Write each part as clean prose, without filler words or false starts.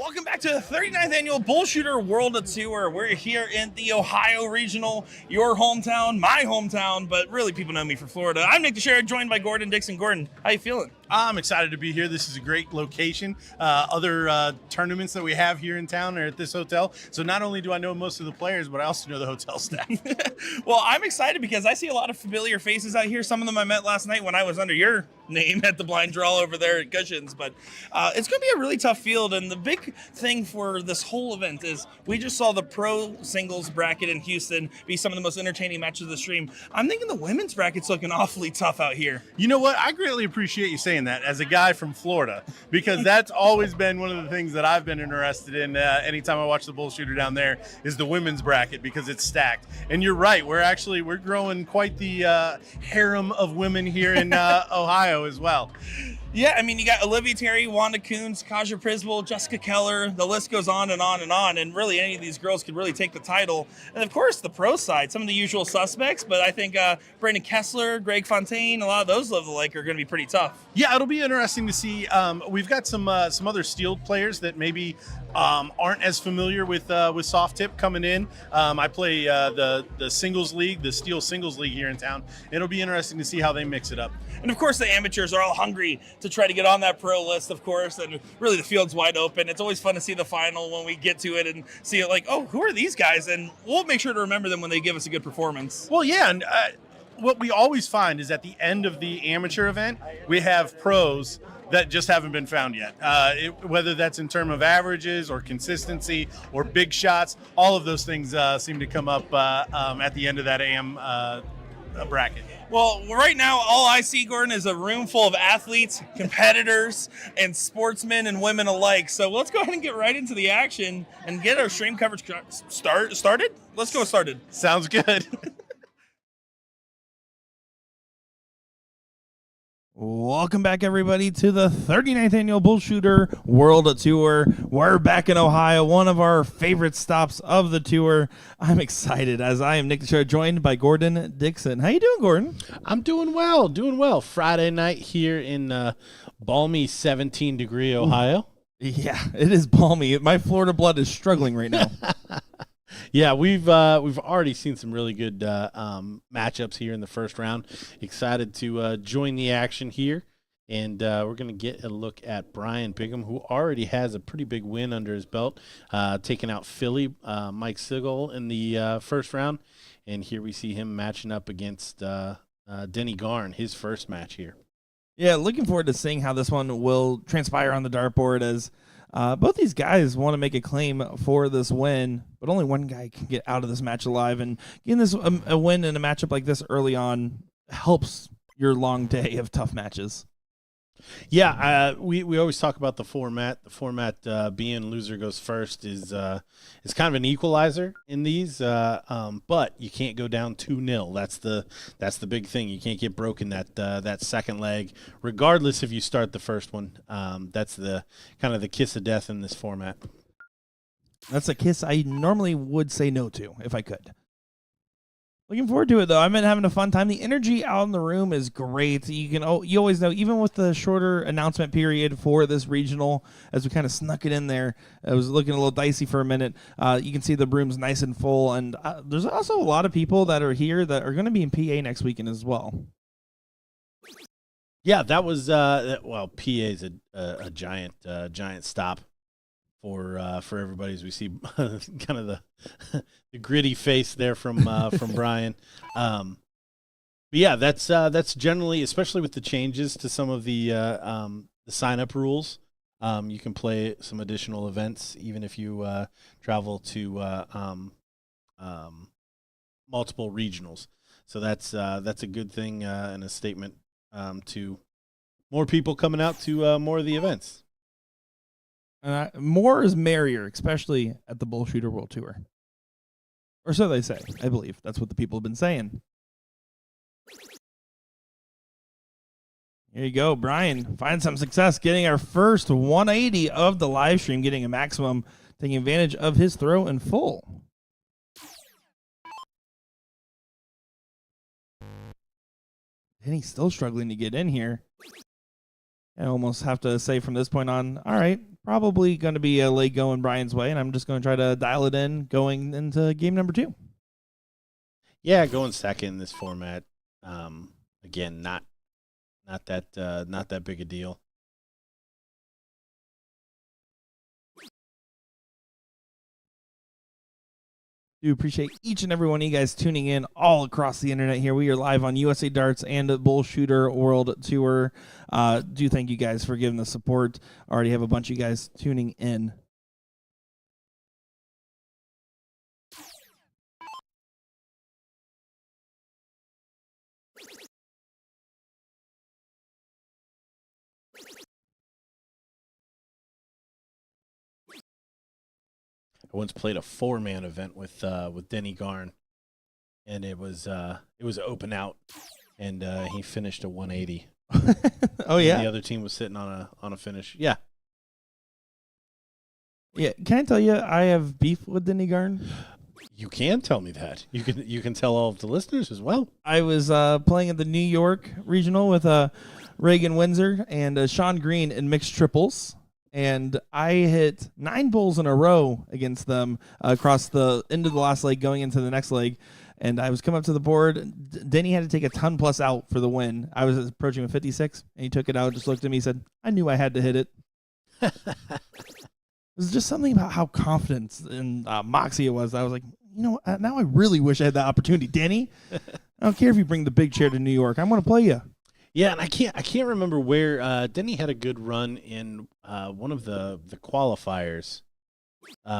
Welcome back to the 39th annual BullShooter World Tour. We're here in the Ohio Regional, your hometown, my hometown, but really people know me from Florida. I'm Nick Teixeira, joined by Gordon Dixon. Gordon, how you feeling? I'm excited to be here. This is a great location. Other tournaments that we have here in town are at this hotel. So not only do I know most of the players, but I also know the hotel staff. Well, I'm excited because I see a lot of familiar faces out here. Some of them I met last night when I was under your name at the blind draw over there at Cushions. But it's going to be a really tough field. And the big thing for this whole event is we just saw the pro singles bracket in Houston be some of the most entertaining matches of the stream. I'm thinking the women's bracket's looking awfully tough out here. You know what? I greatly appreciate you saying that as a guy from Florida, because that's always been one of the things that I've been interested in anytime I watch the BullShooter down there is the women's bracket, because it's stacked. And you're right. We're growing quite the harem of women here in Ohio as well. Yeah, I mean, you got Olivia Terry, Wanda Coons, Kaja Prisbel, Jessica Keller. The list goes on and on and on. And really, any of these girls could really take the title. And of course, the pro side, some of the usual suspects. But I think Brandon Kessler, Greg Fontaine, a lot of those look like are going to be pretty tough. Yeah, it'll be interesting to see. We've got some other Steeled players that maybe aren't as familiar with soft tip coming in. I play the singles league, the Steel singles league here in town. It'll be interesting to see how they mix it up. And of course, the amateurs are all hungry to try to get on that pro list, of course. And really, the field's wide open. It's always fun to see the final when we get to it and see it like, oh, who are these guys? And we'll make sure to remember them when they give us a good performance. Well, yeah, and what we always find is at the end of the amateur event, we have pros that just haven't been found yet. Whether that's in terms of averages or consistency or big shots, all of those things seem to come up at the end of that AM bracket. Well, right now, all I see, Gordon, is a room full of athletes, competitors, and sportsmen and women alike. So let's go ahead and get right into the action and get our stream coverage started. Let's go started. Sounds good. Welcome back, everybody, to the 39th annual BullShooter World Tour. We're back in Ohio, one of our favorite stops of the tour. I'm excited as I am Nick Teixeira, joined by Gordon Dixon. How you doing, Gordon? I'm doing well. Friday night here in balmy 17-degree Ohio. Yeah, it is balmy. My Florida blood is struggling right now. Yeah, we've already seen some really good matchups here in the first round. Excited to join the action here, and we're going to get a look at Brian Bigham, who already has a pretty big win under his belt, taking out Philly, Mike Sigel in the first round, and here we see him matching up against Denny Garn, his first match here. Yeah, looking forward to seeing how this one will transpire on the dartboard as both these guys want to make a claim for this win, but only one guy can get out of this match alive. And getting this a win in a matchup like this early on helps your long day of tough matches. Yeah, we always talk about the format. The format being loser goes first is kind of an equalizer in these, but you can't go down 2-0. That's the big thing. You can't get broken that second leg, regardless if you start the first one. That's the kind of the kiss of death in this format. That's a kiss I normally would say no to if I could. Looking forward to it, though. I've been having a fun time. The energy out in the room is great. You always know, even with the shorter announcement period for this regional, as we kind of snuck it in there, it was looking a little dicey for a minute. You can see the room's nice and full, and there's also a lot of people that are here that are going to be in PA next weekend as well. Yeah, that was PA is a giant stop for everybody, as we see kind of the gritty face there from Brian. But yeah, that's generally, especially with the changes to some of the sign up rules. You can play some additional events even if you travel to multiple regionals. So that's a good thing and a statement to more people coming out to more of the events. More is merrier, especially at the BullShooter World Tour. Or so they say. I believe that's what the people have been saying. Here you go, Brian. Find some success getting our first 180 of the live stream, getting a maximum, taking advantage of his throw in full. And he's still struggling to get in here. I almost have to say from this point on, all right, probably going to be a late going Brian's way, and I'm just going to try to dial it in going into game number 2. Yeah, going second in this format. Again, not that big a deal. Do appreciate each and every one of you guys tuning in all across the internet here. We are live on USA Darts and BullShooter World Tour. Do thank you guys for giving the support. Already have a bunch of you guys tuning in. I once played a 4-man event with Denny Garn, and it was open out, and he finished a 180. Oh yeah, and the other team was sitting on a finish. Yeah. Yeah, can I tell you I have beef with Denny Garn? You can tell me that. You can tell all of the listeners as well. I was playing at the New York Regional with Reagan Windsor and Sean Green in mixed triples. And I hit 9 bowls in a row against them across the end of the last leg going into the next leg. And I was coming up to the board. Denny had to take a ton plus out for the win. I was approaching with 56, and he took it out, just looked at me, said, I knew I had to hit it. It was just something about how confident and moxie it was. I was like, you know what? Now I really wish I had that opportunity. Denny, I don't care if you bring the big chair to New York. I'm going to play you. Yeah, and I can't remember where Denny had a good run in one of the qualifiers.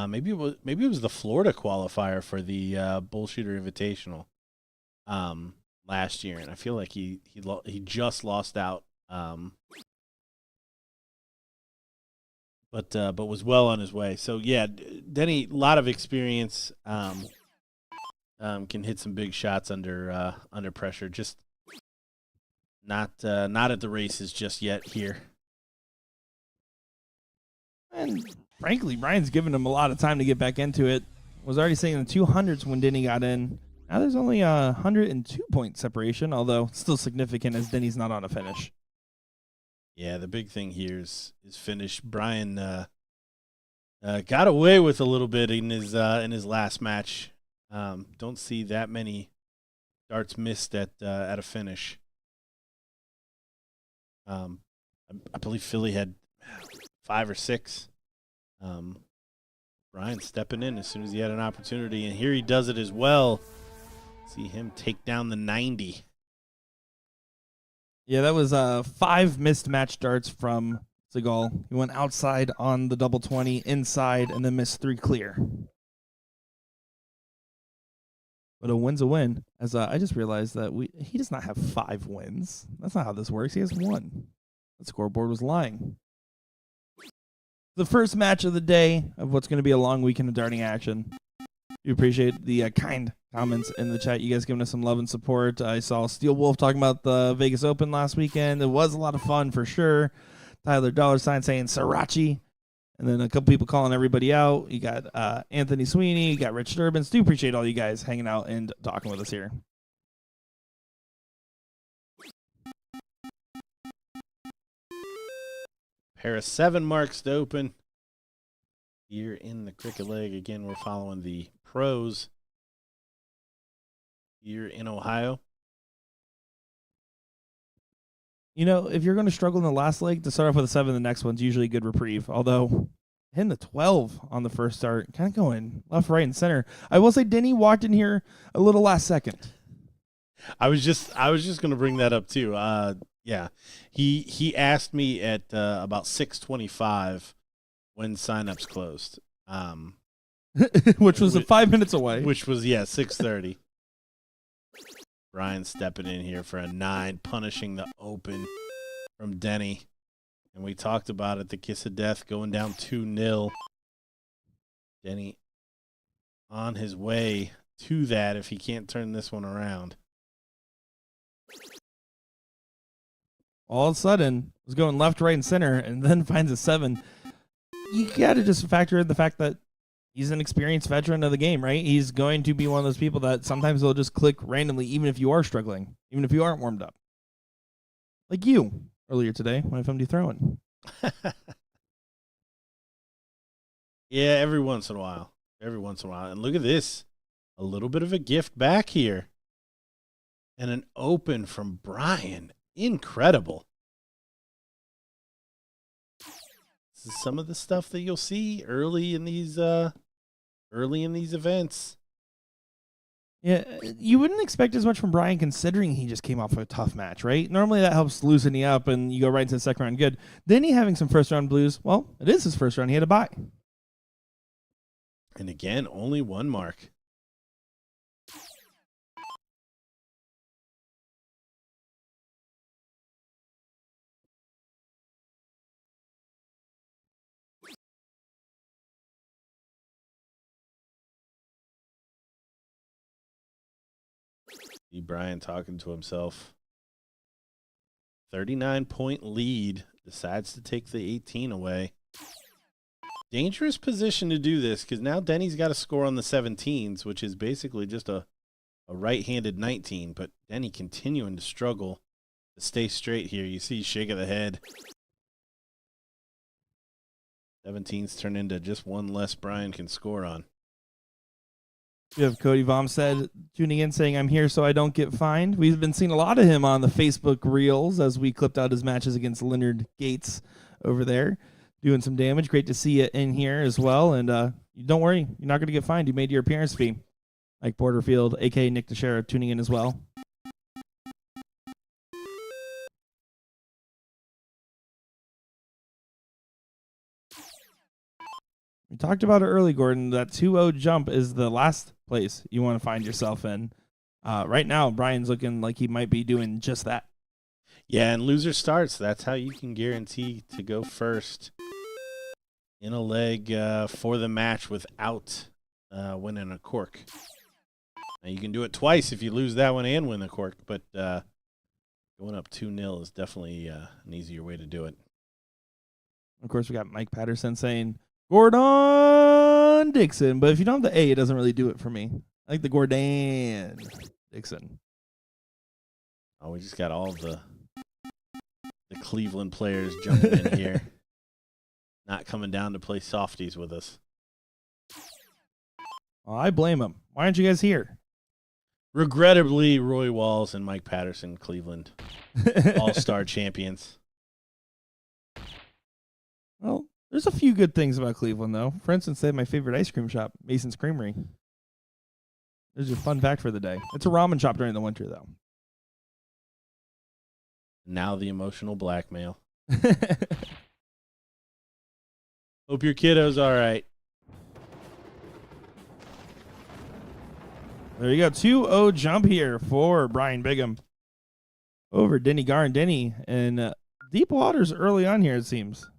Maybe it was the Florida qualifier for the BullShooter Invitational last year, and I feel like he just lost out, but was well on his way. So yeah, Denny, a lot of experience, can hit some big shots under pressure. Just not at the races just yet here. And frankly, Brian's given him a lot of time to get back into it. Was already saying in the 200s when Denny got in. Now there's only a 102-point separation, although still significant as Denny's not on a finish. Yeah, the big thing here is finish. Brian got away with a little bit in his last match. Don't see that many darts missed at a finish. I believe Philly had 5 or 6. Brian stepping in as soon as he had an opportunity, and here he does it as well. See him take down the 90. Yeah, that was 5 missed match darts from Seagal. He went outside on the double 20, inside, and then missed 3 clear. But a win's a win. As I just realized that he does not have 5 wins. That's not how this works. He has 1. The scoreboard was lying. The first match of the day of what's going to be a long weekend of darting action. We appreciate the kind comments in the chat. You guys giving us some love and support. I saw Steel Wolf talking about the Vegas Open last weekend. It was a lot of fun for sure. Tyler $sign saying Sriracha. And then a couple people calling everybody out. You got Anthony Sweeney. You got Rich Durbins. Do appreciate all you guys hanging out and talking with us here. Pair of 7 marks to open. Here in the cricket leg. Again, we're following the pros here in Ohio. You know, if you're going to struggle in the last leg, to start off with a 7, the next one's usually a good reprieve. Although, hitting the 12 on the first start, kind of going left, right, and center. I will say Denny walked in here a little last second. I was just going to bring that up too. Yeah, he asked me at about 6:25 when signups closed, which was 5 minutes away. Which was 6:30. Brian stepping in here for a 9, punishing the open from Denny, and we talked about it. The kiss of death going down 2-0. Denny on his way to that if he can't turn this one around. All of a sudden, was going left, right, and center, and then finds a 7. You got to just factor in the fact that he's an experienced veteran of the game, right? He's going to be one of those people that sometimes they'll just click randomly, even if you are struggling, even if you aren't warmed up. Like you, earlier today when I filmed you throwing. Yeah, every once in a while. And look at this. A little bit of a gift back here. And an open from Brian. Incredible. This is some of the stuff that you'll see early in these events. Yeah, you wouldn't expect as much from Brian considering he just came off of a tough match, right? Normally that helps loosen you up and you go right into the second round good. Then he having some first round blues. Well, it is his first round. He had to buy. And again, only one mark. See Brian talking to himself. 39-point lead. Decides to take the 18 away. Dangerous position to do this because now Denny's got to score on the 17s, which is basically just a right-handed 19. But Denny continuing to struggle to stay straight here. You see shake of the head. 17s turn into just one less Brian can score on. We have Cody Vomstead tuning in saying, I'm here so I don't get fined. We've been seeing a lot of him on the Facebook Reels as we clipped out his matches against Leonard Gates over there, doing some damage. Great to see you in here as well. And don't worry, you're not going to get fined. You made your appearance fee. Mike Porterfield, a.k.a. Nick Teixeira, tuning in as well. We talked about it early, Gordon. That 2-0 jump is the last place you want to find yourself in. Right now, Brian's looking like he might be doing just that. Yeah, and loser starts. That's how you can guarantee to go first in a leg for the match without winning a cork. Now, you can do it twice if you lose that one and win the cork, but going up 2-0 is definitely an easier way to do it. Of course, we got Mike Patterson saying, Gordon Dixon. But if you don't have the A, it doesn't really do it for me. I like the Gordon Dixon. Oh, we just got all the Cleveland players jumping in here. Not coming down to play softies with us. Well, I blame them. Why aren't you guys here? Regrettably, Roy Walls and Mike Patterson, Cleveland all-star champions. Well, there's a few good things about Cleveland, though. For instance, they have my favorite ice cream shop, Mason's Creamery. There's a fun fact for the day. It's a ramen shop during the winter, though. Now the emotional blackmail. Hope your kiddo's all right. There you go. 2-0 jump here for Brian Bigham over Denny Garn. Denny in deep waters early on here, it seems.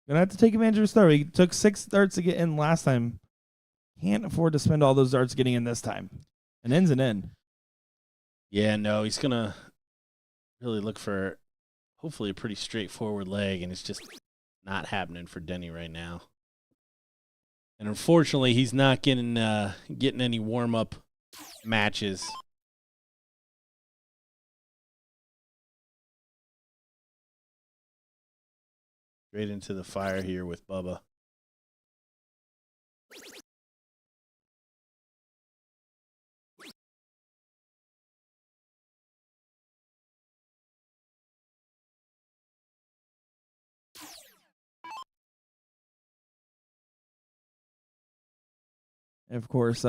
Gonna have to take advantage of his throw. He took 6 darts to get in last time. Can't afford to spend all those darts getting in this time. An end's an end. Yeah, no, he's gonna really look for hopefully a pretty straightforward leg, and it's just not happening for Denny right now. And unfortunately, he's not getting any warm-up matches. Straight into the fire here with Bubba. And of course,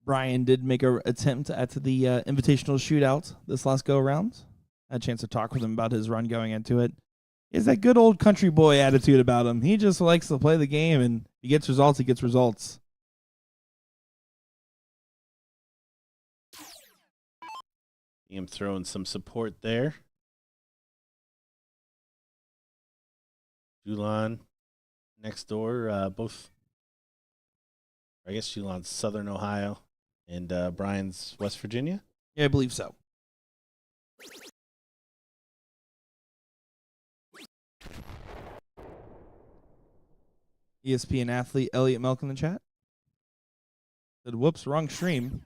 Brian did make an attempt at the invitational shootout this last go-around. Had a chance to talk with him about his run going into it. He has that good old country boy attitude about him. He just likes to play the game, and he gets results, he gets results. Him throwing some support there. Julon next door, both. I guess Julon's Southern Ohio and Brian's West Virginia. Yeah, I believe so. ESPN athlete Elliot Melk in the chat. Said, whoops, wrong stream.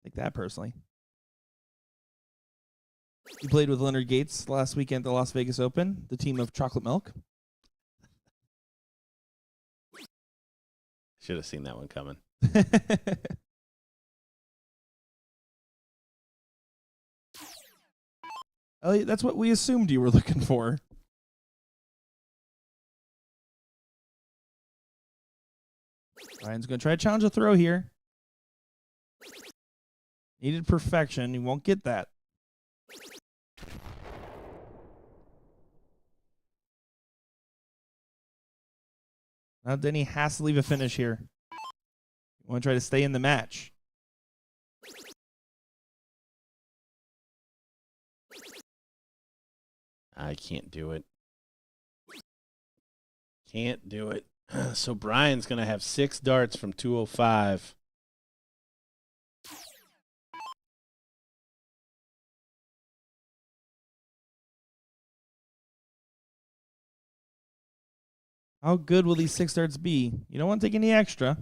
Take that personally. He played with Leonard Gates last weekend at the Las Vegas Open, the team of Chocolate Milk. Should have seen that one coming. Elliot, that's what we assumed you were looking for. Ryan's going to try to challenge a throw here. Needed perfection. He won't get that. Now Denny has to leave a finish here. You want to try to stay in the match. I can't do it. Can't do it. So Brian's going to have 6 darts from 205. How good will these 6 darts be? You don't want to take any extra.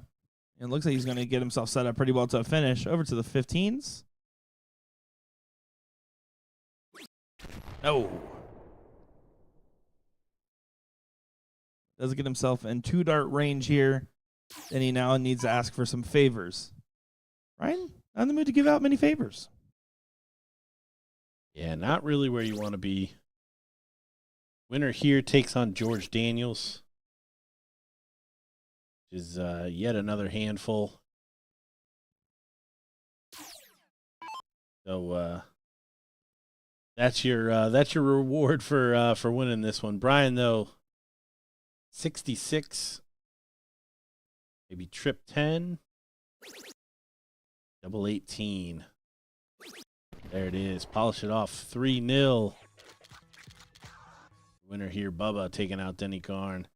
It looks like he's going to get himself set up pretty well to a finish. Over to the 15s. No. Does get himself in 2-dart range here. Then he now needs to ask for some favors. Ryan, not in the mood to give out many favors. Yeah, not really where you want to be. Winner here takes on George Daniels. Which is yet another handful. So that's your reward for winning this one. Brian, though, 66, maybe trip 10, double 18. There it is. Polish it off 3-0. Winner here, Bubba, taking out Denny Garn.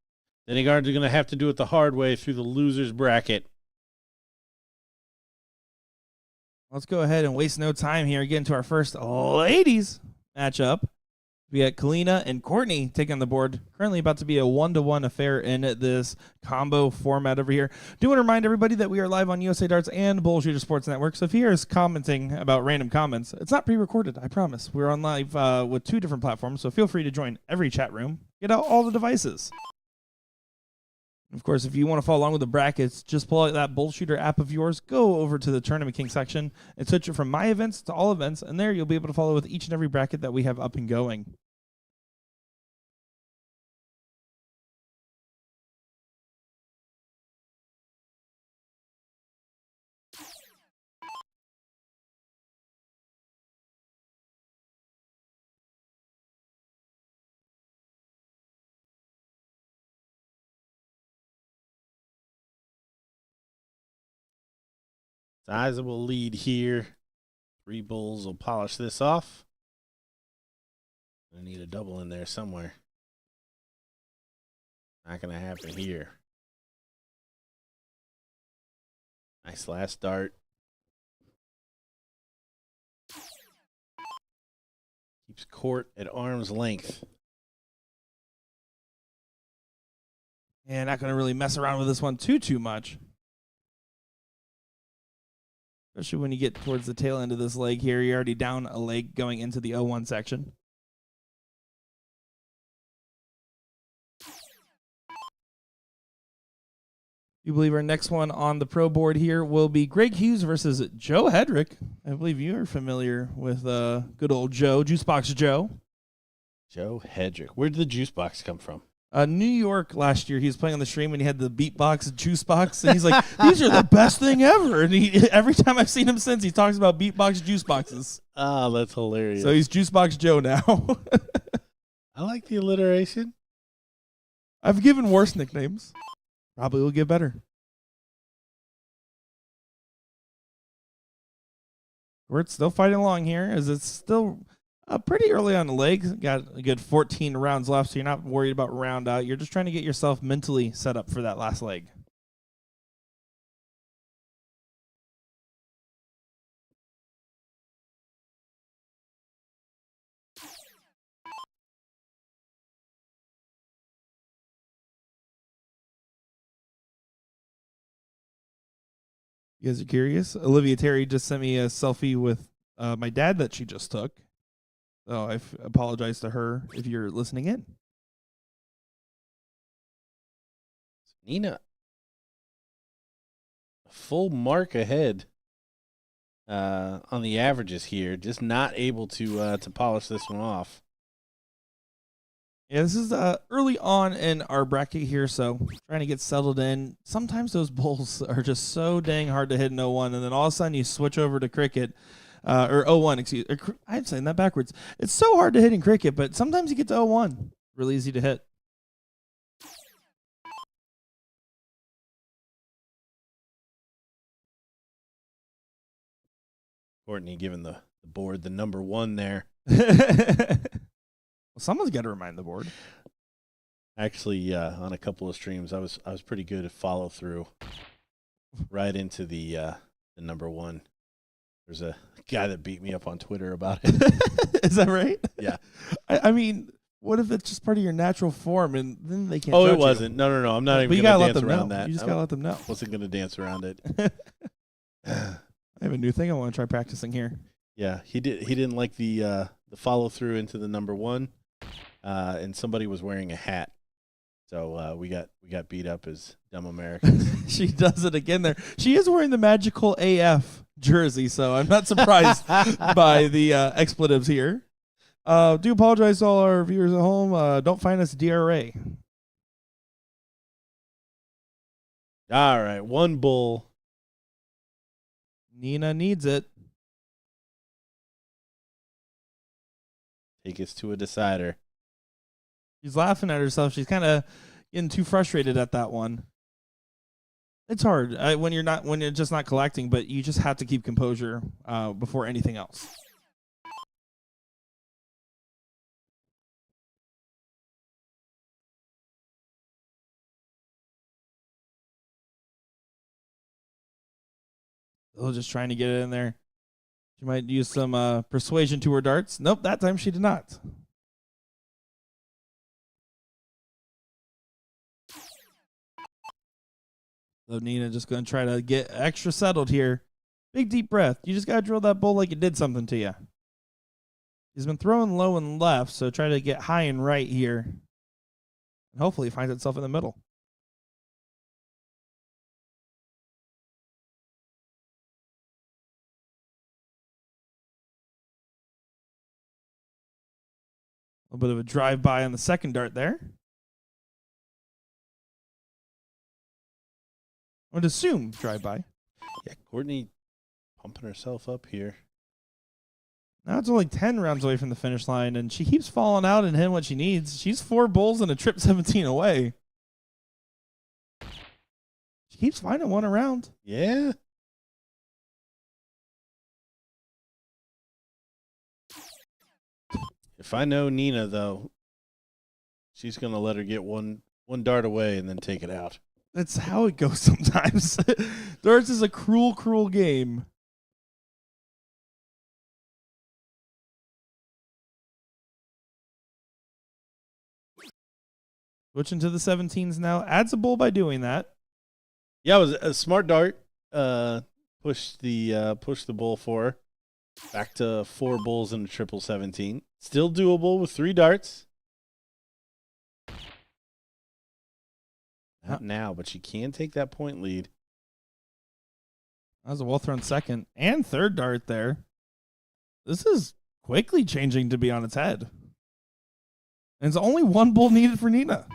Denny Garn's going to have to do it the hard way through the loser's bracket. Let's go ahead and waste no time here. Get into our first ladies matchup. We got Kalina and Courtney taking the board. Currently about to be a 1-to-1 affair in this combo format over here. Do want to remind everybody that we are live on USA Darts and BullShooter Sports Network. So if you hear us commenting about random comments, it's not pre-recorded, I promise. We're on live with 2 different platforms, so feel free to join every chat room. Get out all the devices. Of course, if you want to follow along with the brackets, just pull out that BullShooter app of yours, go over to the Tournament King section, and switch it from my events to all events, and there you'll be able to follow with each and every bracket that we have up and going. Sizable lead here. 3 bulls will polish this off. I need a double in there somewhere. Not going to happen here. Nice last dart. Keeps court at arm's length. And not going to really mess around with this one too much. Especially when you get towards the tail end of this leg here. You're already down a leg going into the 0-1 section. You believe our next one on the pro board here will be Greg Hughes versus Joe Hedrick. I believe you are familiar with good old Joe, Juicebox Joe. Joe Hedrick. Where did the juice box come from? New York last year, he was playing on the stream and he had the beatbox juice box, and he's like, "These are the best thing ever." And every time I've seen him since, he talks about beatbox juice boxes. Oh, that's hilarious. So he's Juicebox Joe now. I like the alliteration. I've given worse nicknames. Probably will get better. We're still fighting along here, as it's still pretty early on the leg. Got a good 14 rounds left, so you're not worried about round out. You're just trying to get yourself mentally set up for that last leg. You guys are curious? Olivia Terry just sent me a selfie with my dad that she just took. So I apologize to her if you're listening in. Nina, a full mark ahead on the averages here. Just not able to polish this one off. Yeah, this is early on in our bracket here, so trying to get settled in. Sometimes those bowls are just so dang hard to hit in 0-1, and then all of a sudden you switch over to cricket, or 0-1, excuse me. I'm saying that backwards. It's so hard to hit in cricket, but sometimes you get to 0-1. Really easy to hit. Courtney giving the board the number 1 there. Well, someone's got to remind the board. Actually, on a couple of streams, I was pretty good at follow through right into the number 1. There's a guy that beat me up on Twitter about it. Is that right? Yeah. I mean, what if it's just part of your natural form and then they can't? Oh, judge it wasn't. No. I'm not But even going to dance around that. You just gotta let them know. Wasn't going to dance around it. I have a new thing I want to try practicing here. Yeah, he didn't like the follow through into the number 1, and somebody was wearing a hat. So we got beat up as dumb Americans. She does it again there. She is wearing the magical AF jersey, so I'm not surprised by the expletives here. Do apologize to all our viewers at home. Don't find us DRA. All right, 1 bull. Nina needs it. Take us to a decider. She's laughing at herself. She's kind of getting too frustrated at that one. It's hard when you're just not collecting, but you just have to keep composure before anything else. Oh, just trying to get it in there. She might use some persuasion to her darts. Nope, that time she did not. So Nina just going to try to get extra settled here. Big deep breath. You just got to drill that bull like it did something to you. He's been throwing low and left, so try to get high and right here. And hopefully it finds itself in the middle. A little bit of a drive-by on the second dart there. I would assume drive-by. Yeah, Courtney pumping herself up here. Now it's only 10 rounds away from the finish line, and she keeps falling out and hitting what she needs. She's 4 bulls and a trip 17 away. She keeps finding one around. Yeah. If I know Nina, though, she's going to let her get one dart away and then take it out. That's how it goes sometimes. Darts is a cruel, cruel game. Switching to the 17s now. Adds a bull by doing that. Yeah, it was a smart dart. Push the bull for her. Back to 4 bulls and a triple 17. Still doable with 3 darts. Not now, but she can take that point lead. That was a well-thrown second and third dart there. This is quickly changing to be on its head. And it's only 1 bull needed for Nina.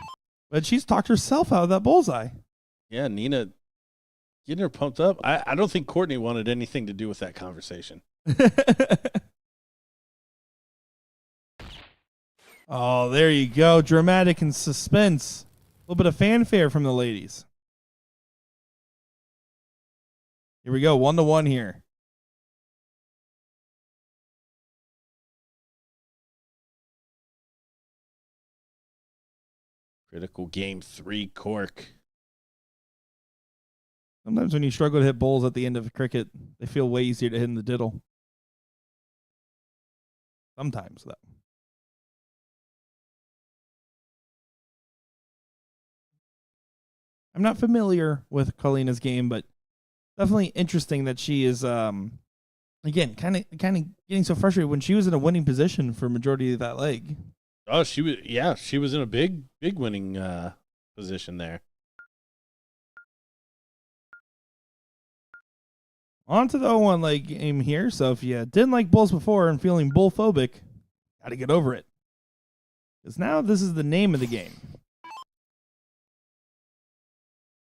But she's talked herself out of that bullseye. Yeah, Nina getting her pumped up. I don't think Courtney wanted anything to do with that conversation. Oh, there you go. Dramatic and suspense. A little bit of fanfare from the ladies. Here we go. 1-1 here. Critical game 3, cork. Sometimes when you struggle to hit bulls at the end of a cricket, they feel way easier to hit in the diddle. Sometimes, though. I'm not familiar with Colina's game, but definitely interesting that she is Again, kind of getting so frustrated when she was in a winning position for majority of that leg. Oh, she was in a big winning position there. On to the 0-1 leg game here. So if you didn't like bulls before and feeling bull phobic, got to get over it. Because now this is the name of the game.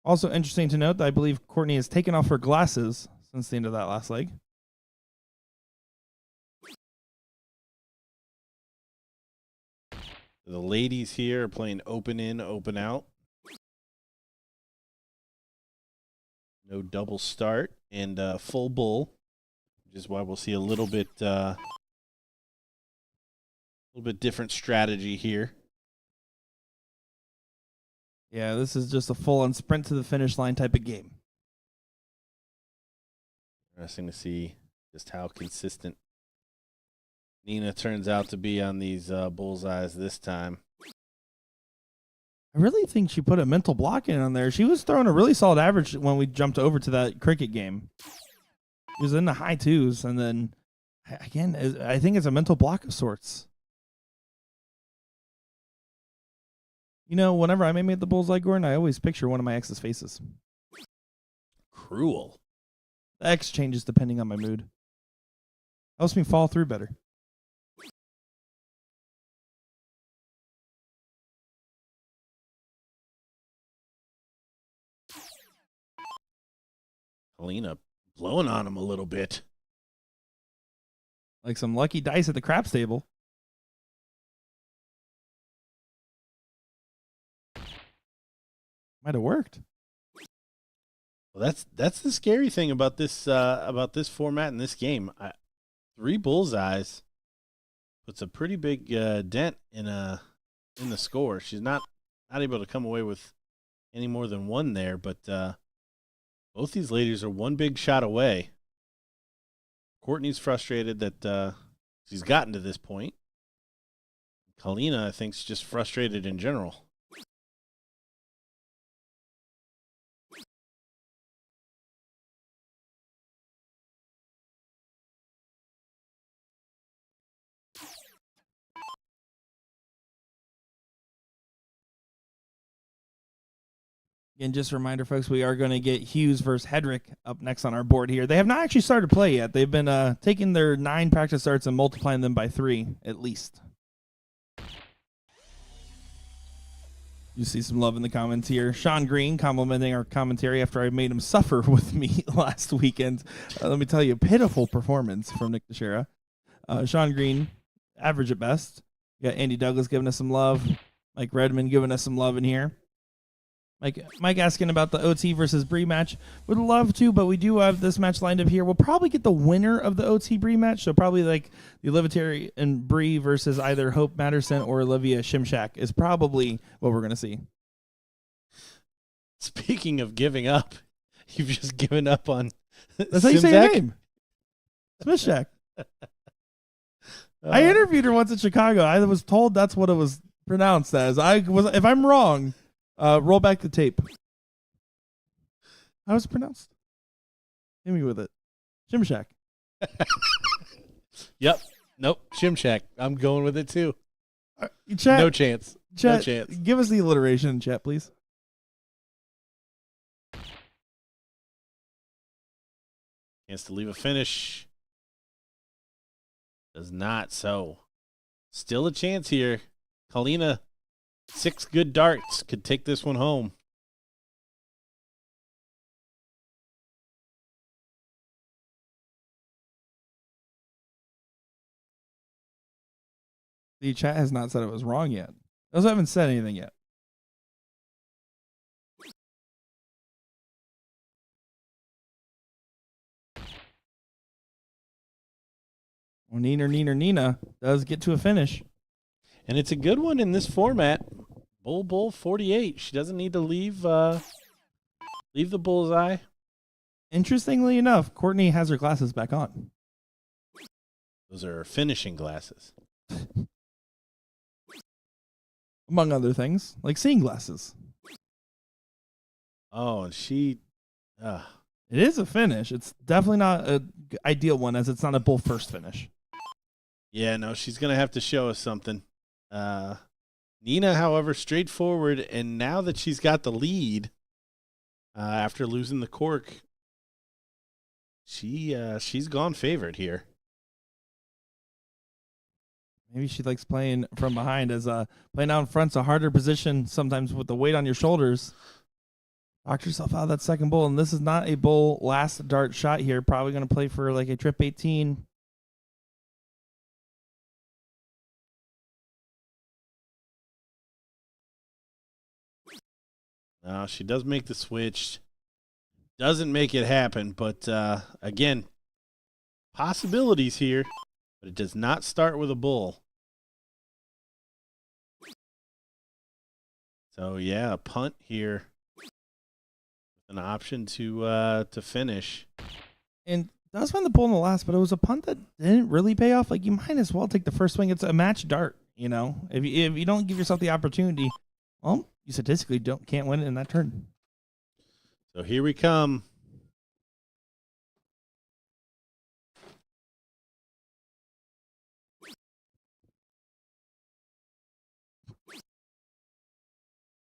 Also interesting to note that I believe Courtney has taken off her glasses since the end of that last leg. The ladies here are playing open in, open out. No double start and full bull, which is why we'll see a little bit different strategy here. Yeah, this is just a full-on sprint to the finish line type of game. Interesting to see just how consistent Nina turns out to be on these bullseyes this time. I really think she put a mental block in on there. She was throwing a really solid average when we jumped over to that cricket game. She was in the high twos, and then, again, I think it's a mental block of sorts. You know, whenever I make the bullseye, Gordon, I always picture one of my ex's faces. Cruel. The X changes depending on my mood. Helps me fall through better. Helena blowing on him a little bit. Like some lucky dice at the craps table. Might have worked. Well, that's the scary thing about this format in this game. 3 bullseyes puts a pretty big dent in the score. She's not able to come away with any more than 1 there, but both these ladies are 1 big shot away. Courtney's frustrated that she's gotten to this point. Kalina, I think, is just frustrated in general. Again, just a reminder, folks, we are going to get Hughes versus Hedrick up next on our board here. They have not actually started play yet. They've been taking their 9 practice starts and multiplying them by 3, at least. You see some love in the comments here. Sean Green complimenting our commentary after I made him suffer with me last weekend. Let me tell you, pitiful performance from Nick Teixeira. Sean Green, average at best. You got Andy Douglas giving us some love. Mike Redmond giving us some love in here. Mike asking about the OT versus Bree match. Would love to, but we do have this match lined up here. We'll probably get the winner of the OT Bree match. So probably like the Olivia and Bree versus either Hope Matterson or Olivia Shimshak is probably what we're going to see. Speaking of giving up, you've just given up on That's how you say her name. Smithshak. I interviewed her once in Chicago. I was told that's what it was pronounced as. If I'm wrong, roll back the tape. How was it pronounced? Hit me with it. Shimshak. Yep. Nope. Shimshak. I'm going with it too. Chat, no chance. Chat, no chance. Give us the alliteration in chat, please. Chance to leave a finish. Does not. So, still a chance here. Kalina, 6 good darts could take this one home. The chat has not said it was wrong yet. Those haven't said anything yet. Well, Nina does get to a finish. And it's a good one in this format. Bull 48. She doesn't need to leave the bullseye. Interestingly enough, Courtney has her glasses back on. Those are finishing glasses. Among other things, like seeing glasses. Oh, and she... Yeah, It is a finish. It's definitely not an ideal one, as it's not a bull first finish. Yeah, no, she's going to have to show us something. Nina, however, straightforward, and now that she's got the lead after losing the cork, she's gone favorite here. Maybe she likes playing from behind, as playing out in front's a harder position sometimes with the weight on your shoulders. Knocked yourself out of that second bull, and this is not a bull last dart shot here. Probably going to play for like a trip 18. She does make the switch. Doesn't make it happen, but again, possibilities here, but it does not start with a bull. So yeah, a punt here, an option to finish. And does find the bull in the last, but it was a punt that didn't really pay off. Like, you might as well take the first swing. It's a match dart, you know. If you don't give yourself the opportunity, well, you statistically can't win it in that turn. So here we come.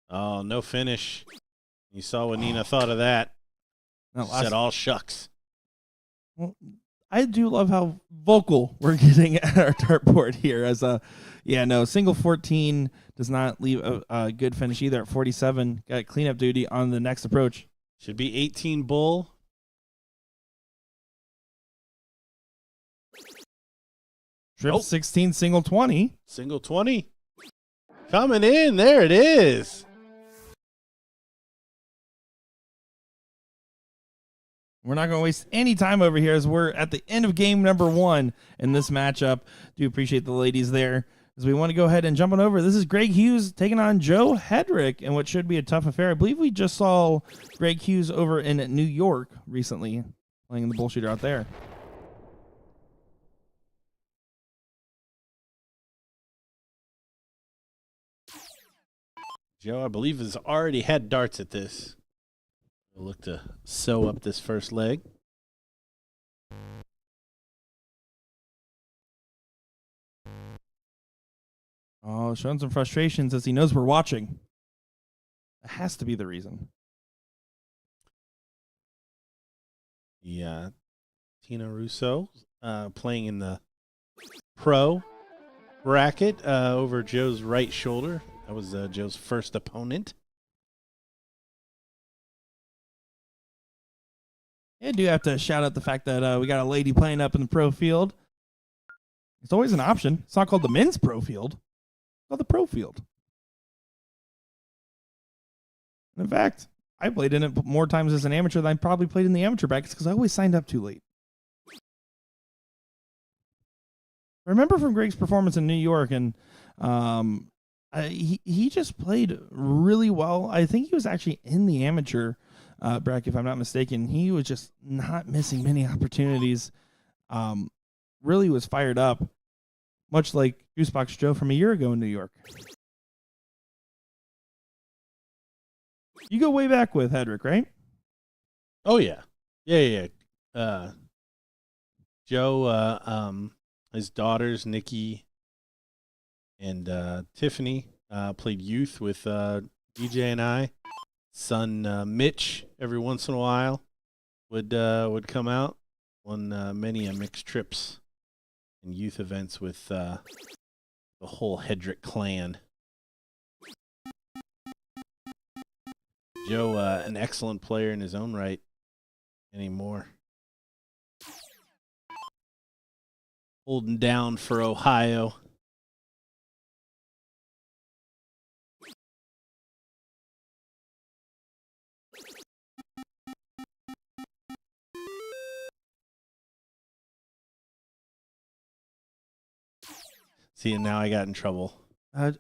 Oh, no finish. You saw what Nina thought of that. No, She said, all shucks. Well, I do love how vocal we're getting at our dartboard here. As single 14 does not leave a good finish either at 47. Got cleanup duty on the next approach. Should be 18 bull. Trip 16, single 20. Single 20. Coming in. There it is. We're not going to waste any time over here, as we're at the end of game number 1 in this matchup. Do appreciate the ladies there, as we want to go ahead and jump on over. This is Greg Hughes taking on Joe Hedrick in what should be a tough affair. I believe we just saw Greg Hughes over in New York recently, playing the BullShooter out there. Joe, I believe, has already had darts at this. We'll look to sew up this first leg. Oh, showing some frustrations as he knows we're watching. That has to be the reason. Yeah, Tina Russo playing in the pro bracket over Joe's right shoulder. That was Joe's first opponent. I do have to shout out the fact that we got a lady playing up in the pro field. It's always an option. It's not called the men's pro field. It's called the pro field. In fact, I played in it more times as an amateur than I probably played in the amateur brackets, because I always signed up too late. I remember from Greg's performance in New York, and he just played really well. I think he was actually in the amateur bracket, if I'm not mistaken. He was just not missing many opportunities. Really was fired up, much like Juicebox Joe from a year ago in New York. You go way back with Hedrick, right? Oh yeah, yeah. Joe, his daughters Nikki and Tiffany played youth with DJ and I. Son Mitch every once in a while would come out. Won many mixed trips and youth events with the whole Hedrick clan. Joe, an excellent player in his own right anymore. Holding down for Ohio. See, and now I got in trouble. The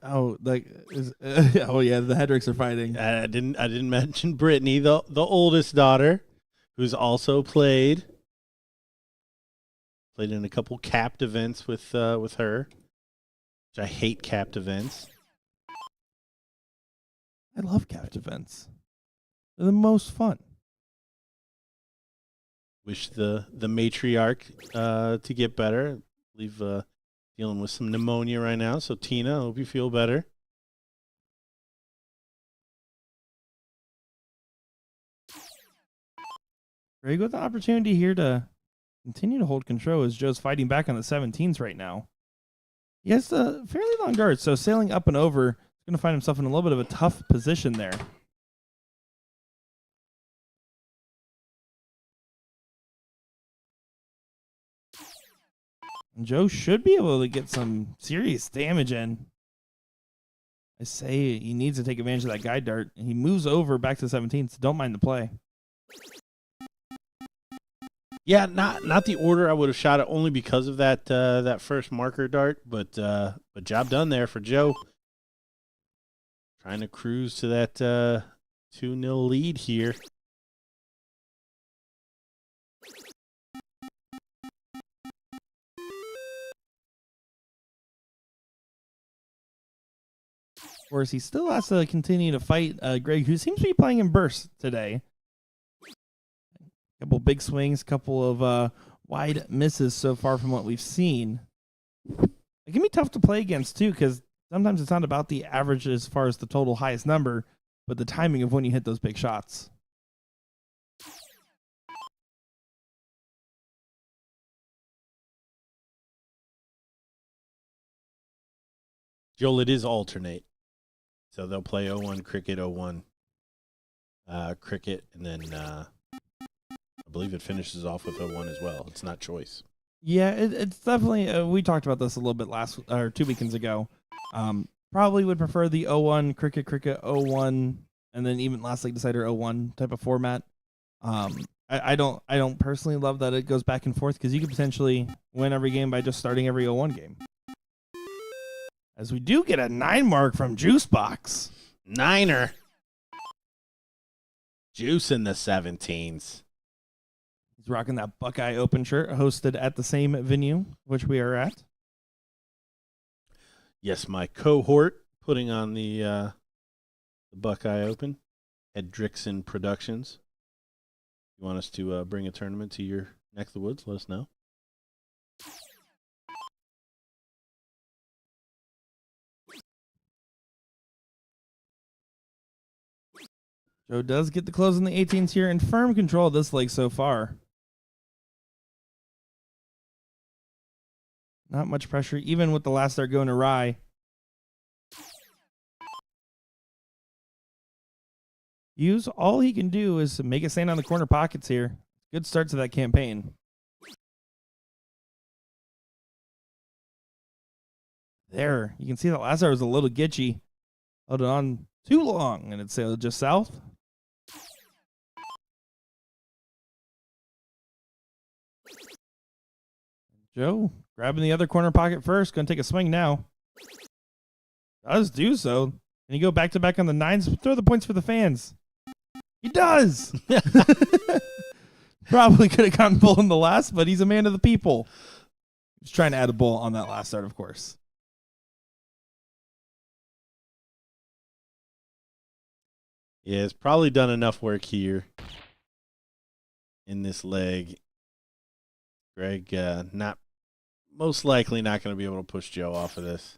Hedricks are fighting. I didn't mention Brittany, the oldest daughter, who's also played in a couple capped events with her. Which I hate capped events. I love capped events. They're the most fun. wish the matriarch to get better. I believe dealing with some pneumonia right now. So Tina, I hope you feel better. Greg with the opportunity here to continue to hold control as Joe's fighting back on the 17s right now. He has a fairly long guard, so sailing up and over, he's going to find himself in a little bit of a tough position there. And Joe should be able to get some serious damage in. I say he needs to take advantage of that guide dart. He moves over back to the 17th. Don't mind the play. Yeah, not the order I would have shot it only because of that that first marker dart, but job done there for Joe. Trying to cruise to that 2-0 lead here. Of course, he still has to continue to fight Greg, who seems to be playing in bursts today. Couple big swings, couple of wide misses so far from what we've seen. It can be tough to play against, too, because sometimes it's not about the average as far as the total highest number, but the timing of when you hit those big shots. Joel, it is alternate. So they'll play 0-1 cricket, 0-1 cricket, and then I believe it finishes off with 0-1 as well. It's not choice. Yeah, it's definitely, we talked about this a little bit last, or 2 weekends ago. Probably would prefer the 0-1 cricket 0-1, and then even last league decider 0-1 type of format. I don't personally love that it goes back and forth because you could potentially win every game by just starting every 0-1 game. As we do get a 9 mark from Juicebox. Niner. Juice in the 17s. He's rocking that Buckeye Open shirt hosted at the same venue, which we are at. Yes, my cohort putting on the Buckeye Open, Hedrickson Productions. You want us to bring a tournament to your neck of the woods? Let us know. Joe does get the close in the 18s here and firm control of this leg so far. Not much pressure, even with the last start going awry. Hughes, all he can do is make it stand on the corner pockets here. Good start to that campaign. There, you can see that last start was a little gitchy. Held it on too long, and it sailed just south. Joe grabbing the other corner pocket first. Going to take a swing now. Does do so. Can he go back-to-back on the 9s? Throw the points for the fans. He does. Probably could have gotten bull in the last, but he's a man of the people. He's trying to add a bull on that last start, of course. Yeah, it's probably done enough work here in this leg. Greg, most likely not going to be able to push Joe off of this.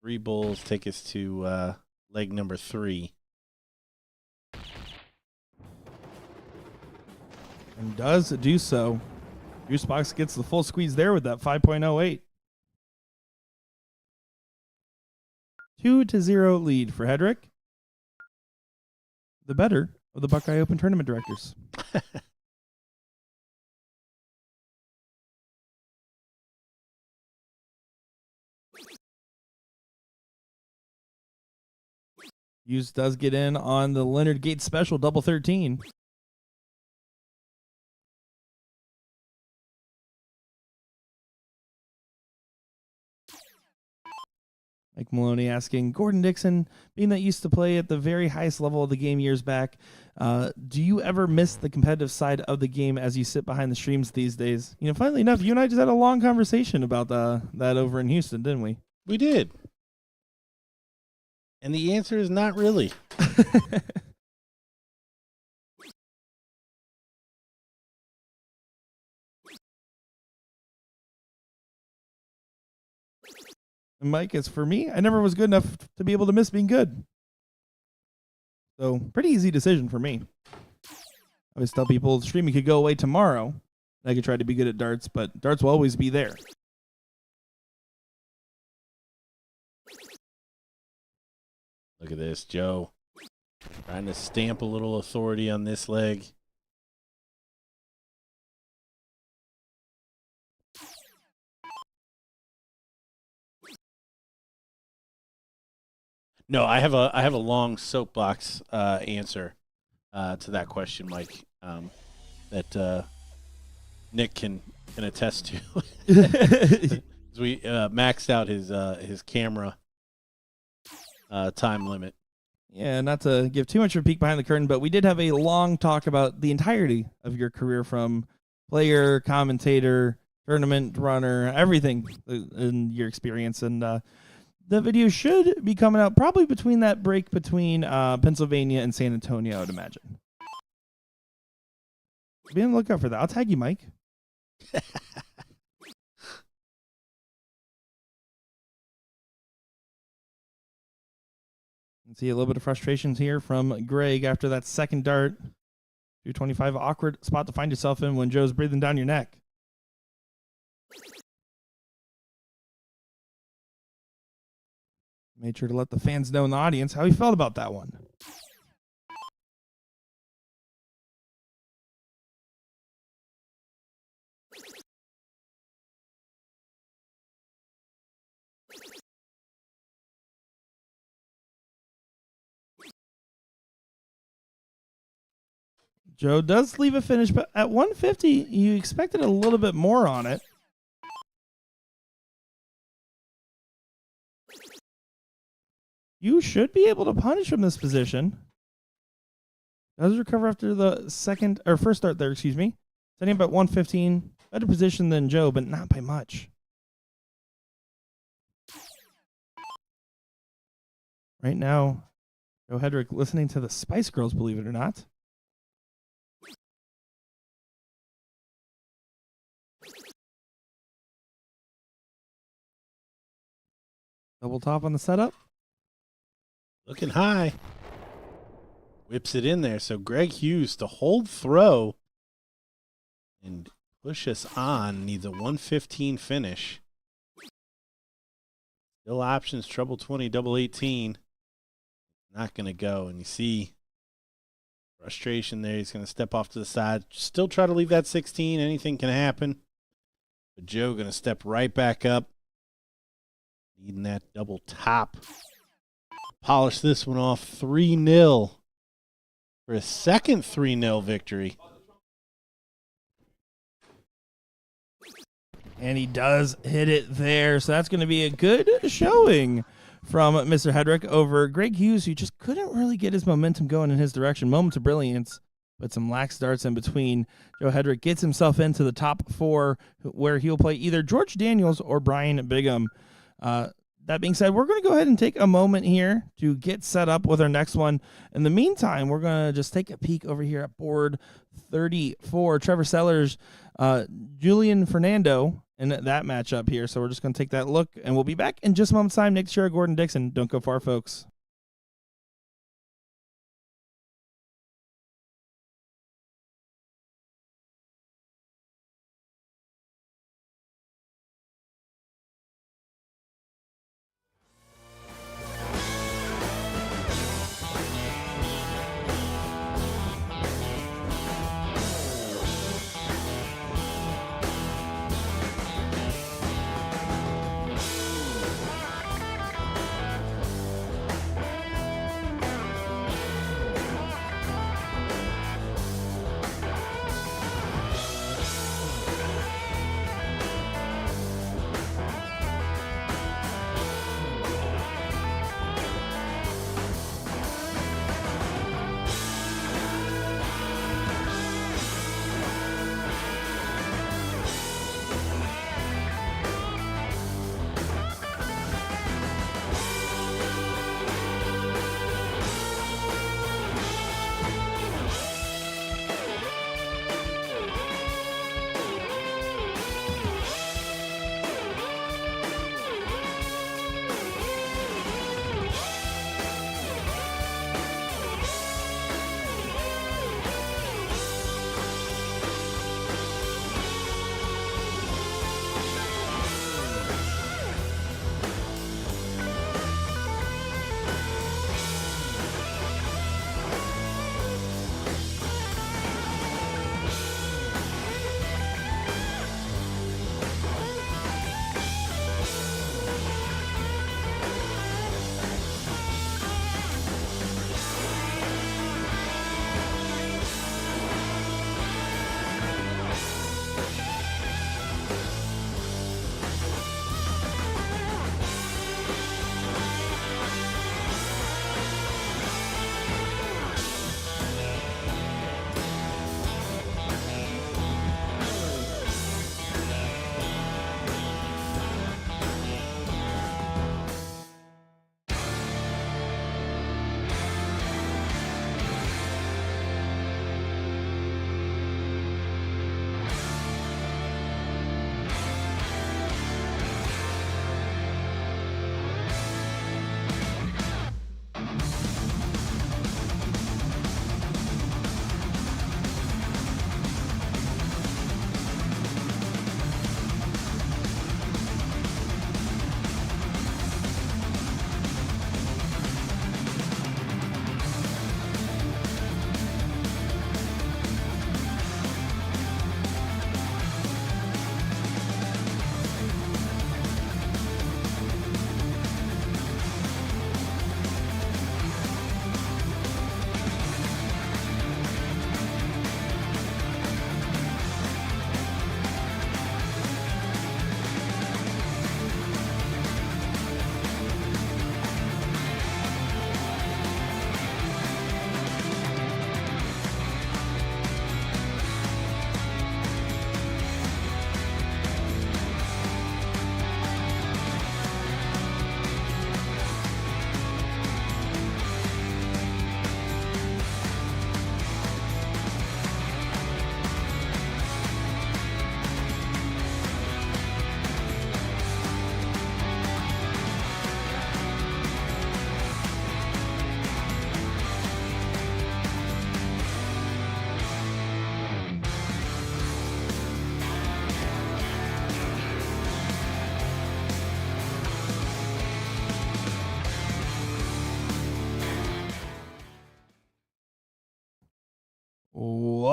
3 bulls take us to leg number 3. And does do so. Juicebox gets the full squeeze there with that 5.08. 2-0 lead for Hedrick. The better of the Buckeye Open tournament directors. Hughes does get in on the Leonard Gates special double 13. Mike Maloney asking, Gordon Dixon, being that you used to play at the very highest level of the game years back, do you ever miss the competitive side of the game as you sit behind the streams these days? You know, funnily enough, you and I just had a long conversation about that over in Houston, didn't we? We did. And the answer is not really. And Mike, as for me, I never was good enough to be able to miss being good. So pretty easy decision for me. I always tell people streaming could go away tomorrow. And I could try to be good at darts, but darts will always be there. Look at this, Joe. Trying to stamp a little authority on this leg. No, I have a long soapbox answer to that question, Mike. That Nick can attest to. As we maxed out his camera time limit. Yeah, not to give too much of a peek behind the curtain, but we did have a long talk about the entirety of your career, from player, commentator, tournament runner, everything in your experience. And the video should be coming out probably between that break between Pennsylvania and San Antonio, I would imagine. Be on the lookout for that. I'll tag you, Mike. See a little bit of frustrations here from Greg after that second dart. 225, awkward spot to find yourself in when Joe's breathing down your neck. Made sure to let the fans know in the audience how he felt about that one. Joe does leave a finish, but at 150, you expected a little bit more on it. You should be able to punish from this position. Does recover after the first start there, excuse me. Setting up at 115. Better position than Joe, but not by much. Right now, Joe Hedrick listening to the Spice Girls, believe it or not. Double top on the setup. Looking high. Whips it in there. So Greg Hughes to hold throw and push us on. Needs a 115 finish. Still options, treble 20, double 18. Not going to go. And you see frustration there. He's going to step off to the side. Still try to leave that 16. Anything can happen. But Joe going to step right back up. Needing that double top. Polish this one off 3-0 for a second 3-0 victory. And he does hit it there. So that's going to be a good showing from Mr. Hedrick over Greg Hughes, who just couldn't really get his momentum going in his direction. Moments of brilliance, but some lax darts in between. Joe Hedrick gets himself into the top 4, where he'll play either George Daniels or Brian Bigham. That being said, we're going to go ahead and take a moment here to get set up with our next one. In the meantime, we're going to just take a peek over here at board 34. Trevor Sellers, Julian Fernando in that matchup here. So we're just going to take that look, and we'll be back in just a moment's time. Nick Teixeira, Gordon Dixon. Don't go far, folks.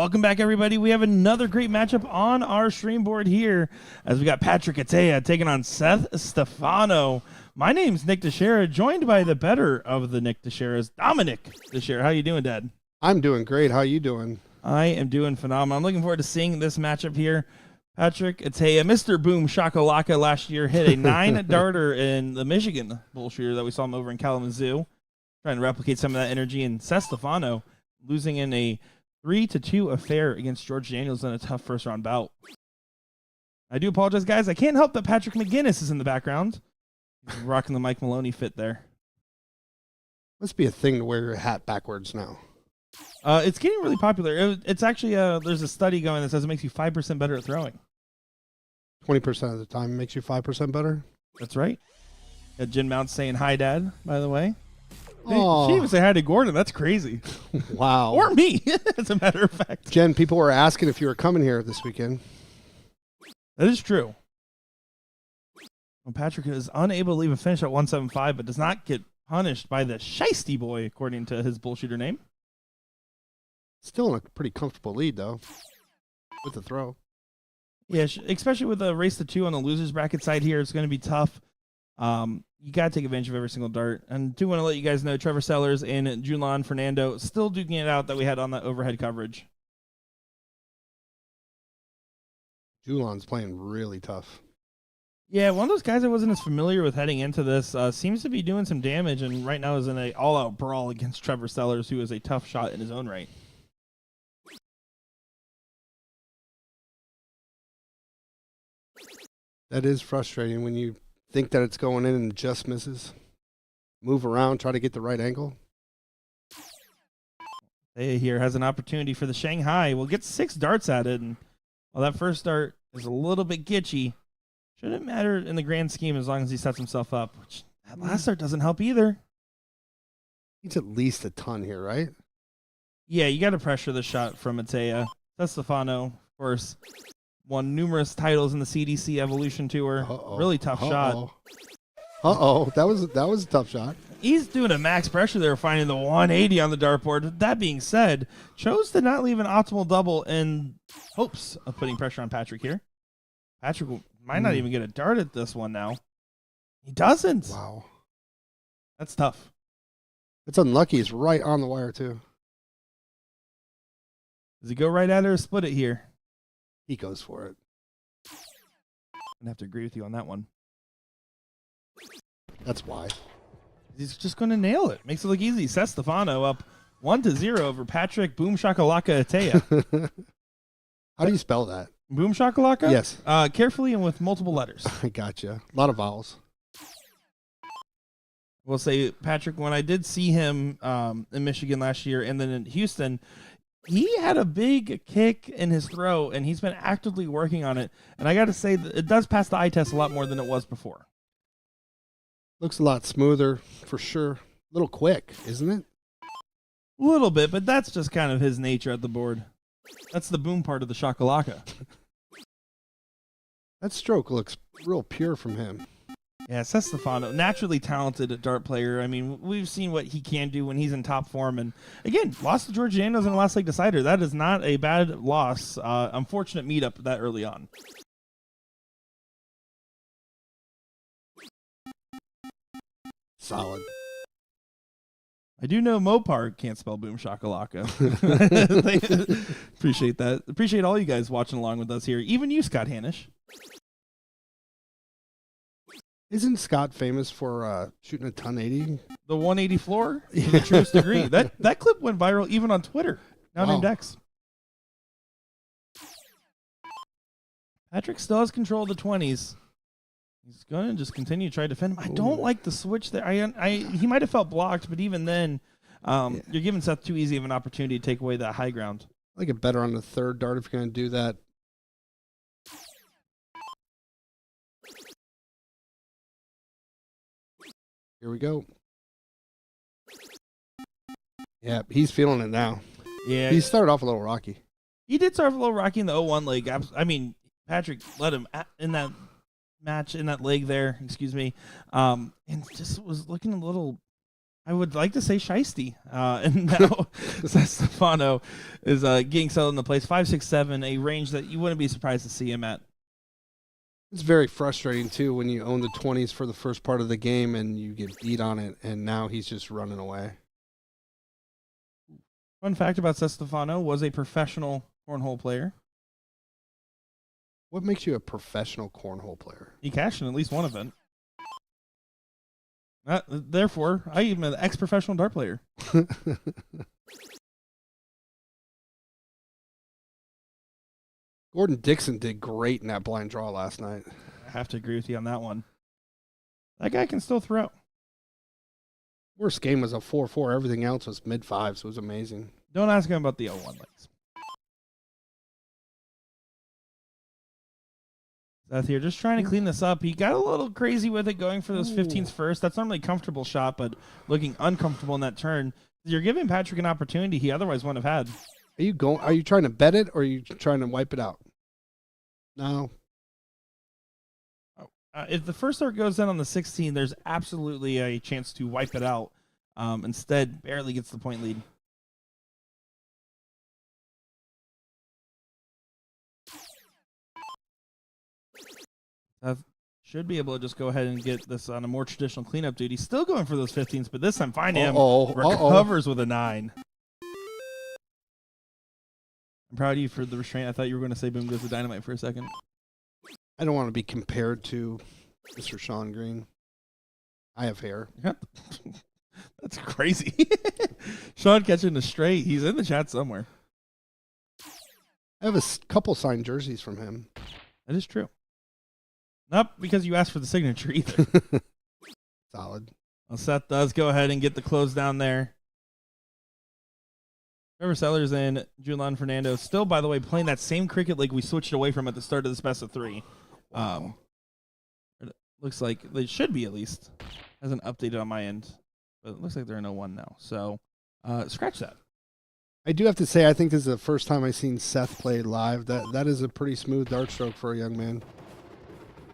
Welcome back, everybody. We have another great matchup on our stream board here as we got Patrick Atea taking on Seth Stefano. My name's Nick Teixeira, joined by the better of the Nick Teixeiras, Dominic Teixeira. How you doing, Dad? I'm doing great. How are you doing? I am doing phenomenal. I'm looking forward to seeing this matchup here. Patrick Atea, Mr. Boom Shakalaka last year, hit a 9-darter in the Michigan BullShooter that we saw him over in Kalamazoo, trying to replicate some of that energy. And Seth Stefano losing in a 3-2 affair against George Daniels in a tough first-round bout. I do apologize, guys. I can't help that Patrick McGinnis is in the background. He's rocking the Mike Maloney fit there. Must be a thing to wear your hat backwards now. It's getting really popular. It's actually, there's a study going that says it makes you 5% better at throwing. 20% of the time makes you 5% better. That's right. Got Jen Mount saying hi, Dad, by the way. Oh, She even say hi to Gordon. That's crazy. wow. Or me, as a matter of fact. Jen, people were asking if you were coming here this weekend. That is true. Well, Patrick is unable to leave a finish at 175, but does not get punished by the Shiesty Boy, according to his BullShooter name. Still in a pretty comfortable lead, though, with the throw. Yeah, especially with a race to 2 on the losers bracket side here, it's going to be tough. You got to take advantage of every single dart. And do want to let you guys know Trevor Sellers and Julian Fernando still duking it out that we had on that overhead coverage. Julian's playing really tough. Yeah, one of those guys I wasn't as familiar with heading into this seems to be doing some damage, and right now is in an all-out brawl against Trevor Sellers, who is a tough shot in his own right. That is frustrating when you think that it's going in and just misses. Move around, try to get the right angle. Hey, here has an opportunity for the Shanghai. We'll get 6 darts at it, and while that first dart is a little bit gitchy, shouldn't matter in the grand scheme as long as he sets himself up, which that last dart doesn't help either. He's at least a ton here, right? Yeah, you got to pressure the shot from Atea. That's Stefano, of course, won numerous titles in the CDC Evolution Tour. Really tough shot. That was a tough shot. He's doing a max pressure there, finding the 180 on the dartboard. That being said, chose to not leave an optimal double in hopes of putting pressure on Patrick here. Patrick might not even get a dart at this one now. He doesn't. Wow. That's tough. It's unlucky. It's right on the wire, too. Does he go right at it or split it here? He goes for it. I'm going to have to agree with you on that one. That's why. He's just going to nail it. Makes it look easy. Seth Stefano up 1-0 over Patrick Boom Shakalaka Atea. How do you spell that? Boom Shakalaka? Yes. Carefully and with multiple letters. I gotcha. A lot of vowels. We'll say, Patrick, when I did see him in Michigan last year and then in Houston, he had a big kick in his throw, and he's been actively working on it. And I got to say, that it does pass the eye test a lot more than it was before. Looks a lot smoother, for sure. A little quick, isn't it? A little bit, but that's just kind of his nature at the board. That's the boom part of the shakalaka. That stroke looks real pure from him. Yeah, Seth Stefano, naturally talented dart player. I mean, we've seen what he can do when he's in top form. And again, lost to George Daniels in the last leg decider. That is not a bad loss. Unfortunate meetup that early on. Solid. I do know Mopar can't spell boom shakalaka. Appreciate that. Appreciate all you guys watching along with us here. Even you, Scott Hanish. Isn't Scott famous for shooting a 1080? The 180 floor to the truest degree. That clip went viral even on Twitter. Now named X. Patrick still has control of the 20s. He's going to just continue to try to defend him. I don't like the switch there. He might have felt blocked, but even then, you're giving Seth too easy of an opportunity to take away that high ground. I like it better on the third dart if you're going to do that. Here we go. Yeah, he's feeling it now. Yeah. He started off a little rocky. He did start a little rocky in the 0-1 leg. I mean, Patrick let him in that match, in that leg there, excuse me, and just was looking a little I would like to say Shiesty. And now Stefano is getting settled into place. 5'6", a range that you wouldn't be surprised to see him at. It's very frustrating, too, when you own the 20s for the first part of the game and you get beat on it, and now he's just running away. Fun fact about Stefano was a professional cornhole player. What makes you a professional cornhole player? He cashed in at least one event. Therefore, I am an ex-professional dart player. Gordon Dixon did great in that blind draw last night. I have to agree with you on that one. That guy can still throw. Worst game was a 4-4. Everything else was mid-5s. So it was amazing. Don't ask him about the L1 legs. Seth here, just trying to clean this up. He got a little crazy with it, going for those 15s first. That's normally a comfortable shot, but looking uncomfortable in that turn. You're giving Patrick an opportunity he otherwise wouldn't have had. Are you trying to bet it, or are you trying to wipe it out? No. If the first dart goes in on the 16, there's absolutely a chance to wipe it out. Instead, barely gets the point lead. Should be able to just go ahead and get this on a more traditional cleanup duty. Still going for those 15s, but this time find him. Recovers with a 9. I'm proud of you for the restraint. I thought you were going to say boom goes the dynamite for a second. I don't want to be compared to Mr. Sean Green. I have hair. That's crazy. Sean catching the straight. He's in the chat somewhere. I have a couple signed jerseys from him. That is true. Not because you asked for the signature either. Solid. Well, Seth does go ahead and get the close down there. Trevor Sellers and Julian Fernando still, by the way, playing that same cricket league we switched away from at the start of this best of 3. It looks like they should be, at least. Hasn't updated on my end. But it looks like they're in 0-1 now. So scratch that. I do have to say, I think this is the first time I've seen Seth play live. That is a pretty smooth dart stroke for a young man.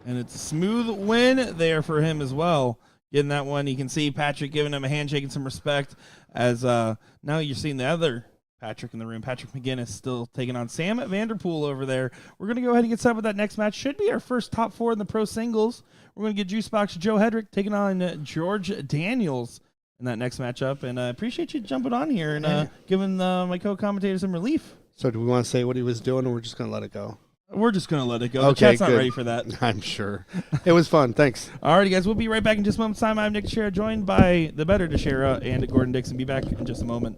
And it's a smooth win there for him as well. Getting that one, you can see Patrick giving him a handshake and some respect as now you're seeing the other Patrick in the room. Patrick McGinnis still taking on Sam Vanderpool over there. We're going to go ahead and get set up with that next match. Should be our first top 4 in the pro singles. We're going to get Juicebox Joe Hedrick taking on George Daniels in that next matchup. And I appreciate you jumping on here and giving my co-commentator some relief. So do we want to say what he was doing, or we're just going to let it go? We're just going to let it go. Okay, the chat's not good. ready for that. I'm sure. It was fun. Thanks. All right, guys. We'll be right back in just a moment's time. I'm Nick Teixeira, joined by the better Teixeira and Gordon Dixon. Be back in just a moment.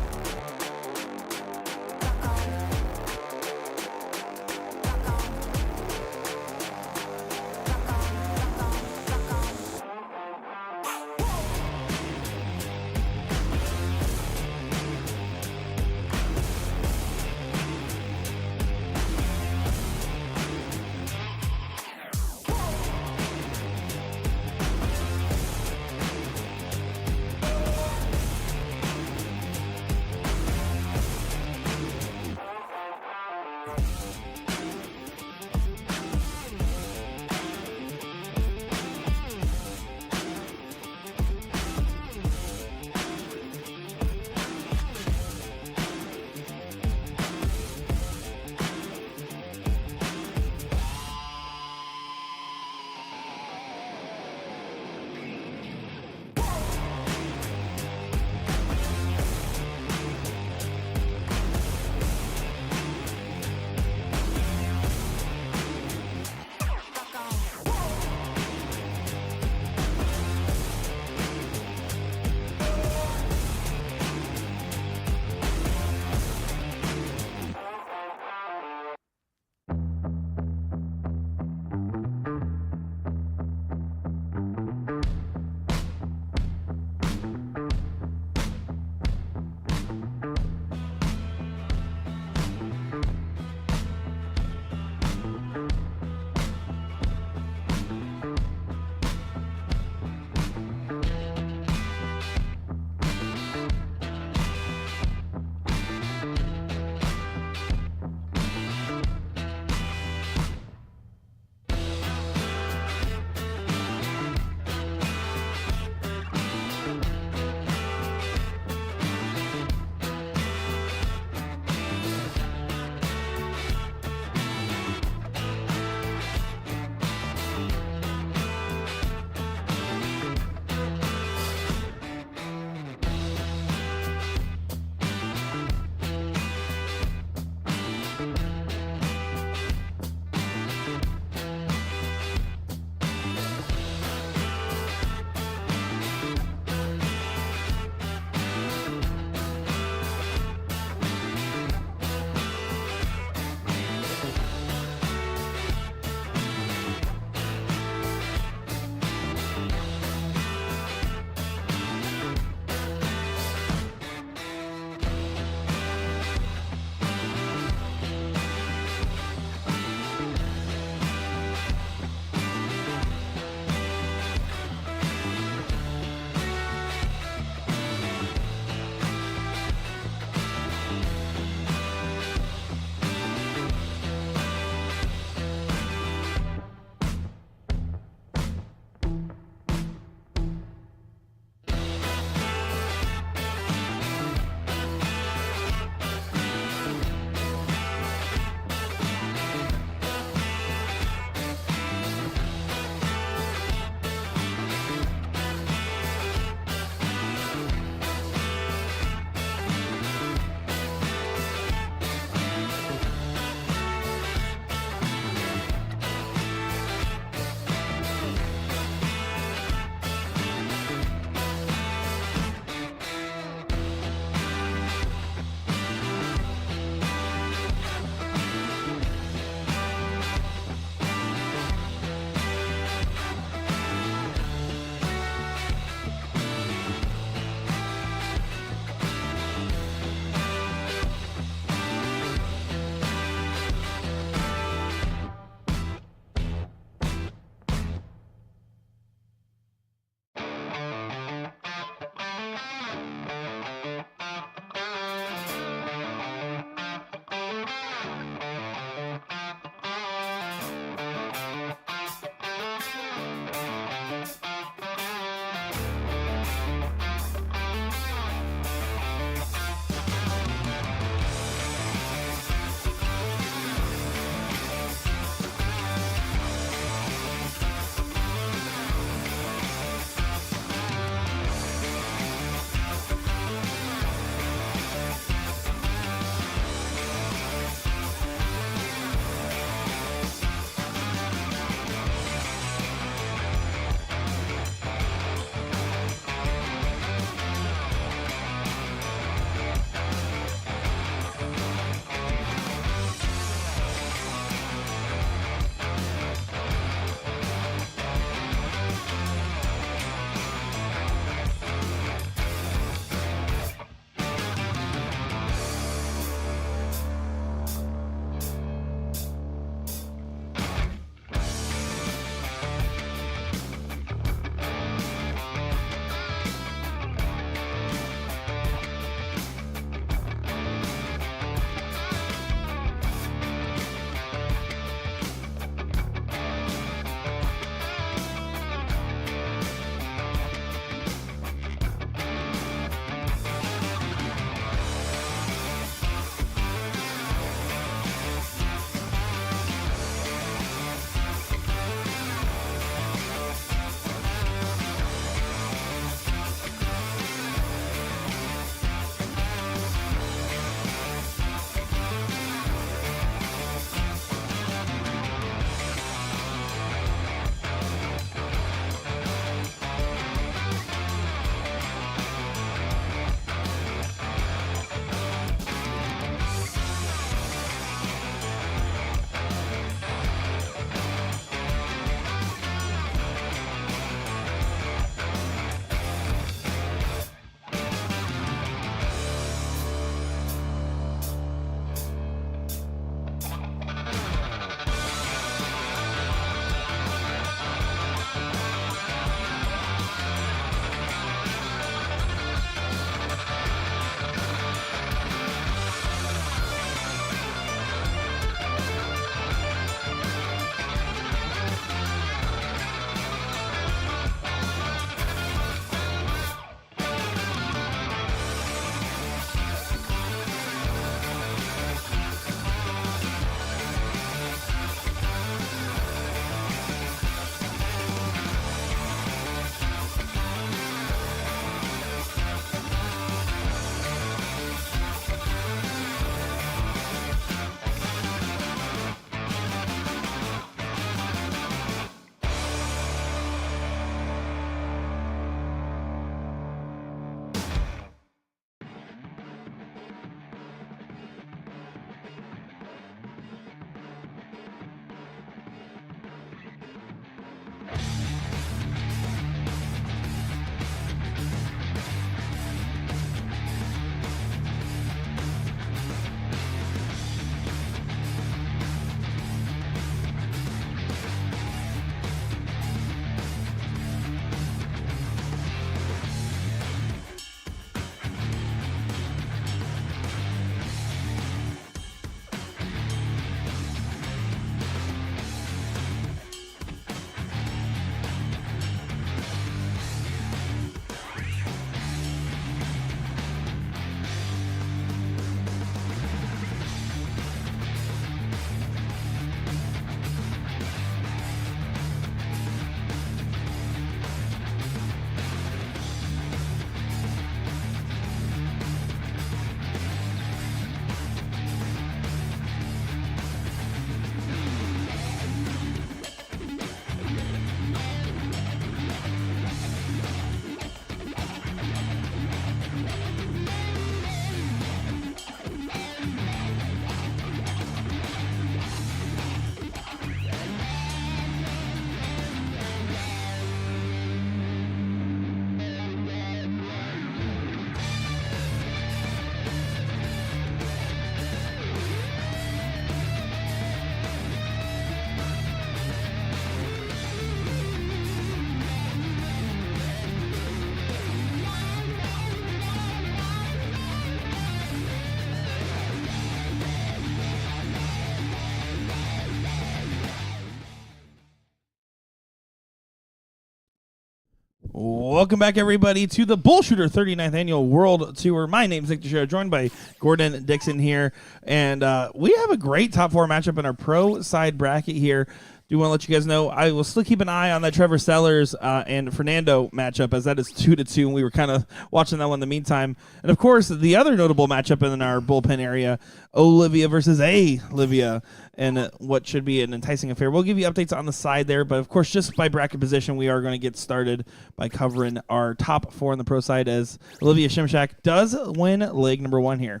Welcome back, everybody, to the BullShooter 39th Annual World Tour. My name's Nick Teixeira, joined by Gordon Dixon here. And we have a great top 4 matchup in our pro side bracket here. Do want to let you guys know I will still keep an eye on that Trevor Sellers and Fernando matchup, as that is 2-2, and we were kind of watching that one in the meantime. And, of course, the other notable matchup in our bullpen area, Olivia versus Olivia, and what should be an enticing affair. We'll give you updates on the side there, but, of course, just by bracket position, we are going to get started by covering our top 4 on the pro side, as Olivia Shimshak does win leg number 1 here.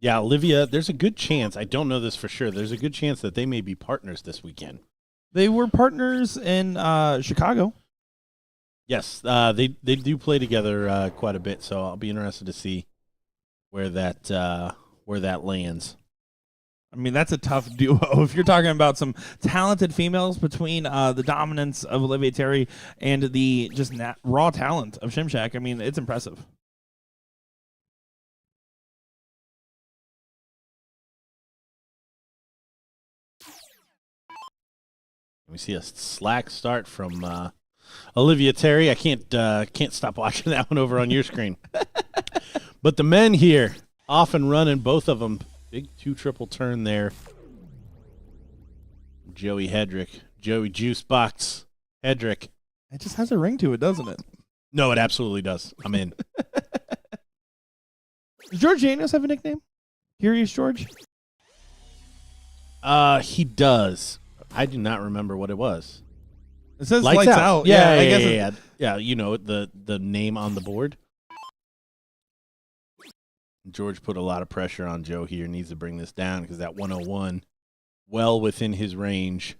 Yeah, Olivia, there's a good chance, I don't know this for sure, there's a good chance that they may be partners this weekend. They were partners in Chicago. Yes, they do play together quite a bit, so I'll be interested to see where that lands. I mean, that's a tough duo. If you're talking about some talented females between the dominance of Olivia Terry and the just raw talent of Shimshak, I mean, it's impressive. We see a slack start from Olivia Terry. I can't stop watching that one over on your screen. But the men here, off and running, both of them. Big 2-triple turn there. Joey Hedrick. Joey Juicebox Hedrick. It just has a ring to it, doesn't it? No, it absolutely does. I'm in. Does George Daniels have a nickname? Curious George? He does. I do not remember what it was. It says lights out. Yeah, you know, the name on the board. George put a lot of pressure on Joe here. Needs to bring this down because that 101 well within his range.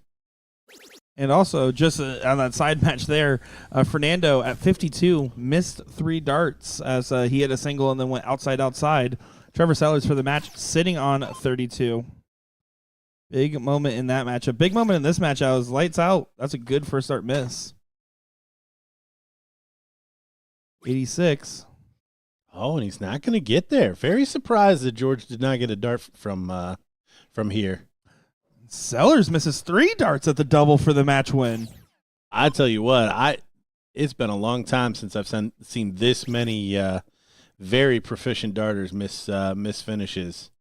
And also, just on that side match there, Fernando at 52 missed 3 darts as he hit a single and then went outside. Trevor Sellers for the match sitting on 32. Big moment in that matchup. Big moment in this match. I was lights out. That's a good first start miss. 86. Oh, and he's not going to get there. Very surprised that George did not get a dart from here. Sellers misses 3 darts at the double for the match win. I tell you what, it's been a long time since I've seen this many very proficient darters miss finishes.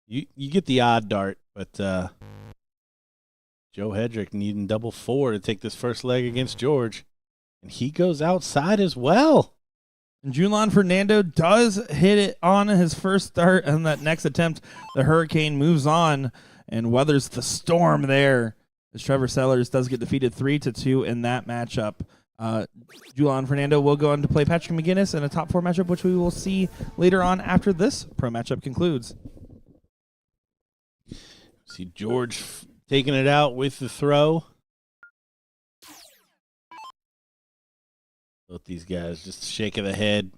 You get the odd dart, but Joe Hedrick needing double 4 to take this first leg against George. And he goes outside as well. And Julian Fernando does hit it on his first start, and that next attempt, the Hurricane moves on and weathers the storm there, as Trevor Sellers does get defeated 3-2 in that matchup. Julian Fernando will go on to play Patrick McGinnis in a top 4 matchup, which we will see later on after this pro matchup concludes. See George taking it out with the throw. Both these guys just shake of the head.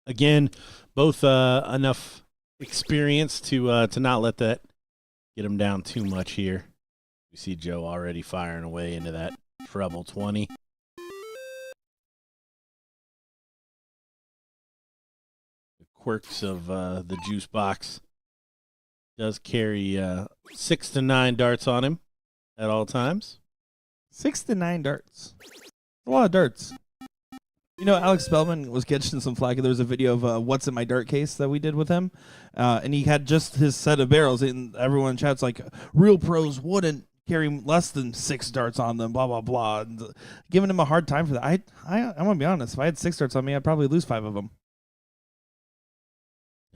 Again, both enough experience to not let that get them down too much here. We see Joe already firing away into that treble 20. The quirks of the juice box does carry 6 to 9 darts on him at all times. 6 to 9 darts. A lot of darts. You know, Alex Spellman was catching some flack. There was a video of what's in my dart case that we did with him, and he had just his set of barrels, and everyone in chat's like, real pros wouldn't carry less than 6 darts on them, blah, blah, blah. And giving him a hard time for that. I'm going to be honest. If I had 6 darts on me, I'd probably lose 5 of them.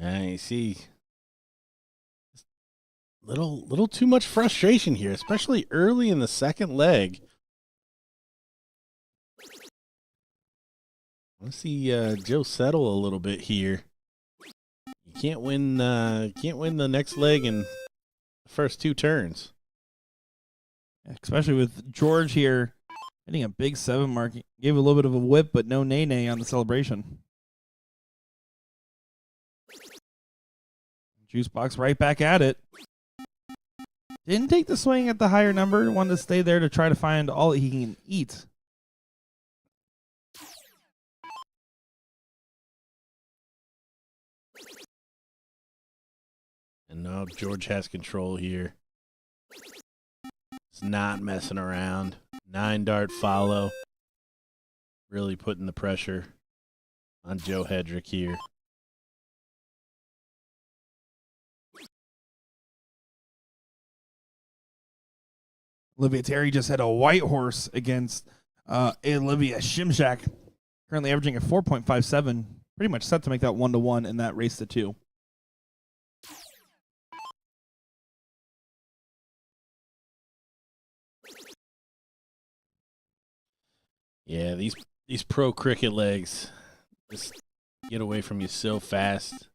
I see. Little too much frustration here, especially early in the second leg. I see Joe settle a little bit here. You can't win the next leg in the first 2 turns. Especially with George here hitting a big 7 mark. Gave a little bit of a whip, but no nay-nay on the celebration. Juice box right back at it. Didn't take the swing at the higher number. Wanted to stay there to try to find all he can eat. And now George has control here. It's not messing around. 9-dart follow. Really putting the pressure on Joe Hedrick here. Olivia Terry just had a white horse against Olivia Shimshak, currently averaging a 4.57. Pretty much set to make that 1-1 in that race to 2. Yeah, these pro cricket legs just get away from you so fast.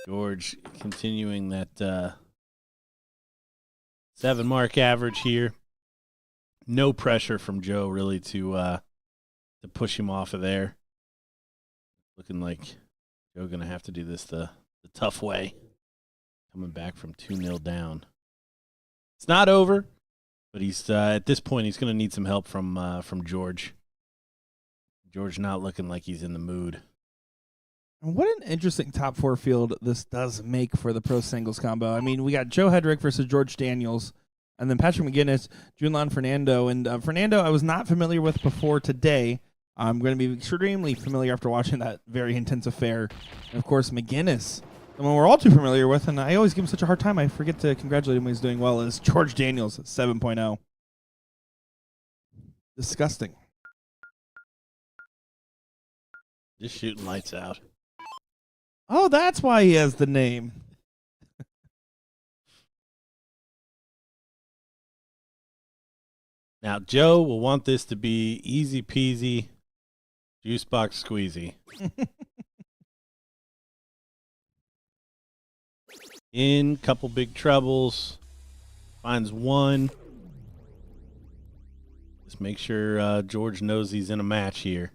George continuing that 7-mark average here. No pressure from Joe really to push him off of there. Looking like Joe going to have to do this the tough way. Coming back from 2-0 down. It's not over, but he's at this point he's going to need some help from George. George not looking like he's in the mood. What an interesting top 4 field this does make for the pro singles combo. I mean, we got Joe Hedrick versus George Daniels, and then Patrick McGinnis, Junlan Fernando. And Fernando I was not familiar with before today. I'm going to be extremely familiar after watching that very intense affair. And, of course, McGinnis, someone we're all too familiar with, and I always give him such a hard time. I forget to congratulate him when he's doing well, is George Daniels, 7.0. Disgusting. Just shooting lights out. Oh, that's why he has the name. Now, Joe will want this to be easy peasy, juice box squeezy. In, couple big trebles, finds one. Just make sure George knows he's in a match here.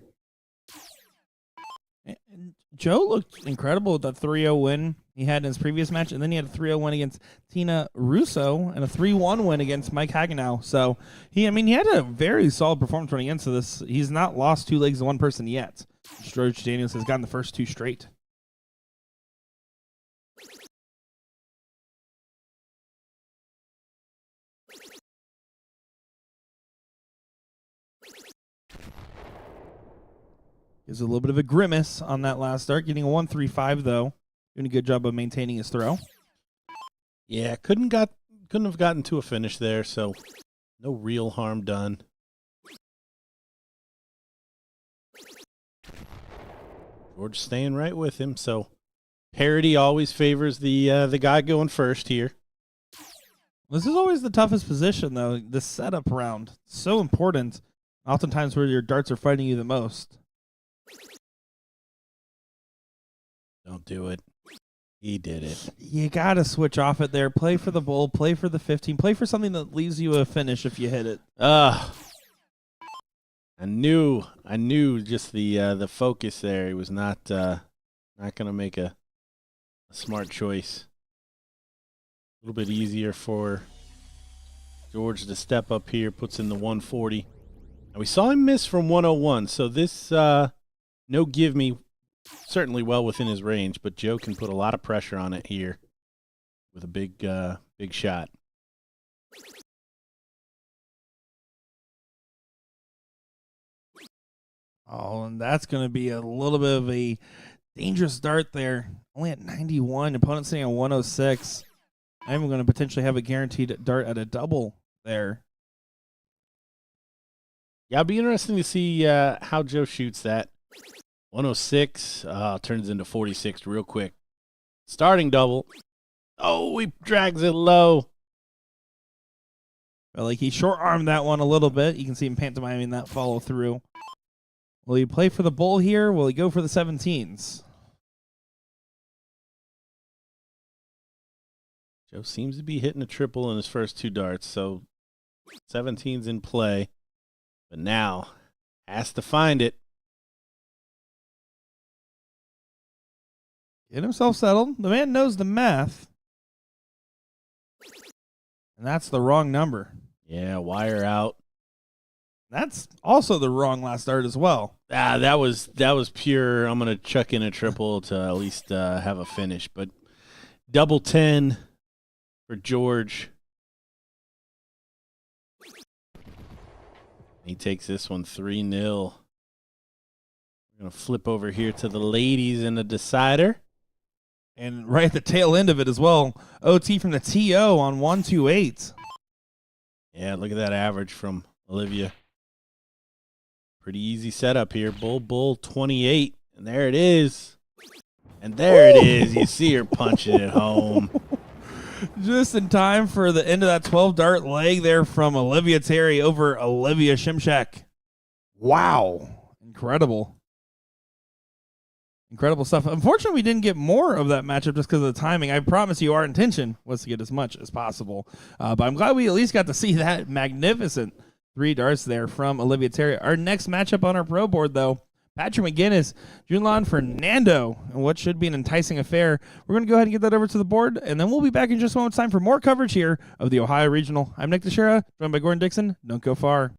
And Joe looked incredible with that 3-0 win he had in his previous match, and then he had a 3-0 win against Tina Russo and a 3-1 win against Mike Hagenow. So he had a very solid performance running into this. He's not lost 2 legs to one person yet. George Daniels has gotten the first 2 straight. Gives a little bit of a grimace on that last start, getting a 1-3-5 though. Doing a good job of maintaining his throw. Yeah, couldn't have gotten to a finish there, so no real harm done. George staying right with him, so parity always favors the guy going first here. This is always the toughest position though, the setup round. So important. Oftentimes where your darts are fighting you the most. Don't do it. He did it. You got to switch off it there. Play for the bull, play for the 15, play for something that leaves you a finish if you hit it. I knew just the focus there. He was not going to make a smart choice. A little bit easier for George to step up here, puts in the 140. Now we saw him miss from 101, so this no give me certainly well within his range, but Joe can put a lot of pressure on it here with a big shot. Oh, and that's going to be a little bit of a dangerous dart there. Only at 91, opponent sitting at 106. I'm going to potentially have a guaranteed dart at a double there. Yeah, it'll be interesting to see how Joe shoots that. 106 turns into 46 real quick. Starting double. Oh, he drags it low. Well, like he short-armed that one a little bit. You can see him pantomiming that follow through. Will he play for the bull here? Will he go for the 17s? Joe seems to be hitting a triple in his first 2 darts, so 17's in play. But now has to find it. Get himself settled. The man knows the math. And that's the wrong number. Yeah, wire out. That's also the wrong last dart as well. That was pure. I'm gonna chuck in a triple to at least have a finish. But double 10 for George. He takes this one 3-0. We're going to flip over here to the ladies in the decider. And right at the tail end of it as well, OT from the TO on 128. Yeah, look at that average from Olivia. Pretty easy setup here. Bull 28. And there it is. And there it is. You see her punching it home. Just in time for the end of that 12-dart leg there from Olivia Terry over Olivia Shimshak. Wow. Incredible. Incredible stuff. Unfortunately, we didn't get more of that matchup just because of the timing. I promise you our intention was to get as much as possible. But I'm glad we at least got to see that magnificent 3 darts there from Olivia Terry. Our next matchup on our pro board, though, Patrick McGinnis, Junlan Fernando, and what should be an enticing affair. We're going to go ahead and get that over to the board, and then we'll be back in just a moment's time for more coverage here of the Ohio Regional. I'm Nick Teixeira, joined by Gordon Dixon. Don't go far.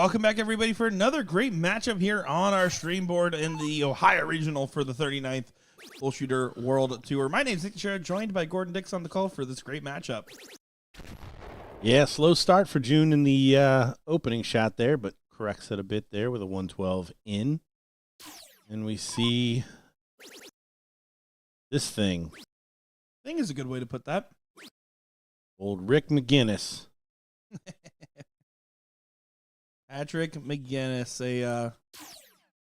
welcome back, everybody, for another great matchup here on our stream board in the Ohio Regional for the 39th BullShooter World Tour. My name's Nick Teixeira, joined by Gordon Dix on the call for this great matchup. Yeah, slow start for June in the opening shot there, but corrects it a bit there with a 112 in. And we see this thing. Thing is a good way to put that. Old Rick McGinnis. Patrick McGinnis, a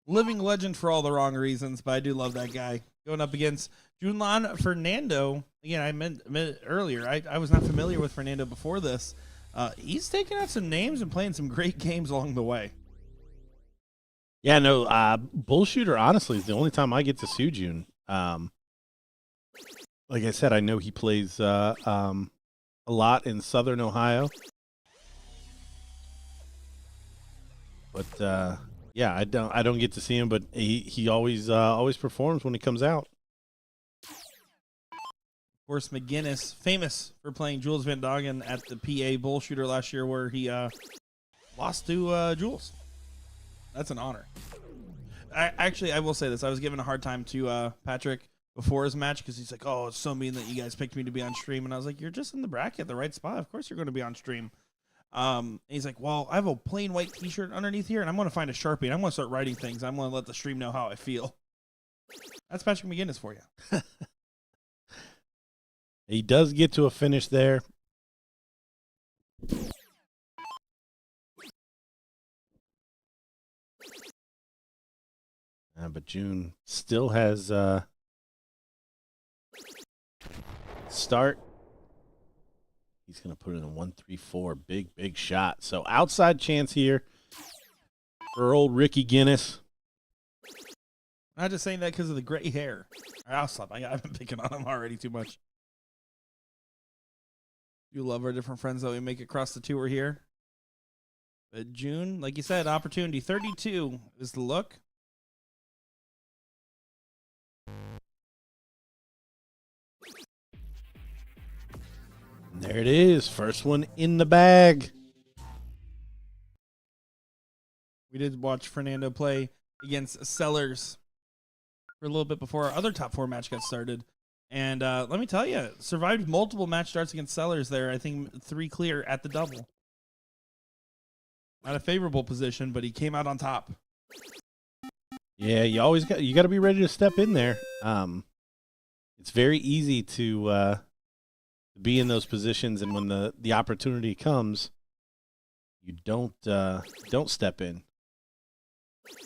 living legend for all the wrong reasons, but I do love that guy. Going up against Junlan Fernando. Again, I meant earlier, I was not familiar with Fernando before this. He's taking out some names and playing some great games along the way. Yeah, no, BullShooter, honestly, is the only time I get to see June. Like I said, I know he plays a lot in Southern Ohio. But yeah, I don't get to see him, but he always performs when he comes out. Of course, McGinnis, famous for playing Jules Van Doggen at the PA BullShooter last year, where he lost to Jules. That's an honor. I will say this. I was giving a hard time to Patrick before his match because he's like, oh, it's so mean that you guys picked me to be on stream. And I was like, you're just in the bracket, the right spot. Of course you're going to be on stream. And he's like, well, I have a plain white t-shirt underneath here, and I'm going to find a Sharpie, and I'm going to start writing things. I'm going to let the stream know how I feel. That's Patrick McGinnis for you. He does get to a finish there. But June still has start. He's going to put in a 1-3-4. Big shot. So outside chance here for old Ricky Guinness. I'm not just saying that because of the gray hair. I'll stop. I've been picking on him already too much. You love our different friends that we make across the tour here. But June, like you said, opportunity 32 is the look. There it is. First one in the bag. We did watch Fernando play against Sellers for a little bit before our other top four match got started. And let me tell you, survived multiple match starts against Sellers there. I think 3 clear at the double. Not a favorable position, but he came out on top. Yeah, you got to be ready to step in there. It's very easy to be in those positions, and when the opportunity comes, you don't step in.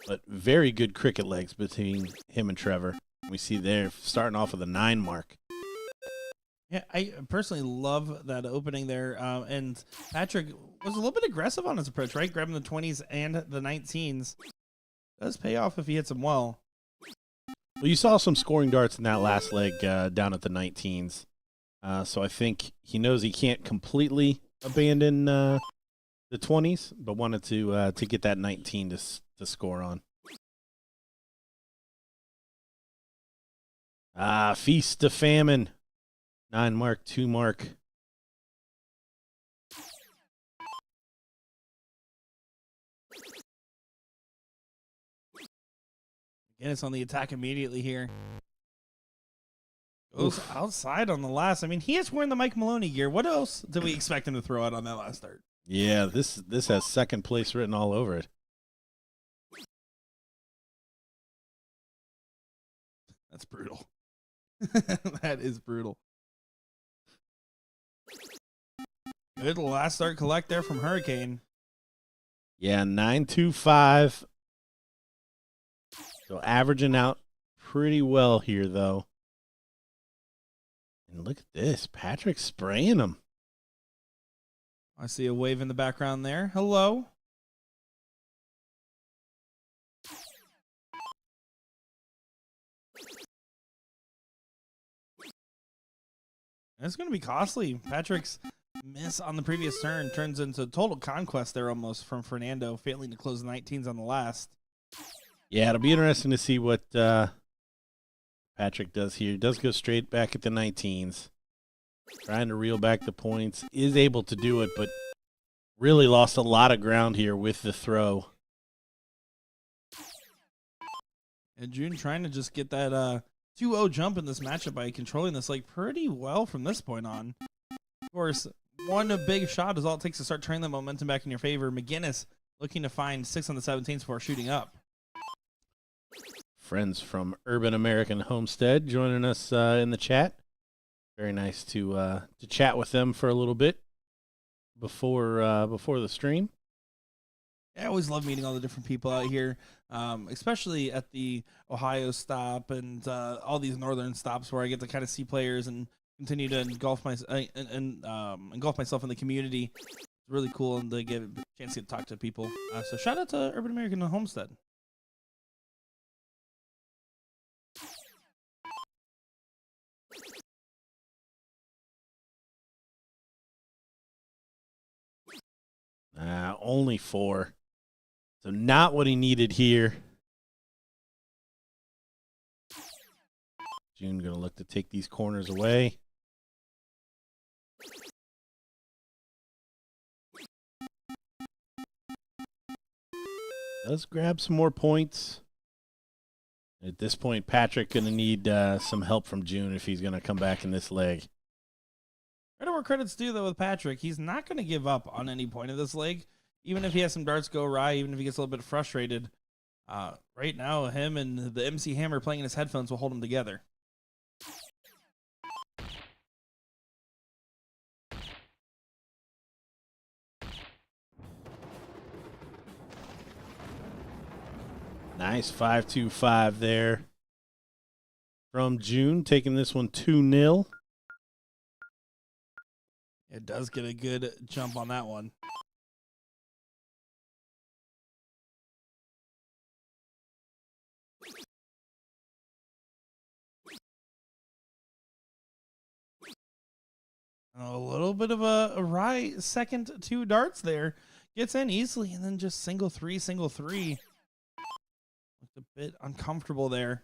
But very good cricket legs between him and Trevor. We see there starting off with a 9 mark. Yeah, I personally love that opening there. And Patrick was a little bit aggressive on his approach, right? Grabbing the 20s and the 19s. Does pay off if he hits them well. Well, you saw some scoring darts in that last leg down at the 19s. So I think he knows he can't completely abandon the 20s, but wanted to get that 19 to score on. Feast of Famine. 9 mark, 2 mark. Again, it's on the attack immediately here. Goes outside on the last. I mean, he is wearing the Mike Maloney gear. What else did we expect him to throw out on that last start? Yeah, this has second place written all over it. That's brutal. That is brutal. Good last start collect there from Hurricane. Yeah, 9.25. So averaging out pretty well here, though. And look at this. Patrick spraying him. I see a wave in the background there. Hello. It's going to be costly. Patrick's miss on the previous turn turns into total conquest there almost from Fernando, failing to close the 19s on the last. Yeah, it'll be interesting to see what Patrick does here. He does go straight back at the 19s. Trying to reel back the points. Is able to do it, but Really lost a lot of ground here with the throw. And June trying to just get that 2-0 jump in this matchup by controlling this leg pretty well from this point on. Of course, one big shot is all it takes to start turning the momentum back in your favor. McGinnis looking to find 6 on the 17s before shooting up. Friends from Urban American Homestead joining us in the chat. Very nice to chat with them for a little bit before the stream. I always love meeting all the different people out here, especially at the Ohio stop and all these northern stops where I get to kind of see players and continue to engulf myself in the community. It's really cool and to get a chance to talk to people. So shout out to Urban American Homestead. Only 4. So not what he needed here. June going to look to take these corners away. Does grab some more points. At this point, Patrick going to need some help from June if he's going to come back in this leg. Credit where credit's due, though, with Patrick. He's not going to give up on any point of this leg, even if he has some darts go awry, even if he gets a little bit frustrated. Right now, him and the MC Hammer playing in his headphones will hold him together. Nice 5-2-5 there from June, taking this one 2-0. It does get a good jump on that one. A little bit of a right second 2 darts there. Gets in easily and then just single three. Looked a bit uncomfortable there.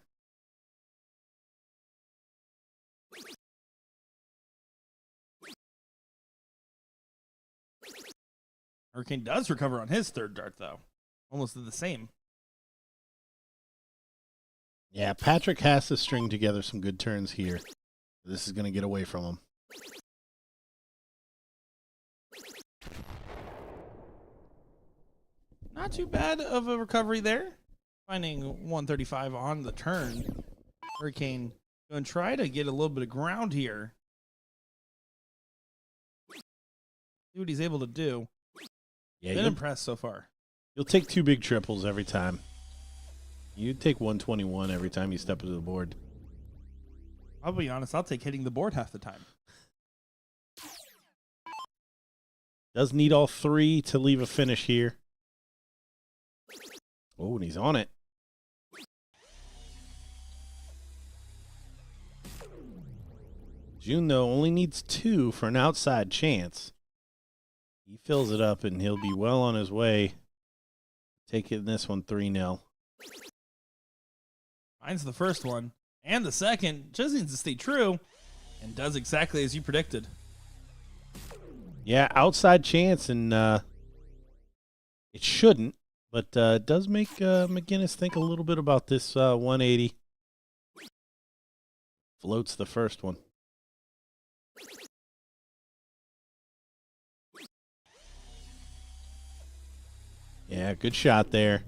Hurricane does recover on his 3rd dart, though. Almost the same. Yeah, Patrick has to string together some good turns here. This is going to get away from him. Not too bad of a recovery there. Finding 135 on the turn. Hurricane going to try to get a little bit of ground here. See what he's able to do. Yeah, Been impressed so far. You'll take 2 big triples every time. You'd take 121 every time you step to the board. I'll be honest, I'll take hitting the board half the time. Does need all 3 to leave a finish here. Oh, and he's on it. June, though, only needs 2 for an outside chance. He fills it up, and he'll be well on his way. Taking this one 3-0. Finds the first one and the second. Just needs to stay true and does exactly as you predicted. Yeah, outside chance, and it shouldn't, but it does make McGinnis think a little bit about this 180. Floats the first one. Yeah, good shot there.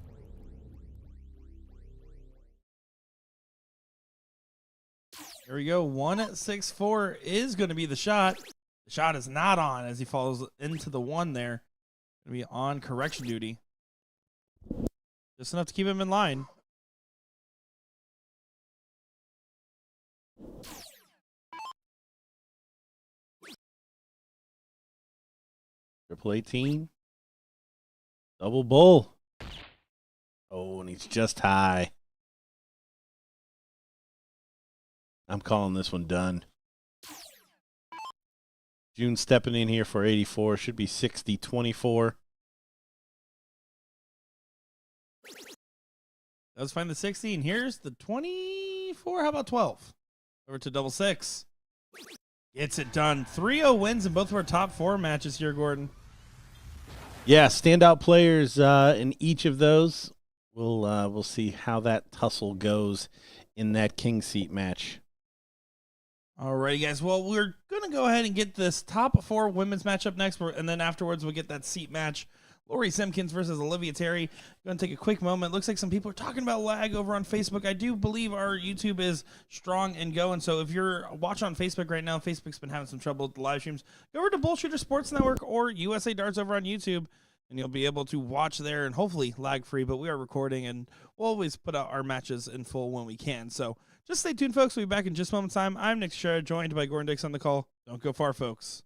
Here we go. 1-6-4 is going to be the shot. The shot is not on as he falls into the 1 there. Going to be on correction duty. Just enough to keep him in line. Triple 18. Double bull. Oh, and he's just high. I'm calling this one done. June stepping in here for 84. Should be 60-24. Does find the 16. Here's the 24. How about 12? Over to double 6. Gets it done. 3-0 wins in both of our top 4 matches here, Gordon. Yeah, standout players in each of those. We'll see how that tussle goes in that king seat match. Alrighty, guys. Well, we're going to go ahead and get this top 4 women's matchup next, and then afterwards we'll get that seat match. Lori Simpkins versus Olivia Terry. Going to take a quick moment. Looks like some people are talking about lag over on Facebook. I do believe our YouTube is strong and going. So if you're watching on Facebook right now, Facebook's been having some trouble with the live streams. Go over to BullShooter Sports Network or USA Darts over on YouTube, and you'll be able to watch there and hopefully lag-free. But we are recording, and we'll always put out our matches in full when we can. So just stay tuned, folks. We'll be back in just a moment's time. I'm Nick Shera, joined by Gordon Dix on the call. Don't go far, folks.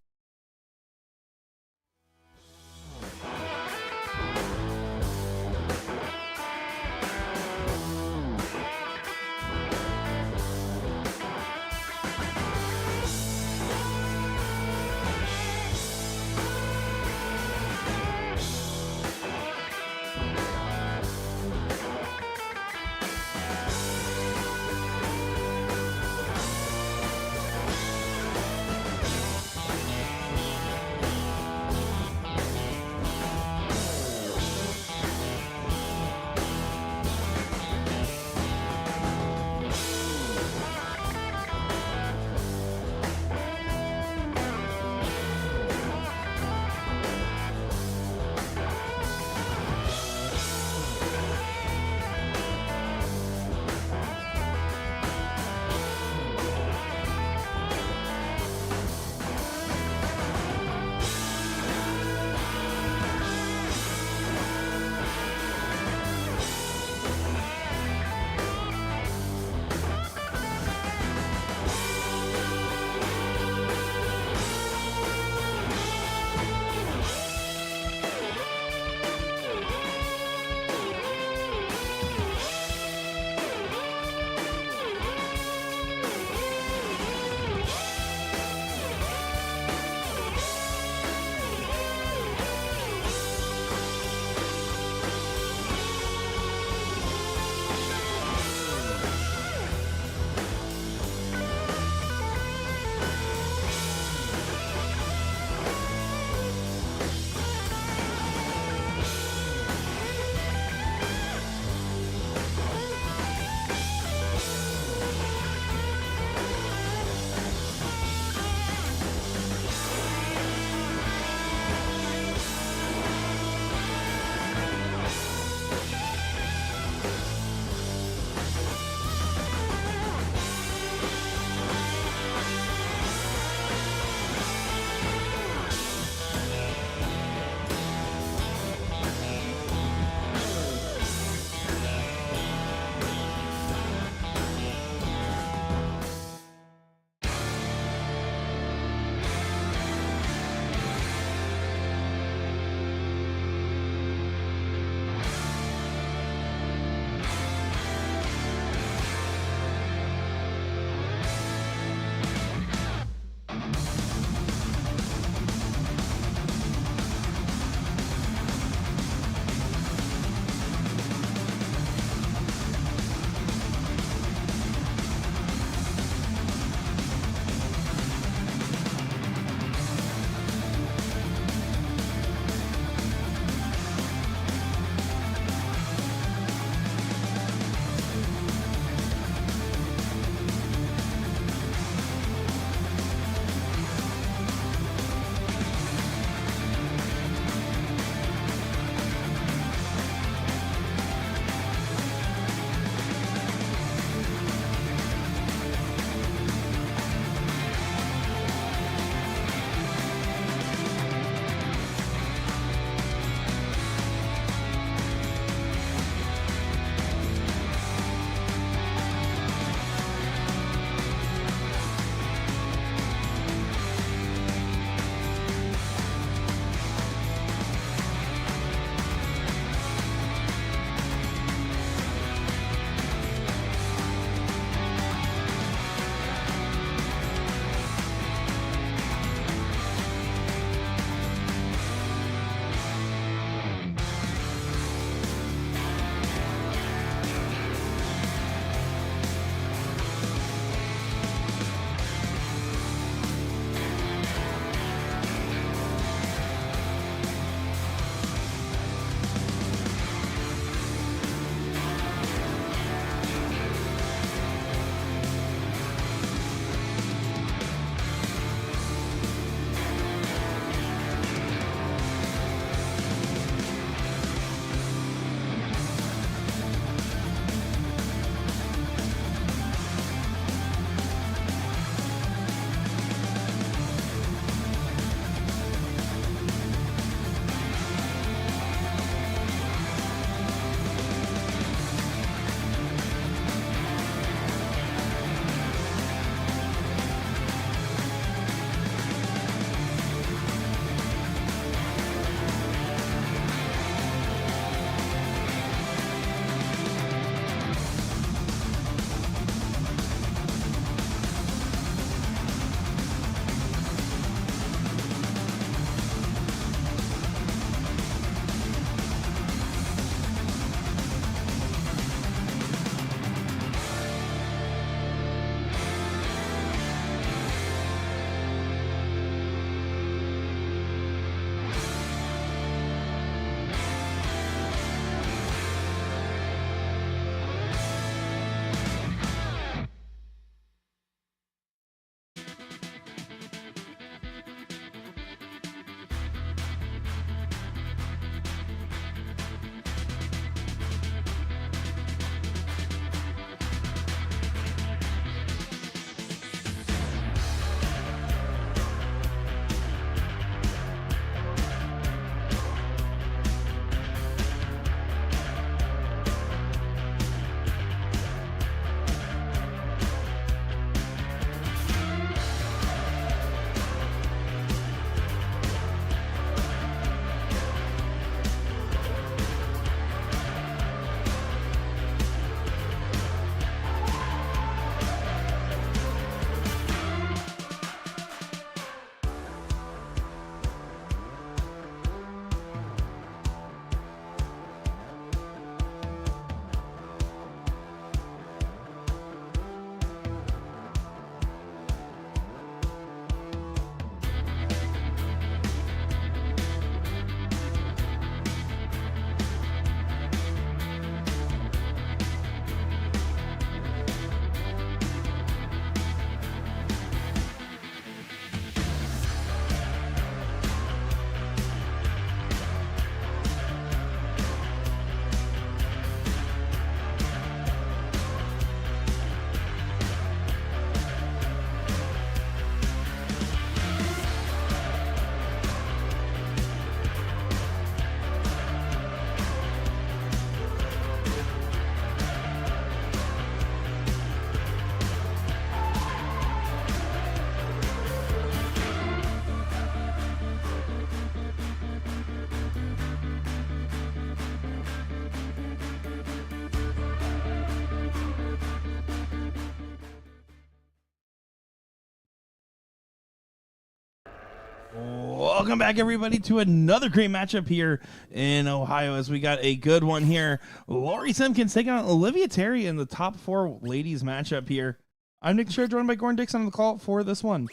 Welcome back, everybody, to another great matchup here in Ohio as we got a good one here. Lori Simpkins taking on Olivia Terry in the top 4 ladies matchup here. I'm Nick Scher, joined by Gordon Dixon on the call for this one.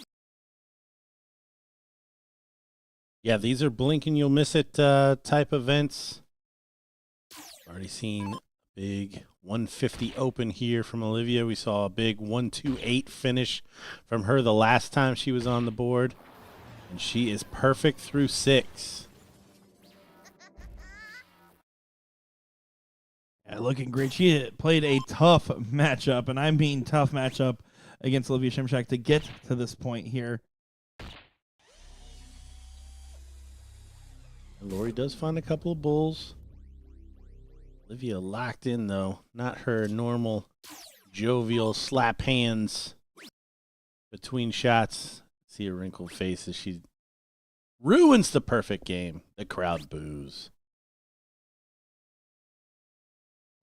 Yeah, these are blink and you'll miss it type events. Already seen a big 150 open here from Olivia. We saw a big 128 finish from her the last time she was on the board. And she is perfect through 6. Yeah, looking great. She played a tough matchup, and I mean tough matchup against Olivia Shimshak to get to this point here. And Lori does find a couple of bulls. Olivia locked in, though. Not her normal jovial slap hands between shots. See a wrinkled face as she ruins the perfect game. The crowd boos.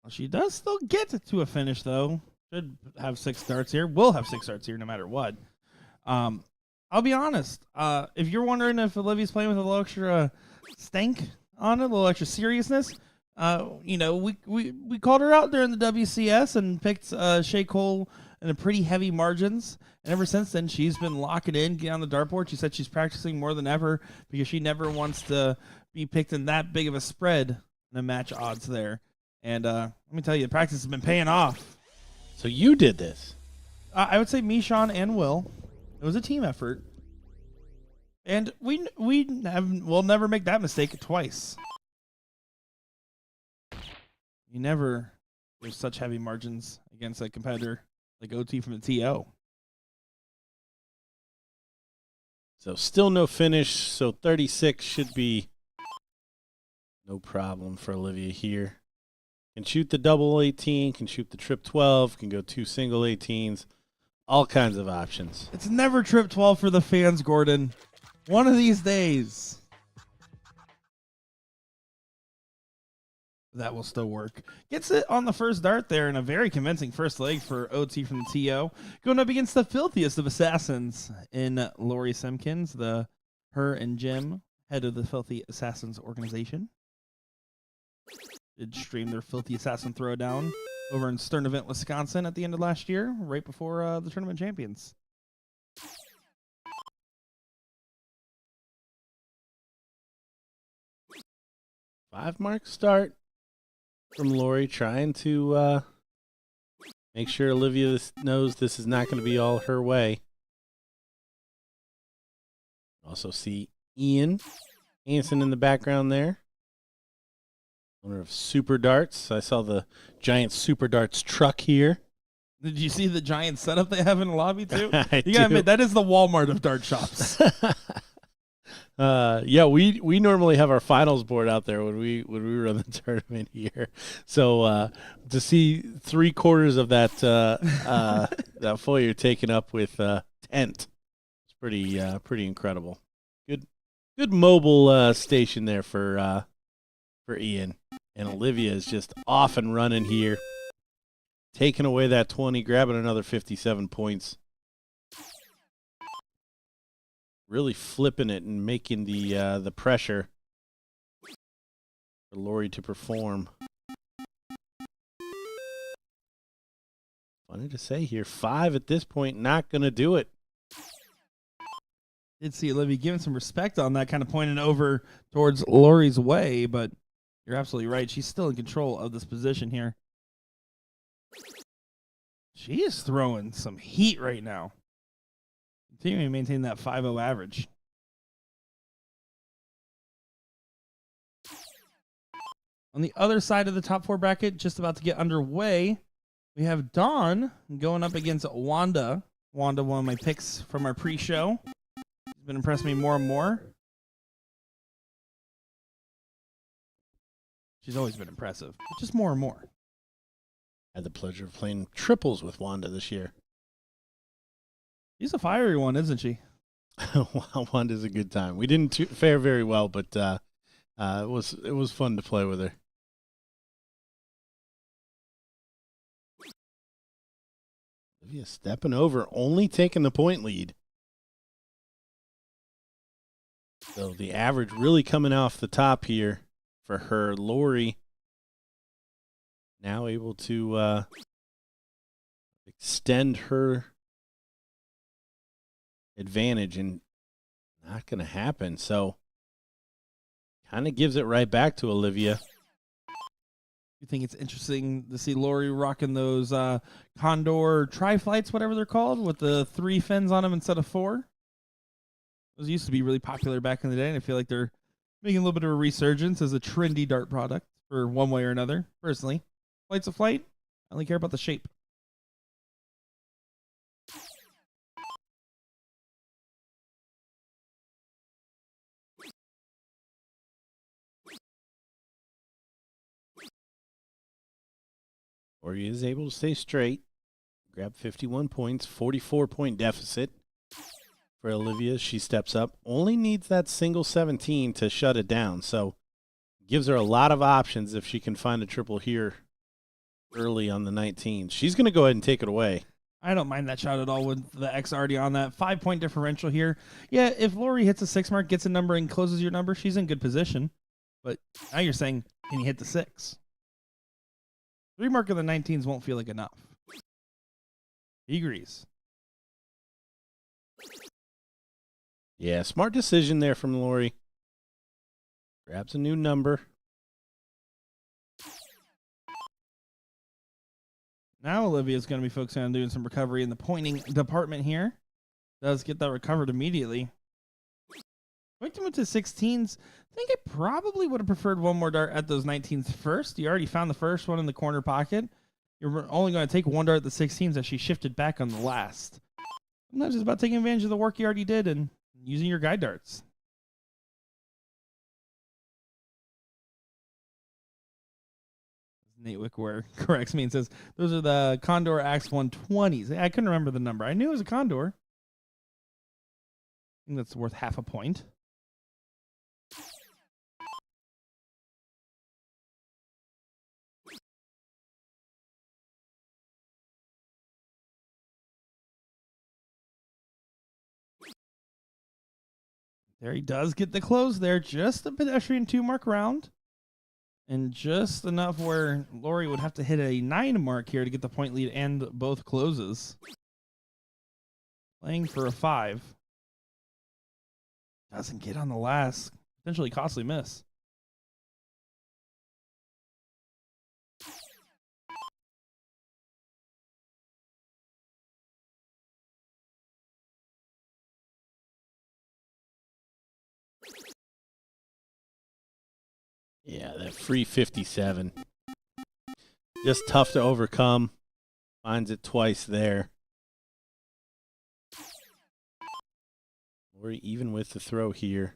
Well, she does still get to a finish, though. Should have 6 starts here. Will have 6 starts here no matter what. I'll be honest. If you're wondering if Olivia's playing with a little extra stank on it, a little extra seriousness, we called her out during the WCS and picked Shea Cole in a pretty heavy margins. And ever since then, she's been locking in, getting on the dartboard. She said she's practicing more than ever because she never wants to be picked in that big of a spread in the match odds there. And let me tell you, the practice has been paying off. So you did this. I would say me, Sean, and Will. It was a team effort. And we'll never make that mistake twice. You never give such heavy margins against a competitor like OT from the TO. So still no finish, so 36 should be no problem for Olivia here. Can shoot the double 18, can shoot the trip 12, can go 2 single 18s, all kinds of options. It's never trip 12 for the fans, Gordon. One of these days. That will still work. Gets it on the first dart there in a very convincing first leg for OT from the TO. Going up against the filthiest of assassins in Lori Simpkins, her and Jim, head of the Filthy Assassins organization. Did stream their Filthy Assassin Throwdown over in Stern Event, Wisconsin at the end of last year, right before the tournament champions. Five-mark start from Lori, trying to make sure Olivia knows this is not going to be all her way. Also see Ian Hansen in the background there. Owner of Super Darts. I saw the giant Super Darts truck here. Did you see the giant setup they have in the lobby, too? I You gotta admit, that is the Walmart of dart shops. Yeah, we normally have our finals board out there when we run the tournament here. So to see 3/4 of that that foyer taken up with tent, it's pretty incredible. Good mobile station there for Ian, and Olivia is just off and running here, taking away that 20, grabbing another 57 points. Really flipping it and making the pressure for Lori to perform. Funny to say here, 5 at this point, not going to do it. Did see Olivia giving some respect on that, kind of pointing over towards Lori's way, but you're absolutely right. She's still in control of this position here. She is throwing some heat right now. Continuing to maintain that 5-0 average. On the other side of the top 4 bracket, just about to get underway, we have Dawn going up against Wanda. Wanda, one of my picks from our pre-show. She's been impressing me more and more. She's always been impressive, but just more and more. Had the pleasure of playing triples with Wanda this year. She's a fiery one, isn't she? Wanda's a good time. We didn't fare very well, but it was fun to play with her. Olivia stepping over, only taking the point lead. So the average really coming off the top here for her. Lori now able to extend her advantage, and not going to happen. So kind of gives it right back to Olivia. You think it's interesting to see Lori rocking those Condor tri-flights, whatever they're called, with the 3 fins on them instead of 4? Those used to be really popular back in the day, and I feel like they're making a little bit of a resurgence as a trendy dart product for one way or another. Personally, flight's a flight. I only care about the shape. Lori is able to stay straight. Grab 51 points, 44-point deficit for Olivia. She steps up. Only needs that single 17 to shut it down. So gives her a lot of options if she can find a triple here early on the 19. She's going to go ahead and take it away. I don't mind that shot at all with the X already on that 5-point differential here. Yeah, if Lori hits a 6 mark, gets a number, and closes your number, she's in good position. But now you're saying, can you hit the 6? 3 mark of the 19s won't feel like enough. He agrees. Yeah, smart decision there from Lori. Grabs a new number. Now Olivia's going to be focusing on doing some recovery in the pointing department here. Does get that recovered immediately. Victim went to 16s. I think I probably would have preferred one more dart at those 19s first. You already found the first one in the corner pocket. You're only going to take one dart at the 16s as she shifted back on the last. Sometimes it's about taking advantage of the work you already did and using your guide darts. Nate Wickware corrects me and says, those are the Condor Axe 120s. I couldn't remember the number. I knew it was a Condor. I think that's worth half a point. There he does get the close there. Just a pedestrian 2-mark round. And just enough where Lori would have to hit a 9 mark here to get the point lead and both closes. Playing for a 5. Doesn't get on the last. Potentially costly miss. Yeah, that free 57. Just tough to overcome. Finds it twice there. Lori even with the throw here.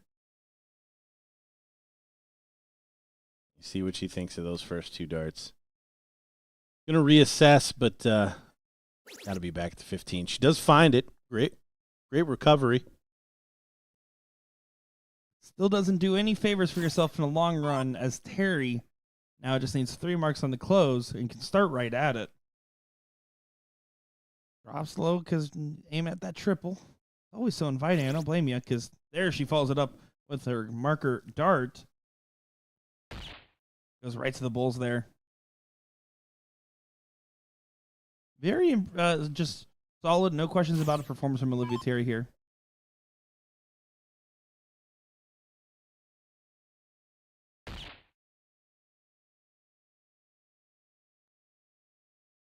See what she thinks of those first 2 darts. Gonna reassess, but gotta be back to 15. She does find it. Great recovery. Still doesn't do any favors for yourself in the long run, as Terry now just needs 3 marks on the close and can start right at it. Drops low because aim at that triple. Always so inviting. I don't blame you, because there she follows it up with her marker dart. Goes right to the bulls there. Very just solid, no questions about a performance from Olivia Terry here.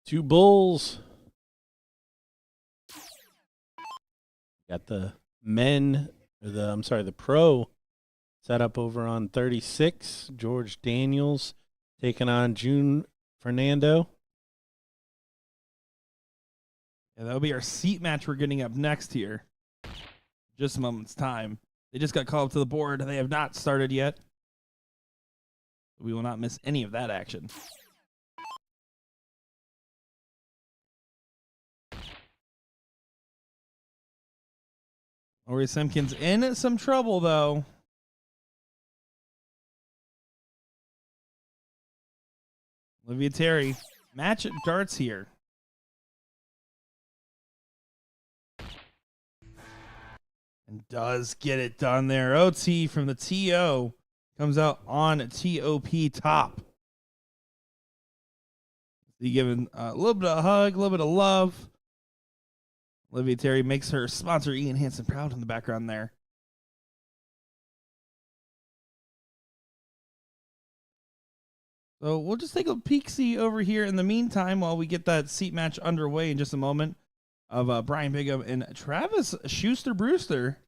Two bulls. Got the the pro set up over on 36. George Daniels taking on June Fernando. Yeah, that'll be our seat match we're getting up next here. Just a moment's time. They just got called up to the board. They have not started yet. We will not miss any of that action. Lori Simpkins in some trouble, though. Olivia Terry, match at darts here. and does get it done there. OT from the TO comes out on TOP top. He giving a little bit of a hug, a little bit of love. Olivia Terry makes her sponsor Ian Hansen proud in the background there. So we'll just take a peek-see over here in the meantime while we get that seat match underway in just a moment of Brian Bigham and Travis Schuster-Brewster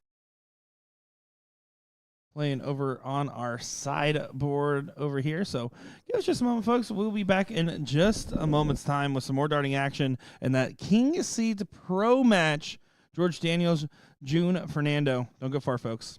playing over on our sideboard over here. So give us just a moment, folks. We'll be back in just a moment's time with some more darting action and that King Seat Pro match. George Daniels, June Fernando. Don't go far, folks.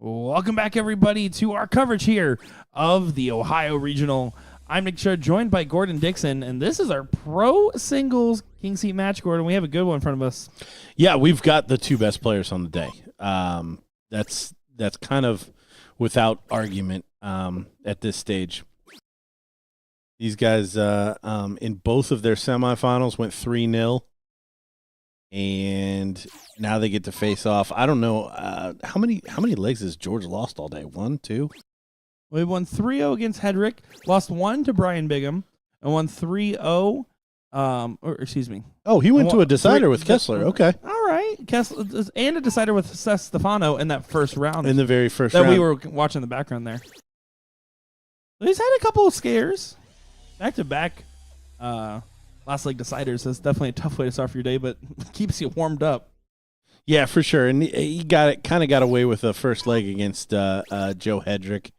Welcome back, everybody, to our coverage here of the Ohio Regional. I'm Nick Schutt, joined by Gordon Dixon, and this is our pro singles king seat match, Gordon. We have a good one in front of us. Yeah, we've got the two best players on the day. That's kind of without argument at this stage. These guys in both of their semifinals went 3-0. And now they get to face off. I don't know how many legs has George lost all day? 1, 2? We won 3-0 against Hedrick, lost 1 to Brian Bigham, and won 3-0. Or excuse me. Oh, he went to a decider with Kessler. Okay, all right, Kessler and a decider with Seth Stefano in that first round. in the very first that round. we were watching in the background there. He's had a couple of scares, back to back. Last leg deciders. That's definitely a tough way to start your day, but keeps you warmed up. Yeah, for sure. And he got away with the first leg against Joe Hedrick,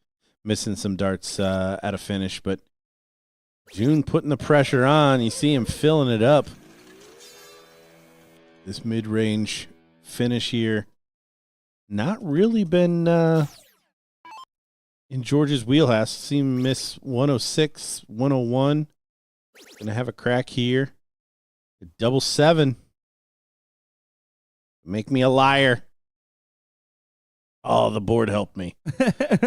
missing some darts at a finish. But June putting the pressure on. You see him filling it up. This mid-range finish here, not really been in George's wheelhouse. See him miss 106, 101. Gonna have a crack here. A double 7. Make me a liar. Oh, the board helped me.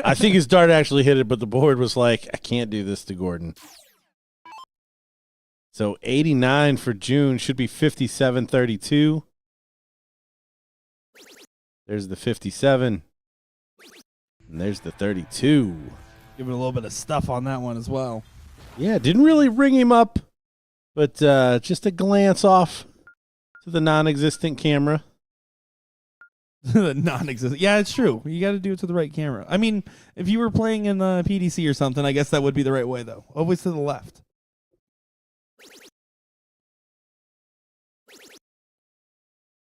I think his dart actually hit it, but the board was like, I can't do this to Gordon. So 89 for June, should be 57-32. There's the 57. And there's the 32. Giving a little bit of stuff on that one as well. Yeah, didn't really ring him up, but just a glance off to the non-existent camera. The non-existent. Yeah, it's true. You got to do it to the right camera. I mean, if you were playing in the PDC or something, I guess that would be the right way, though. Always to the left.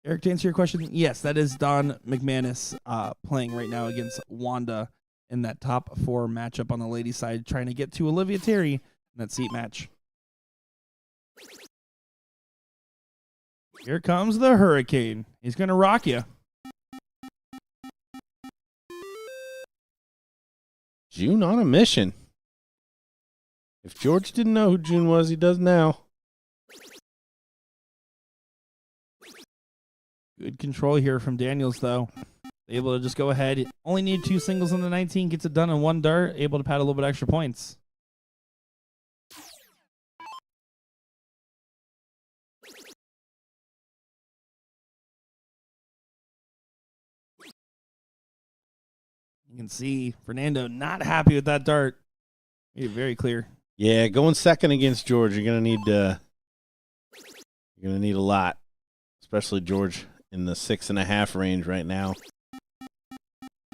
Eric, to answer your question, yes, that is Don McManus playing right now against Wanda in that top 4 matchup on the ladies' side, trying to get to Olivia Terry in that seat match. Here comes the Hurricane. He's going to rock you. June on a mission. If George didn't know who June was, he does now. Good control here from Daniels, though. Able to just go ahead. Only need 2 singles in the 19. Gets it done in 1 dart. Able to pad a little bit extra points. You can see Fernando not happy with that dart. Made it very clear. Yeah, going second against George, you're gonna need a lot, especially George in the 6.5 range right now.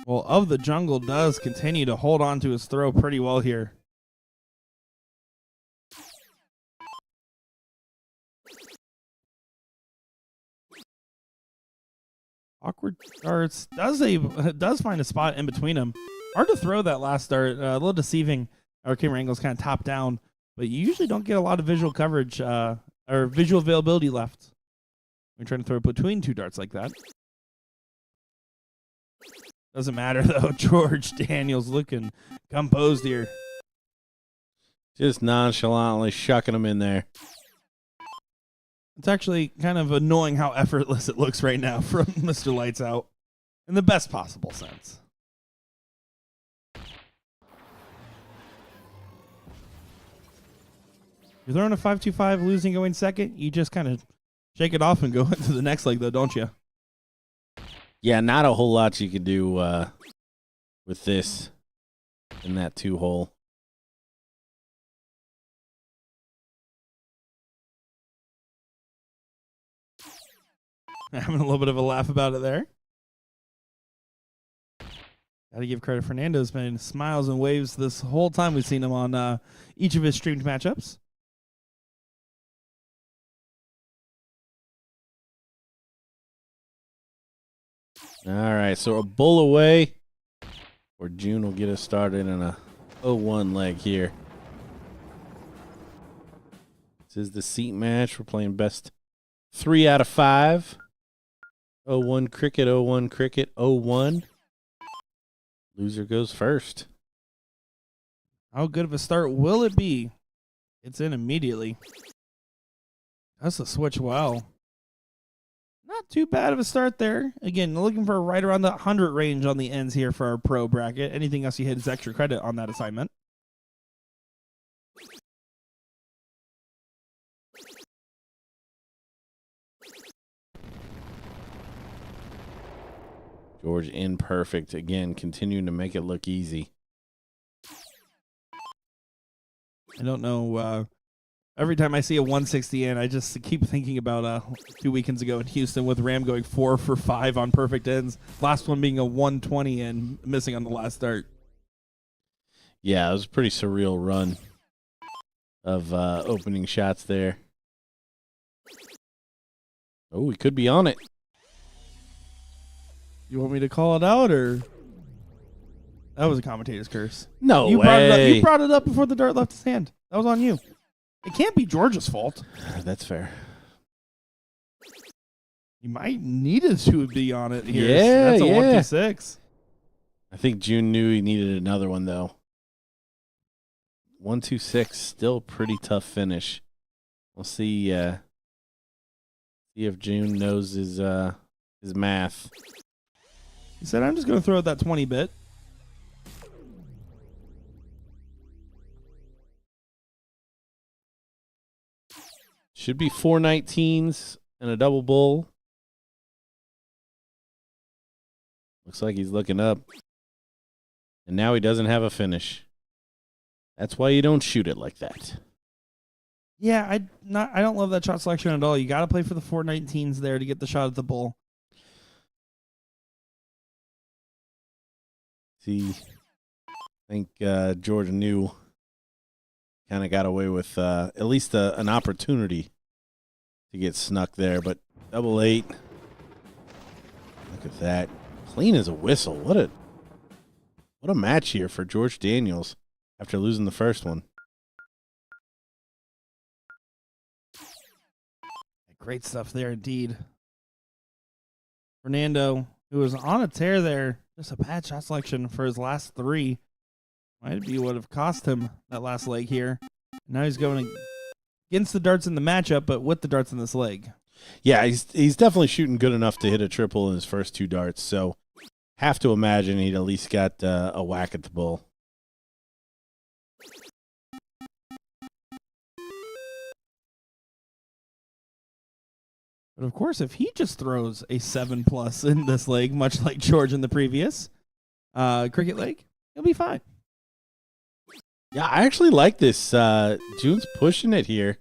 Well, Of the Jungle does continue to hold on to his throw pretty well here. Awkward darts. Does find a spot in between them. Hard to throw that last dart. A little deceiving. Our camera angle is kind of top down, but you usually don't get a lot of visual coverage or visual availability left. We're trying to throw between 2 darts like that. Doesn't matter though. George Daniels looking composed here. Just nonchalantly shucking them in there. It's actually kind of annoying how effortless it looks right now from Mr. Lights Out in the best possible sense. You're throwing a 5-2-5, losing, going second. You just kind of shake it off and go into the next leg, though, don't you? Yeah, not a whole lot you could do with this in that 2-hole. Having a little bit of a laugh about it there. Got to give credit. Fernando's been smiles and waves this whole time we've seen him on each of his streamed matchups. All right, so a bull away, or June will get us started in a 0-1 leg here. This is the seat match. We're playing best 3 out of 5. 0-1 cricket, 0-1 cricket, 0-1. Loser goes first. How good of a start will it be? It's in immediately. That's the switch well. Not too bad of a start there. Again, looking for right around the 100 range on the ends here for our pro bracket. Anything else you hit is extra credit on that assignment. George imperfect again, continuing to make it look easy. I don't know. Every time I see a 160 in, I just keep thinking about 2 weekends ago in Houston with Ram going 4 for 5 on perfect ends. Last one being a 120 and missing on the last start. Yeah, it was a pretty surreal run of opening shots there. Oh, we could be on it. You want me to call it out, or that was a commentator's curse? No You way. you brought it up before the dart left his hand. That was on you. It can't be George's fault. That's fair. You might need it to be on it here. Yeah, That's a yeah. 126. I think June knew he needed another one, though. 126, still pretty tough finish. We'll see. See if June knows his math. He said, "I'm just going to throw out that 20 bit." Should be 419s and a double bull. Looks like he's looking up. And now he doesn't have a finish. That's why you don't shoot it like that. Yeah, I don't love that shot selection at all. You got to play for the 419s there to get the shot at the bull. See, I think Georgia knew, kind of got away with at least an opportunity to get snuck there, but 8. Look at that. Clean as a whistle. What a match here for George Daniels after losing the first one. Great stuff there indeed. Fernando, who was on a tear there, just a bad shot selection for his last 3. Might be what have cost him that last leg here. Now he's going against the darts in the matchup, but with the darts in this leg. Yeah, he's definitely shooting good enough to hit a triple in his first 2 darts, so have to imagine he'd at least got a whack at the bull. But of course, if he just throws a 7+ in this leg, much like George in the previous cricket leg, he'll be fine. Yeah, I actually like this. June's pushing it here.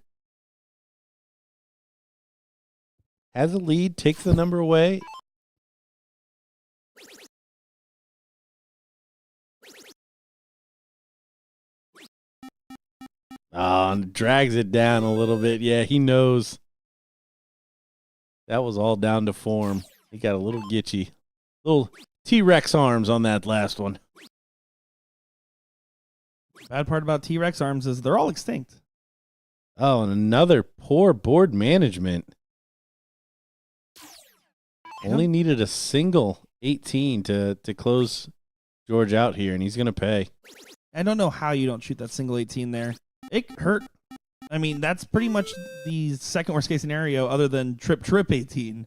Has a lead, takes the number away. And drags it down a little bit. Yeah, he knows. That was all down to form. He got a little gitchy. Little T-Rex arms on that last one. Bad part about T-Rex arms is they're all extinct. Oh, and another poor board management. Only needed a single 18 to close George out here, and he's going to pay. I don't know how you don't shoot that single 18 there. It hurt. I mean, that's pretty much the second worst case scenario other than trip 18.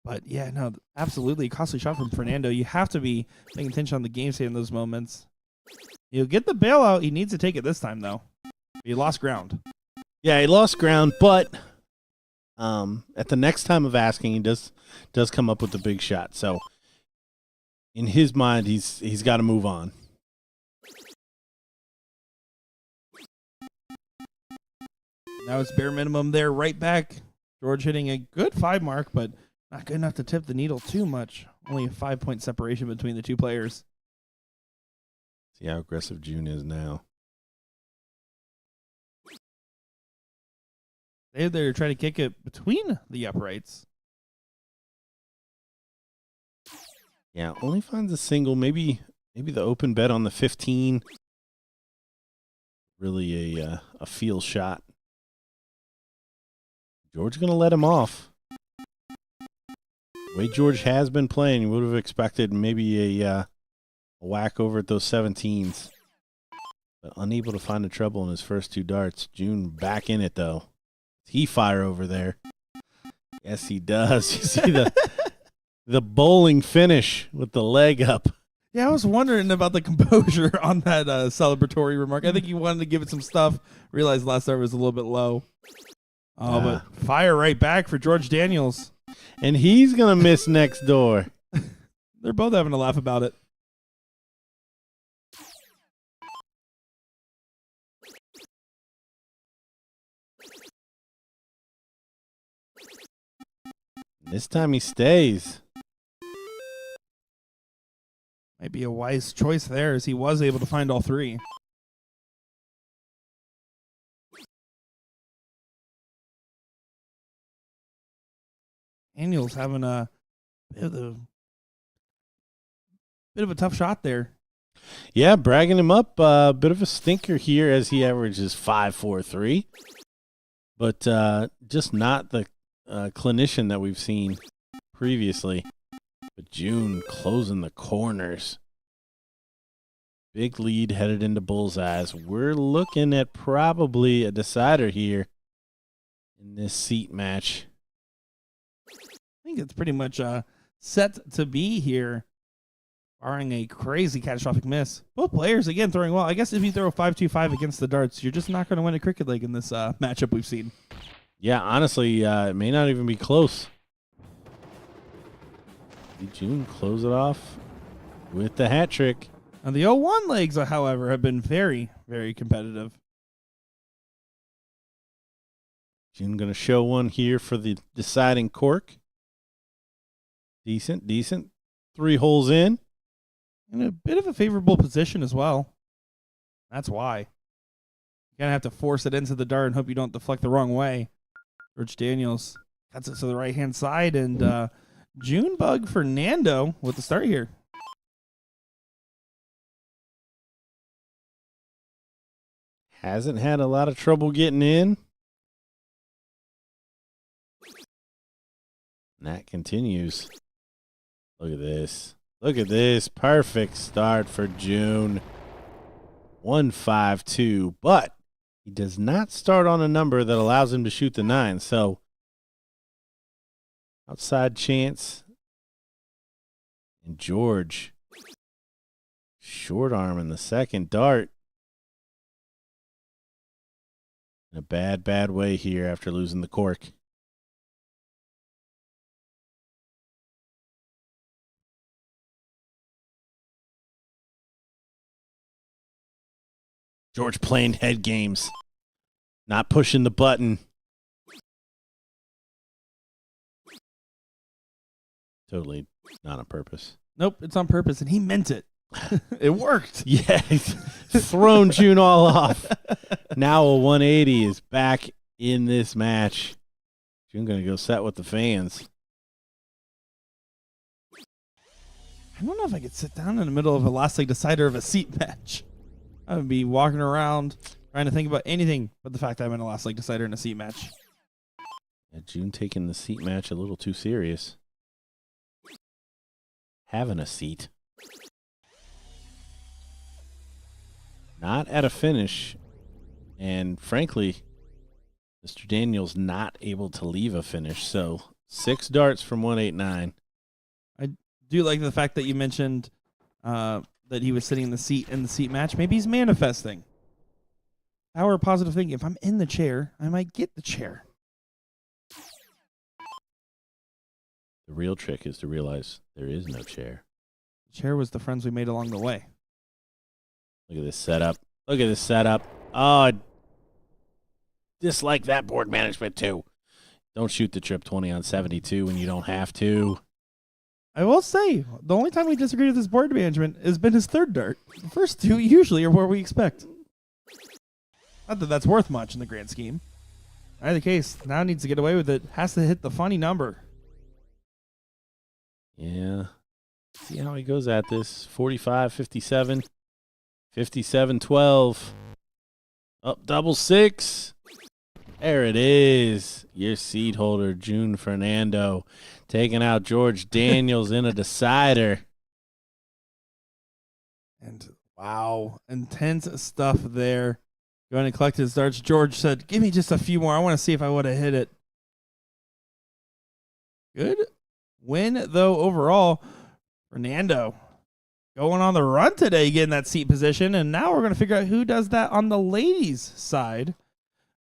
But yeah, no, absolutely. Costly shot from Fernando. You have to be paying attention on the game state in those moments. You'll get the bailout. He needs to take it this time, though. He lost ground. Yeah, he lost ground, but at the next time of asking, he does come up with the big shot. So in his mind, he's got to move on. Now it's bare minimum there, right back. George hitting a good 5 mark, but not good enough to tip the needle too much. Only a 5-point separation between the two players. See how aggressive June is now. They're trying to kick it between the uprights. Yeah, only finds a single. Maybe the open bet on the 15. Really a feel shot. George going to let him off. The way George has been playing, you would have expected maybe a a whack over at those 17s. But unable to find the treble in his first 2 darts. June back in it, though. Does he fire over there? Yes, he does. You see the bowling finish with the leg up. Yeah, I was wondering about the composure on that celebratory remark. I think he wanted to give it some stuff. Realized last start was a little bit low. But fire right back for George Daniels. And he's going to miss next door. They're both having a laugh about it. This time he stays. Might be a wise choice there, as he was able to find all 3. Daniels having a bit of a tough shot there. Yeah, bragging him up. A bit of a stinker here as he averages 5.43. But just not the clinician that we've seen previously. But June closing the corners. Big lead headed into bullseyes. We're looking at probably a decider here in this seat match. I think it's pretty much set to be here, barring a crazy catastrophic miss. Both players, again, throwing well. I guess if you throw a 5.25 against the darts, you're just not going to win a cricket league in this matchup we've seen. Yeah, honestly, it may not even be close. June close it off with the hat trick. And the 0-1 legs, however, have been very, very competitive. June going to show one here for the deciding cork. Decent. 3 holes in. In a bit of a favorable position as well. That's why. You're going to have to force it into the dart and hope you don't deflect the wrong way. George Daniels cuts it to the right-hand side, and Junebug Fernando with the start here. Hasn't had a lot of trouble getting in. And that continues. Look at this. Look at this. Perfect start for June. 152. But he does not start on a number that allows him to shoot the 9. So, outside chance. And George. Short arm in the second dart. In a bad way here after losing the cork. George playing head games. Not pushing the button. Totally not on purpose. Nope, it's on purpose, and he meant it. It worked. Yeah, he's thrown June all off. Now a 180 is back in this match. June going to go set with the fans. I don't know if I could sit down in the middle of a last leg decider of a seat match. I would be walking around trying to think about anything but the fact that I'm in a last leg decider in a seat match. Yeah, June taking the seat match a little too serious. Having a seat. Not at a finish. And frankly, Mr. Daniels not able to leave a finish. So 6 darts from 189. I do like the fact that you mentioned that he was sitting in the seat match. Maybe he's manifesting. Power of positive thinking. If I'm in the chair, I might get the chair. The real trick is to realize there is no chair. The chair was the friends we made along the way. Look at this setup. Look at this setup. Oh, I dislike that board management too. Don't shoot the trip 20 on 72 when you don't have to. I will say, the only time we disagreed with his board management has been his third dart. The first 2 usually are where we expect. Not that that's worth much in the grand scheme. Either case, now needs to get away with it. Has to hit the funny number. Yeah. See how he goes at this. 45, 57. 57-12. Up double 6. There it is. Your seat holder, June Fernando, taking out George Daniels in a decider. And wow, intense stuff there. Going to collect his darts. George said, give me just a few more. I want to see if I would have hit it. Good win, though, overall. Fernando going on the run today, getting that seat position. And now we're going to figure out who does that on the ladies' side.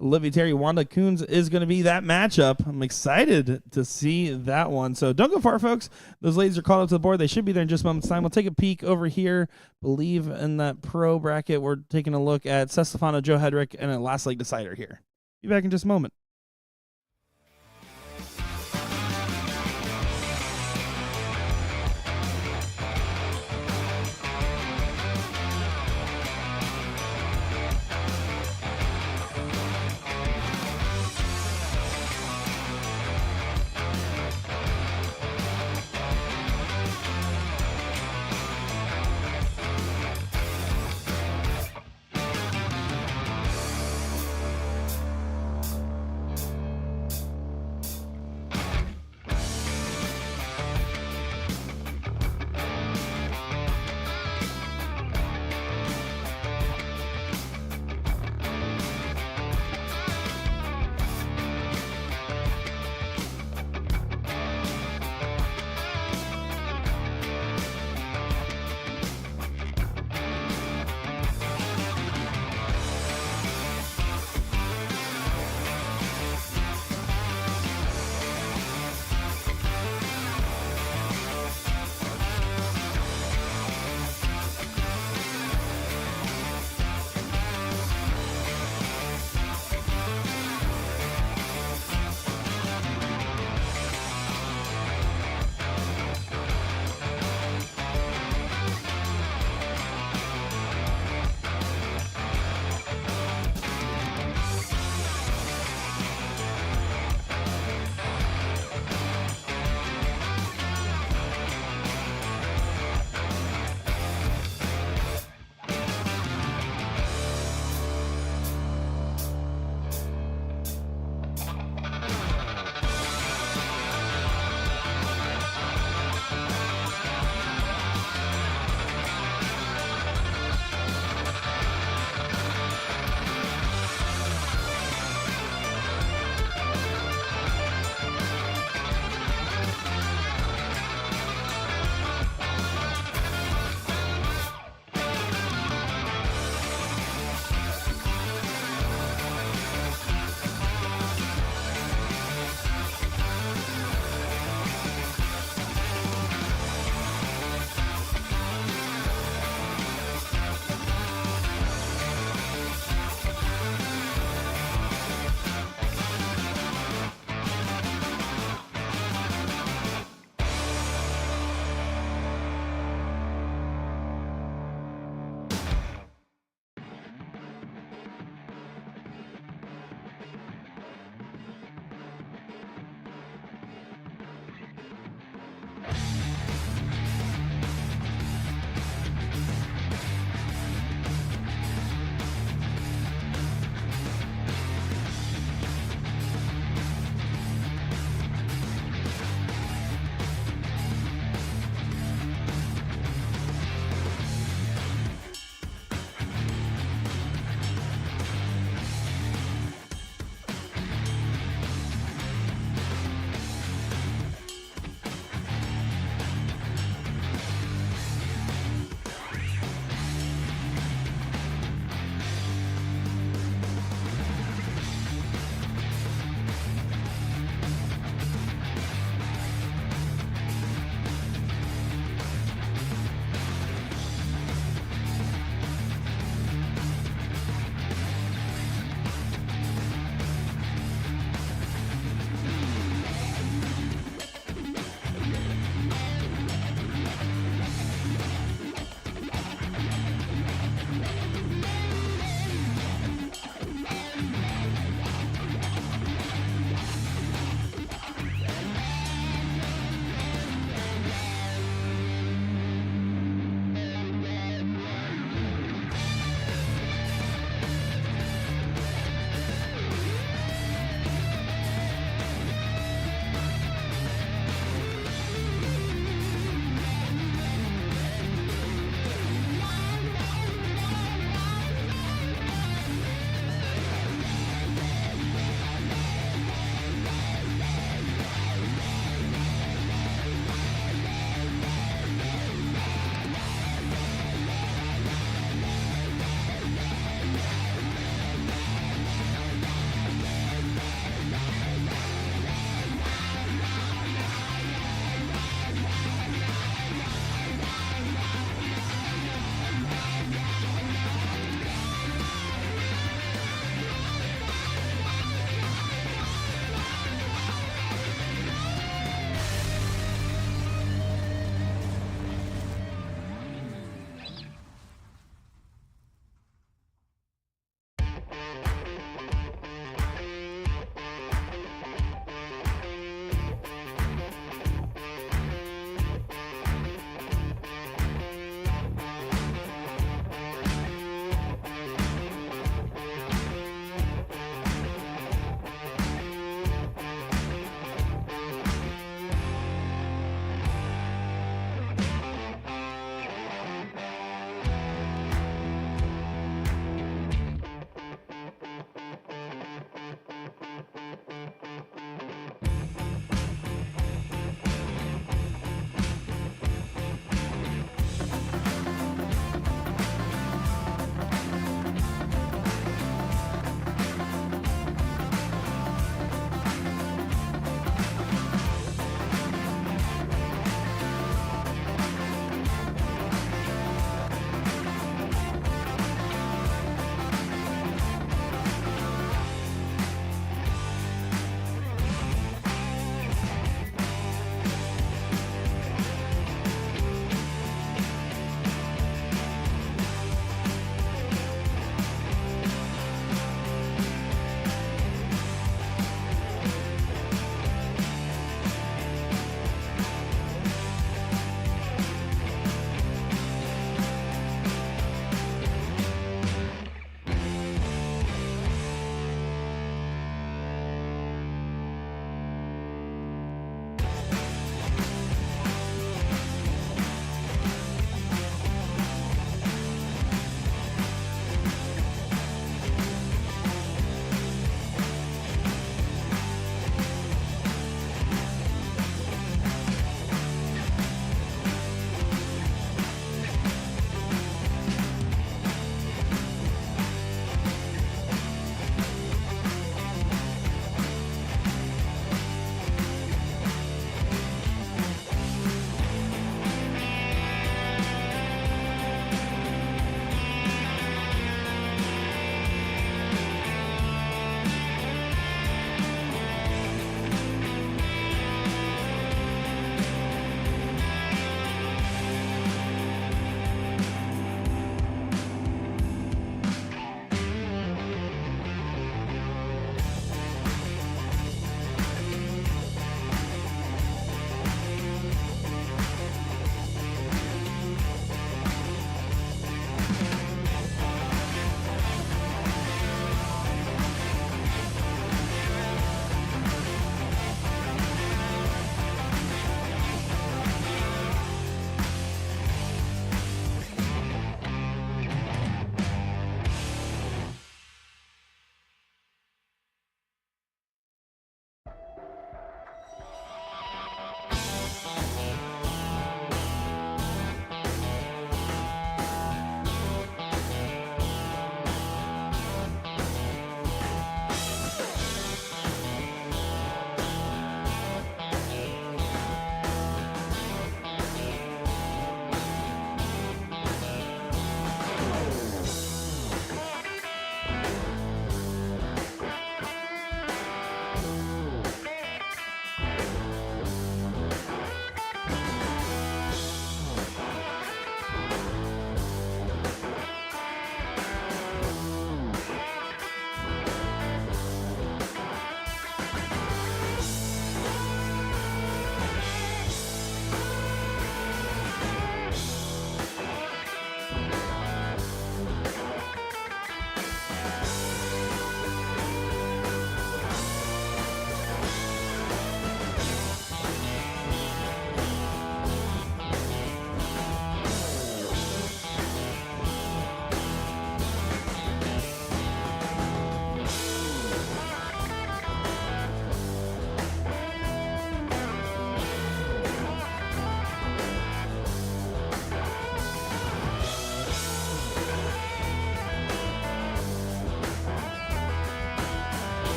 Olivia Terry, Wanda Coons is going to be that matchup. I'm excited to see that one. So don't go far, folks. Those ladies are called up to the board. They should be there in just a moment's time. We'll take a peek over here. Believe in that pro bracket. We're taking a look at Seth Stefano, Joe Hedrick, and a last leg decider here. Be back in just a moment.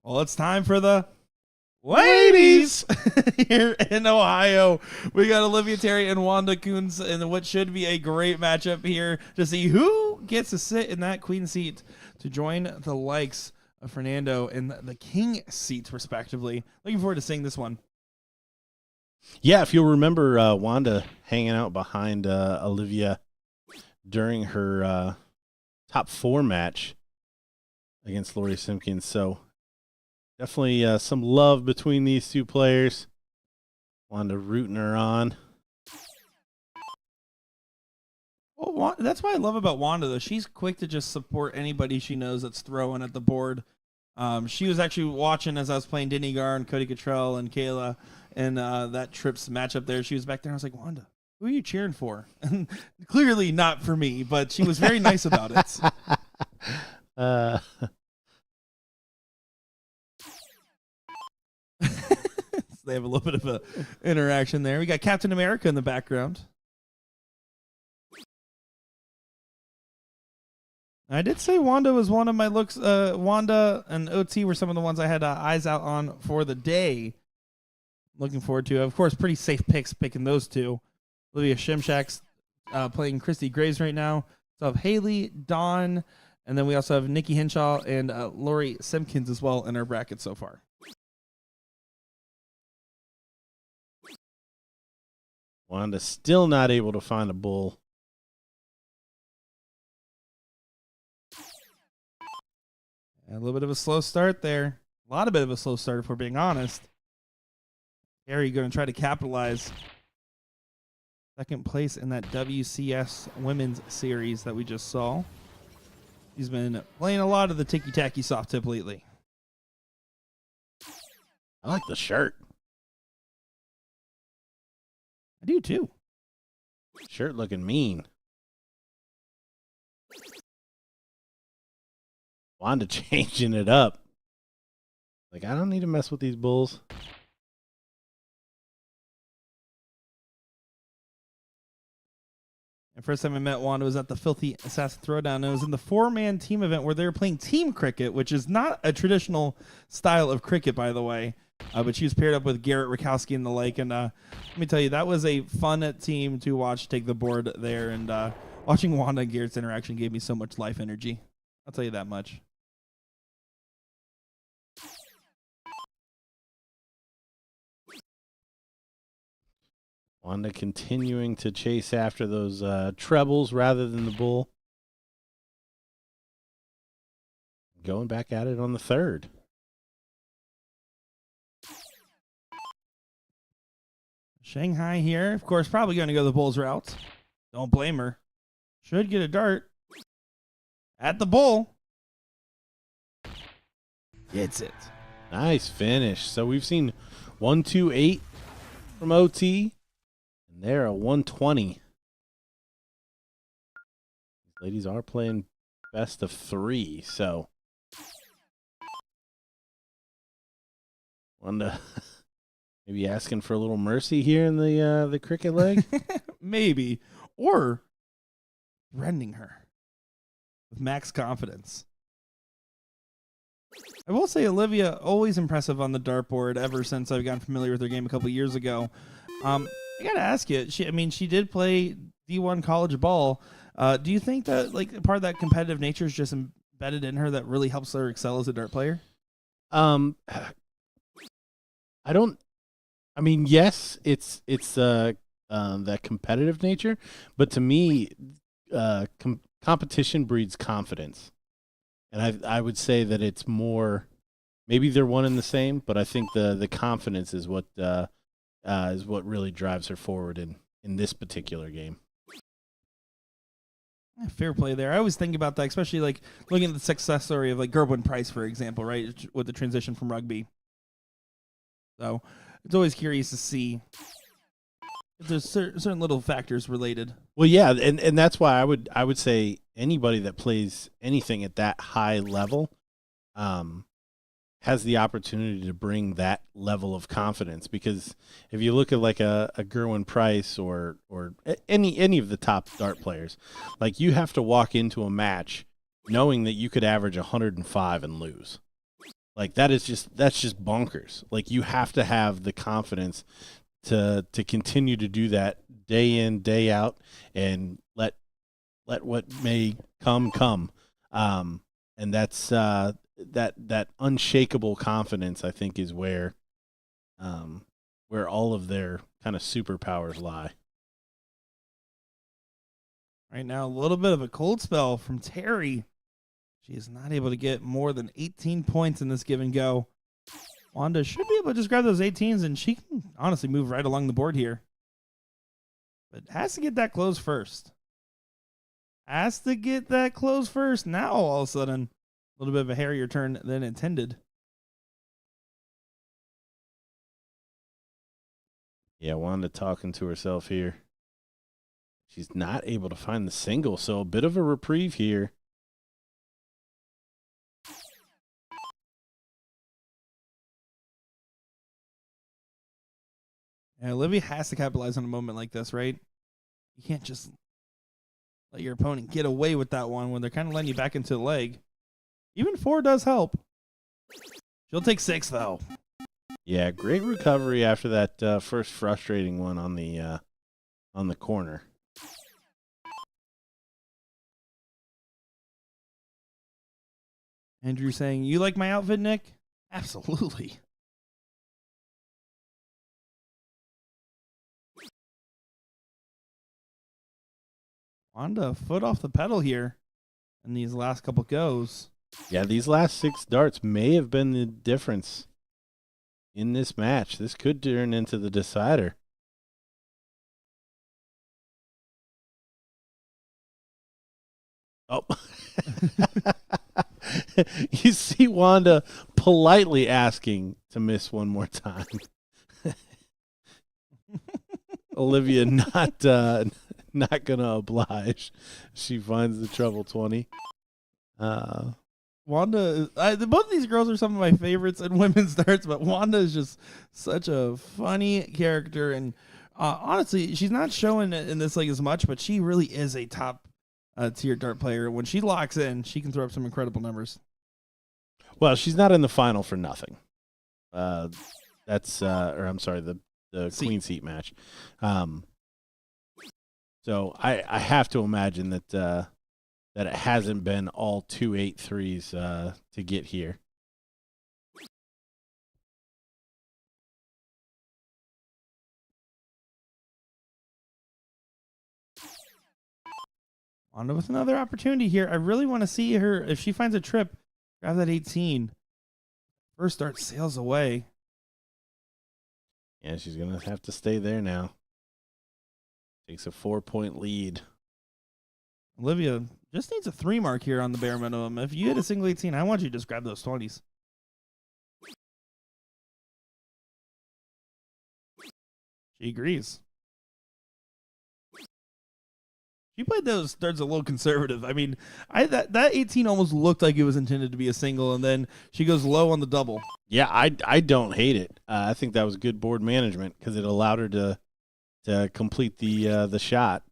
Well, it's time for the ladies here in Ohio. We got Olivia Terry and Wanda Coons in what should be a great matchup here to see who gets to sit in that queen seat to join the likes of Fernando in the king seat, respectively. Looking forward to seeing this one. Yeah, if you'll remember Wanda hanging out behind Olivia during her top 4 match against Lori Simpkins. So definitely some love between these two players. Wanda rooting her on. Well, that's what I love about Wanda, though. She's quick to just support anybody she knows that's throwing at the board. She was actually watching as I was playing Denny Gar and Cody Cottrell and Kayla and that Trips matchup there. She was back there. I was like, Wanda, who are you cheering for? And clearly not for me, but she was very nice about it. So they have a little bit of a interaction there. We got Captain America in the background. I did say Wanda was one of my looks. Wanda and OT were some of the ones I had eyes out on for the day. Looking forward to, of course, pretty safe picks picking those two. Olivia Shimshak's playing Christy Graves right now. So I have Haley, Dawn, and then we also have Nikki Henshaw and Lori Simpkins as well in our bracket so far. Wanda still not able to find a bull. A little bit of a slow start there. A lot of bit of a slow start, if we're being honest. Harry going to try to capitalize. Second place in that WCS Women's Series that we just saw. He's been playing a lot of the ticky-tacky soft tip lately. I like the shirt. I do, too. Shirt looking mean. Wanda changing it up. Like, I don't need to mess with these bulls. The first time I met Wanda was at the Filthy Assassin Throwdown. It was in the 4-man team event where they were playing team cricket, which is not a traditional style of cricket, by the way. But she was paired up with Garrett Rakowski and the like. And let me tell you, that was a fun team to watch take the board there. And watching Wanda and Garrett's interaction gave me so much life energy. I'll tell you that much. Wanda continuing to chase after those trebles rather than the bull. Going back at it on the third. Shanghai here, of course, probably going to go the Bulls route. Don't blame her. Should get a dart. At the bull. Gets it. Nice finish. So we've seen 128 from OT. And they're a 120. These ladies are playing best of 3, so Wanda maybe asking for a little mercy here in the cricket leg. Maybe. Or rending her with max confidence. I will say Olivia, always impressive on the dartboard ever since I've gotten familiar with her game a couple years ago. I got to ask you, she did play D1 college ball. Do you think that part of that competitive nature is just embedded in her that really helps her excel as a dart player? Yes, it's that competitive nature, but to me, competition breeds confidence. And I would say that it's more, maybe they're one and the same, but I think the confidence is what really drives her forward in this particular game. Fair play there. I always think about that, especially looking at the success story of Gerwin Price, for example, right, with the transition from rugby. So it's always curious to see if there's certain little factors related. Well, yeah, and that's why I would say anybody that plays anything at that high level has the opportunity to bring that level of confidence, because if you look at a Gerwin Price or any of the top dart players, you have to walk into a match knowing that you could average 105 and lose. Like that's just bonkers. Like you have to have the confidence to continue to do that day in, day out, and let what may come. And that's that unshakable confidence, I think, is where all of their kind of superpowers lie. Right now, a little bit of a cold spell from Terry. She is not able to get more than 18 points in this give and go. Wanda should be able to just grab those 18s, and she can honestly move right along the board here. But has to get that close first. Has to get that close first. Now, all of a sudden, a little bit of a hairier turn than intended. Yeah, Wanda talking to herself here. She's not able to find the single, so a bit of a reprieve here. And Olivia has to capitalize on a moment like this, right? You can't just let your opponent get away with that one when they're kind of letting you back into the leg. Even 4 does help. She'll take 6, though. Yeah, great recovery after that first frustrating one on the corner. Andrew saying, "You like my outfit, Nick?" Absolutely. Wanda, a foot off the pedal here in these last couple goes. Yeah, these last 6 darts may have been the difference in this match. This could turn into the decider. Oh. You see Wanda politely asking to miss one more time. Olivia not going to oblige. She finds the treble 20. Wanda, both of these girls are some of my favorites in women's darts, but Wanda is just such a funny character. And honestly, she's not showing it in this league as much, but she really is a top tier dart player. When she locks in, she can throw up some incredible numbers. Well, she's not in the final for nothing. That's I'm sorry, the queen seat match. So I have to imagine that it hasn't been all 2 8-3s to get here. Wanda with another opportunity here. I really want to see her, if she finds a trip, grab that 18. First dart sails away. Yeah, she's going to have to stay there now. Takes a 4-point lead. Olivia just needs a 3 mark here on the bare minimum. If you hit a single 18, I want you to just grab those 20s. She agrees. She played those darts a little conservative. I mean, that 18 almost looked like it was intended to be a single, and then she goes low on the double. Yeah, I don't hate it. I think that was good board management because it allowed her to complete the shot.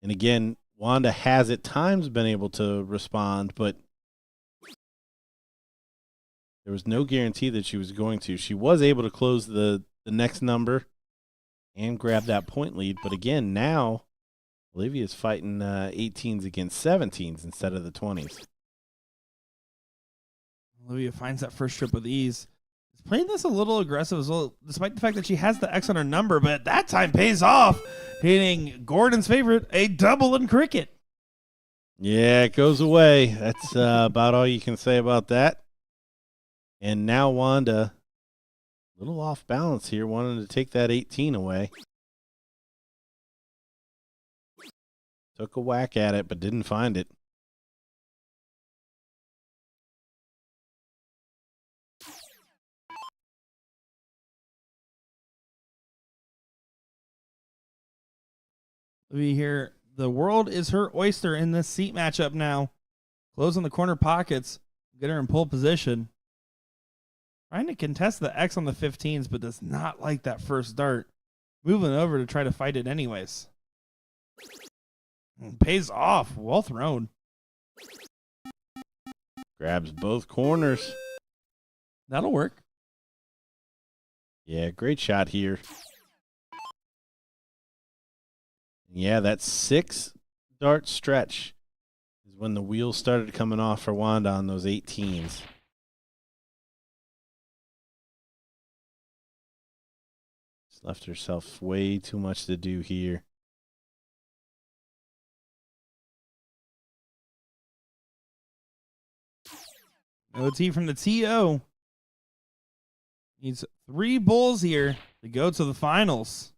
And again, Wanda has at times been able to respond, but there was no guarantee that she was going to. She was able to close the next number and grab that point lead. But again, now Olivia's fighting 18s against 17s instead of the 20s. Olivia finds that first trip with ease. She's playing this a little aggressive as well, despite the fact that she has the X on her number, but that time pays off, hitting Gordon's favorite, a double in cricket. Yeah, it goes away. That's about all you can say about that. And now Wanda, a little off balance here, wanting to take that 18 away. Took a whack at it, but didn't find it. We hear the world is her oyster in this seat matchup now. Closing the corner pockets, get her in pole position. Trying to contest the X on the 15s, but does not like that first dart. Moving over to try to fight it anyways. Pays off. Well thrown. Grabs both corners. That'll work. Yeah, great shot here. Yeah, that 6-dart stretch is when the wheels started coming off for Wanda on those 18s. She's left herself way too much to do here. OT from the TO. Needs 3 bulls here to go to the finals.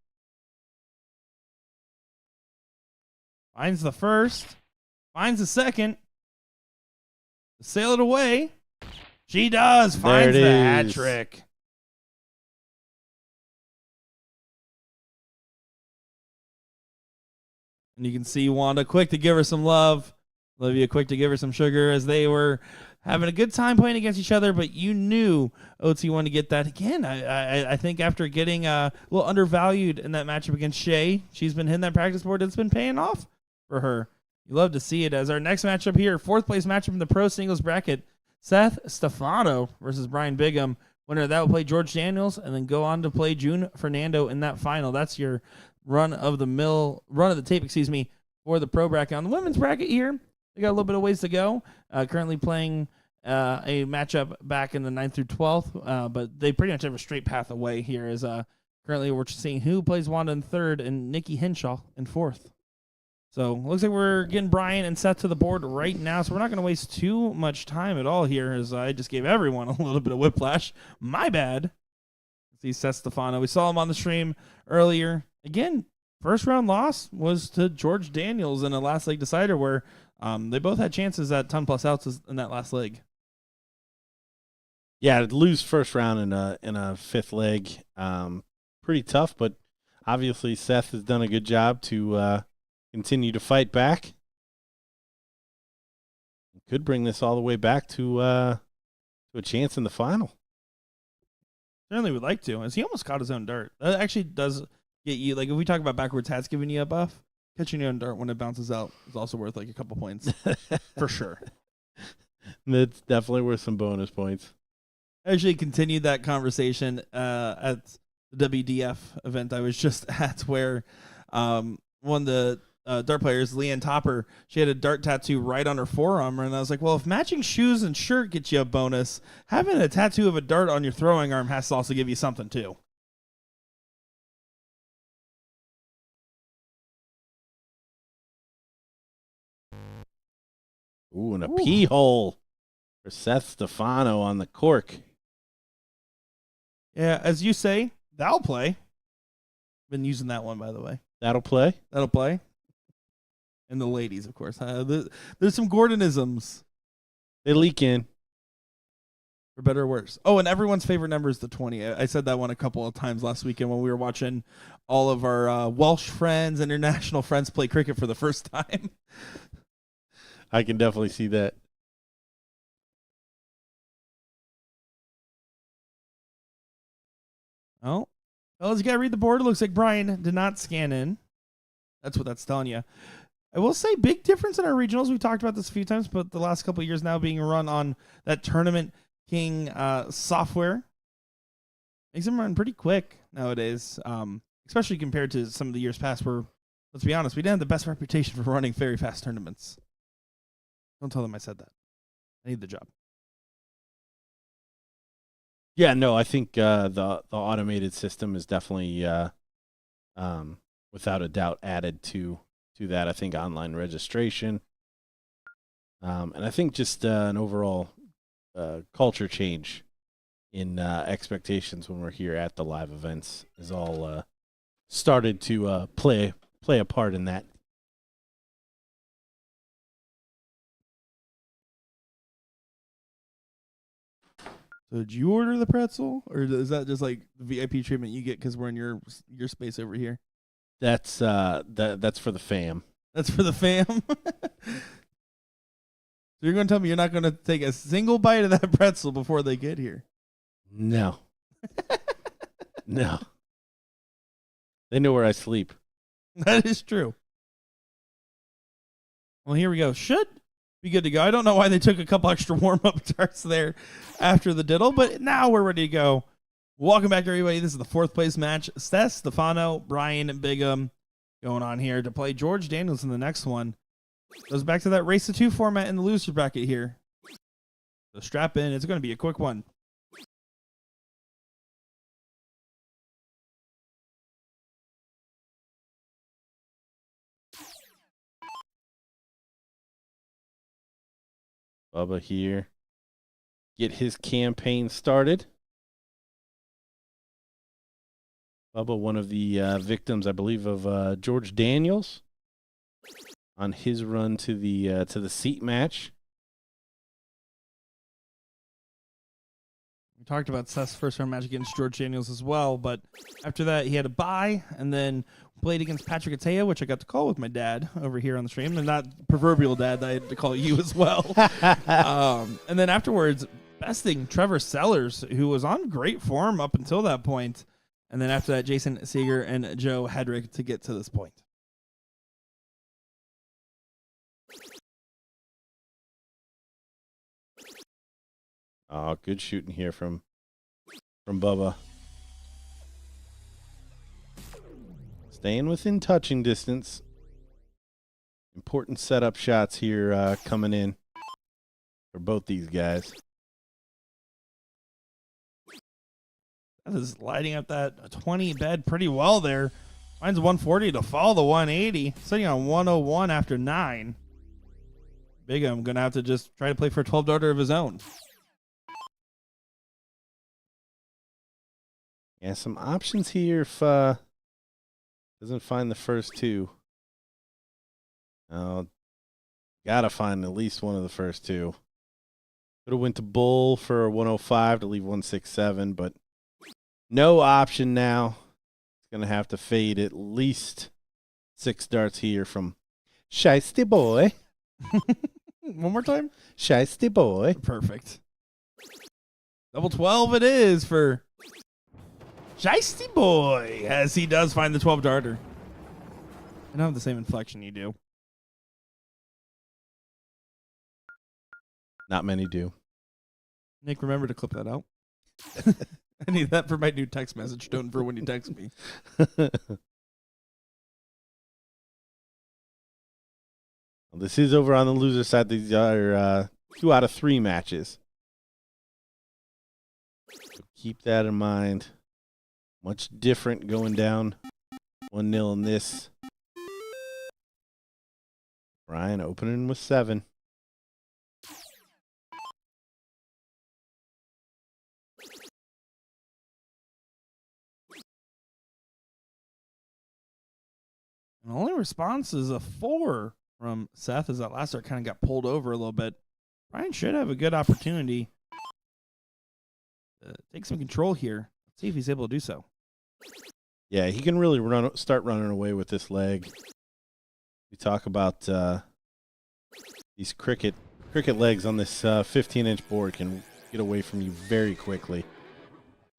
Finds the first. Finds the second. Sail it away. She does. Finds the hat trick. And you can see Wanda quick to give her some love. Olivia quick to give her some sugar as they were having a good time playing against each other, but you knew OT wanted to get that again. I think after getting a little undervalued in that matchup against Shay, she's been hitting that practice board. It's been paying off for her. You love to see it. As our next matchup here, 4th place matchup in the pro singles bracket, Seth Stefano versus Brian Bigham. Winner of that will play George Daniels and then go on to play June Fernando in that final. That's your run of the tape, for the pro bracket. On the women's bracket here, they got a little bit of ways to go. Currently playing a matchup back in the 9th through 12th, but they pretty much have a straight path away here. As currently we're seeing who plays Wanda in 3rd and Nikki Henshaw in 4th. So looks like we're getting Brian and Seth to the board right now, so we're not going to waste too much time at all here, as I just gave everyone a little bit of whiplash. My bad. See Seth Stefano. We saw him on the stream earlier. Again, first round loss was to George Daniels in a last leg decider where they both had chances at 10 plus outs in that last leg. Yeah, to lose first round in a 5th leg, pretty tough. But obviously, Seth has done a good job to continue to fight back. Could bring this all the way back to a chance in the final. Certainly would like to, as he almost caught his own dart. That actually does get you, like if we talk about backwards hats giving you a buff, catching your own dart when it bounces out is also worth like a couple points. For sure. That's definitely worth some bonus points. I actually continued that conversation at the WDF event I was just at, where one of the dart players, Leanne Topper, she had a dart tattoo right on her forearm, and I was like, well, if matching shoes and shirt gets you a bonus, having a tattoo of a dart on your throwing arm has to also give you something too. Ooh, and a pee hole for Seth Stefano on the cork. Yeah, as you say, that'll play. Been using that one, by the way. That'll play? That'll play. And the ladies, of course. There's some Gordonisms. They leak in. For better or worse. Oh, and everyone's favorite number is the 20. I said that one a couple of times last weekend when we were watching all of our Welsh friends, international friends play cricket for the first time. I can definitely see that. Oh, fellas, you got to read the board. It looks like Brian did not scan in. That's what that's telling you. I will say big difference in our regionals. We've talked about this a few times, but the last couple of years now being run on that Tournament King software makes them run pretty quick nowadays, especially compared to some of the years past where, let's be honest, we didn't have the best reputation for running very fast tournaments. Don't tell them I said that. I need the job. Yeah, no, I think the automated system is definitely, without a doubt, added to that. I think online registration, and I think just an overall culture change in expectations when we're here at the live events is all started to play a part in that. So did you order the pretzel, or is that just like the VIP treatment you get because we're in your space over here? That's that's for the fam. That's for the fam. So you're going to tell me you're not going to take a single bite of that pretzel before they get here? No. No. They know where I sleep. That is true. Well, here we go. Should be good to go. I don't know why they took a couple extra warm-up darts there after the diddle, but now we're ready to go. Welcome back, everybody. This is the 4th place match. Seth, Stefano, Brian, and Bigham going on here to play George Daniels in the next one. Goes back to that race to 2 format in the loser bracket here. So strap in. It's going to be a quick one. Bubba here. Get his campaign started. Bubba, one of the victims, I believe, of George Daniels on his run to the seat match. We talked about Seth's first round match against George Daniels as well, but after that he had a bye and then played against Patrick Attea, which I got to call with my dad over here on the stream, and not proverbial dad. I had to call you as well. And then afterwards, besting Trevor Sellers, who was on great form up until that point. And then after that, Jason Seeger and Joe Hedrick to get to this point. Oh, good shooting here from Bubba. Staying within touching distance. Important setup shots here coming in for both these guys. That is lighting up that 20 bed pretty well there. Mine's 140 to fall the 180. Sitting on 101 after 9. Bigham going to have to just try to play for a 12 darter of his own. Yeah, some options here if doesn't find the first 2. Gotta find at least one of the first 2. Could have went to Bull for 105 to leave 167, but no option now. It's gonna have to fade at least 6 darts here from Shiesty Boy. One more time. Shiesty Boy. Perfect. Double 12 it is for Shiesty Boy, as he does find the 12 darter. I don't have the same inflection you do. Not many do. Nick, remember to clip that out. I need that for my new text message tone for when you text me. Well, this is over on the loser side. These are 2 out of 3 matches. So keep that in mind. Much different going down 1-0 in this. Brian opening with 7. The only response is a 4 from Seth, as that last start kind of got pulled over a little bit. Brian should have a good opportunity to take some control here. Let's see if he's able to do so. Yeah, he can really start running away with this leg. We talk about these cricket legs on this 15-inch board can get away from you very quickly.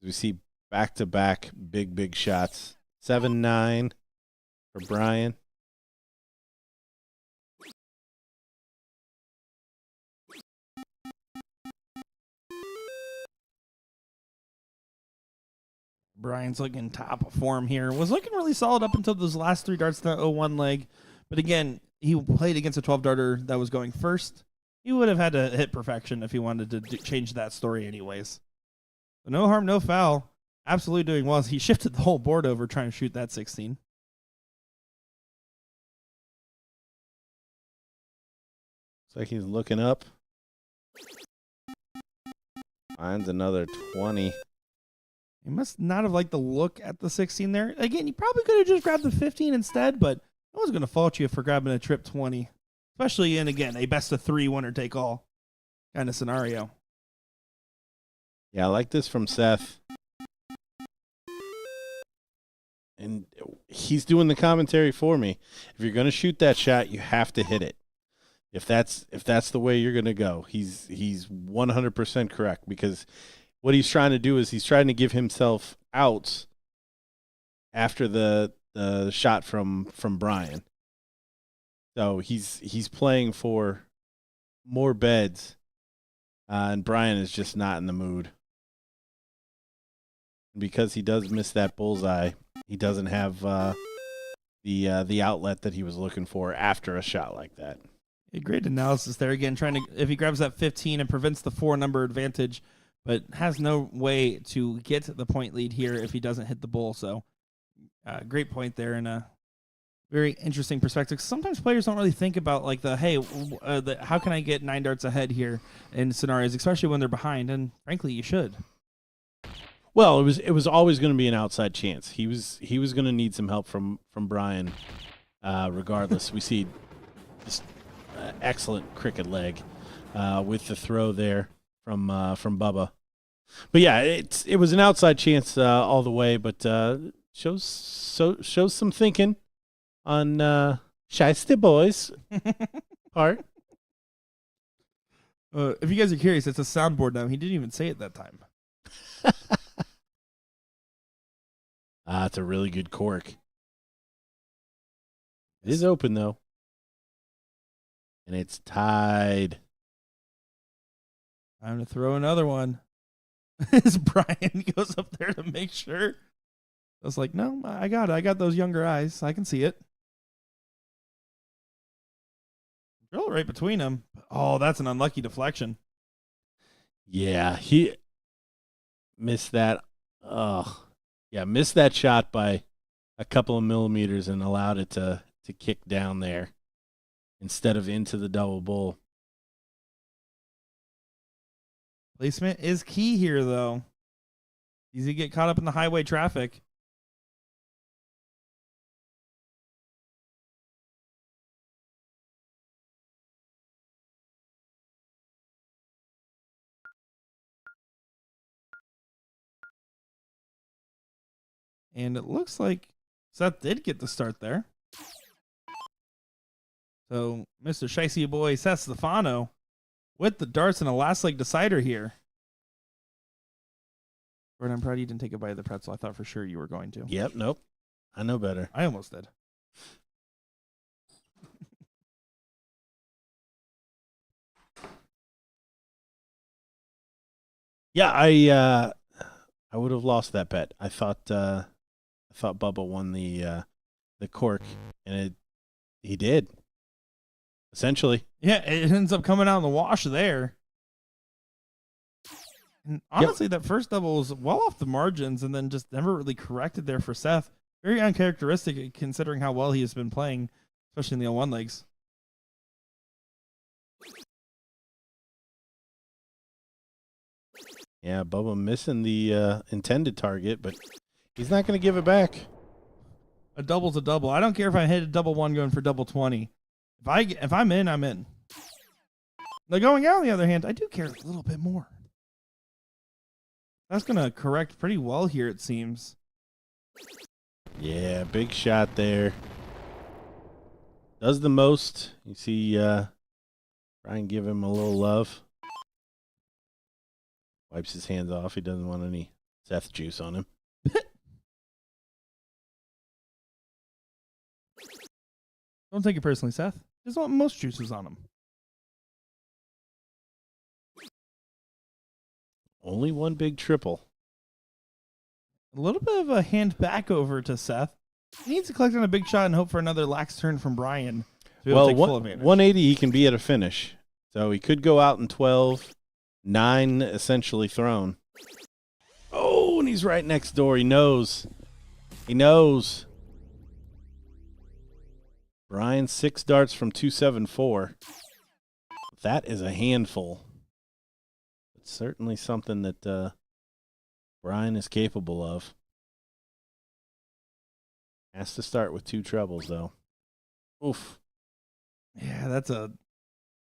We see back-to-back big shots. 7-9 for Brian. Brian's looking top of form here. Was looking really solid up until those last 3 darts in the 0-1 leg. But again, he played against a 12 darter that was going first. He would have had to hit perfection if he wanted to change that story anyways. So no harm, no foul. Absolutely doing well. He shifted the whole board over trying to shoot that 16. Looks like he's looking up. Finds another 20. He must not have liked the look at the 16 there. Again, you probably could have just grabbed the 15 instead, but no one's going to fault you for grabbing a trip 20. Especially in, again, a best of 3 winner-take-all kind of scenario. Yeah, I like this from Seth. And he's doing the commentary for me. If you're going to shoot that shot, you have to hit it. If that's the way you're going to go, he's 100% correct, because what he's trying to do is he's trying to give himself outs after the shot from Brian. So he's playing for more beds, and Brian is just not in the mood. Because he does miss that bullseye, he doesn't have the outlet that he was looking for after a shot like that. Great analysis there. Again, trying to, if he grabs that 15 and prevents the 4-number advantage, but has no way to get the point lead here if he doesn't hit the bull. So great point there, and a very interesting perspective. Sometimes players don't really think about like how can I get 9 darts ahead here in scenarios, especially when they're behind, and frankly, you should. Well, it was always going to be an outside chance. He was going to need some help from Brian. Regardless, we see just excellent cricket leg with the throw there from Bubba. But yeah, it was an outside chance all the way, but shows some thinking on Shiesty Boy's part. If you guys are curious, it's a soundboard now. He didn't even say it that time. It's a really good cork. It is open, though. And it's tied. Time to throw another one. As Brian goes up there to make sure. I was like, no, I got it. I got those younger eyes. I can see it. Drill right between them. Oh, that's an unlucky deflection. Yeah, he missed that. Yeah, missed that shot by a couple of millimeters and allowed it to kick down there instead of into the double bull. Placement is key here, though. Easy to get caught up in the highway traffic. And it looks like Seth did get the start there. So Mr. Shicey Boy Seth Stefano with the darts and a last leg decider here. Gordon, I'm proud you didn't take a bite of the pretzel. I thought for sure you were going to. Yep, nope. I know better. I almost did. Yeah, I would have lost that bet. I thought Bubba won the cork, and he did. Essentially. Yeah, it ends up coming out in the wash there. And honestly, that first double was well off the margins and then just never really corrected there for Seth. Very uncharacteristic considering how well he has been playing, especially in the L1 legs. Yeah, Bubba missing the intended target, but he's not going to give it back. A double's a double. I don't care if I hit a double one going for double 20. If I'm in, I'm in. Now going out, on the other hand, I do care a little bit more. That's going to correct pretty well here, it seems. Yeah, big shot there. Does the most. You see Brian give him a little love. Wipes his hands off. He doesn't want any Seth juice on him. Don't take it personally, Seth. He doesn't want most juices on him. Only one big triple. A little bit of a hand back over to Seth. He needs to collect on a big shot and hope for another lax turn from Brian. Well, 180 he can be at a finish. So he could go out in 12. 9 essentially thrown. Oh, and he's right next door. He knows. He knows. Brian, 6 darts from 274. That is a handful. It's certainly something that Brian is capable of. Has to start with 2 trebles, though. Oof. Yeah, that's a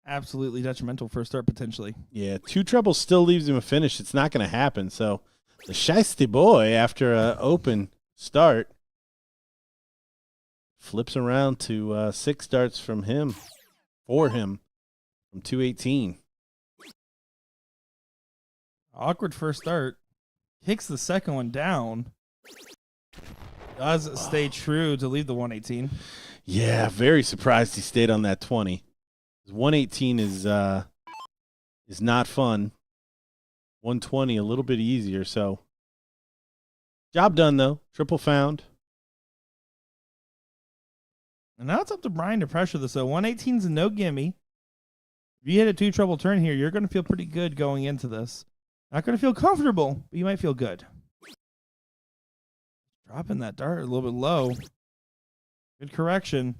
absolutely detrimental first start, potentially. Yeah, 2 trebles still leaves him a finish. It's not going to happen. So the Shiesty Boy, after an open start, flips around to 6 darts from him, for him, from 218. Awkward first start. Kicks the second one down. Does stay true to leave the 118. Yeah, very surprised he stayed on that 20. 118 is is not fun. 120 a little bit easier, so job done though. Triple found. And now it's up to Brian to pressure this. So 118's a no gimme. If you hit a 2 treble turn here, you're going to feel pretty good going into this. Not going to feel comfortable, but you might feel good. Dropping that dart a little bit low. Good correction.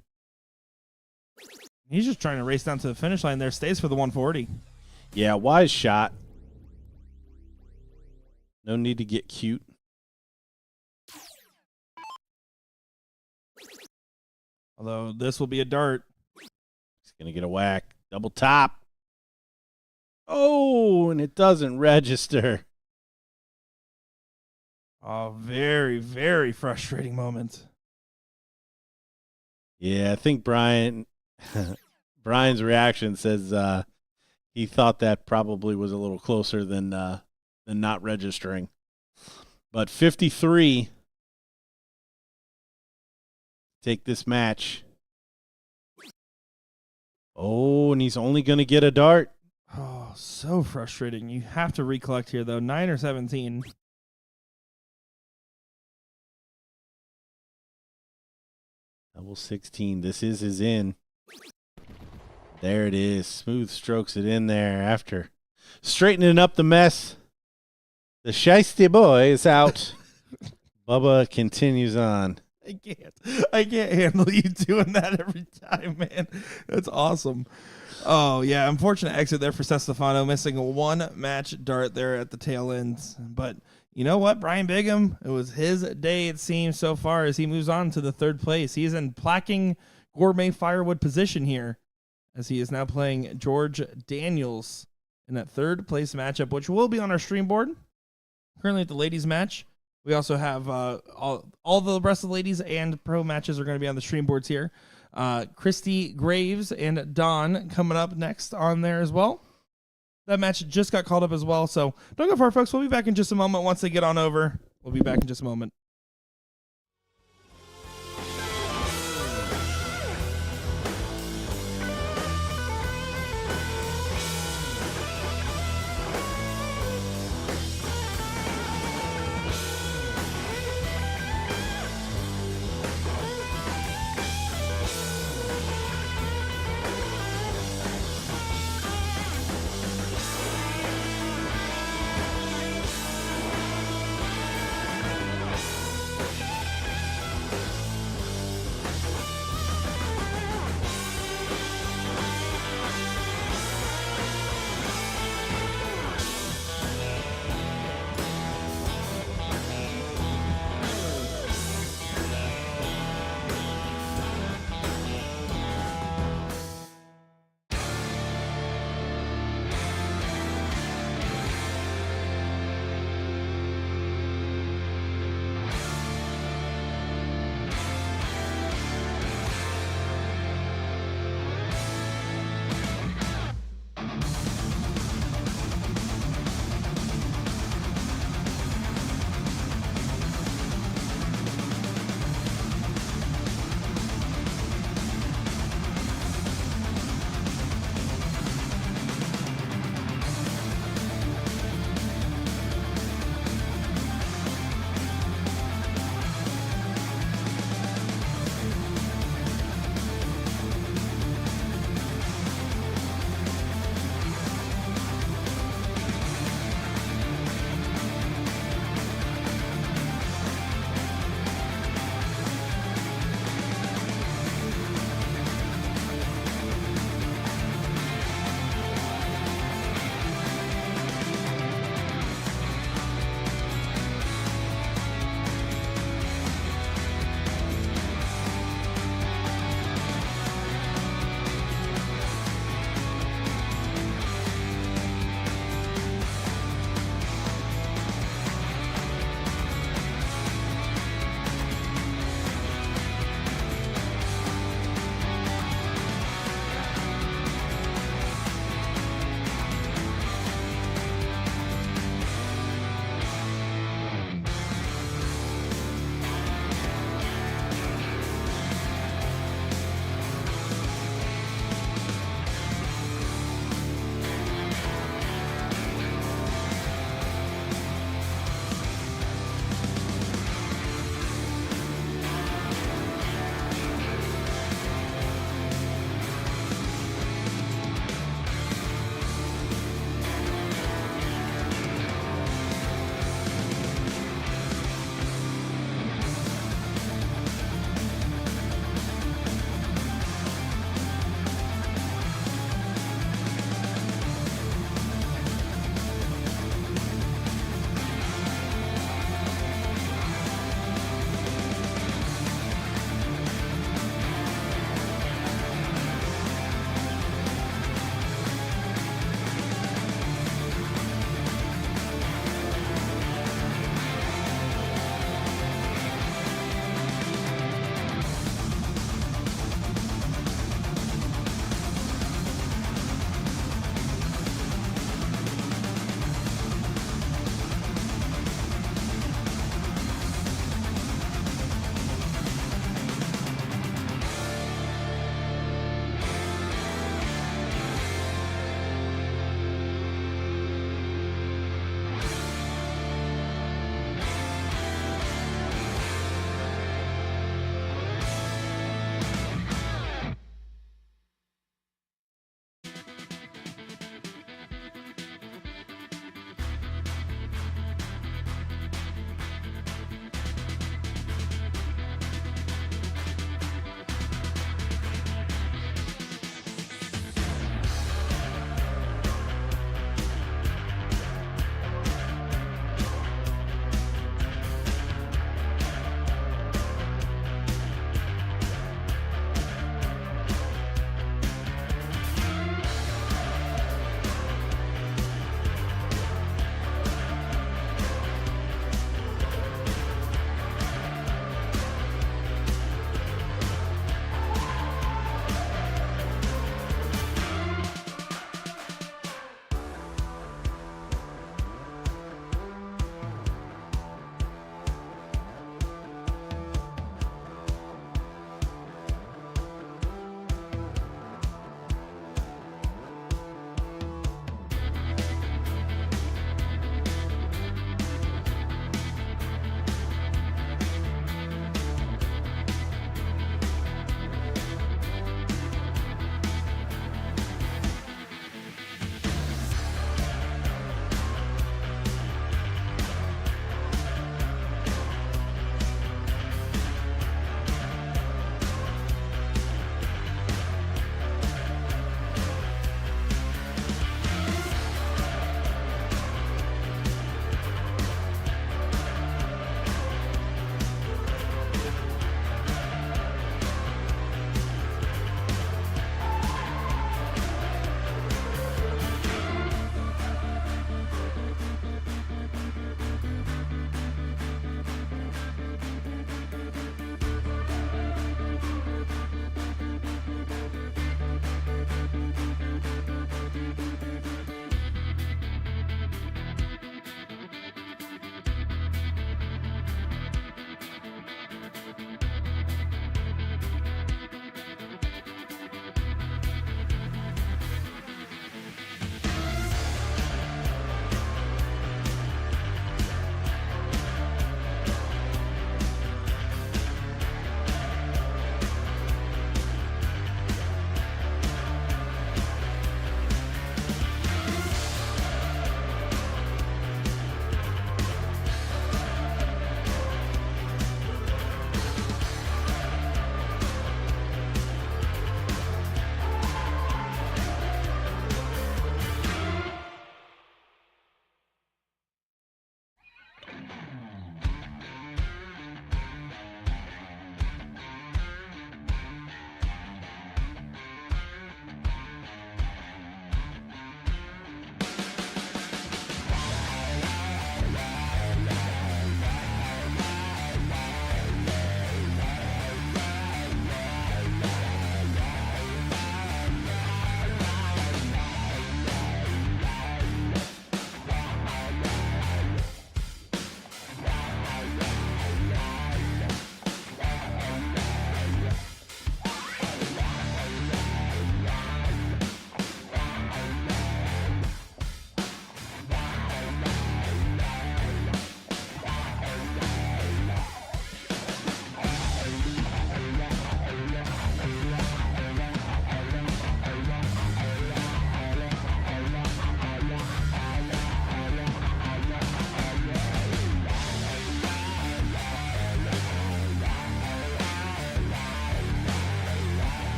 He's just trying to race down to the finish line there. Stays for the 140. Yeah, wise shot. No need to get cute. Although this will be a dart. He's going to get a whack. Double top. Oh, and it doesn't register. Oh, very, very frustrating moment. Yeah, I think Brian's reaction says he thought that probably was a little closer than not registering. But 53 take this match. Oh, and he's only going to get a dart. Oh, so frustrating. You have to recollect here, though. 9 or 17. Double 16. This is his in. There it is. Smooth strokes it in there after straightening up the mess. The shiesty boy is out. Bubba continues on. I can't handle you doing that every time, man. That's awesome. Oh, yeah. Unfortunate exit there for Stefano, missing a 1 match dart there at the tail end. But you know what, Brian Bigham? It was his day, it seems, so far as he moves on to the 3rd place. He's in Placking Gourmet Firewood position here as he is now playing George Daniels in that 3rd place matchup, which will be on our stream board. Currently at the ladies match. We also have all the rest of the ladies and pro matches are going to be on the stream boards here. Christy Graves and Dawn coming up next on there as well. That match just got called up as well. So don't go far, folks. We'll be back in just a moment. Once they get on over, we'll be back in just a moment.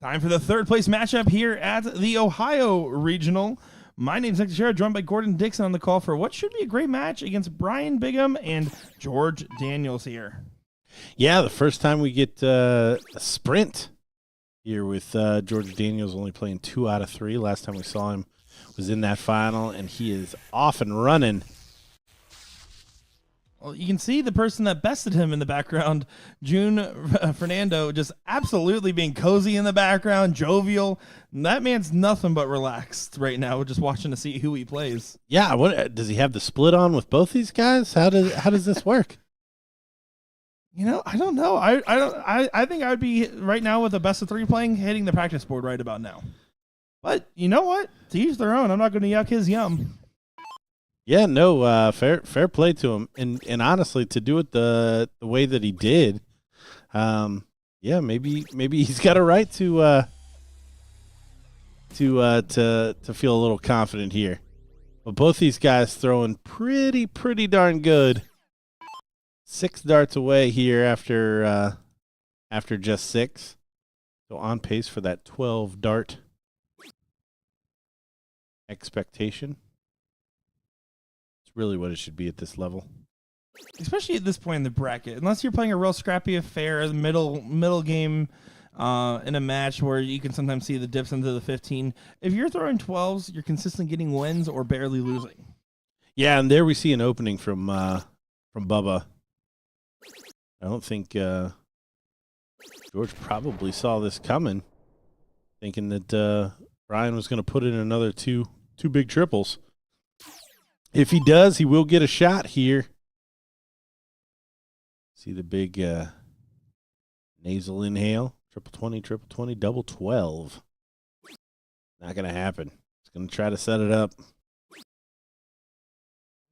Time for the third place matchup here at the Ohio Regional. My name's Nick Teixeira, joined by Gordon Dixon on the call for what should be a great match against Brian Bigham and George Daniels here. Yeah, the first time we get a sprint here with George Daniels only playing 2 out of 3. Last time we saw him was in that final, and he is off and running. Well, you can see the person that bested him in the background, June Fernando, just absolutely being cozy in the background, jovial. That man's nothing but relaxed right now, just watching to see who he plays. Yeah, what does he have the split on with both these guys? How does this work? You know, I don't know. I think I would be right now with the best of 3 playing, hitting the practice board right about now. But you know what? To each their own. I'm not going to yuck his yum. Yeah, no, fair play to him, and honestly, to do it the way that he did, yeah, maybe he's got a right to feel a little confident here. But both these guys throwing pretty darn good. 6 darts away here after just 6, so on pace for that 12 dart expectation. Really what it should be at this level, especially at this point in the bracket. Unless you're playing a real scrappy affair, middle game in a match where you can sometimes see the dips into the 15. If you're throwing 12s, you're consistently getting wins or barely losing. Yeah, and there we see an opening from Bubba. I don't think George probably saw this coming, thinking that Brian was going to put in another two big triples. If he does, he will get a shot here. See the big nasal inhale. Triple 20, double 12. Not going to happen. He's going to try to set it up.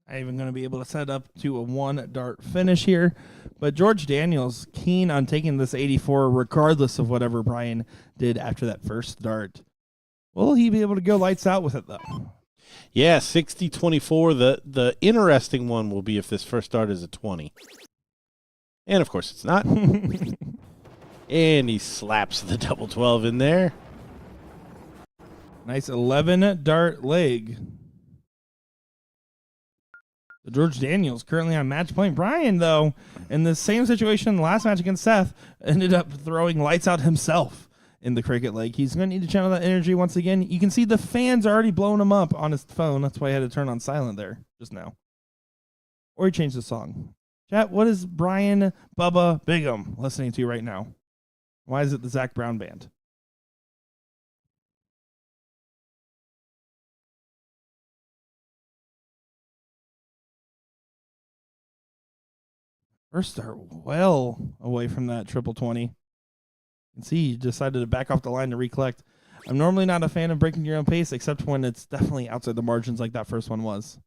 Not even going to be able to set up to a 1 dart finish here. But George Daniels keen on taking this 84 regardless of whatever Brian did after that first dart. Will he be able to go lights out with it, though? Yeah, 60-24. The interesting one will be if this first dart is a 20. And, of course, it's not. And he slaps the double 12 in there. Nice 11 dart leg. George Daniels currently on match point. Brian, though, in the same situation last match against Seth, ended up throwing lights out himself in the cricket leg. He's going to need to channel that energy once again. You can see the fans are already blowing him up on his phone. That's why I had to turn on silent there just now. Or he changed the song. Chat, what is Brian Bubba Bigham listening to right now? Why is it the Zach Brown Band? First start well away from that triple 20. You can see he decided to back off the line to recollect. I'm normally not a fan of breaking your own pace, except when it's definitely outside the margins like that first one was.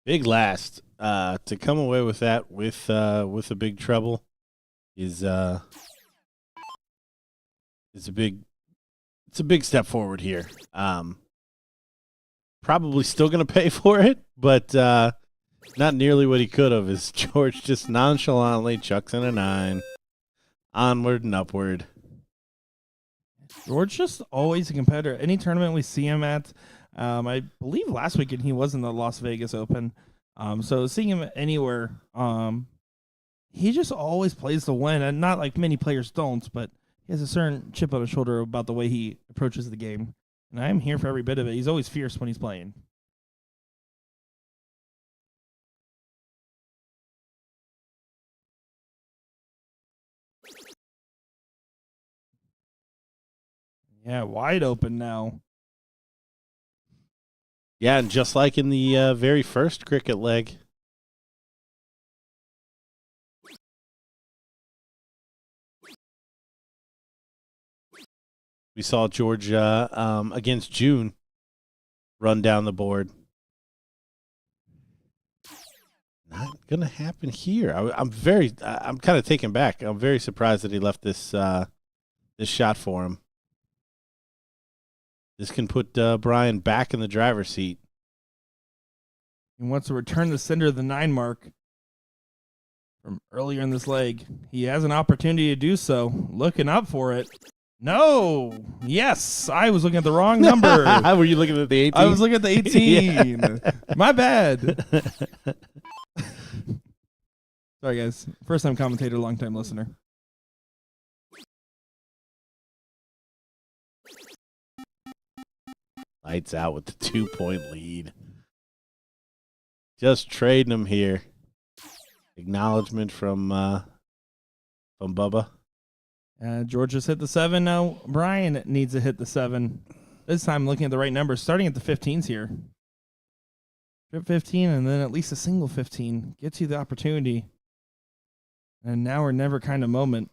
Big last. To come away with that with a big treble is a big step forward here. Probably still going to pay for it, but not nearly what he could have. As George just nonchalantly chucks in a 9, onward and upward. George just always a competitor. Any tournament we see him at, I believe last weekend he was in the Las Vegas Open. So seeing him anywhere, he just always plays to win, and not like many players don't, but he has a certain chip on his shoulder about the way he approaches the game. And I'm here for every bit of it. He's always fierce when he's playing. Yeah, wide open now. Yeah, and just like in the very first cricket leg. We saw George against June run down the board. Not gonna happen here. I'm kind of taken back. I'm very surprised that he left this shot for him. This can put Brian back in the driver's seat. He wants to return the center of the 9 mark from earlier in this leg. He has an opportunity to do so. Looking up for it. No. Yes. I was looking at the wrong number. Were you looking at the 18? I was looking at the 18. My bad. Sorry, guys. First time commentator, long time listener. Lights out with the 2-point lead. Just trading them here. Acknowledgement from Bubba. George just hit the 7. Now Brian needs to hit the 7. This time looking at the right numbers, starting at the 15s here. Trip 15 and then at least a single 15 gets you the opportunity. And now or never kind of moment.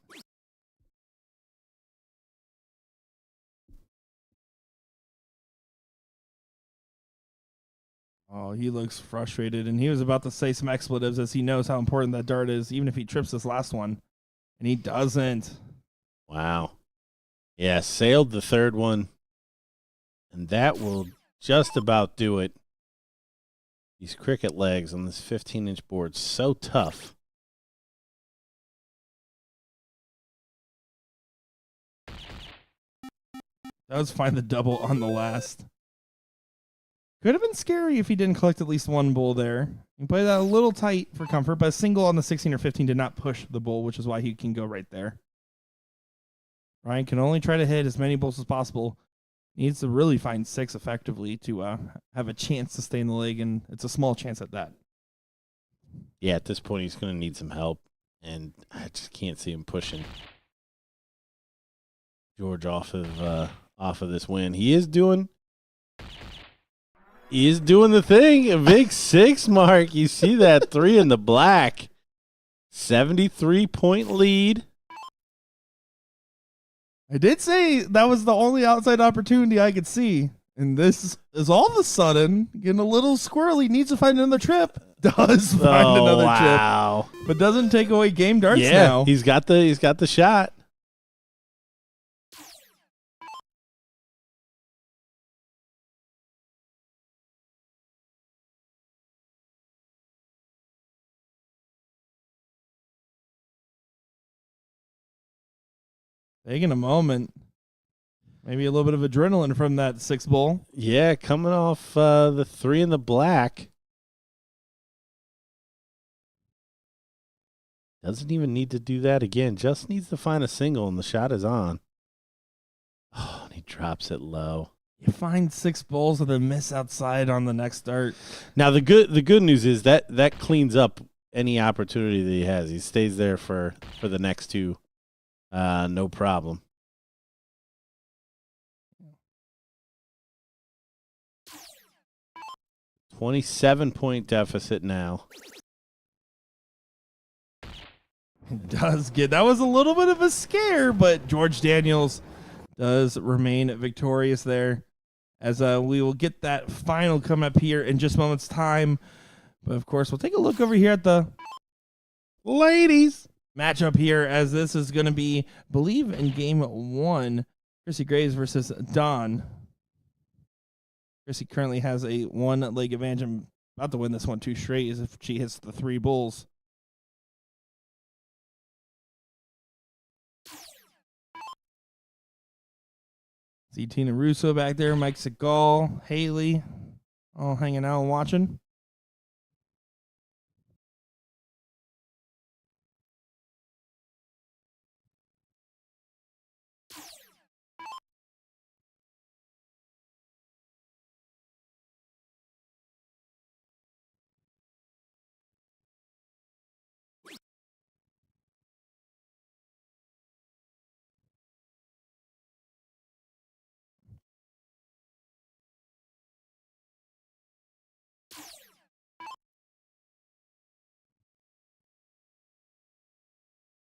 Oh, he looks frustrated, and he was about to say some expletives as he knows how important that dart is, even if he trips this last one. And he doesn't. Wow. Yeah, sailed the third one. And that will just about do it. These cricket legs on this 15-inch board, so tough. Does find the double on the last. Could have been scary if he didn't collect at least one bull there. He played that a little tight for comfort, but a single on the 16 or 15 did not push the bull, which is why he can go right there. Ryan can only try to hit as many bulls as possible. Needs to really find 6 effectively to have a chance to stay in the leg, and it's a small chance at that. Yeah, at this point he's going to need some help, and I just can't see him pushing George off of this win. He is doing the thing. A big 6 mark. You see that 3 in the black. 73-point lead. I did say that was the only outside opportunity I could see. And this is all of a sudden getting a little squirrely. Needs to find another trip. Does find another trip. But doesn't take away game darts now. He's got the shot. Taking a moment. Maybe a little bit of adrenaline from that 6 bull. Yeah, coming off the 3 in the black. Doesn't even need to do that again. Just needs to find a single, and the shot is on. Oh, and he drops it low. You find 6 bulls and then miss outside on the next dart. Now the good news is that cleans up any opportunity that he has. He stays there for the next 2. No problem. $27-point deficit now. Does get that was a little bit of a scare, but George Daniels does remain victorious there. As we will get that final come up here in just moments time. But of course, we'll take a look over here at the ladies matchup here, as this is going to be, I believe, in game 1, Chrissy Graves versus Dawn. Chrissy currently has a 1-leg advantage and about to win this one 2 straight as if she hits the 3 bulls. See Tina Russo back there, Mike Segal, Haley, all hanging out and watching.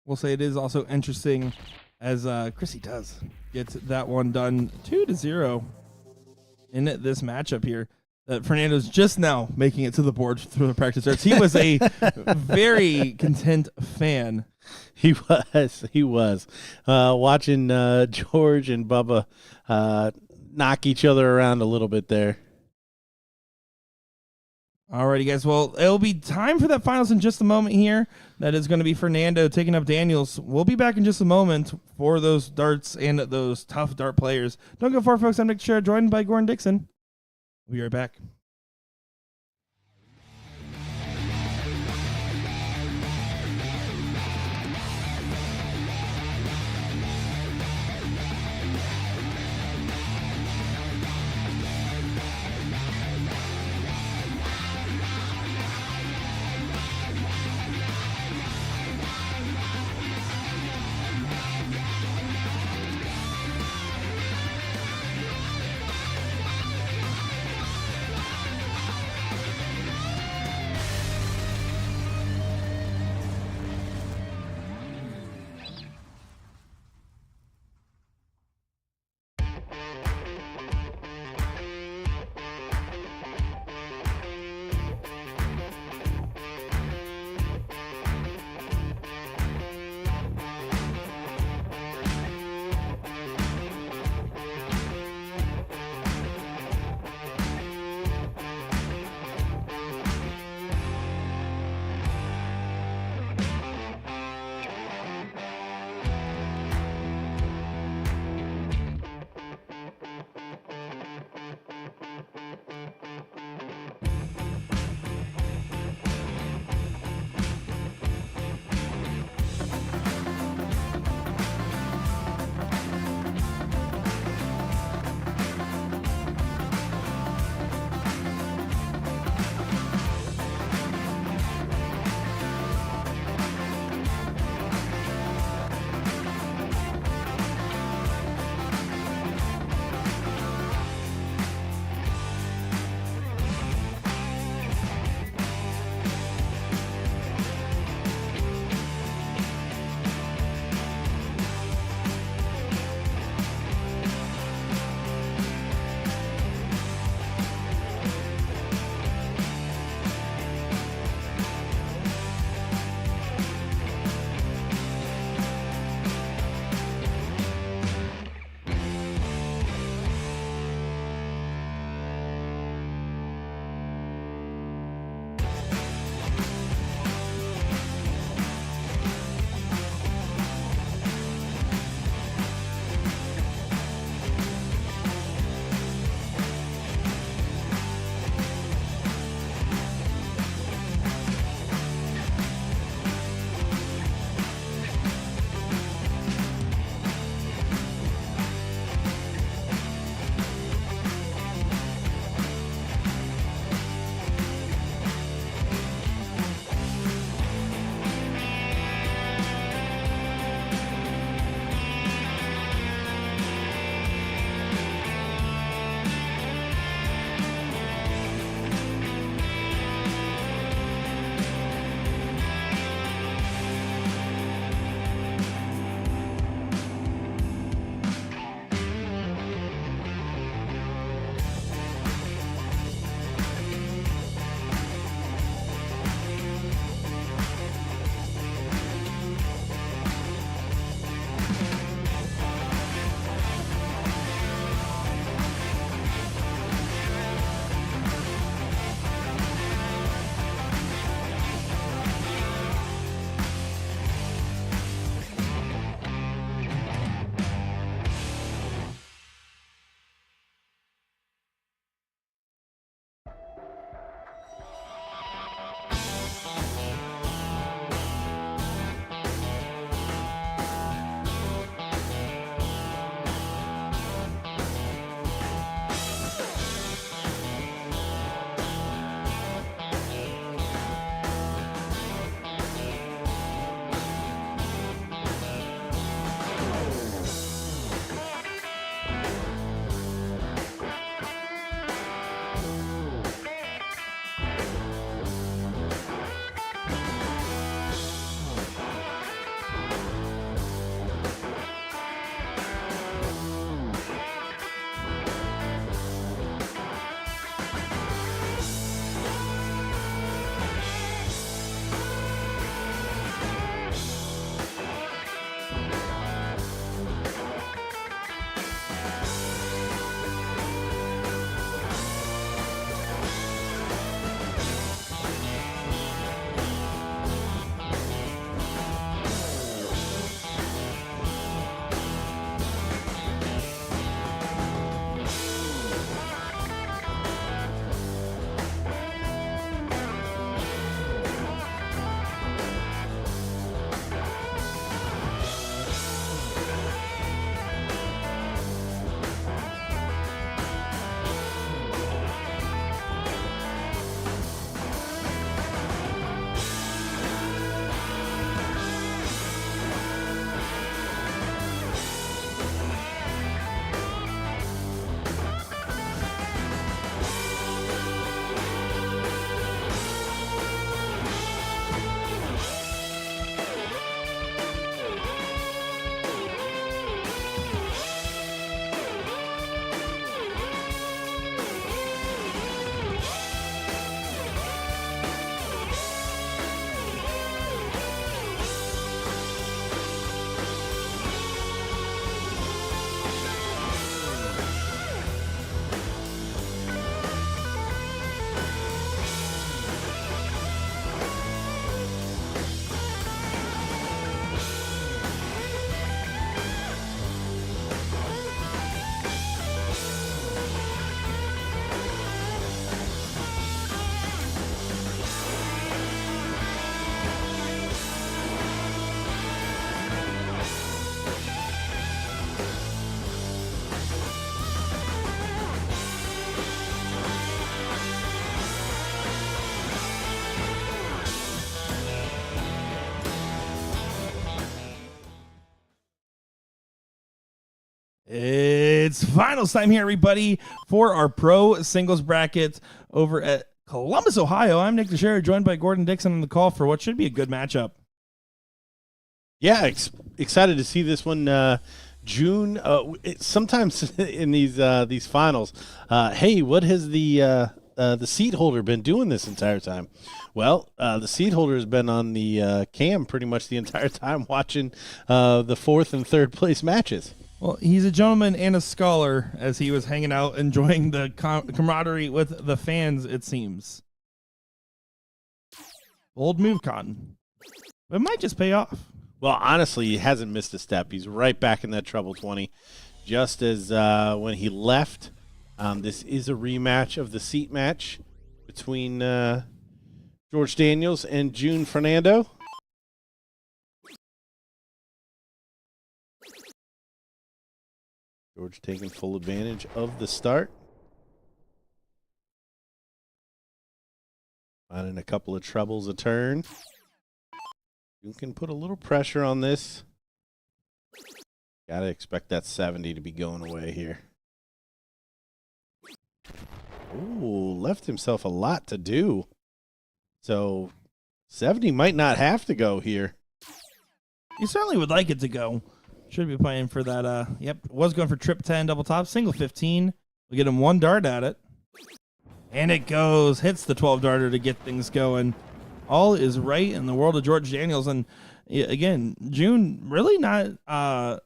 We'll say it is also interesting as Chrissy does get that one done 2-0 in this matchup here. That Fernando's just now making it to the board through the practice starts. He was a very content fan. He was. Watching George and Bubba knock each other around a little bit there. Alrighty, guys. Well, it'll be time for that finals in just a moment here. That is going to be Fernando taking up Daniels. We'll be back in just a moment for those darts and those tough dart players. Don't go far, folks. I'm Nick Scher, joined by Gordon Dixon. We'll be right back. It's finals time here, everybody, for our pro singles bracket over at Columbus, Ohio. I'm Nick Teixeira, joined by Gordon Dixon on the call for what should be a good matchup. Yeah, excited to see this one. June. Sometimes in these finals, hey, what has the seat holder been doing this entire time? Well, the seat holder has been on the cam pretty much the entire time watching the fourth and third place matches. Well, he's a gentleman and a scholar, as he was hanging out, enjoying the camaraderie with the fans, it seems. Bold move, Cotton. It might just pay off. Well, honestly, he hasn't missed a step. He's right back in that treble 20, just as when he left. This is a rematch of the seat match between George Daniels and June Fernando. George taking full advantage of the start. Finding a couple of trebles a turn. You can put a little pressure on this. Got to expect that 70 to be going away here. Ooh, left himself a lot to do. So 70 might not have to go here. You certainly would like it to go. Should be playing for that. Yep, was going for trip 10, double top, single 15. We get him one dart at it. And it goes. Hits the 12 darter to get things going. All is right in the world of George Daniels. And again, June really not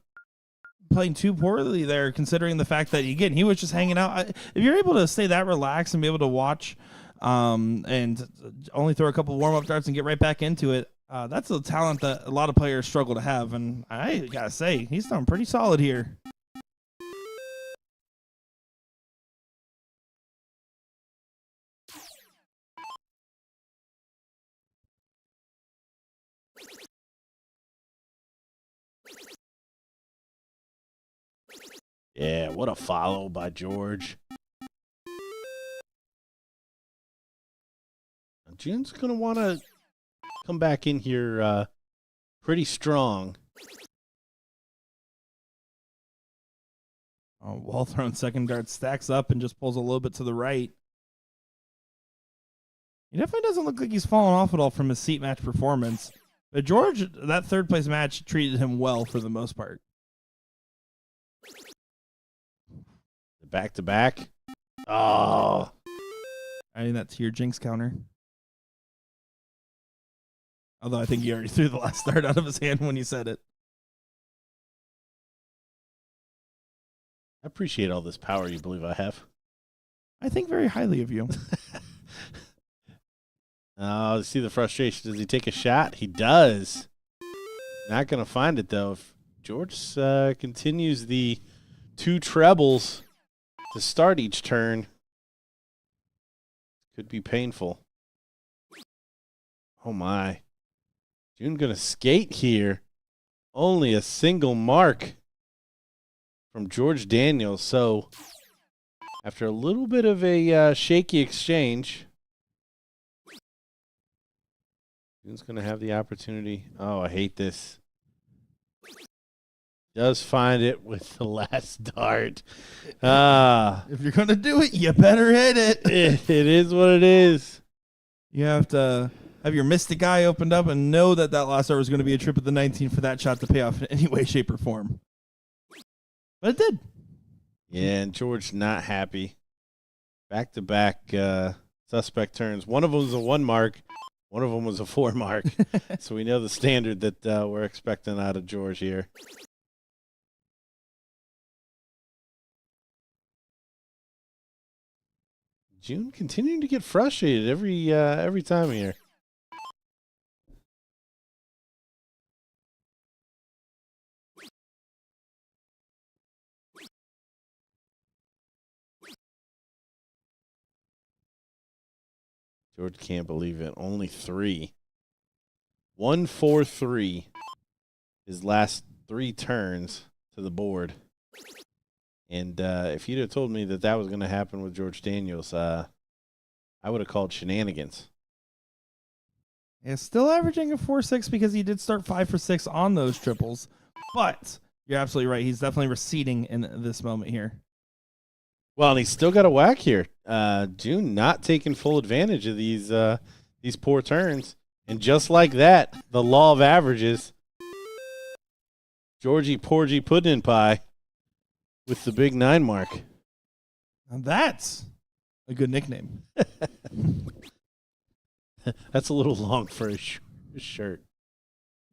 playing too poorly there, considering the fact that, again, he was just hanging out. If you're able to stay that relaxed and be able to watch and only throw a couple warm-up darts and get right back into it, that's a talent that a lot of players struggle to have. And I got to say, he's done pretty solid here. Yeah, what a follow by George. June's going to want to come back in here pretty strong. Well thrown second dart stacks up and just pulls a little bit to the right. He definitely doesn't look like he's fallen off at all from his seat match performance. But George, that third place match treated him well for the most part. Back to back. Oh. Adding that to your jinx counter. Although I think he already threw the last dart out of his hand when he said it. I appreciate all this power you believe I have. I think very highly of you. Oh, see the frustration. Does he take a shot? He does. Not going to find it, though. If George continues the two trebles to start each turn, could be painful. Oh, my. June going to skate here. Only a single mark from George Daniels. So after a little bit of a shaky exchange, June's going to have the opportunity. Oh, I hate this. Does find it with the last dart. If you're going to do it, you better hit it. It is what it is. You have to have your Mystic Eye opened up and know that that last dart was going to be a trip of the 19 for that shot to pay off in any way, shape, or form. But it did. Yeah, and George not happy. Back-to-back suspect turns. One of them was a 1 mark. One of them was a 4 mark. So we know the standard that we're expecting out of George here. June continuing to get frustrated every time here. George can't believe it. Only 3. 1, 4, 3. His last 3 turns to the board. And if you'd have told me that that was going to happen with George Daniels, I would have called shenanigans. Yeah, still averaging a 4-6 because he did start 5 for 6 on those triples. But You're absolutely right. He's definitely receding in this moment here. Well, and he's still got a whack here. June not taking full advantage of these poor turns. And just like that, the law of averages, Georgie Porgy Puddin' Pie with the big 9 mark. Now that's a good nickname. That's a little long for a shirt.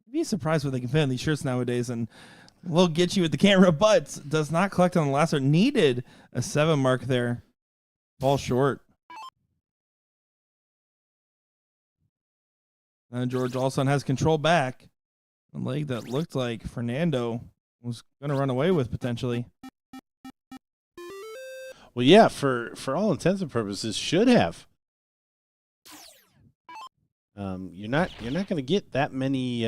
You'd be surprised what they can fit on these shirts nowadays, and we'll get you with the camera, but does not collect on the last one. Needed a 7 mark there. Ball short. And George all of a sudden has control back. A leg that looked like Fernando was going to run away with potentially. Well, yeah, for all intents and purposes, should have. You're not going to get that many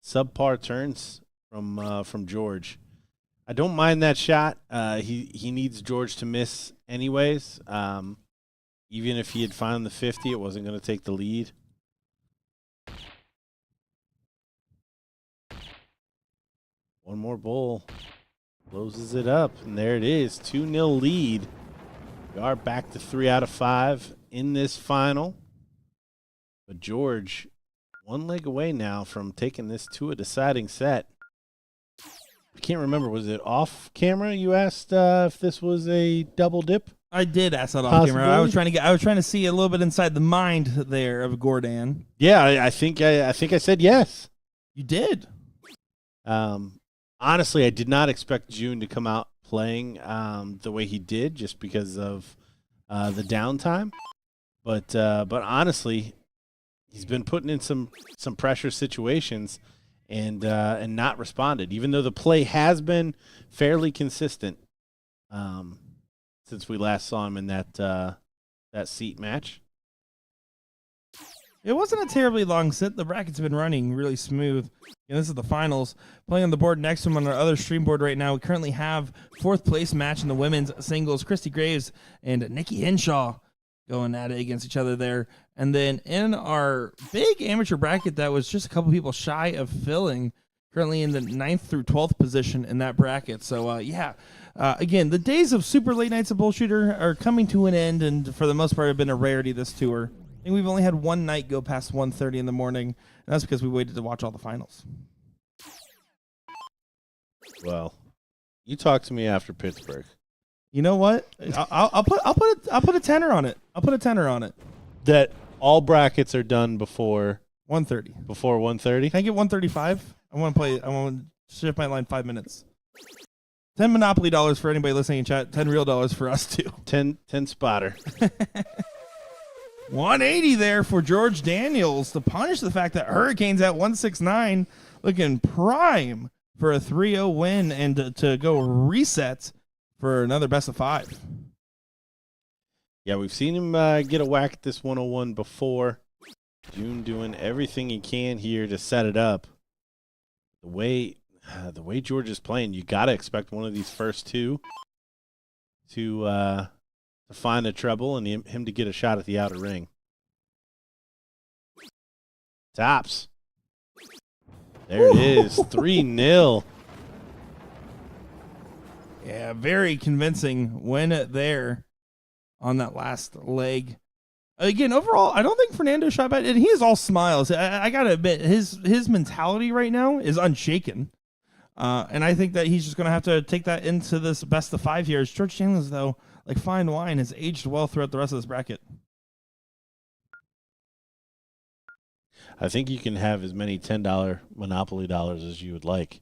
subpar turns from George. I don't mind that shot. He needs George to miss anyways. Even if he had found the 50, it wasn't going to take the lead. One more bowl. Closes it up, and there it is. 2-0 lead. We are back to 3 out of 5 in this final. But George, one leg away now from taking this to a deciding set. I can't remember. Was it off camera? You asked if this was a double dip? I did ask that off camera. I was trying to see a little bit inside the mind there of Gordon. Yeah, I think I said yes. You did. Honestly, I did not expect June to come out playing the way he did, just because of the downtime. But honestly, he's been putting in some pressure situations and not responded, even though the play has been fairly consistent since we last saw him in that seat match. It wasn't a terribly long sit. The bracket's been running really smooth. And this is the finals. Playing on the board next to him on our other stream board right now, we currently have 4th place match in the women's singles. Christy Graves and Nikki Henshaw going at it against each other there. And then in our big amateur bracket that was just a couple people shy of filling, currently in the 9th through 12th position in that bracket. So, again, the days of super late nights of BullShooter are coming to an end, and for the most part have been a rarity this tour. I think we've only had one night go past 1:30 in the morning, and that's because we waited to watch all the finals. Well, you talk to me after Pittsburgh. You know what? I'll put a tenner on it. I'll put a tenner on it. That all brackets are done before 1:30. Before 1:30. Can I get 135? I want to shift my line 5 minutes. 10 Monopoly dollars for anybody listening in chat. 10 real dollars for us too. 10 spotter. 180 there for George Daniels to punish the fact that Hurricanes at 169 looking prime for a 3-0 win and to go reset for another best of 5. Yeah, we've seen him get a whack at this 101 before. June doing everything he can here to set it up. The way George is playing, you got to expect one of these first two to find a treble and him to get a shot at the outer ring. Tops. There it is, 3-0. Yeah, very convincing win there on that last leg. Again, overall, I don't think Fernando shot bad, and he is all smiles. I got to admit, his mentality right now is unshaken. And I think that he's just going to have to take that into this best of 5 here. George Daniels, though, like fine wine, has aged well throughout the rest of this bracket. I think you can have as many $10 Monopoly dollars as you would like,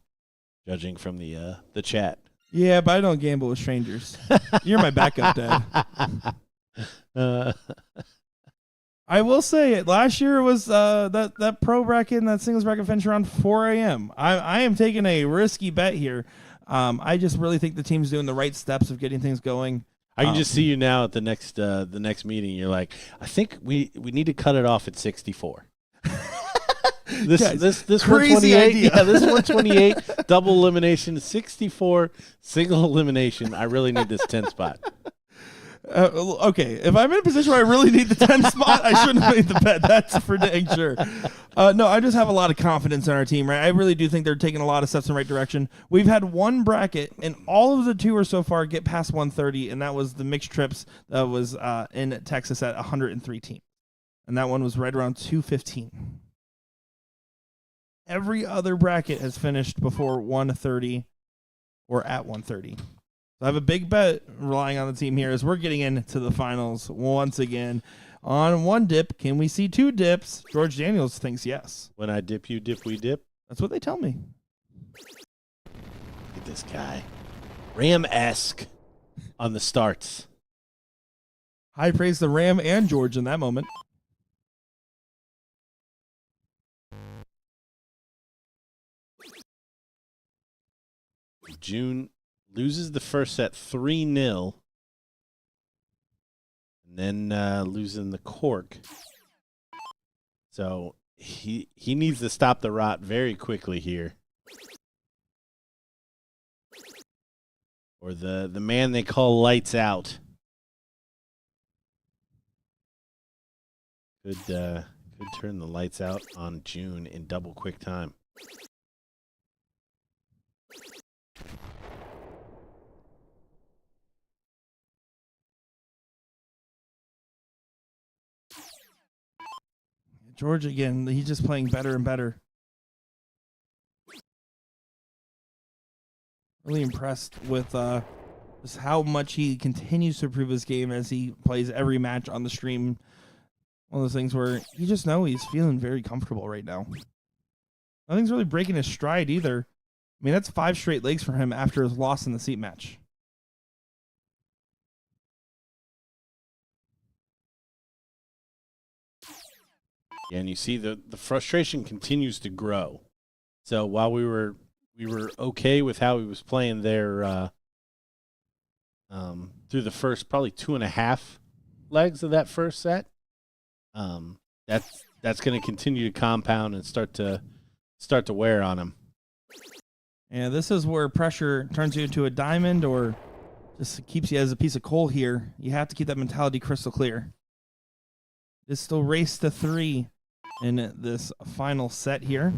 judging from the chat. Yeah, but I don't gamble with strangers. You're my backup, Dad. I will say it. Last year was that pro bracket and that singles bracket finished around 4 a.m. I am taking a risky bet here. I just really think the team's doing the right steps of getting things going. I can just see you now at the next meeting. You're like, I think we need to cut it off at 64. This 128, yeah, this 128 double elimination, 64 single elimination. I really need this 10 spot. Okay, if I'm in a position where I really need the 10 spot, I shouldn't have made the bet. That's for dang sure. No, I just have a lot of confidence in our team, right? I really do think they're taking a lot of steps in the right direction. We've had one bracket, and all of the tours so far get past 130, and that was the mixed trips that was in Texas at 103 teams. And that one was right around 215. Every other bracket has finished before 130 or at 130. So I have a big bet relying on the team here as we're getting into the finals once again. On one dip, can we see two dips? George Daniels thinks yes. When I dip, you dip, we dip. That's what they tell me. Look at this guy. Ram-esque on the starts. High praise the Ram and George in that moment. June loses the first set 3-0. And then losing the cork. So he needs to stop the rot very quickly here. Or the man they call lights out. Could turn the lights out on June in double quick time. George again, he's just playing better and better. Really impressed with just how much he continues to improve his game as he plays every match on the stream. One of those things where you just know he's feeling very comfortable right now. Nothing's really breaking his stride either. I mean, that's 5 straight legs for him after his loss in the seat match. Yeah, and you see the frustration continues to grow. So while we were okay with how he was playing there through the first probably 2.5 legs of that first set, that's going to continue to compound and start to wear on him. And this is where pressure turns you into a diamond or just keeps you as a piece of coal here. You have to keep that mentality crystal clear. It's still race to 3 in this final set here.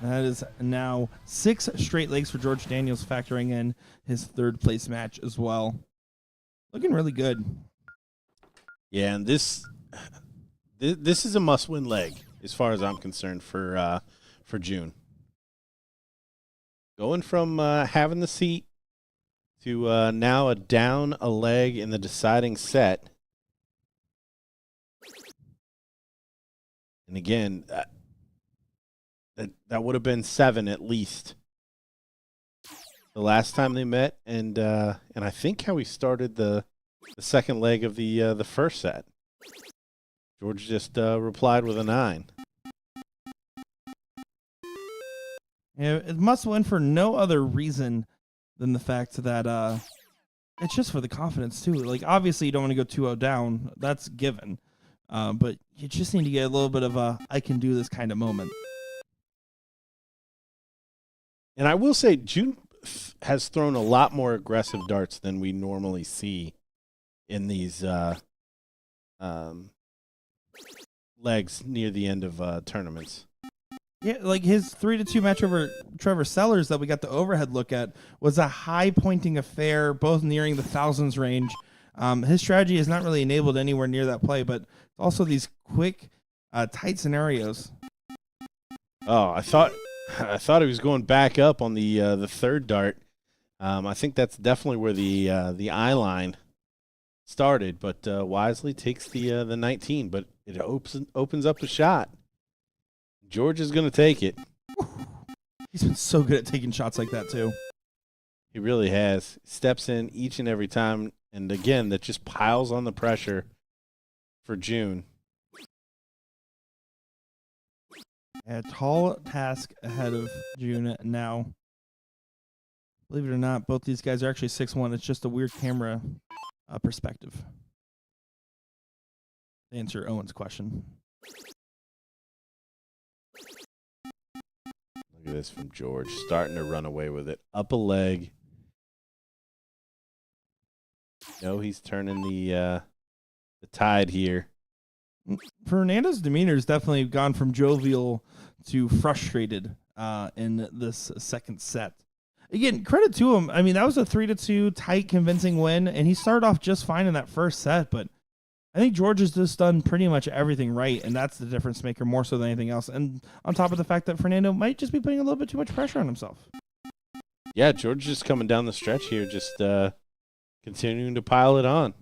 That is now 6 straight legs for George Daniels, factoring in his 3rd place match as well. Looking really good. Yeah, and this is a must-win leg as far as I'm concerned for June. Going from having the seat to now down a leg in the deciding set. And again, that would have been 7 at least the last time they met, and I think how we started the second leg of the first set. George just replied with a 9. Yeah, it must win for no other reason than the fact that it's just for the confidence too. Like, obviously you don't want to go 2-0 down. That's given. But you just need to get a little bit of a I can do this kind of moment. And I will say June has thrown a lot more aggressive darts than we normally see in these legs near the end of tournaments. Yeah, like his 3-2 match over Trevor Sellers that we got the overhead look at was a high pointing affair, both nearing the thousands range. His strategy is not really enabled anywhere near that play, but also these quick, tight scenarios. Oh, I thought he was going back up on the 3rd dart. I think that's definitely where the eye line started, but wisely takes the 19, but it opens up a shot. George is going to take it. He's been so good at taking shots like that too. He really has. Steps in each and every time, and again, that just piles on the pressure for June. A tall task ahead of June now. Believe it or not, both these guys are actually 6'1". It's just a weird camera perspective. To answer Owen's question. Look Look at this from George, starting to run away with it. Up a leg. No, he's turning the tide here. Fernando's demeanor has definitely gone from jovial to frustrated in this second set. Again, credit to him. I mean, that was a 3-2 tight, convincing win, and he started off just fine in that first set, but I think George has just done pretty much everything right, and that's the difference maker more so than anything else. And on top of the fact that Fernando might just be putting a little bit too much pressure on himself. Yeah, George just coming down the stretch here, just continuing to pile it on.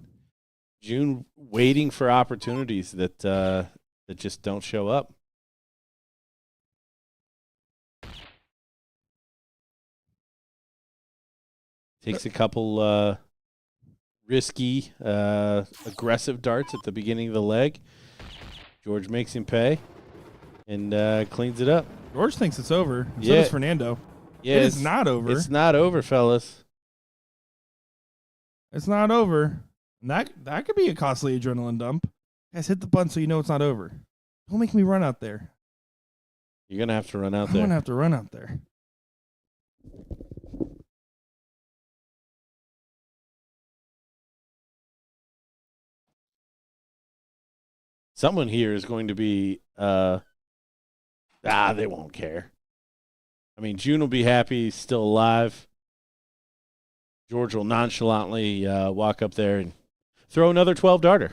June waiting for opportunities that just don't show up. Takes a couple risky, aggressive darts at the beginning of the leg. George makes him pay and cleans it up. George thinks it's over. So Yeah. does Fernando. Yeah, It is not over. It's not over, fellas. It's not over. And that could be a costly adrenaline dump. Guys, hit the button so you know it's not over. Don't make me run out there. You're going to have to run out I'm there. going to have to run out there. Someone here is going to be, they won't care. I mean, June will be happy he's still alive. George will nonchalantly walk up there and throw another 12-darter.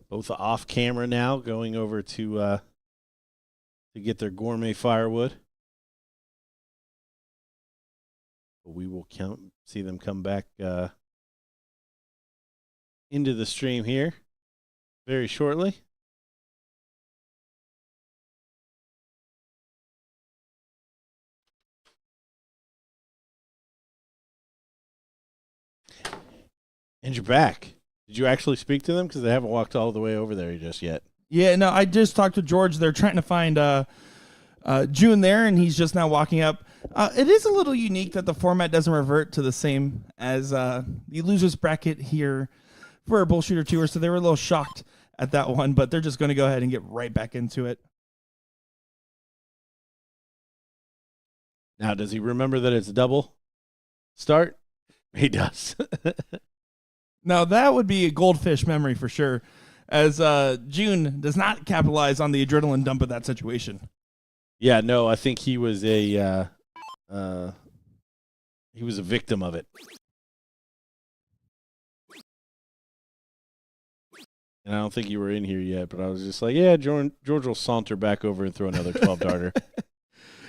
Both off camera now, going over to get their gourmet firewood. We will see them come back into the stream here very shortly. And you're back. Did you actually speak to them? Because they haven't walked all the way over there just yet. Yeah, no, I just talked to George. They're trying to find June there, and he's just now walking up. It is a little unique that the format doesn't revert to the same as the losers bracket here for a BullShooter tour, so they were a little shocked at that one, but they're just going to go ahead and get right back into it. Now, does he remember that it's a double start? He does. Now, that would be a goldfish memory for sure, as June does not capitalize on the adrenaline dump of that situation. Yeah, no, I think he was a victim of it. And I don't think you were in here yet, but I was just like, yeah, George will saunter back over and throw another 12-darter.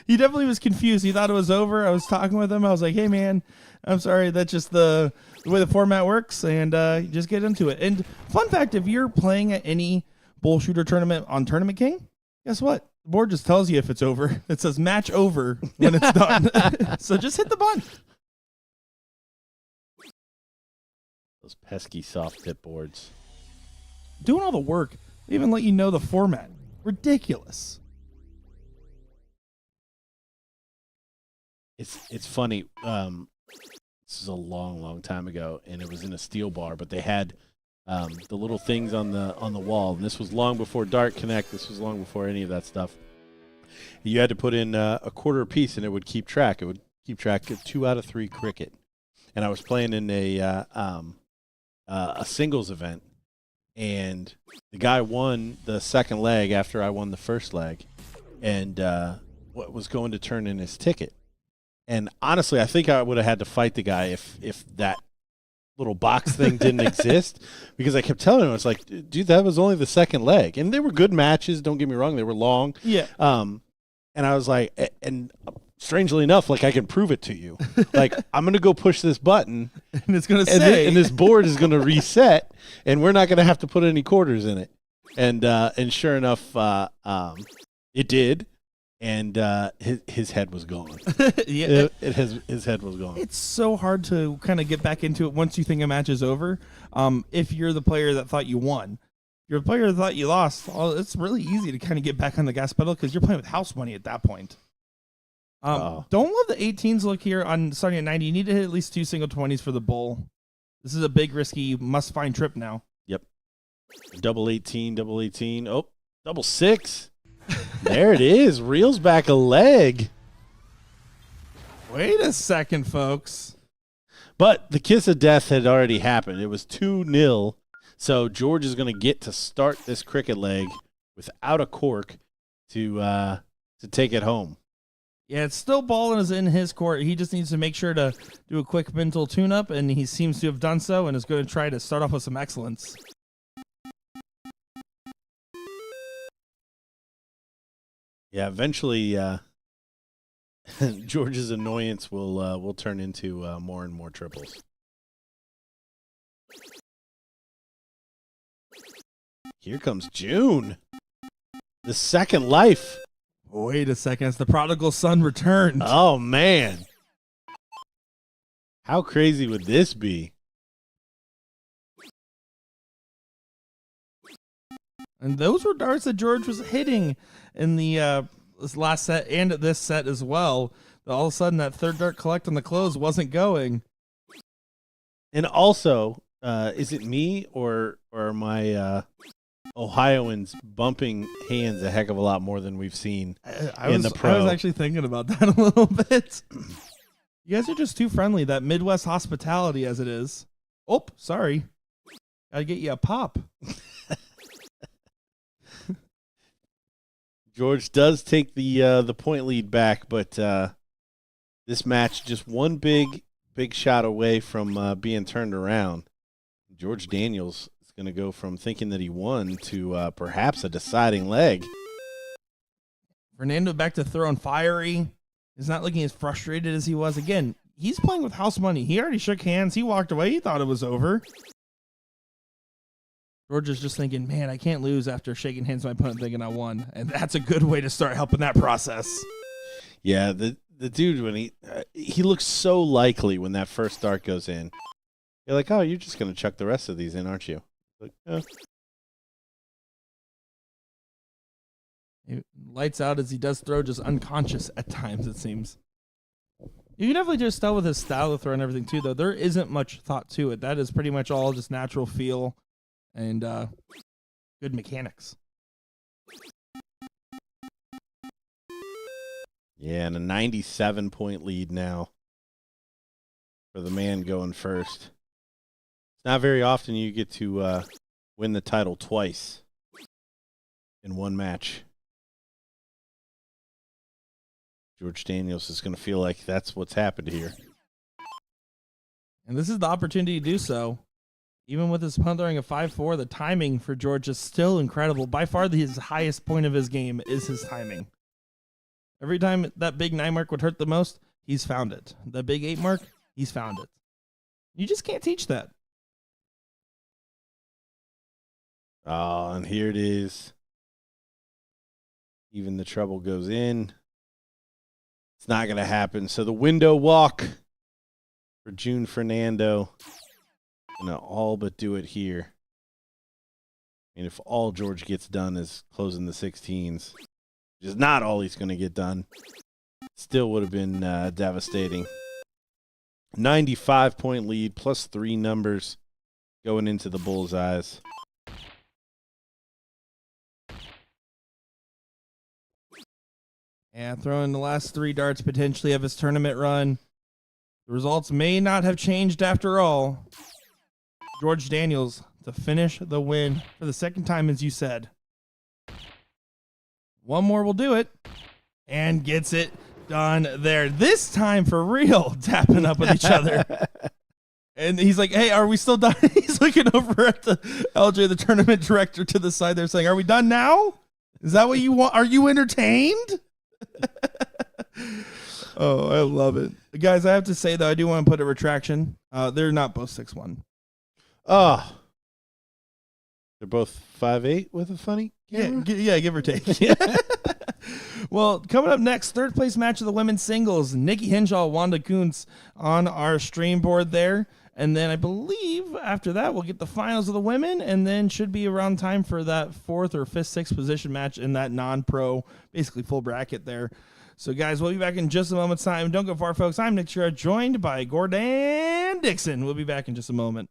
He definitely was confused. He thought it was over. I was talking with him. I was like, hey, man, I'm sorry. That's just the way the format works, and just get into it. And fun fact, if you're playing at any BullShooter tournament on Tournament King, guess what? The board just tells you if it's over. It says match over when it's done. So just hit the button. Those pesky soft tip boards. Doing all the work. They even let you know the format. Ridiculous. It's funny. This is a long time ago, and it was in a steel bar, but they had the little things on the wall, and this was long before Dart Connect. This was long before any of that stuff. You had to put in a quarter apiece, and it would keep track. It would keep track of 2 out of 3 cricket. And I was playing in a singles event, and the guy won the second leg after I won the first leg, and was going to turn in his ticket. And honestly, I think I would have had to fight the guy if that little box thing didn't exist, because I kept telling him, I was like, dude, that was only the second leg. And they were good matches. Don't get me wrong. They were long. Yeah. And I was like, and strangely enough, like, I can prove it to you. Like, I'm going to go push this button. And it's going to say. And this board is going to reset, and we're not going to have to put any quarters in it. And sure enough, it did. And his head was gone. Yeah, his head was gone. it's so hard to kind of get back into it once you think a match is over. If you're the player that thought you won, if you're the player that thought you lost, well, it's really easy to kind of get back on the gas pedal because you're playing with house money at that point. Don't love the 18s look here on starting at 90. You need to hit at least 2 single 20s for the bull. This is a big, risky, must-find trip now. Double 18, double 18. Oh, double 6. There it is. Reels back a leg. Wait a second, folks. But the kiss of death had already happened. It was 2-0. So George is going to get to start this cricket leg without a cork to take it home. Yeah, it's still ball is in his court. He just needs to make sure to do a quick mental tune-up, and he seems to have done so and is going to try to start off with some excellence. Yeah, eventually George's annoyance will turn into more and more triples. Here comes June. The second life. Wait a second. It's the prodigal son returned. Oh, man. How crazy would this be? And those were darts that George was hitting in the this last set and this set as well. All of a sudden, that third dart collect on the close wasn't going. And also, is it me or my Ohioans bumping hands a heck of a lot more than we've seen in the pro? I was actually thinking about that a little bit. You guys are just too friendly. That Midwest hospitality as it is. Oh, sorry. Gotta get you a pop. George does take the point lead back, but this match just one big shot away from being turned around. George Daniels is going to go from thinking that he won to perhaps a deciding leg. Fernando back to throwing fiery. He's not looking as frustrated as he was. Again, he's playing with house money. He already shook hands. He walked away. He thought it was over. George is just thinking, man, I can't lose after shaking hands with my opponent thinking I won. And that's a good way to start helping that process. Yeah, the dude, when he looks so likely when that first dart goes in. You're like, oh, you're just going to chuck the rest of these in, aren't you? Like, He lights out as he does throw, just unconscious at times, it seems. You can definitely just tell with his style of throw and everything, too, though. There isn't much thought to it. That is pretty much all just natural feel and good mechanics. Yeah, and a 97-point lead now for the man going first. It's not very often you get to win the title twice in one match. George Daniels is going to feel like that's what's happened here. And this is the opportunity to do so. Even with his punt throwing a 5-4, the timing for George is still incredible. By far, his highest point of his game is his timing. Every time that big 9 mark would hurt the most, he's found it. The big 8 mark, he's found it. You just can't teach that. Oh, and here it is. Even the trouble goes in. It's not going to happen. So the window walk for June Fernando. Going to all but do it here. And if all George gets done is closing the 16s, which is not all he's going to get done, still would have been devastating. 95-point lead plus 3 numbers going into the bullseyes. And throwing the last 3 darts potentially of his tournament run. The results may not have changed after all. George Daniels to finish the win for the second time, as you said. One more will do it. And gets it done there. This time for real, tapping up with each other. And he's like, hey, are we still done? He's looking over at the LJ, the tournament director, to the side there saying, are we done now? Is that what you want? Are you entertained? Oh, I love it. Guys, I have to say, though, I do want to put a retraction. They're not both 6'1". Oh. They're both 5'8" with a funny camera? Yeah, give or take. Well, coming up next, third place match of the women's singles. Nikki Henshaw, Wanda Kuntz on our stream board there. And then I believe after that, we'll get the finals of the women, and then should be around time for that 4th or 5th, 6th position match in that non-pro, basically full bracket there. So, guys, we'll be back in just a moment's time. Don't go far, folks. I'm Nick Shira, joined by Gordon Dixon. We'll be back in just a moment.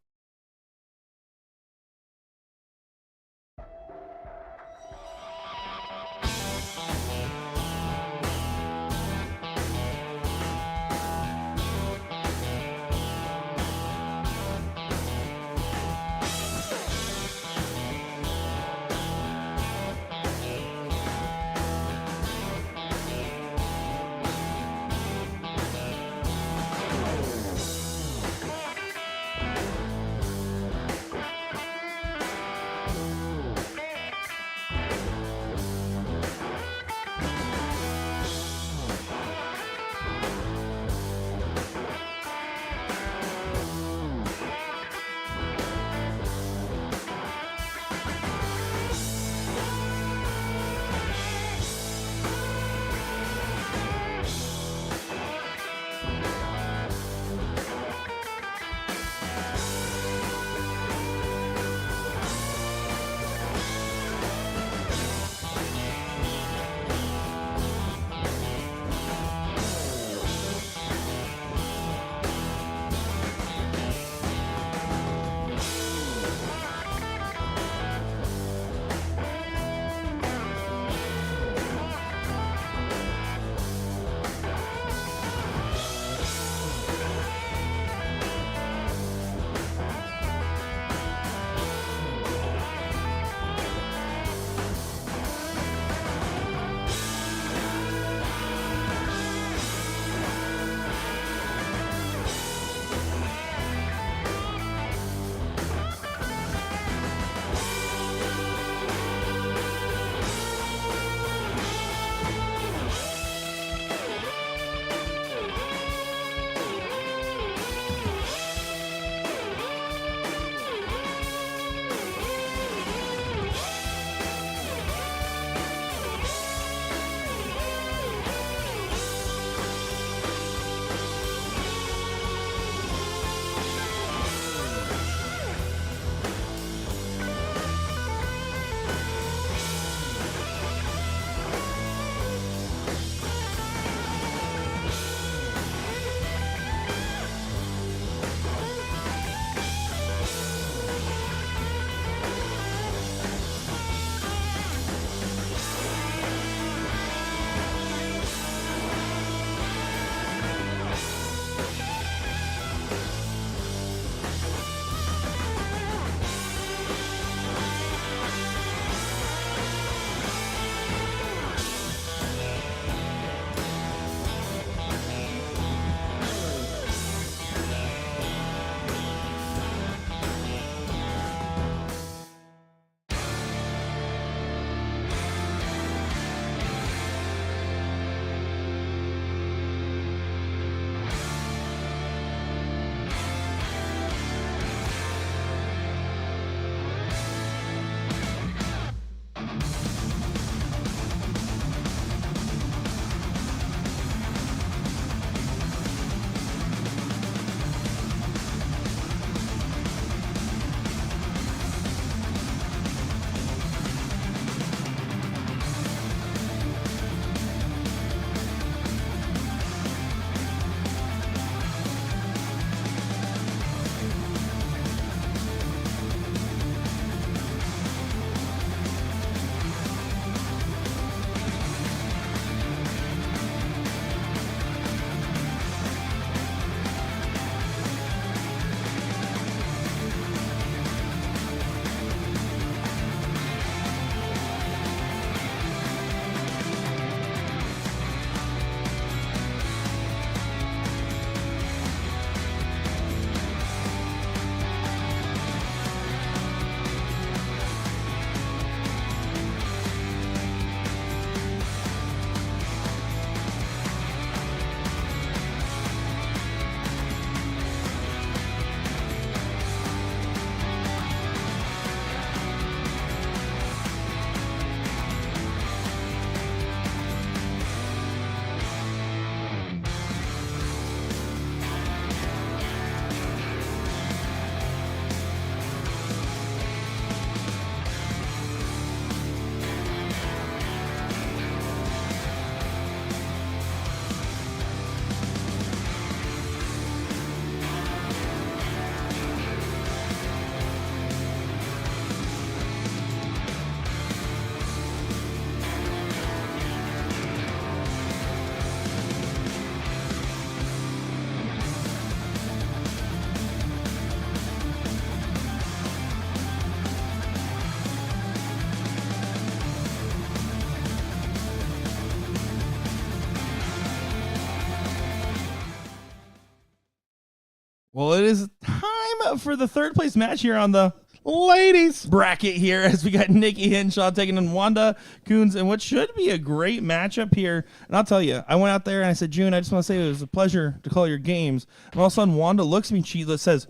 Well, it is time for the third place match here on the Ladies. bracket here as we got Nikki Henshaw taking on Wanda Coons and what should be a great matchup here. And I'll tell you, I went out there and I said, June, I just want to say it was a pleasure to call your games. And all of a sudden, Wanda looks at me, she says,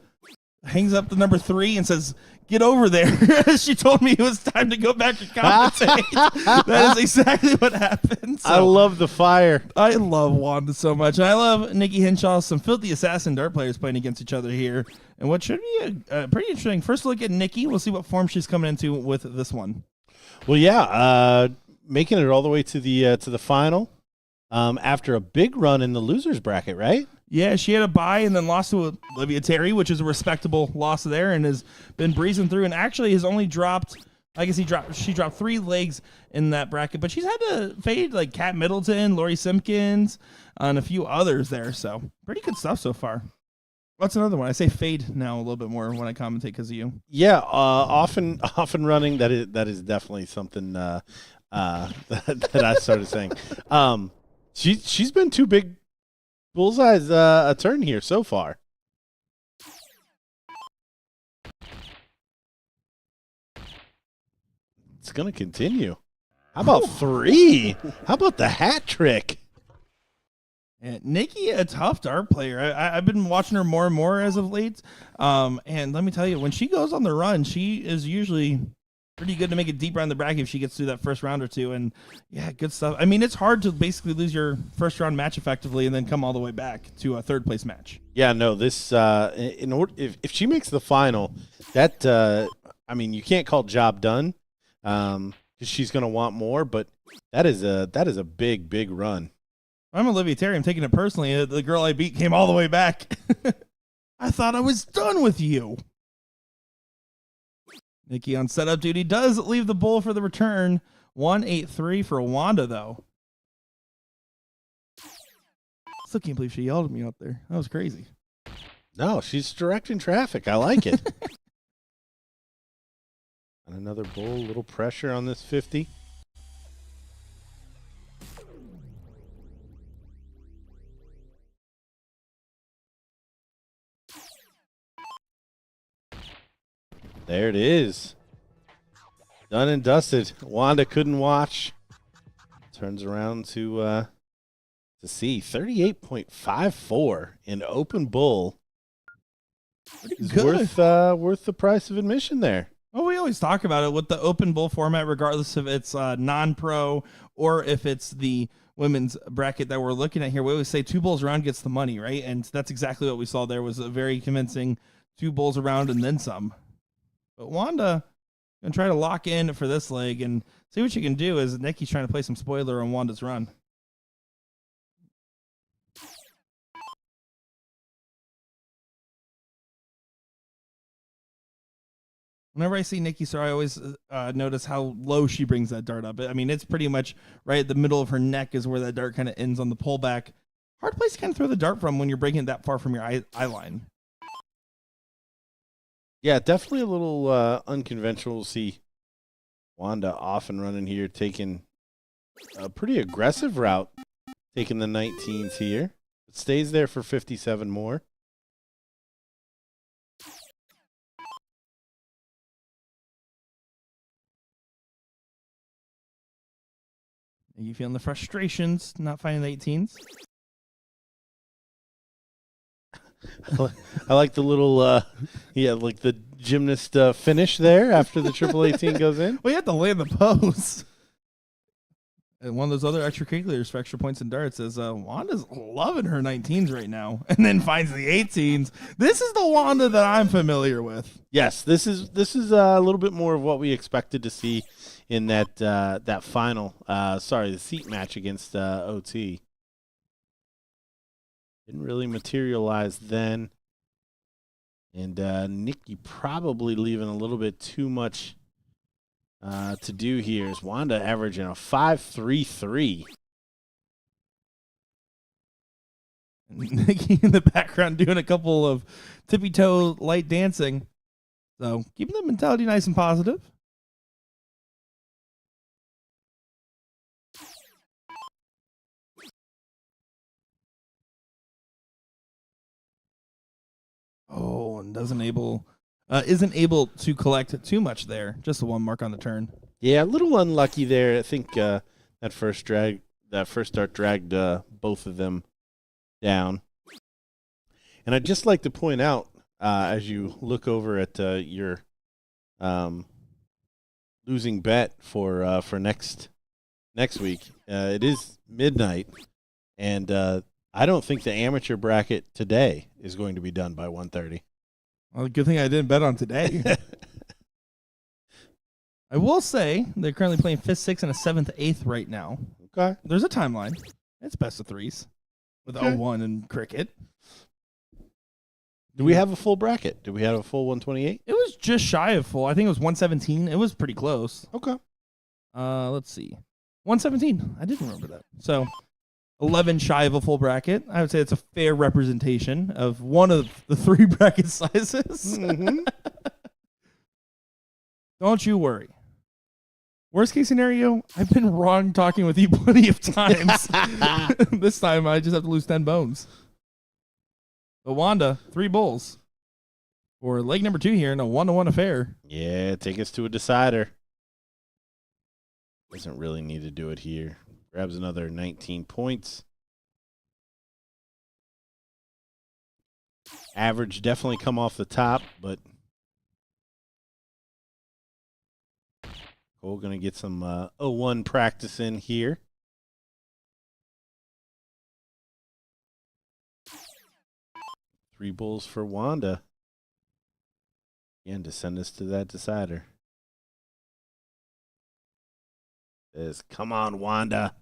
hangs up the number 3 and says, get over there. She told me it was time to go back to commentate. That is exactly what happened. So I love the fire. I love Wanda so much. And I love Nikki Henshaw. Some filthy assassin dart players playing against each other here. And what should be a pretty interesting first look at Nikki. We'll see what form she's coming into with this one. Well, yeah, making it all the way to the final after a big run in the losers bracket, right? Yeah, she had a bye and then lost to Olivia Terry, which is a respectable loss there, and has been breezing through. And actually has only dropped, I guess she dropped 3 legs in that bracket, but she's had to fade like Kat Middleton, Lori Simpkins, and a few others there. So pretty good stuff so far. What's another one? I say fade now a little bit more when I commentate because of you. Yeah, often running. That is definitely something that I started saying. She's been 2 big bullseyes a turn here so far. It's gonna continue. How about 3? How about the hat trick? And Nikki, a tough dart player. I've been watching her more and more as of late. And let me tell you, when she goes on the run, she is usually pretty good to make it deep around the bracket if she gets through that first round or two. And yeah, good stuff. I mean, it's hard to basically lose your first round match effectively and then come all the way back to a third place match. Yeah, no, this in order if she makes the final, that I mean, you can't call job done because she's going to want more. But that is a big run. I'm Olivia Terry. I'm taking it personally. The girl I beat came all the way back. I thought I was done with you. Nikki on setup duty does leave the bull for the return. 1-8-3 for Wanda, though. Still can't believe she yelled at me up there. That was crazy. No, she's directing traffic. I like it. And another bull, little pressure on this 50. There it is. Done and dusted. Wanda couldn't watch. Turns around to see 38.54 in open bull. Is worth the price of admission there. Well, we always talk about it with the open bull format, regardless if it's non-pro or if it's the women's bracket that we're looking at here. We always say 2 bulls around gets the money, right? And that's exactly what we saw there. Was a very convincing 2 bulls around and then some. But Wanda gonna try to lock in for this leg and see what she can do as Nikki's trying to play some spoiler on Wanda's run. Whenever I see Nikki, sir, I always notice how low she brings that dart up. I mean, it's pretty much right at the middle of her neck is where that dart kind of ends on the pullback. Hard place to kind of throw the dart from when you're breaking it that far from your eye line. Yeah, definitely a little unconventional. We'll see Wanda off and running here, taking a pretty aggressive route, taking the 19s here. It stays there for 57 more. Are you feeling the frustrations not finding the 18s? I like the little, like the gymnast finish there after the triple 18 goes in. Well, you have to land the pose. And one of those other extracurriculars for extra points and darts is Wanda's loving her 19s right now and then finds the 18s. This is the Wanda that I'm familiar with. Yes, this is a little bit more of what we expected to see in that final, the seat match against OT. Didn't really materialize then. And Nikki probably leaving a little bit too much to do here. Is Wanda averaging a 5.33. Nikki in the background doing a couple of tippy toe light dancing. So keeping the mentality nice and positive. and isn't able to collect too much there. Just the 1 mark on the turn. Yeah, a little unlucky there. I think that first start dragged both of them down. And I'd just like to point out, as you look over at your losing bet for next week, it is midnight, and I don't think the amateur bracket today is going to be done by 1:30. Well, good thing I didn't bet on today. I will say they're currently playing 5th, 6th, and a 7th, 8th right now. Okay. There's a timeline. It's best of 3s with Okay. 0-1 and cricket. Do we have a full bracket? Do we have a full 128? It was just shy of full. I think it was 117. It was pretty close. Okay. Let's see. 117. I didn't remember that. So 11 shy of a full bracket. I would say it's a fair representation of one of the 3 bracket sizes. Mm-hmm. Don't you worry. Worst case scenario, I've been wrong talking with you plenty of times. This time I just have to lose 10 bones. But Wanda, 3 bulls. For leg number 2 here in a 1-1 affair. Yeah, take us to a decider. Doesn't really need to do it here. Grabs another 19 points. Average definitely come off the top, but Cole going to get some 0-1 practice in here. Three bulls for Wanda. Again, to send us to that decider. Says, come on, Wanda.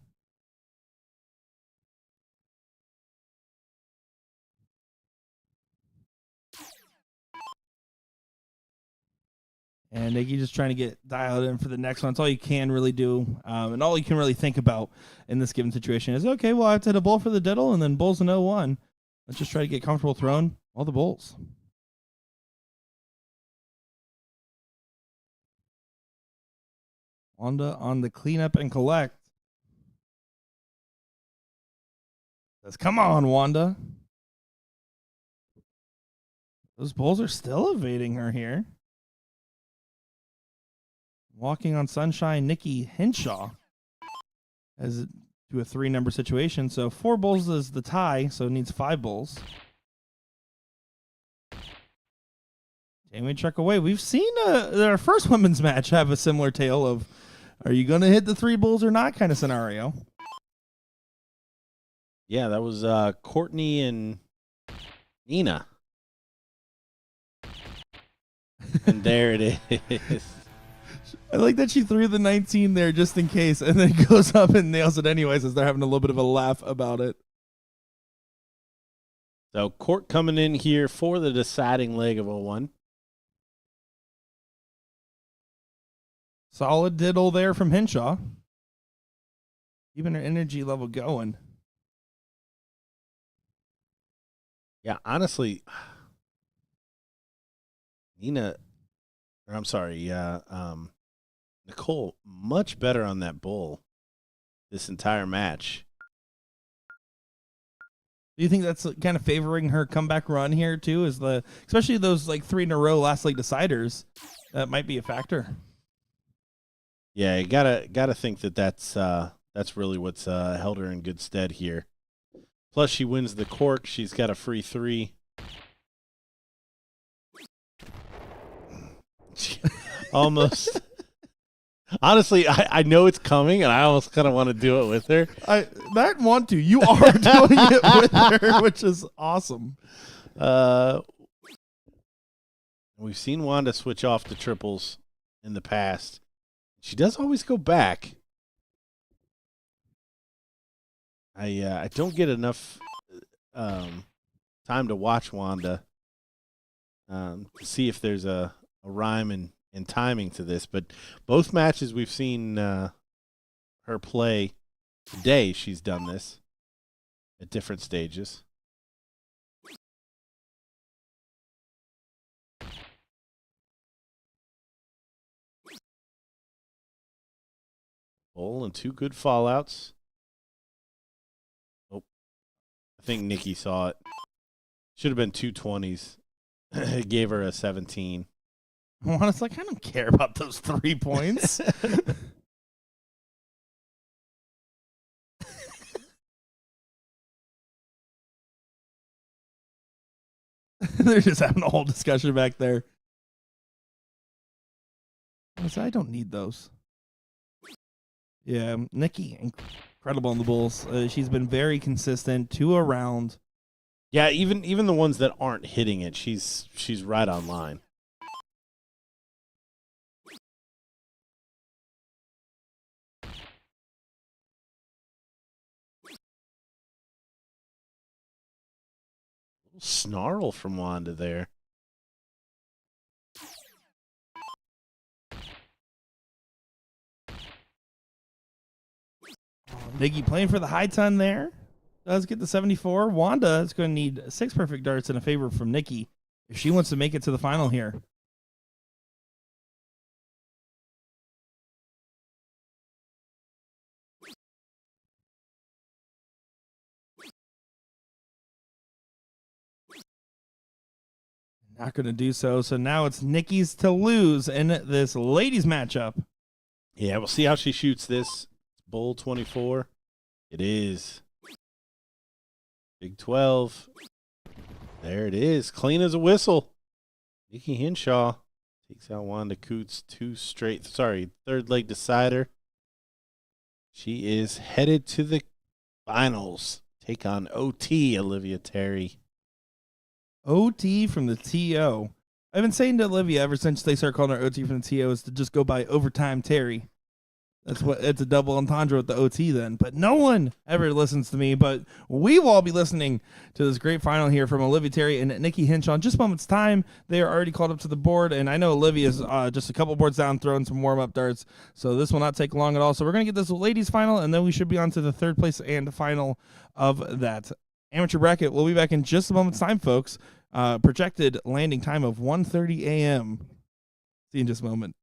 And Nikki just trying to get dialed in for the next one. It's all you can really do. And all you can really think about in this given situation is, okay, well, I have to hit a bull for the diddle and then bulls an 0-1. Let's just try to get comfortable throwing all the bulls. Wanda on the cleanup and collect. Says, come on, Wanda. Those bulls are still evading her here. Walking on Sunshine, Nikki Henshaw as to a 3-number situation. So 4 bulls is the tie, so it needs 5 bulls. Jamie check away. We've seen our first women's match have a similar tale of, are you going to hit the 3 bulls or not kind of scenario. Yeah, that was Courtney and Nina. And there it is. I like that she threw the 19 there just in case, and then goes up and nails it anyways as they're having a little bit of a laugh about it. So Court coming in here for the deciding leg of 0-1. Solid diddle there from Henshaw. Keeping her energy level going. Yeah, honestly, Nicole, much better on that bull this entire match. Do you think that's kind of favoring her comeback run here too? Especially those like 3 in a row last leg deciders, that might be a factor. Yeah, you gotta think that's really what's held her in good stead here. Plus, she wins the cork. She's got a free 3. Almost. Honestly, I know it's coming, and I almost kind of want to do it with her. You are doing it with her, which is awesome. We've seen Wanda switch off to triples in the past. She does always go back. I don't get enough time to watch Wanda to see if there's a rhyme and timing to this, but both matches we've seen her play today, she's done this at different stages. Bull and 2 good fallouts. Oh, I think Nikki saw it. Should have been 2 20s. Gave her a 17. Juana's like, I don't care about those 3 points. They're just having a whole discussion back there. I don't need those. Yeah, Nikki, incredible on the Bulls. She's been very consistent, 2 around. Yeah, even the ones that aren't hitting it, she's right on line. Snarl from Wanda there. Nikki playing for the high ton there. Does get the 74. Wanda is going to need 6 perfect darts in a favor from Nikki if she wants to make it to the final here. Not going to do so. So now it's Nikki's to lose in this ladies matchup. Yeah, we'll see how she shoots this. Bull 24. It is. Big 12. There it is. Clean as a whistle. Nikki Henshaw takes out Wanda Coots third leg decider. She is headed to the finals. Take on OT, Olivia Terry. OT from the TO. I've been saying to Olivia ever since they started calling her OT from the TO is to just go by Overtime Terry. It's a double entendre with the OT then. But no one ever listens to me. But we will all be listening to this great final here from Olivia Terry and Nikki Henshaw in just a moment's time. They are already called up to the board, and I know Olivia's just a couple boards down throwing some warm-up darts, so this will not take long at all. So we're going to get this ladies final, and then we should be on to the third place and final of that amateur bracket. We'll be back in just a moment's time, folks. Projected landing time of 1:30 a.m. See you in just a moment.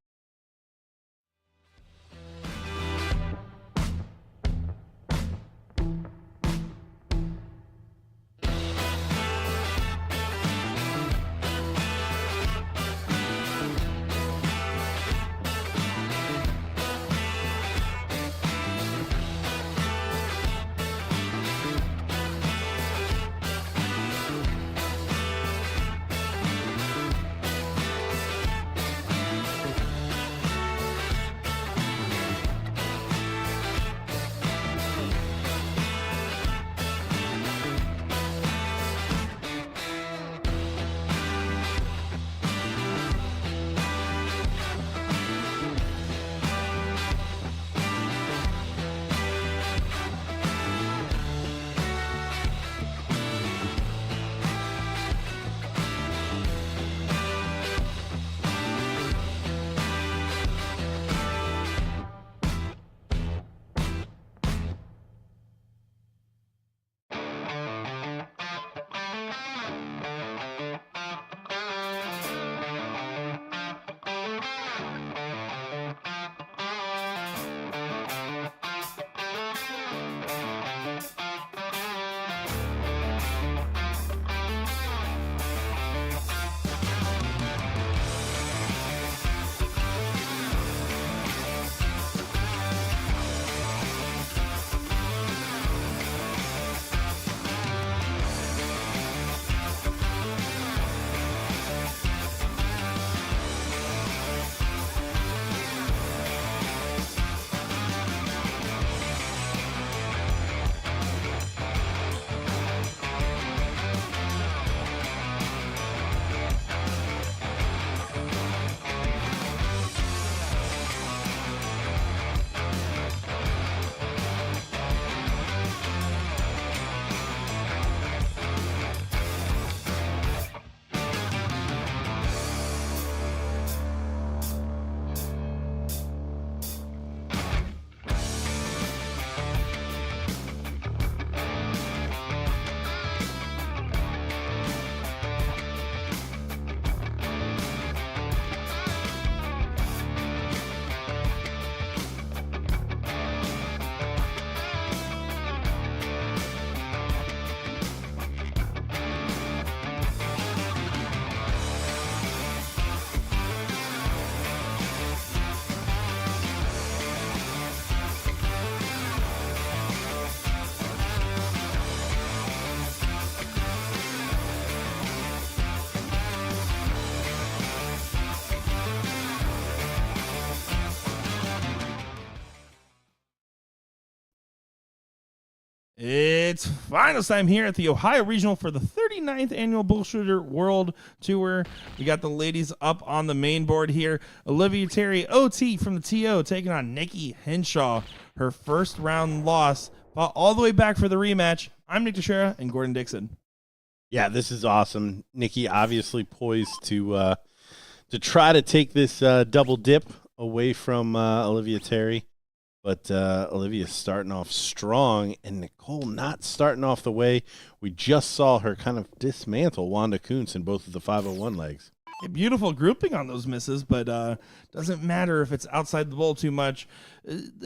It's finals time here at the Ohio Regional for the 39th annual BullShooter World Tour. We got the ladies up on the main board here. Olivia Terry, OT from the TO, taking on Nikki Henshaw. Her first round loss, fought all the way back for the rematch. I'm Nick Teixeira and Gordon Dixon. Yeah, this is awesome. Nikki obviously poised to try to take this double dip away from Olivia Terry. But Olivia's starting off strong, and Nicole not starting off the way we just saw her kind of dismantle Wanda Kuntz in both of the 501 legs. A beautiful grouping on those misses, but doesn't matter if it's outside the bowl too much.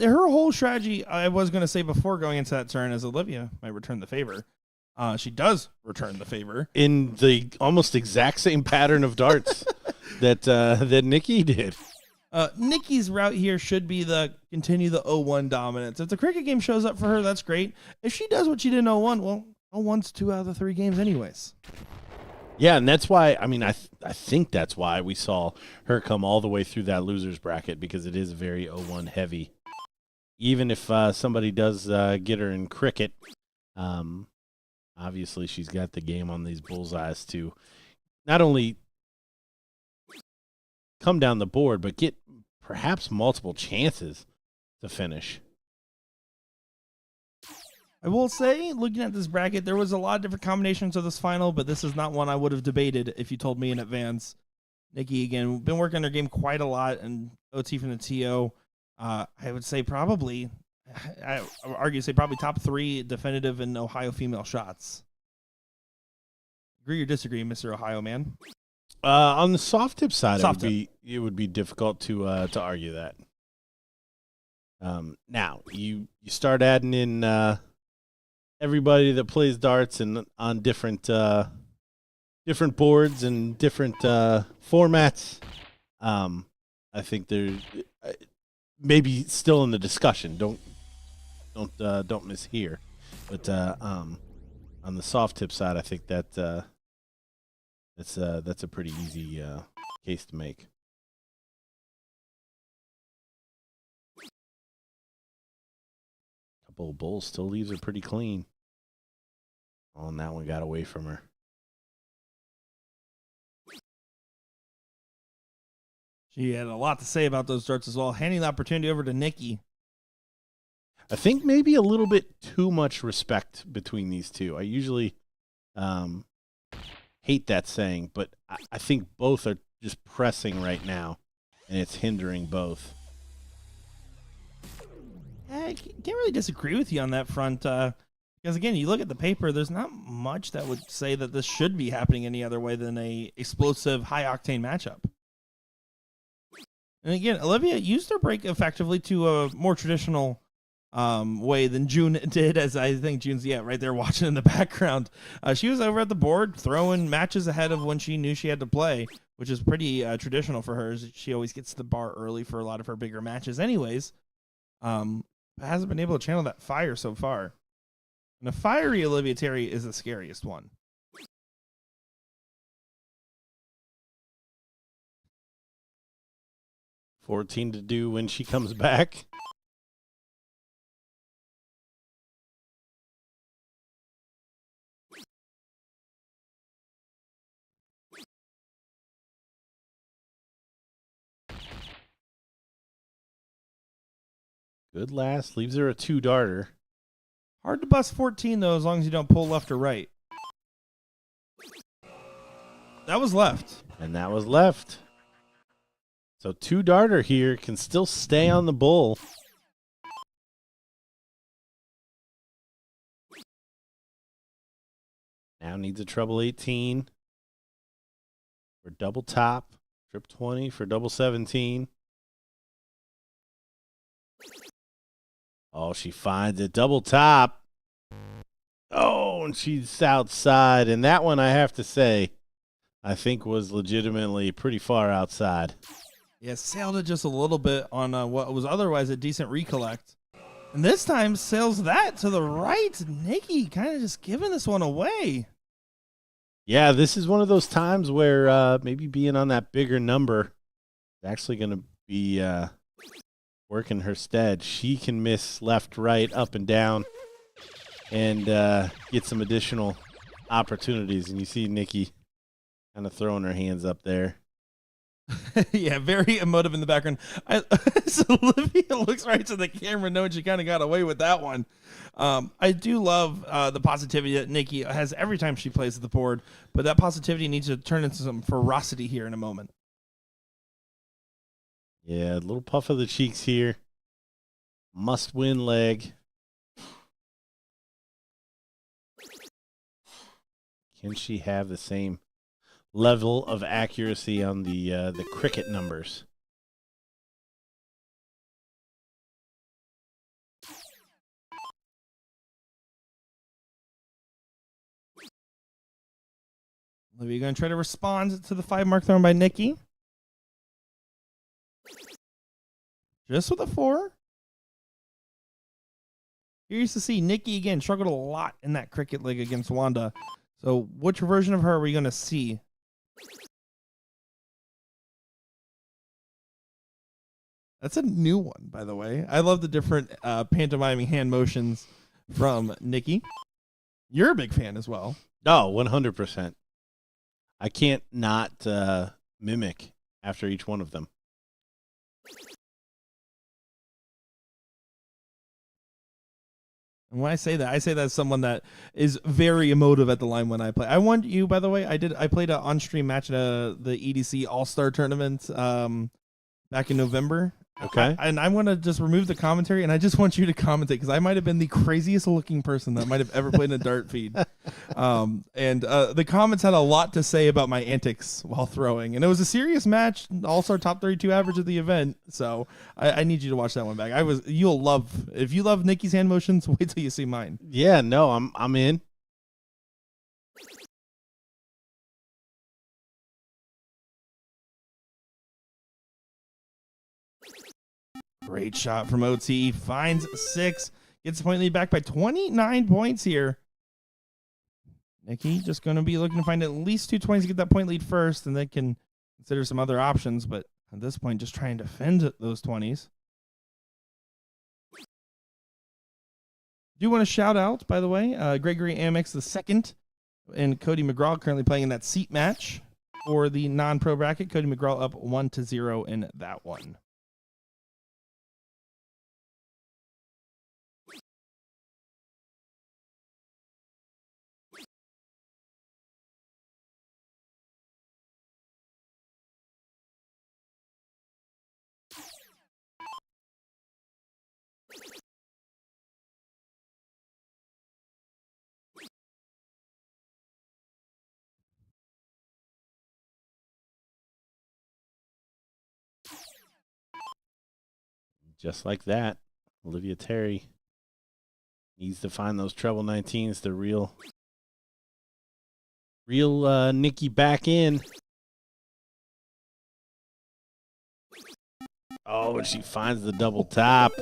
Her whole strategy, I was going to say before going into that turn, is Olivia might return the favor. She does return the favor. In the almost exact same pattern of darts that Nikki did. Nikki's route here should be the continue the 0-1 dominance. If the cricket game shows up for her, that's great. If she does what she did in 0-1, well, 0-1's 2 out of the 3 games anyways. Yeah, and that's why, I mean, I think that's why we saw her come all the way through that loser's bracket, because it is very 0-1 heavy. Even if somebody does get her in cricket, obviously she's got the game on these bullseyes to not only come down the board, but get perhaps multiple chances to finish. I will say, looking at this bracket, there was a lot of different combinations of this final, but this is not one I would have debated if you told me in advance. Nikki, again, been working on her game quite a lot, and OT from the TO, I would say probably, I would argue say probably top 3 definitive in Ohio female shots. Agree or disagree, Mr. Ohio man? On the soft tip side, Soft it would be difficult to argue that. Now you start adding in everybody that plays darts and on different boards and different formats. I think they're maybe still in the discussion. Don't mishear. But on the soft tip side, I think that. That's a pretty easy case to make. Couple of bowls still leaves her pretty clean. Oh, and that one got away from her. She had a lot to say about those darts as well. Handing the opportunity over to Nikki. I think maybe a little bit too much respect between these two. I usually hate that saying, but I think both are just pressing right now, and it's hindering both. I can't really disagree with you on that front, because again, you look at the paper, there's not much that would say that this should be happening any other way than a explosive, high-octane matchup. And again, Olivia used her break effectively to a more traditional way than June did, as I think June's right there watching in the background. She was over at the board throwing matches ahead of when she knew she had to play, which is pretty traditional for her. She always gets to the bar early for a lot of her bigger matches anyways. Hasn't been able to channel that fire so far. And the fiery Olivia Terry is the scariest one. $14 to do when she comes back. Good last. Leaves her a 2-darter. Hard to bust 14, though, as long as you don't pull left or right. That was left. And that was left. So 2-darter here can still stay on the bull. Now needs a treble 18 for double top. Trip 20 for double 17. Oh, she finds it. Double top. Oh, and she's outside. And that one, I have to say, I think was legitimately pretty far outside. Yeah, sailed it just a little bit on what was otherwise a decent recollect. And this time sails that to the right. Nikki kind of just giving this one away. Yeah, this is one of those times where maybe being on that bigger number is actually going to be work in her stead. She can miss left, right, up, and down. and get some additional opportunities. And you see Nikki kind of throwing her hands up there. Yeah, very emotive in the background. So Olivia looks right to the camera, knowing she kind of got away with that one. I do love the positivity that Nikki has every time she plays the board, but that positivity needs to turn into some ferocity here in a moment. Yeah, a little puff of the cheeks here. Must-win leg. Can she have the same level of accuracy on the cricket numbers? Olivia going to try to respond to the 5 mark thrown by Nikki. Just with a 4. You're used to see Nikki again struggled a lot in that cricket leg against Wanda. So which version of her are we going to see? That's a new one, by the way. I love the different pantomiming hand motions from Nikki. You're a big fan as well. Oh, 100%. I can't not mimic after each one of them. And when I say that as someone that is very emotive at the line when I play. I want you, by the way. I played an on-stream match at the EDC All-Star Tournament back in November. Okay. And I want to just remove the commentary, and I just want you to commentate, because I might have been the craziest looking person that might have ever played in a dart feed. The comments had a lot to say about my antics while throwing, and it was a serious match, All-Star top 32 average of the event. So I need you to watch that one back. You'll love, if you love Nikki's hand motions, wait till you see mine. Yeah, no, I'm in. Great shot from OT. Finds 6. Gets the point lead back by 29 points here. Nikki just going to be looking to find at least 2 20s to get that point lead first, and then can consider some other options. But at this point, just trying to defend those 20s. Do want to shout out, by the way, Gregory Amex II and Cody McGraw currently playing in that seat match for the non-pro bracket. Cody McGraw up 1-0 in that one. Just like that, Olivia Terry needs to find those treble 19s, the real Nikki back in. Oh, and she finds the double top.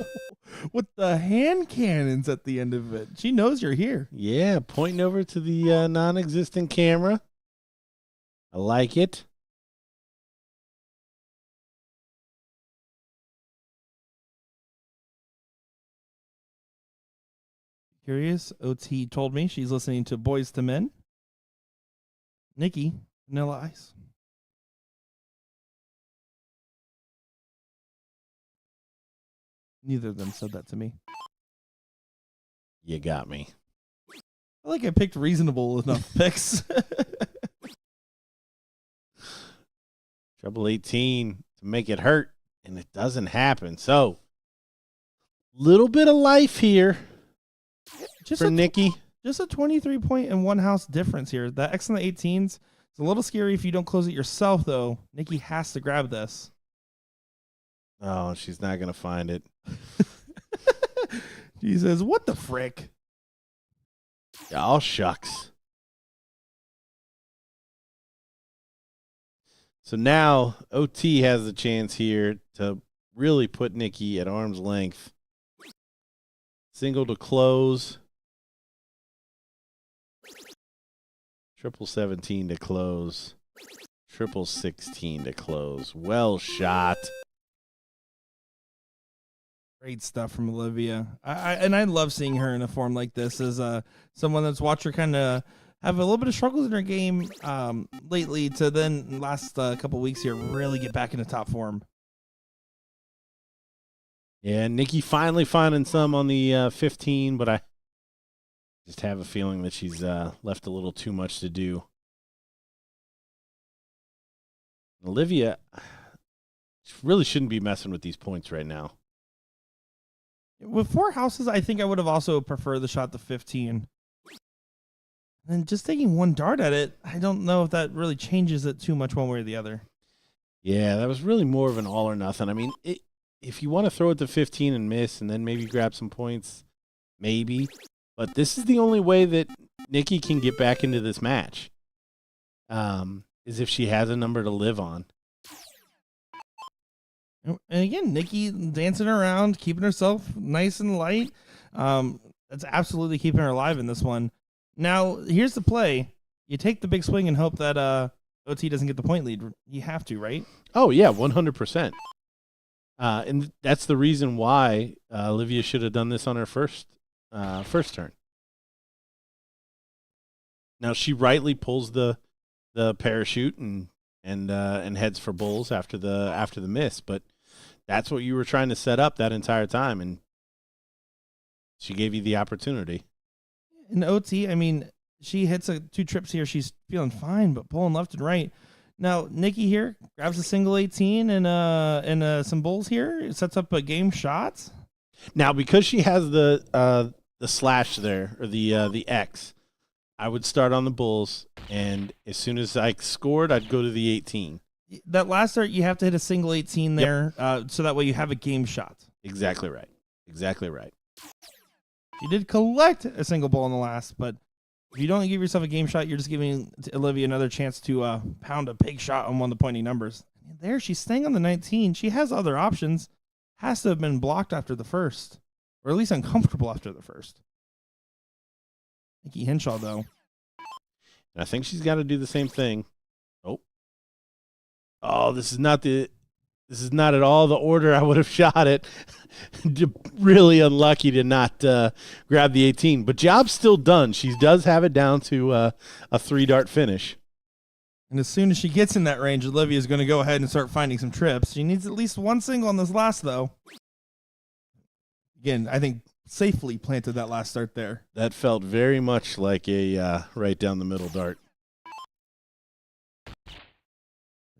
With the hand cannons at the end of it. She knows you're here. Yeah, pointing over to the non-existent camera. I like it. Curious, OT told me she's listening to Boys to Men. Nikki, Vanilla Ice. Neither of them said that to me. You got me. I think I picked reasonable enough picks. Treble 18 to make it hurt, and it doesn't happen. So, little bit of life here for Nikki. Just a 23-point and 1 house difference here. That X on the 18s is a little scary if you don't close it yourself, though. Nikki has to grab this. Oh, she's not going to find it. She says, what the frick? Oh, shucks. So now OT has the chance here to really put Nikki at arm's length. Single to close. Triple 17 to close. Triple 16 to close. Well shot. Great stuff from Olivia. I love seeing her in a form like this as someone that's watched her kind of have a little bit of struggles in her game lately to then last couple weeks here really get back into top form. Yeah, Nikki finally finding some on the 15, but I just have a feeling that she's left a little too much to do. Olivia really shouldn't be messing with these points right now. With 4 houses, I think I would have also preferred the shot to 15. And just taking 1 dart at it, I don't know if that really changes it too much one way or the other. Yeah, that was really more of an all or nothing. I mean, if you want to throw it to 15 and miss and then maybe grab some points, maybe. But this is the only way that Nikki can get back into this match, is if she has a number to live on. And again, Nikki dancing around, keeping herself nice and light. That's absolutely keeping her alive in this one. Now, here's the play. You take the big swing and hope that OT doesn't get the point lead. You have to, right? Oh, yeah, 100%. And that's the reason why Olivia should have done this on her first turn. Now, she rightly pulls the parachute and heads for bulls after the miss, but that's what you were trying to set up that entire time, and she gave you the opportunity. In OT, I mean, she hits 2 trips here. She's feeling fine, but pulling left and right. Now, Nikki here grabs a single 18 and some bulls here. Sets up a game shot. Now, because she has the slash there, or the X, I would start on the bulls, and as soon as I scored, I'd go to the 18. That last start, you have to hit a single 18 there, so that way you have a game shot. Exactly right. Exactly right. You did collect a single bull in the last, but if you don't give yourself a game shot, you're just giving Olivia another chance to pound a big shot on one of the pointy numbers. There, she's staying on the 19. She has other options. Has to have been blocked after the first, or at least uncomfortable after the first. Nikki Henshaw, though. And I think she's got to do the same thing. Oh, this is not at all the order I would have shot it. Really unlucky to not grab the 18, but job's still done. She does have it down to a 3-dart finish. And as soon as she gets in that range, Olivia is going to go ahead and start finding some trips. She needs at least 1 single on this last, though. Again, I think safely planted that last start there. That felt very much like a right down the middle dart.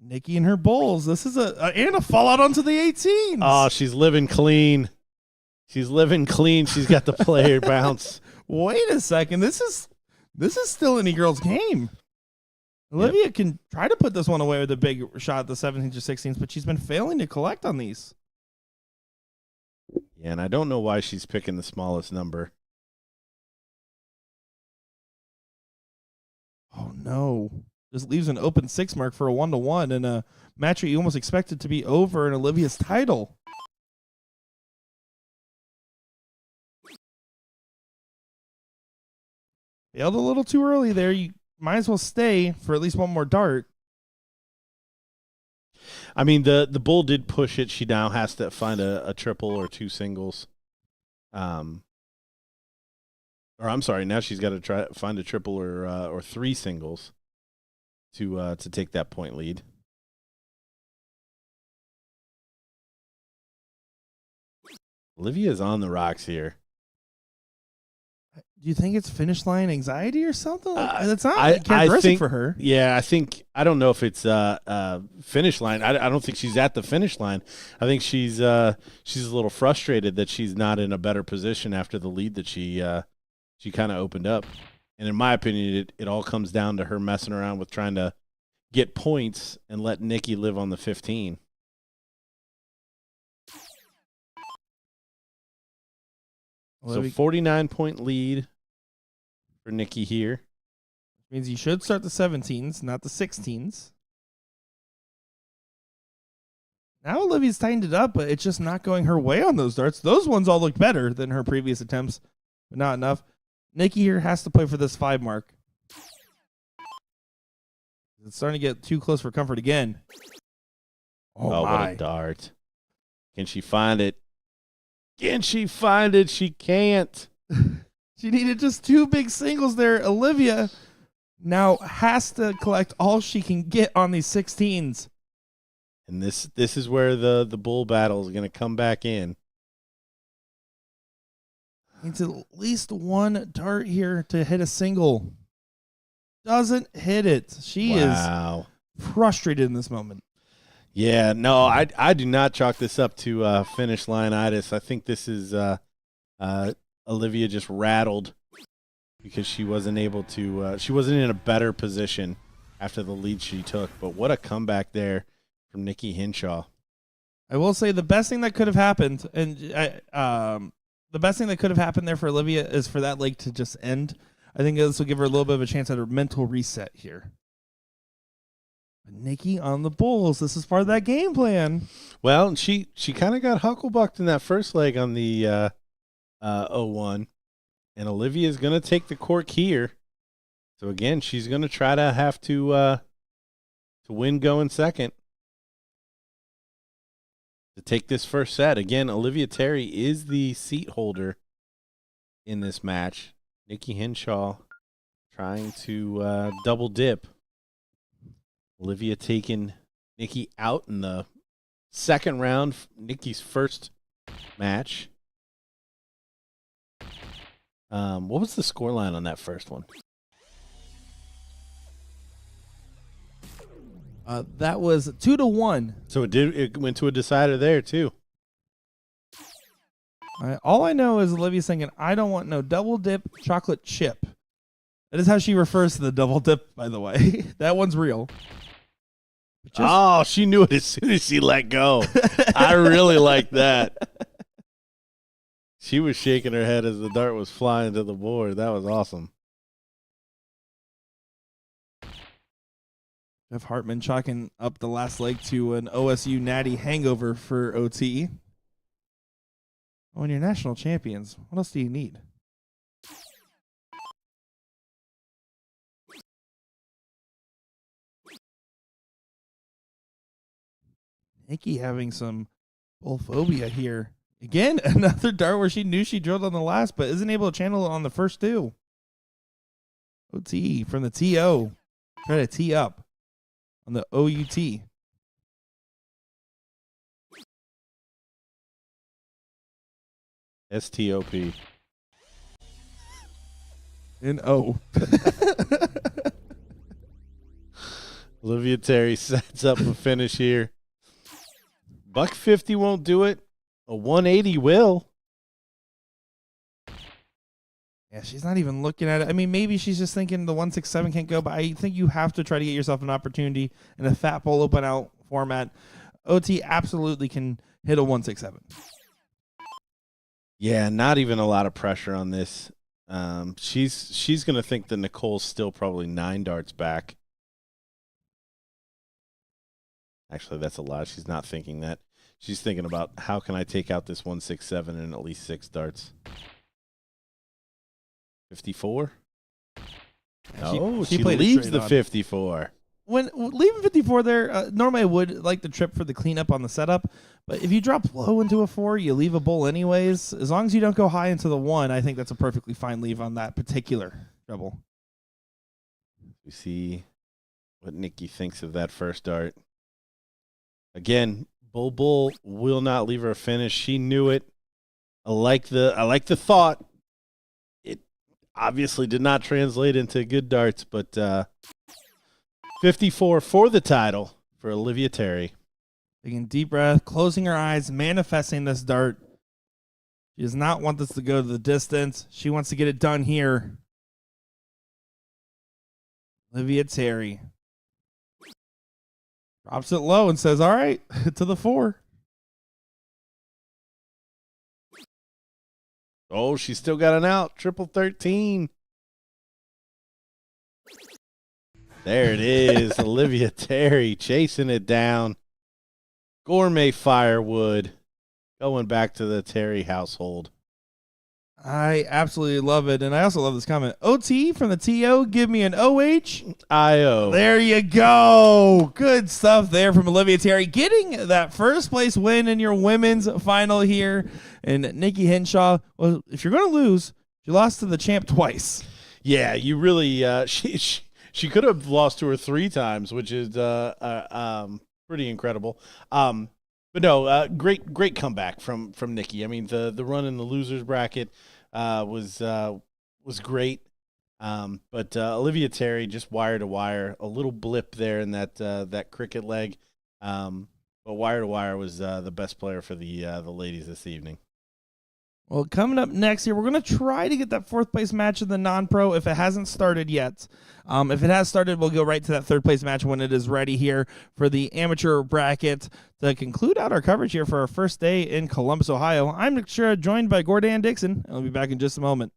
Nikki and her bulls. This is and a fallout onto the 18s. Oh, she's living clean. She's living clean. She's got the player bounce. Wait a second. This is still any girl's game. Olivia can try to put this one away with a big shot at the 17s or 16s, but she's been failing to collect on these. Yeah, and I don't know why she's picking the smallest number. Oh, no. This leaves an open 6 mark for a 1-1 and a match that you almost expected to be over in Olivia's title. Failed a little too early there. You might as well stay for at least one more dart. I mean, the bull did push it. She now has to find a triple or 2 singles. Or I'm sorry, now she's got to try find a triple or 3 singles to take that point lead. Olivia's on the rocks here. Do you think it's finish line anxiety or something? That's not characteristic for her. Yeah, I don't know if it's finish line. I don't think she's at the finish line. I think she's a little frustrated that she's not in a better position after the lead that she kind of opened up. And in my opinion, it all comes down to her messing around with trying to get points and let Nikki live on the 15. So 49-point lead for Nikki here. Means you should start the 17s, not the 16s. Now Olivia's tightened it up, but it's just not going her way on those darts. Those ones all look better than her previous attempts, but not enough. Nikki here has to play for this 5 mark. It's starting to get too close for comfort again. Oh, what a dart. Can she find it? Can she find it? She can't. She needed just 2 big singles there. Olivia now has to collect all she can get on these 16s. And this is where the bull battle is going to come back in. Needs at least 1 dart here to hit a single. Doesn't hit it. She is frustrated in this moment. Yeah, no, I do not chalk this up to finish line-itis. I think this is Olivia just rattled because she wasn't able to she wasn't in a better position after the lead she took. But what a comeback there from Nikki Hinshaw. I will say the best thing that could have happened, and the best thing that could have happened there for Olivia is for that leg to just end. I think this will give her a little bit of a chance at a mental reset here. But Nikki on the bulls. This is part of that game plan. Well, she kind of got hucklebucked in that first leg on the 0-1. And Olivia is going to take the cork here. So, again, she's going to try to have to win going second to take this first set. Again, Olivia Terry is the seat holder in this match. Nikki Hinshaw trying to double dip. Olivia taking Nikki out in the second round, Nikki's first match. What was the scoreline on that first one? That was 2-1. So it went to a decider there too. All I know is Olivia's thinking, I don't want no double dip chocolate chip. That is how she refers to the double dip, by the way. That one's real. Oh, she knew it as soon as she let go. I really like that. She was shaking her head as the dart was flying to the board. That was awesome. Jeff Hartman chalking up the last leg to an OSU natty hangover for OT. When you're national champions, what else do you need? Nikki having some bullphobia here. Again, another dart where she knew she drilled on the last, but isn't able to channel it on the first 2. OT from the TO. Try to tee up on the OUT. STOP. And O. Olivia Terry sets up a finish here. $150 won't do it. A 180 will. Yeah, she's not even looking at it. I mean, maybe she's just thinking the 167 can't go, but I think you have to try to get yourself an opportunity in a fat bowl open out format. OT absolutely can hit a 167. Yeah, not even a lot of pressure on this. She's going to think that Nicole's still probably 9 darts back. Actually, that's a lie. She's not thinking that. She's thinking about how can I take out this 167 in at least 6 darts. 54? No, she leaves the 54. When leaving 54 there, normally I would like the trip for the cleanup on the setup, but if you drop low into a 4, you leave a bull anyways. As long as you don't go high into the 1, I think that's a perfectly fine leave on that particular treble. We see what Nikki thinks of that first dart. Again, Bull will not leave her a finish. She knew it. I like the thought. It obviously did not translate into good darts, but 54 for the title for Olivia Terry. Taking a deep breath, closing her eyes, manifesting this dart. She does not want this to go to the distance. She wants to get it done here. Olivia Terry drops it low and says, all right, to the 4. Oh, she's still got an out. Triple 13. There it is. Olivia Terry chasing it down. Gourmet firewood going back to the Terry household. I absolutely love it, and I also love this comment. OT from the TO, give me an OH. IO. There you go. Good stuff there from Olivia Terry, getting that first place win in your women's final here. And Nikki Henshaw, well, if you're going to lose, you lost to the champ twice. Yeah, you really she could have lost to her 3 times, which is pretty incredible. But no, great comeback from Nikki. I mean, the run in the losers bracket was great. But Olivia Terry just wire to wire, a little blip there in that cricket leg. But wire to wire was the best player for the ladies this evening. Well, coming up next here, we're going to try to get that 4th place match in the non-pro if it hasn't started yet. If it has started, we'll go right to that 3rd place match when it is ready here for the amateur bracket to conclude out our coverage here for our first day in Columbus, Ohio. I'm Nick Shura, joined by Gordon Dixon, and I'll be back in just a moment.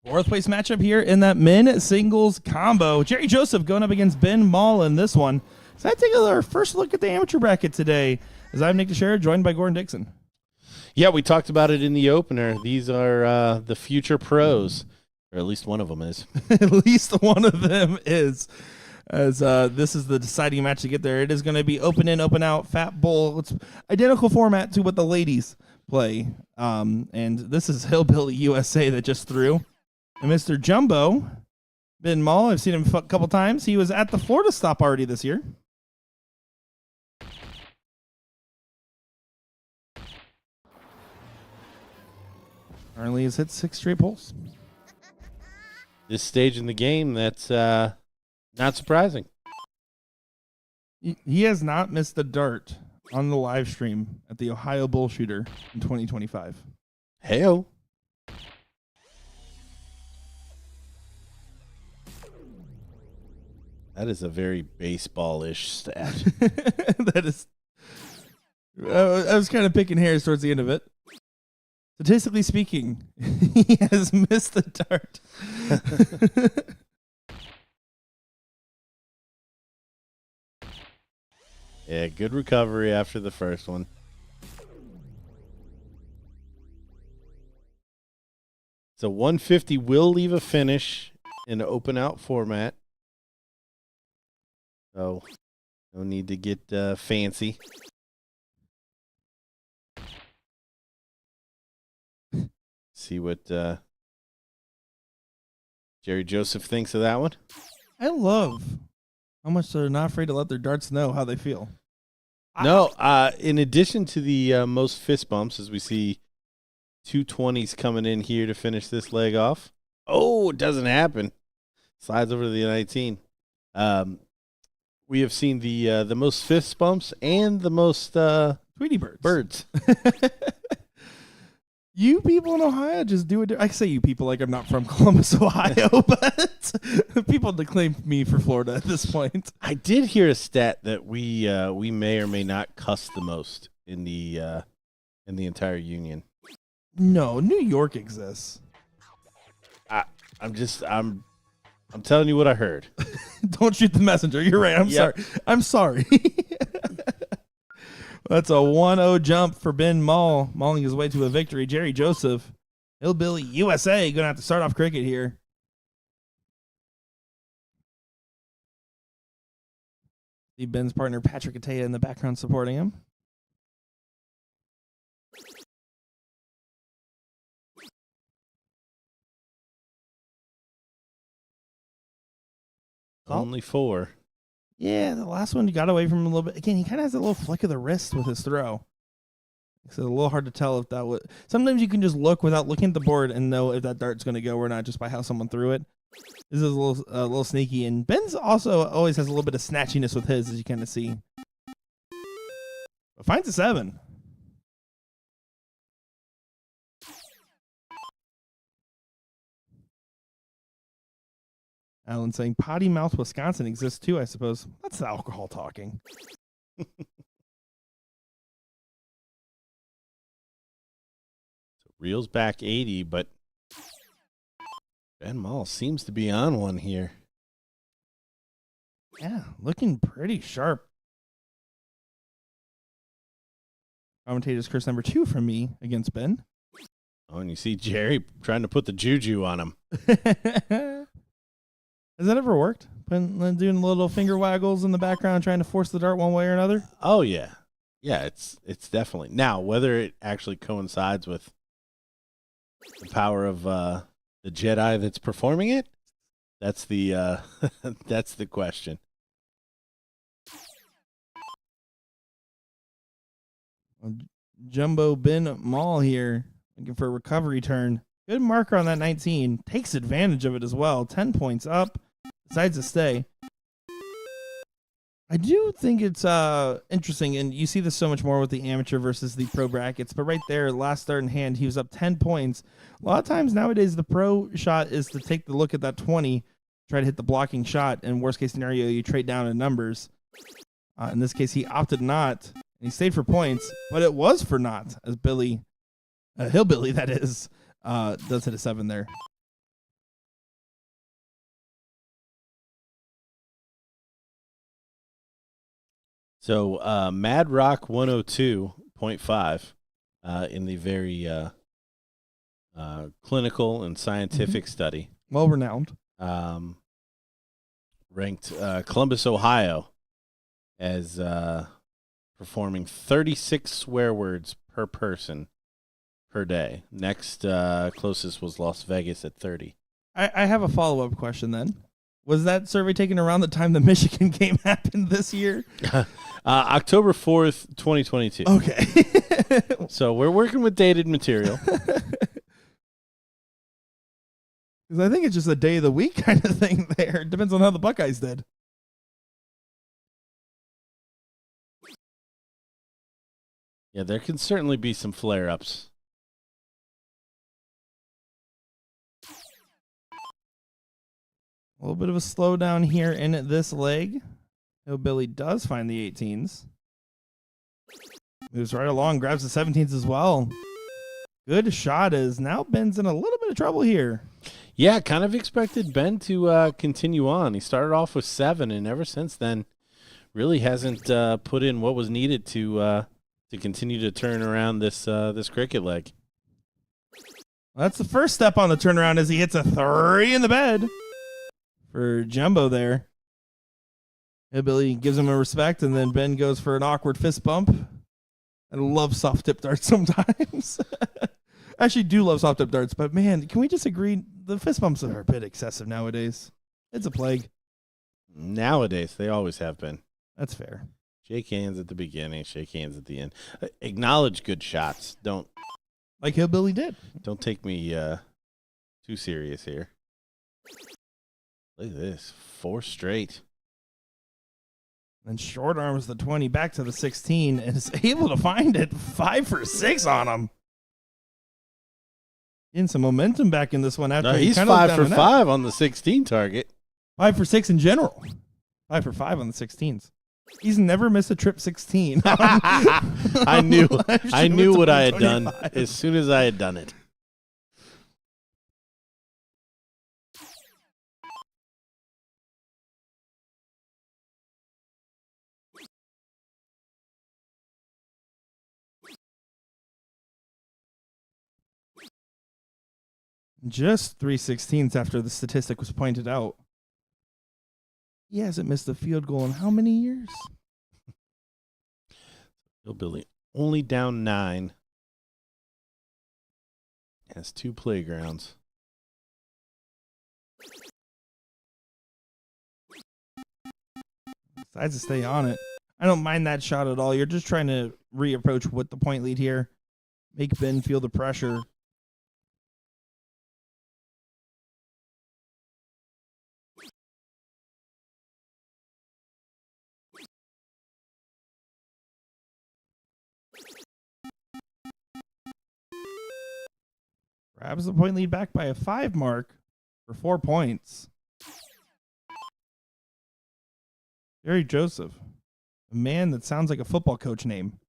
Fourth place matchup here in that men singles combo. Jerry Joseph going up against Ben Mall in this one. So I take our first look at the amateur bracket today as I'm Nick Teixeira, joined by Gordon Dixon. Yeah, we talked about it in the opener. These are the future pros, or at least one of them is. At least one of them is. As this is the deciding match to get there. It is going to be open in, open out, fat bowl. It's identical format to what the ladies play. And this is Hillbilly USA that just threw. And Mr. Jumbo, Ben Mall, I've seen him a couple times. He was at the Florida stop already this year. Currently has hit 6 straight pulls. This stage in the game, that's not surprising. He has not missed a dart on the live stream at the Ohio BullShooter in 2025. Hey-o. That is a very baseball-ish stat. That is. I was kind of picking hairs towards the end of it. Statistically speaking, he has missed the dart. Yeah, good recovery after the first one. So 150 will leave a finish in an open out format. So no need to get fancy. See what Jerry Joseph thinks of that one. I love how much they're not afraid to let their darts know how they feel. No, in addition to the most fist bumps, as we see 220s coming in here to finish this leg off. Oh, it doesn't happen. Slides over to the 19. We have seen the most fist bumps and the most Tweety birds. birds. You people in Ohio just do it. I say you people like I'm not from Columbus, Ohio, but people declaim me for Florida at this point. I did hear a stat that we may or may not cuss the most in the entire union. No, New York exists. I'm telling you what I heard. Don't shoot the messenger. You're right. I'm sorry. That's a 1-0 jump for Ben Mall, mauling his way to a victory. Jerry Joseph, Hillbilly USA, going to have to start off cricket here. See Ben's partner, Patrick Attea, in the background supporting him. Only 4. Yeah, the last one got away from him a little bit. Again, he kind of has a little flick of the wrist with his throw. It's a little hard to tell if that would. Sometimes you can just look without looking at the board and know if that dart's going to go or not just by how someone threw it. This is a little sneaky. And Ben's also always has a little bit of snatchiness with his, as you kind of see. But finds a 7. Alan saying Potty Mouth, Wisconsin exists too, I suppose. That's the alcohol talking. Reels back 80, but Ben Mall seems to be on one here. Yeah, looking pretty sharp. Commentator's curse number 2 from me against Ben. Oh, and you see Jerry trying to put the juju on him. Has that ever worked? Doing little finger waggles in the background, trying to force the dart one way or another? Oh, yeah. Yeah, it's definitely. Now, whether it actually coincides with the power of the Jedi that's performing it, that's the that's the question. Jumbo Ben Mall here, looking for a recovery turn. Good marker on that 19. Takes advantage of it as well. 10 points up. Decides to stay. I do think it's interesting, and you see this so much more with the amateur versus the pro brackets, but right there, last start in hand, he was up 10 points. A lot of times nowadays, the pro shot is to take the look at that 20, try to hit the blocking shot, and worst case scenario, you trade down in numbers. In this case, he opted not, and he stayed for points, but it was for not, as Hillbilly, that is, does hit a 7 there. So Mad Rock 102.5 in the very clinical and scientific study Well renowned. ranked Columbus, Ohio as performing 36 swear words per person per day. Next closest was Las Vegas at 30. I have a follow-up question then. Was that survey taken around the time the Michigan game happened this year? October 4th, 2022. Okay. So we're working with dated material. Because I think it's just a day of the week kind of thing there. It depends on how the Buckeyes did. Yeah, there can certainly be some flare-ups. A little bit of a slowdown here in this leg. Hillbilly does find the 18s. Moves right along, grabs the 17s as well. Good shot as now Ben's in a little bit of trouble here. Yeah, kind of expected Ben to continue on. He started off with 7, and ever since then, really hasn't put in what was needed to continue to turn around this cricket leg. Well, that's the first step on the turnaround as he hits a 3 in the bed for Jumbo there. Hillbilly gives him a respect, and then Ben goes for an awkward fist bump. I love soft tip darts sometimes. I actually do love soft tip darts, but man, can we just agree the fist bumps are a bit excessive nowadays? It's a plague. Nowadays, they always have been. That's fair. Shake hands at the beginning, shake hands at the end. Acknowledge good shots. Don't Like Hillbilly did. take me too serious here. Look at this. 4 straight. Then short arms the 20 back to the 16 and is able to find it 5 for 6 on him. Getting some momentum back in this one after No, he he's kind of 5 down for the net. 5 on the 16 target. 5 for 6 in general. 5 for 5 on the 16s. He's never missed a trip 16. I knew what I had done 25. as soon as I had done it. Just 3/16 after the statistic was pointed out. He hasn't missed a field goal in how many years? Hillbilly only down 9. Has 2 playgrounds. Decides to stay on it. I don't mind that shot at all. You're just trying to reapproach with the point lead here. Make Ben feel the pressure. Grabs the point lead back by a 5 mark for 4 points. Jerry Joseph, a man that sounds like a football coach name.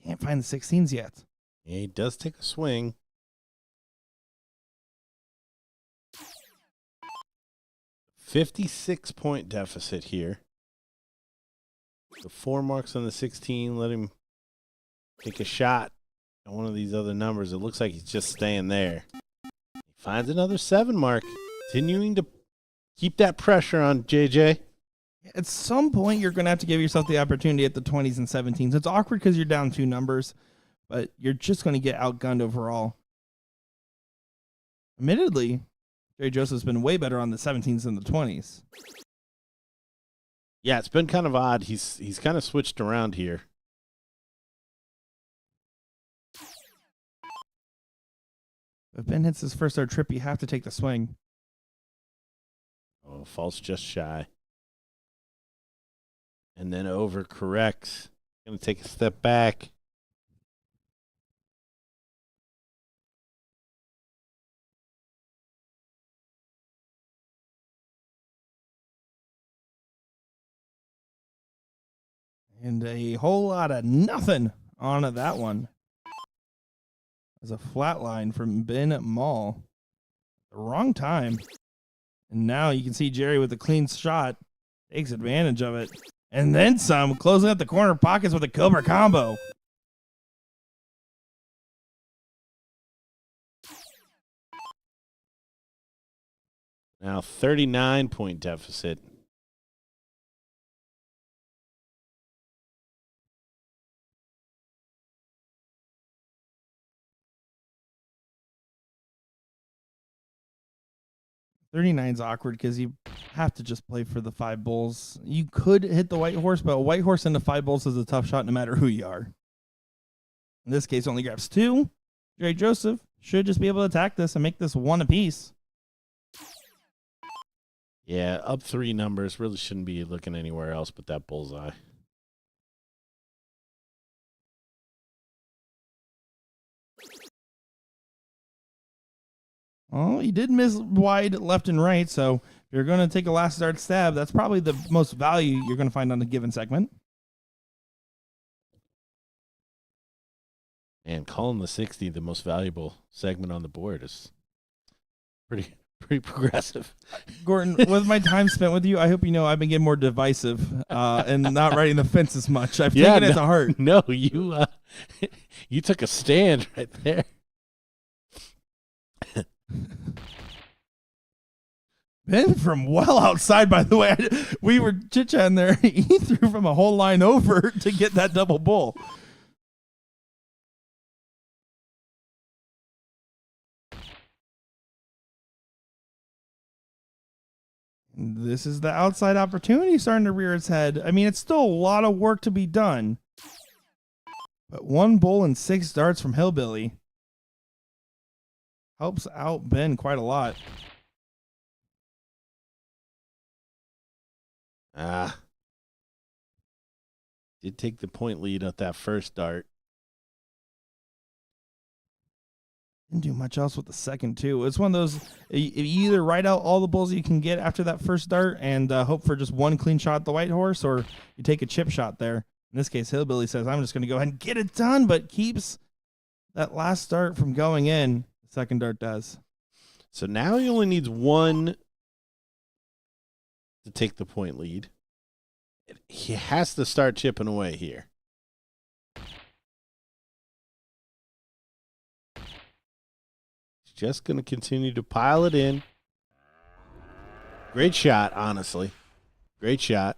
Can't find the 16s yet. Yeah, he does take a swing. $56-point deficit here. The 4 marks on the 16. Let him take a shot at one of these other numbers. It looks like he's just staying there. He finds another 7 mark. Continuing to keep that pressure on JJ. At some point, you're going to have to give yourself the opportunity at the 20s and 17s. It's awkward because you're down 2 numbers, but you're just going to get outgunned overall. Admittedly, Jerry Joseph's been way better on the 17s than the 20s. Yeah, it's been kind of odd. He's kind of switched around here. If Ben hits his first start trip, you have to take the swing. Oh, falls just shy. And then overcorrects. Going to take a step back. And a whole lot of nothing on that one. As a flat line from Ben Mall. The wrong time. And now you can see Jerry with a clean shot. Takes advantage of it. And then some, closing up the corner pockets with a Cobra combo. Now 39-point deficit. $39's awkward because you have to just play for the 5 bulls. You could hit the white horse, but a white horse into 5 bulls is a tough shot no matter who you are. In this case, only grabs 2. Jerry Joseph should just be able to attack this and make this 1 apiece. Yeah, up 3 numbers. Really shouldn't be looking anywhere else but that bullseye. Oh, he did miss wide left and right, so if you're going to take a last start stab, that's probably the most value you're going to find on a given segment. And calling the 60 the most valuable segment on the board is pretty progressive. Gordon, with my time spent with you, I hope you know I've been getting more divisive and not riding the fence as much. I've taken it to heart. No, you took a stand right there. Ben from well outside, by the way. We were chit-chatting there. He threw from a whole line over to get that double bull. This is the outside opportunity starting to rear its head. I mean, it's still a lot of work to be done. But 1 bull and 6 darts from Hillbilly helps out Ben quite a lot. Did take the point lead at that first dart. Didn't do much else with the second, too. It's one of those, you either ride out all the bulls you can get after that first dart and hope for just 1 clean shot at the white horse, or you take a chip shot there. In this case, Hillbilly says, I'm just going to go ahead and get it done, but keeps that last dart from going in. The second dart does. So now he only needs 1 to take the point lead. He has to start chipping away here. He's just going to continue to pile it in. Great shot, honestly. Great shot.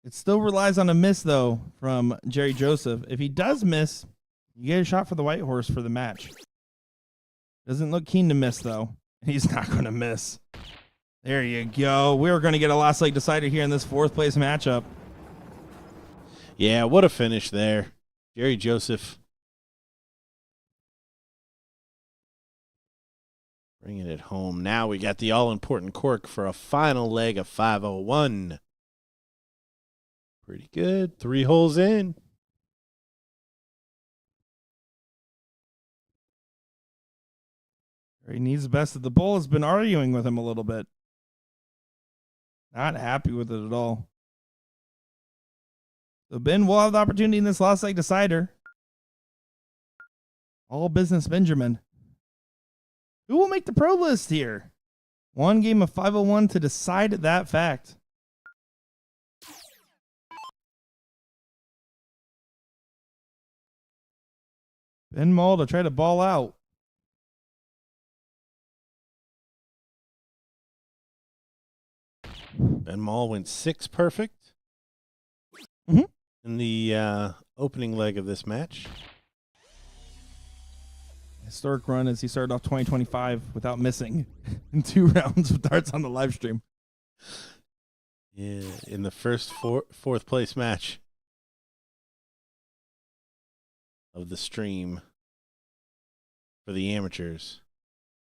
It still relies on a miss, though, from Jerry Joseph. If he does miss, you get a shot for the white horse for the match. Doesn't look keen to miss, though. He's not going to miss. There you go. We're going to get a last leg decider here in this 4th place matchup. Yeah, what a finish there. Jerry Joseph bringing it home. Now we got the all-important cork for a final leg of 501. Pretty good. 3 holes in. He needs the best of the bull. Has been arguing with him a little bit. Not happy with it at all. So Ben will have the opportunity in this last leg decider. All business Benjamin. Who will make the pro list here? 1 game of 501 to decide that fact. Ben Mull to try to ball out. Ben Mull went 6 perfect in the opening leg of this match. Historic run as he started off 2025 without missing in 2 rounds of darts on the live stream. Yeah, in the first 4th place match of the stream for the amateurs.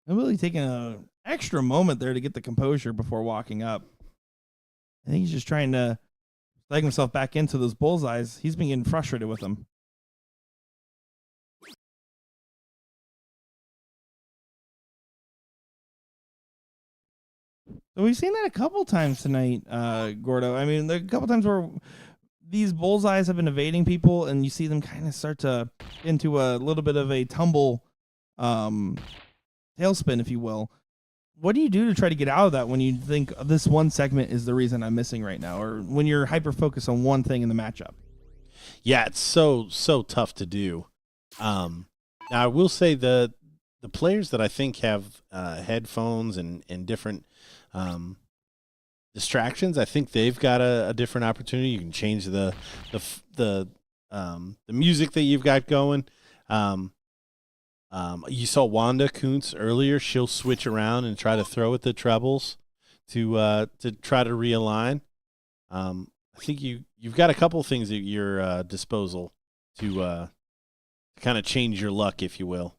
I'm really taking an extra moment there to get the composure before walking up. I think he's just trying to leg himself back into those bullseyes. He's been getting frustrated with them. So we've seen that a couple times tonight, Gordo. I mean, there are a couple times where these bullseyes have been evading people, and you see them kind of start to into a little bit of a tumble tailspin, if you will. what do you do to try to get out of that when you think this one segment is the reason I'm missing right now, or when you're hyper focused on one thing in the matchup? Yeah, it's so tough to do. Now I will say the players that I think have headphones and different distractions, I think they've got a different opportunity. You can change the music that you've got going. You saw Wanda Kuntz earlier. She'll switch around and try to throw at the trebles to try to realign. I think you've got a couple things at your disposal to kind of change your luck, if you will.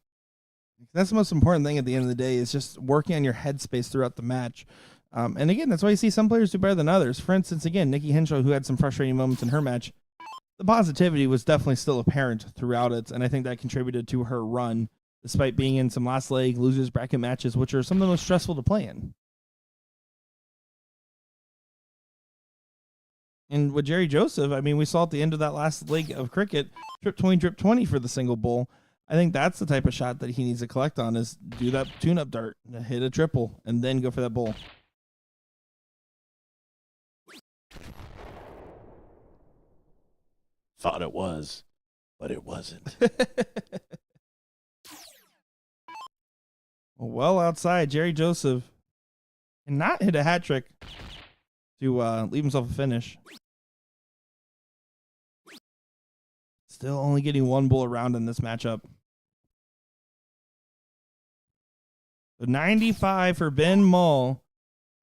That's the most important thing at the end of the day, is just working on your headspace throughout the match. And again, that's why you see some players do better than others. For instance, again, Nikki Henshaw, who had some frustrating moments in her match, the positivity was definitely still apparent throughout it, and I think that contributed to her run, despite being in some last leg losers bracket matches, which are some of the most stressful to play in. And with Jerry Joseph, I mean, we saw at the end of that last leg of cricket, drip 20 for the single bull. I think that's the type of shot that he needs to collect on, is do that tune-up dart, hit a triple, and then go for that bull. Thought it was, but it wasn't. Well outside, Jerry Joseph cannot hit a hat trick to leave himself a finish. Still only getting one bull around in this matchup. So 95 for Ben Mull.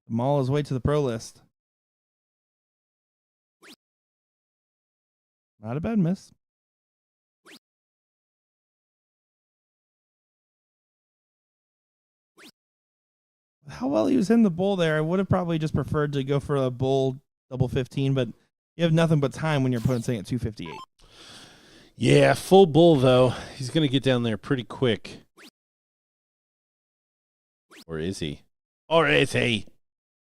Mull is way to the pro list. Not a bad miss. How well he was hitting the bull there, I would have probably just preferred to go for a bull double 15, but you have nothing but time when your opponent's saying at 258. Yeah, full bull, though. He's going to get down there pretty quick. Or is he?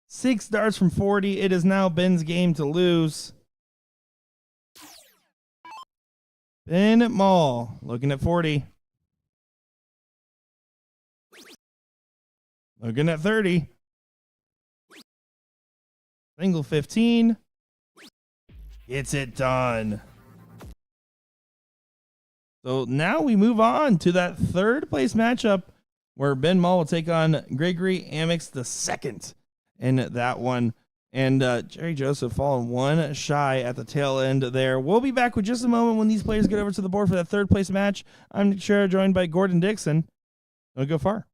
6 darts from 40. It is now Ben's game to lose. Ben Mull looking at 40. Looking at 30. Single 15. Gets it done. So now we move on to that third place matchup where Ben Mull will take on Gregory Amix II in that one. And Jerry Joseph falling one shy at the tail end there. We'll be back with just a moment when these players get over to the board for that third place match. I'm Nick Shera, joined by Gordon Dixon. Don't go far.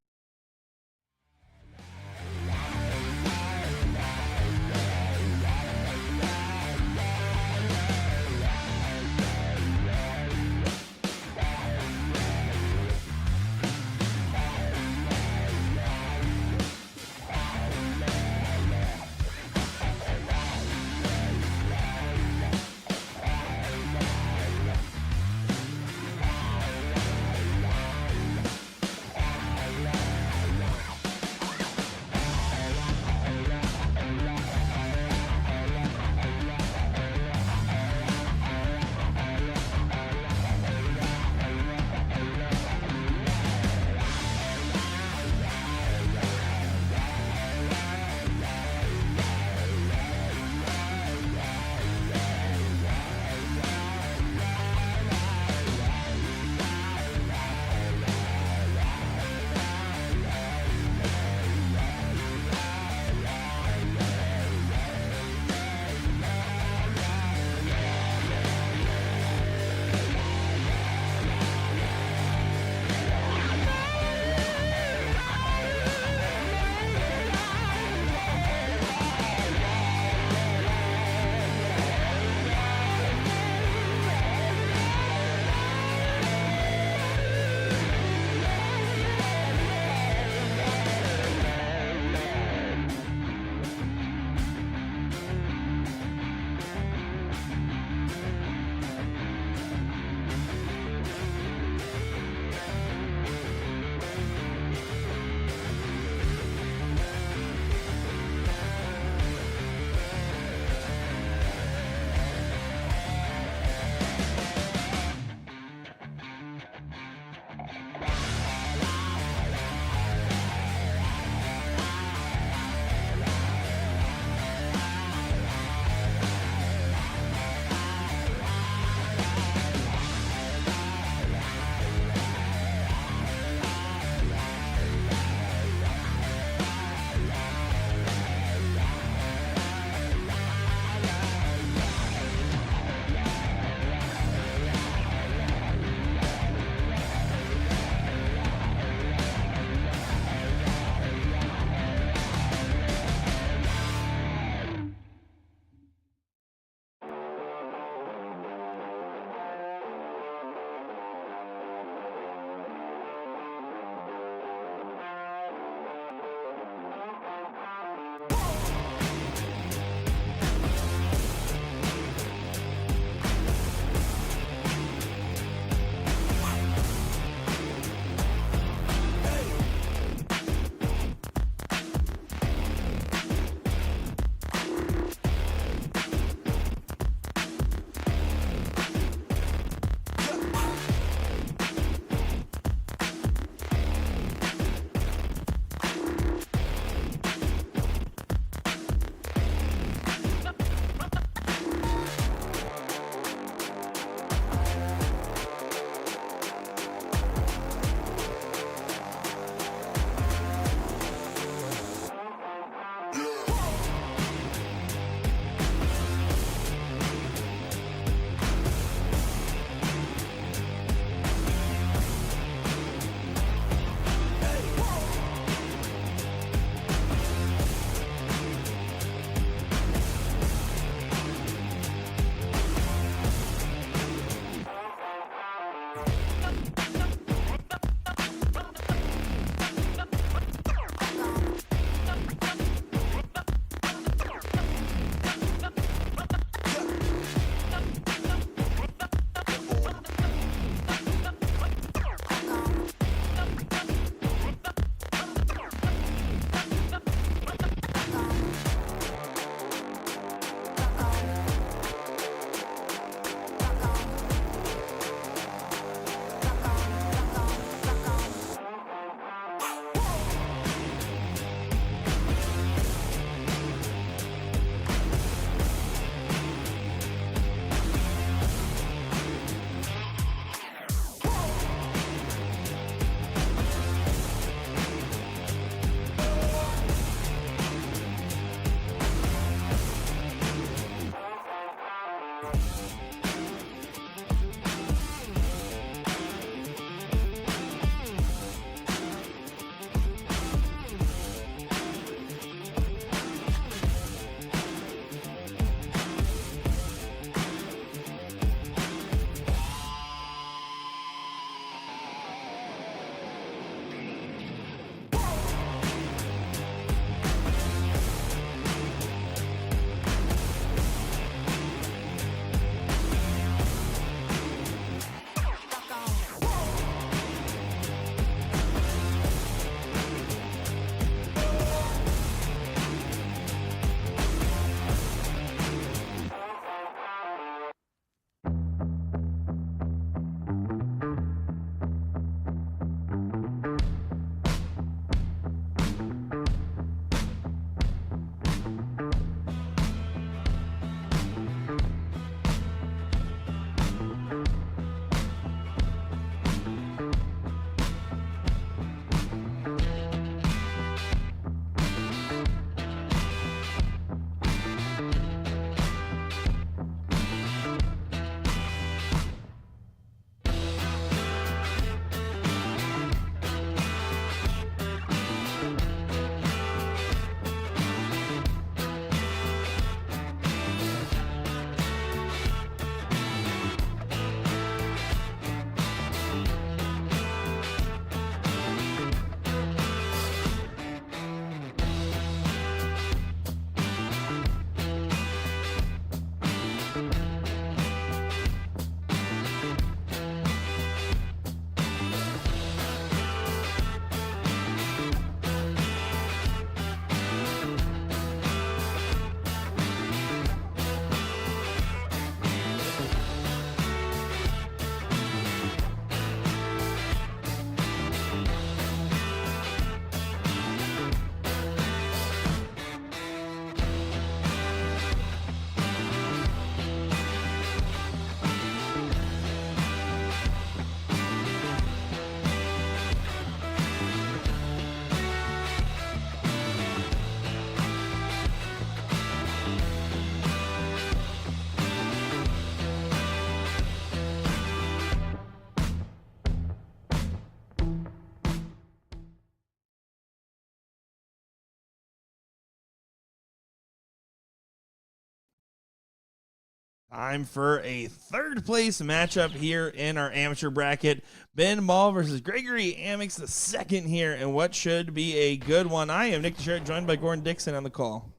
Time for a third place matchup here in our amateur bracket. Ben Mall versus Gregory Amix the second here, and what should be a good one. I am Nick DeShert, joined by Gordon Dixon on the call.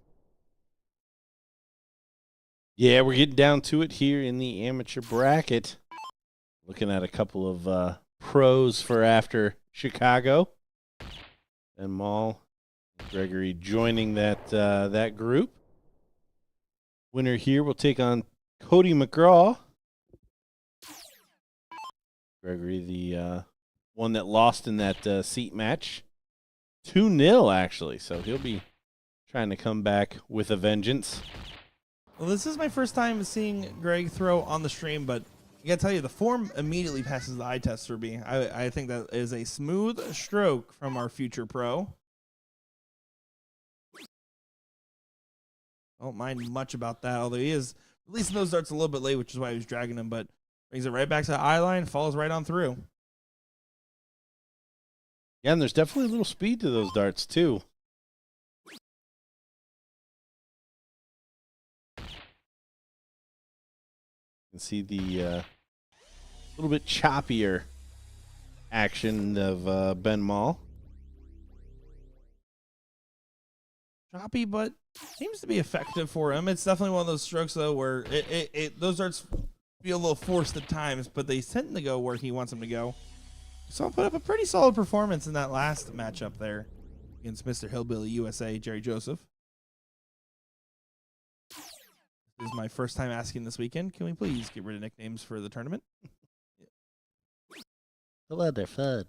Yeah, we're getting down to it here in the amateur bracket. Looking at a couple of pros for after Chicago. And Mall, Gregory joining that group. Winner here will take on Cody McGraw. Gregory, the one that lost in that seat match. 2-0, actually. So he'll be trying to come back with a vengeance. Well, this is my first time seeing Greg throw on the stream, but I gotta tell you, the form immediately passes the eye test for me. I think that is a smooth stroke from our future pro. Don't mind much about that, although he is releasing those darts a little bit late, which is why he was dragging them, but brings it right back to the eye line, falls right on through. Yeah, and there's definitely a little speed to those darts, too. You can see the little bit choppier action of Ben Mall. Choppy, but seems to be effective for him. It's definitely one of those strokes, though, where those darts feel a little forced at times, but they tend to go where he wants them to go. So I'll put up a pretty solid performance in that last matchup there against Mr. Hillbilly USA, Jerry Joseph. This is my first time asking this weekend. Can we please get rid of nicknames for the tournament? Hello there, Fud.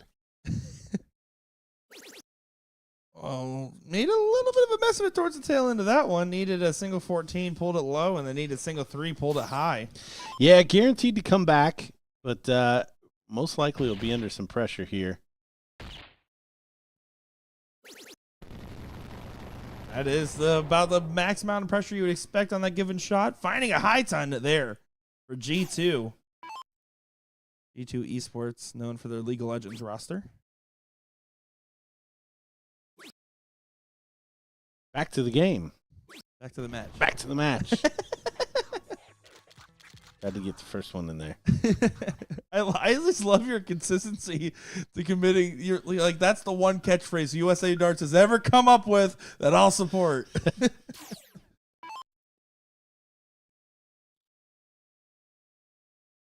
Oh, made a little bit of a mess of it towards the tail end of that one. Needed a single 14, pulled it low, and then needed single 3, pulled it high. Yeah, guaranteed to come back, but most likely he'll be under some pressure here. That is about the max amount of pressure you would expect on that given shot. Finding a high time there for G2. G2 Esports, known for their League of Legends roster. Back to the game. Back to the match. Back to the match. Had to get the first one in there. I just love your consistency to committing. You're like, that's the one catchphrase USA Darts has ever come up with that I'll support.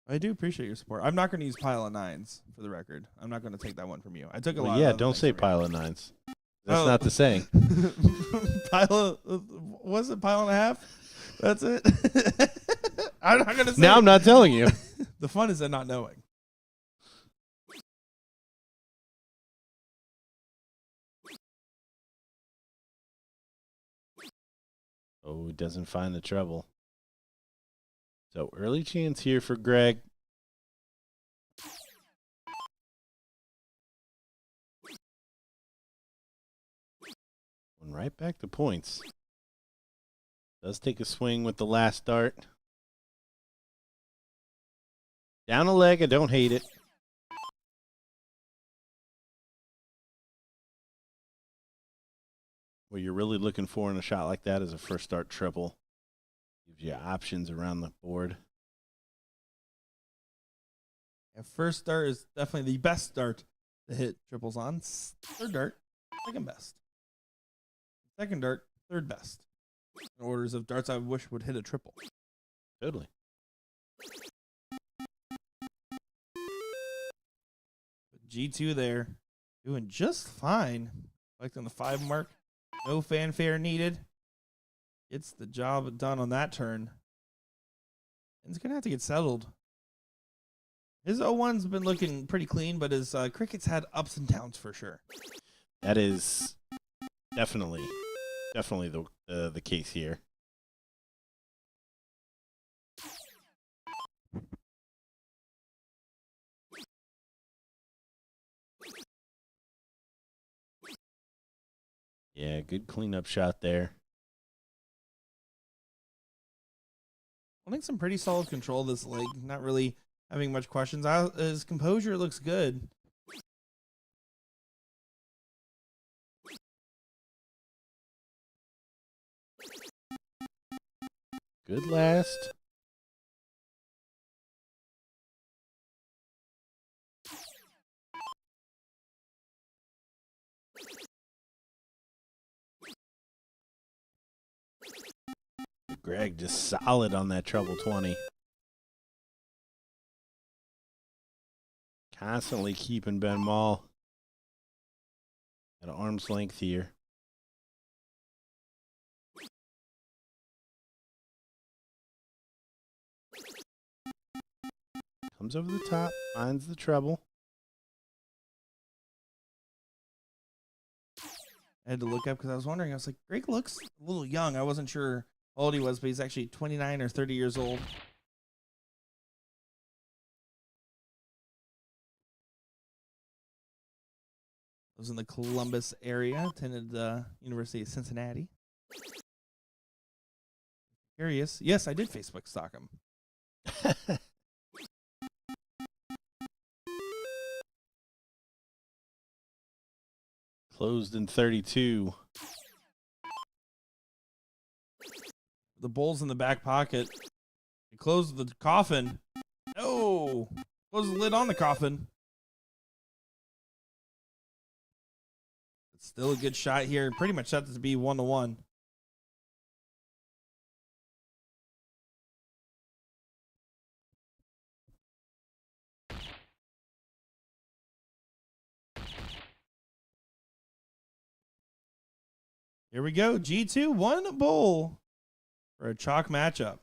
I do appreciate your support. I'm not going to use pile of 9s for the record. I'm not going to take that one from you. I took a lot. Yeah, of don't say from pile of 9s. That's not the saying. pile of, was it pile and a half? That's it. I'm not gonna say. Now I'm not telling you. The fun is in not knowing. Oh, he doesn't find the trouble. So early chance here for Greg. Going right back to points. Does take a swing with the last dart. Down a leg, I don't hate it. What you're really looking for in a shot like that is a first dart triple. Gives you options around the board. Yeah, first dart is definitely the best dart to hit triples on. Third dart, second best. Second dart, third best. In orders of darts I wish would hit a triple. Totally. G2 there, doing just fine. Collecting the 5 mark. No fanfare needed. Gets the job done on that turn. And he's going to have to get settled. His 0-1's been looking pretty clean, but his cricket's had ups and downs for sure. That is definitely the case here. Yeah, good cleanup shot there. I think some pretty solid control of this leg. Not really having much questions. His composure looks good. Good last. Greg just solid on that treble 20. Constantly keeping Ben Mall at arm's length here. Comes over the top, finds the treble. I had to look up because I was wondering. I was like, Greg looks a little young. I wasn't sure how old he was, but he's actually 29 or 30 years old. Was in the Columbus area, attended the University of Cincinnati. Curious. Yes, I did Facebook stalk him. Closed in 32. The Bulls in the back pocket. He closed the coffin. No! Closed the lid on the coffin. It's still a good shot here. Pretty much set to be 1-1. Here we go. G2, 1 bowl for a chalk matchup.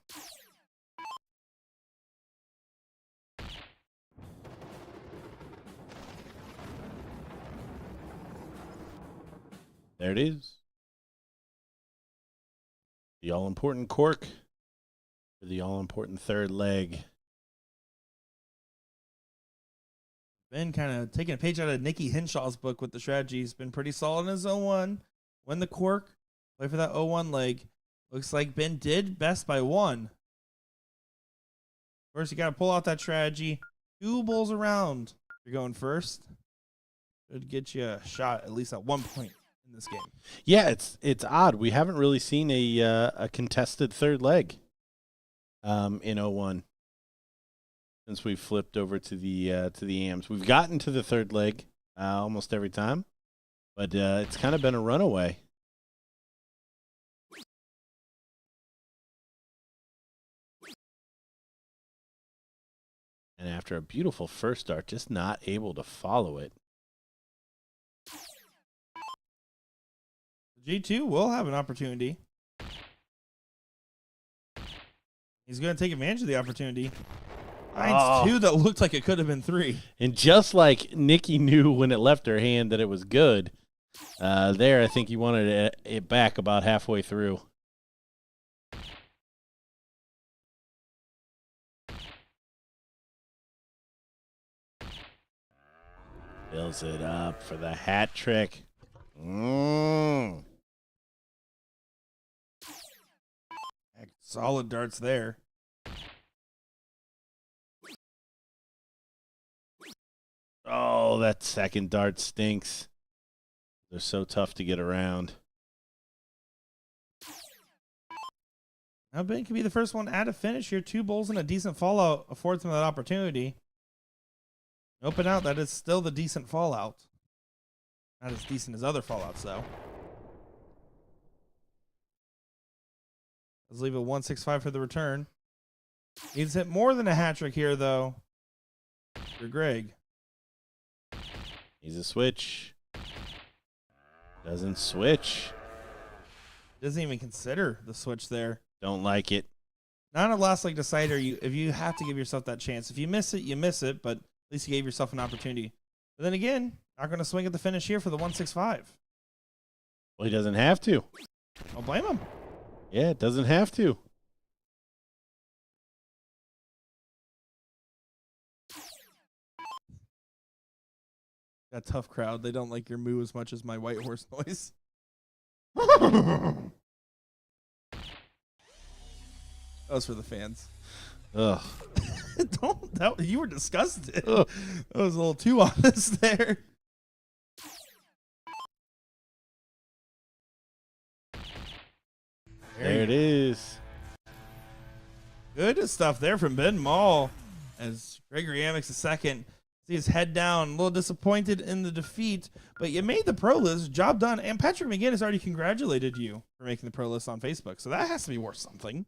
There it is. The all-important cork for the all-important third leg. Ben kind of taking a page out of Nicky Henshaw's book with the strategy. He's been pretty solid in his 0-1. Win the cork. Play for that 0-1 leg. Looks like Ben did best by 1. First, you got to pull out that strategy. 2 bowls around. You're going first. Should get you a shot at least at 1 point in this game. Yeah, it's odd. We haven't really seen a contested third leg in 0-1 since we've flipped over to the AMs. We've gotten to the third leg almost every time, but it's kind of been a runaway. And after a beautiful first start, just not able to follow it. G2 will have an opportunity. He's going to take advantage of the opportunity. Finds 2 that looked like it could have been 3. And just like Nikki knew when it left her hand that it was good, there I think he wanted it back about halfway through. Fills it up for the hat trick. Solid darts there. Oh, that second dart stinks. They're so tough to get around. Now Ben can be the first one at a finish here. 2 bowls and a decent fallout affords him that opportunity. Open out, that is still the decent fallout. Not as decent as other fallouts, though. Let's leave it 165 for the return. Needs to hit more than a hat trick here, though, for Greg. Needs a switch. Doesn't switch. Doesn't even consider the switch there. Don't like it. Not a last leg decider. If you have to give yourself that chance. If you miss it, you miss it, but at least you gave yourself an opportunity. But then again, not going to swing at the finish here for the 165. Well, he doesn't have to. Don't blame him. Yeah, it doesn't have to. Got a tough crowd. They don't like your moo as much as my white horse noise. That was for the fans. Ugh. You were disgusted. Ugh. That was a little too honest there. There it is. Good stuff there from Ben Mall as Gregory Amex II. See his head down, a little disappointed in the defeat, but you made the pro list. Job done. And Patrick McGinn has already congratulated you for making the pro list on Facebook, so that has to be worth something.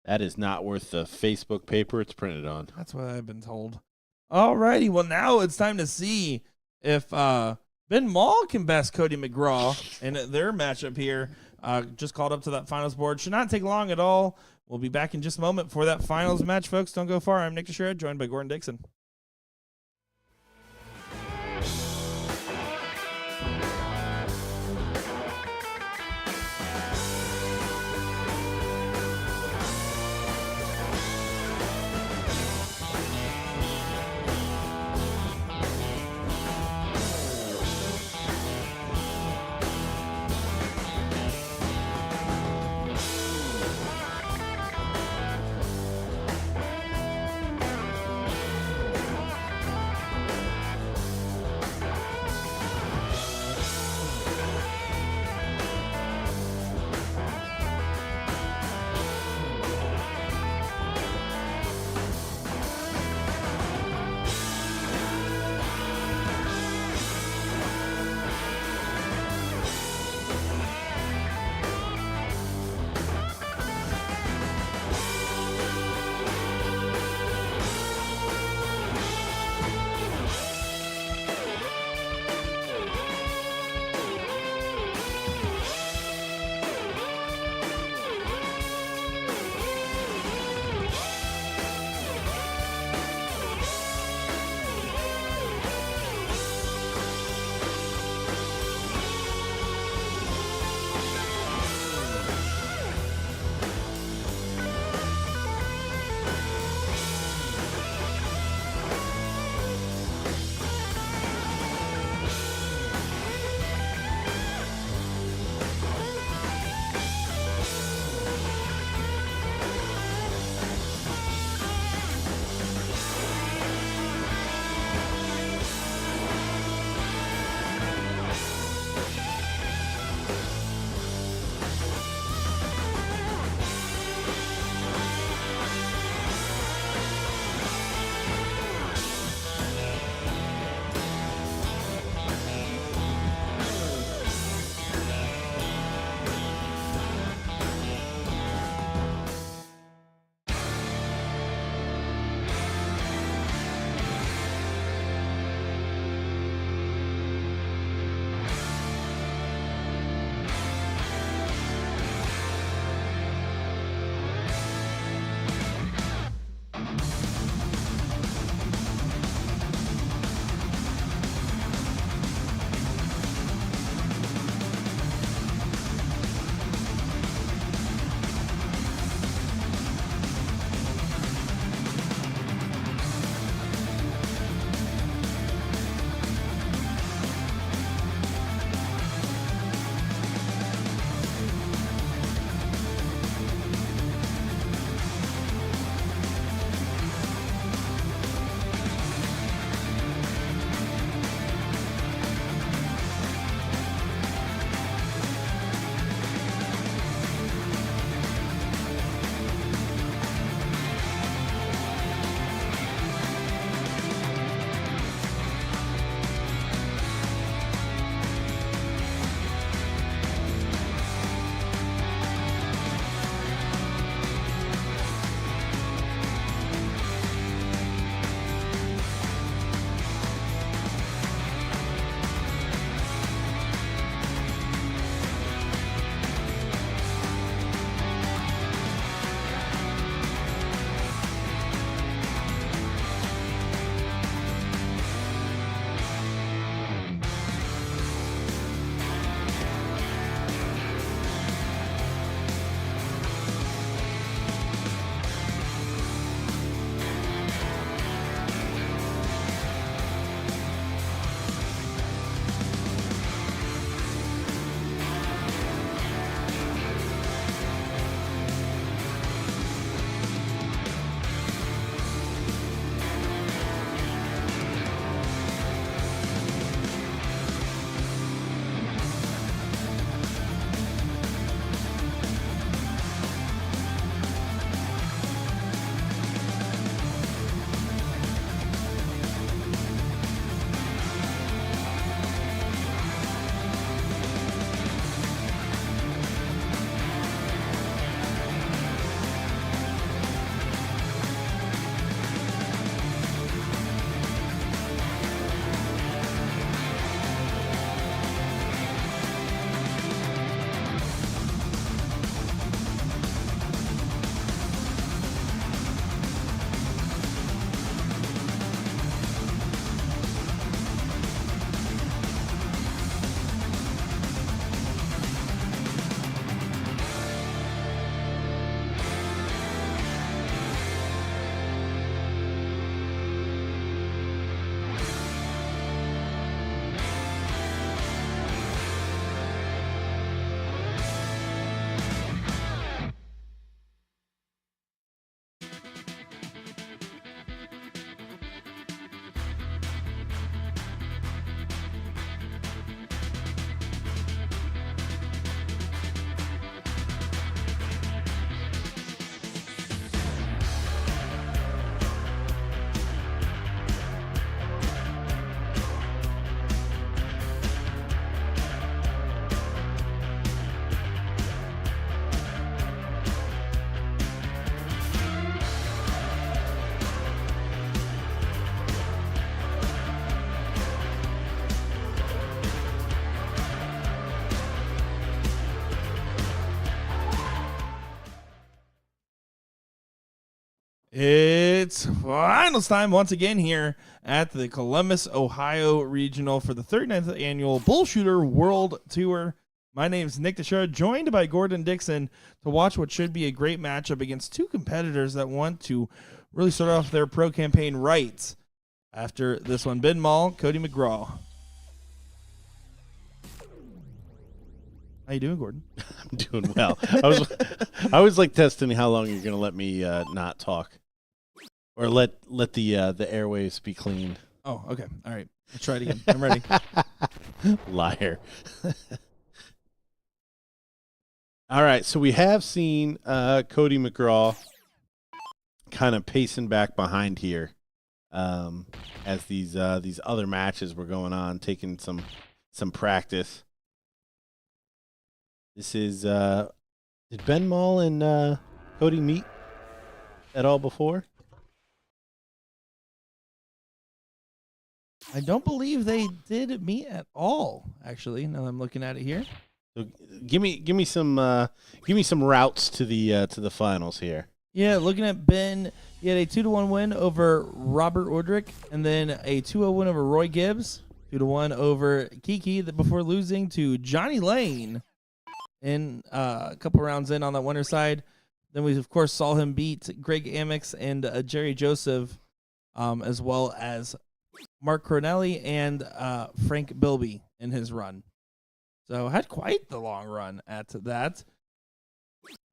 That is not worth the Facebook paper it's printed on. That's what I've been told. Alrighty, well now it's time to see if Ben Maul can best Cody McGraw in their matchup here. Just called up to that finals board. Should not take long at all. We'll be back in just a moment for that finals match, folks. Don't go far. I'm Nick Teixeira, joined by Gordon Dixon. It's finals time once again here at the Columbus, Ohio Regional for the 39th annual BullShooter World Tour. My name is Nick Teixeira, joined by Gordon Dixon to watch what should be a great matchup against two competitors that want to really start off their pro campaign right. After this one, Ben Mall, Cody McGraw. How you doing, Gordon? I'm doing well. I was like testing how long you're going to let me not talk. Or let the airwaves be clean. Oh, okay. All right. Let's try it again. I'm ready. Liar. All right, so we have seen Cody McGraw kind of pacing back behind here as these other matches were going on, taking some practice. This is did Ben Mall and Cody meet at all before? I don't believe they did meet at all, actually, now that I'm looking at it here. So give me some routes to the finals here. Yeah, looking at Ben, he had a 2-1 win over Robert Ordrick, and then a 2-0 win over Roy Gibbs, 2-1 over Kiki before losing to Johnny Lane in a couple rounds in on that winner side. Then we, of course, saw him beat Greg Amex and Jerry Joseph, as well as Mark Cornelli and Frank Bilby in his run. So had quite the long run at that.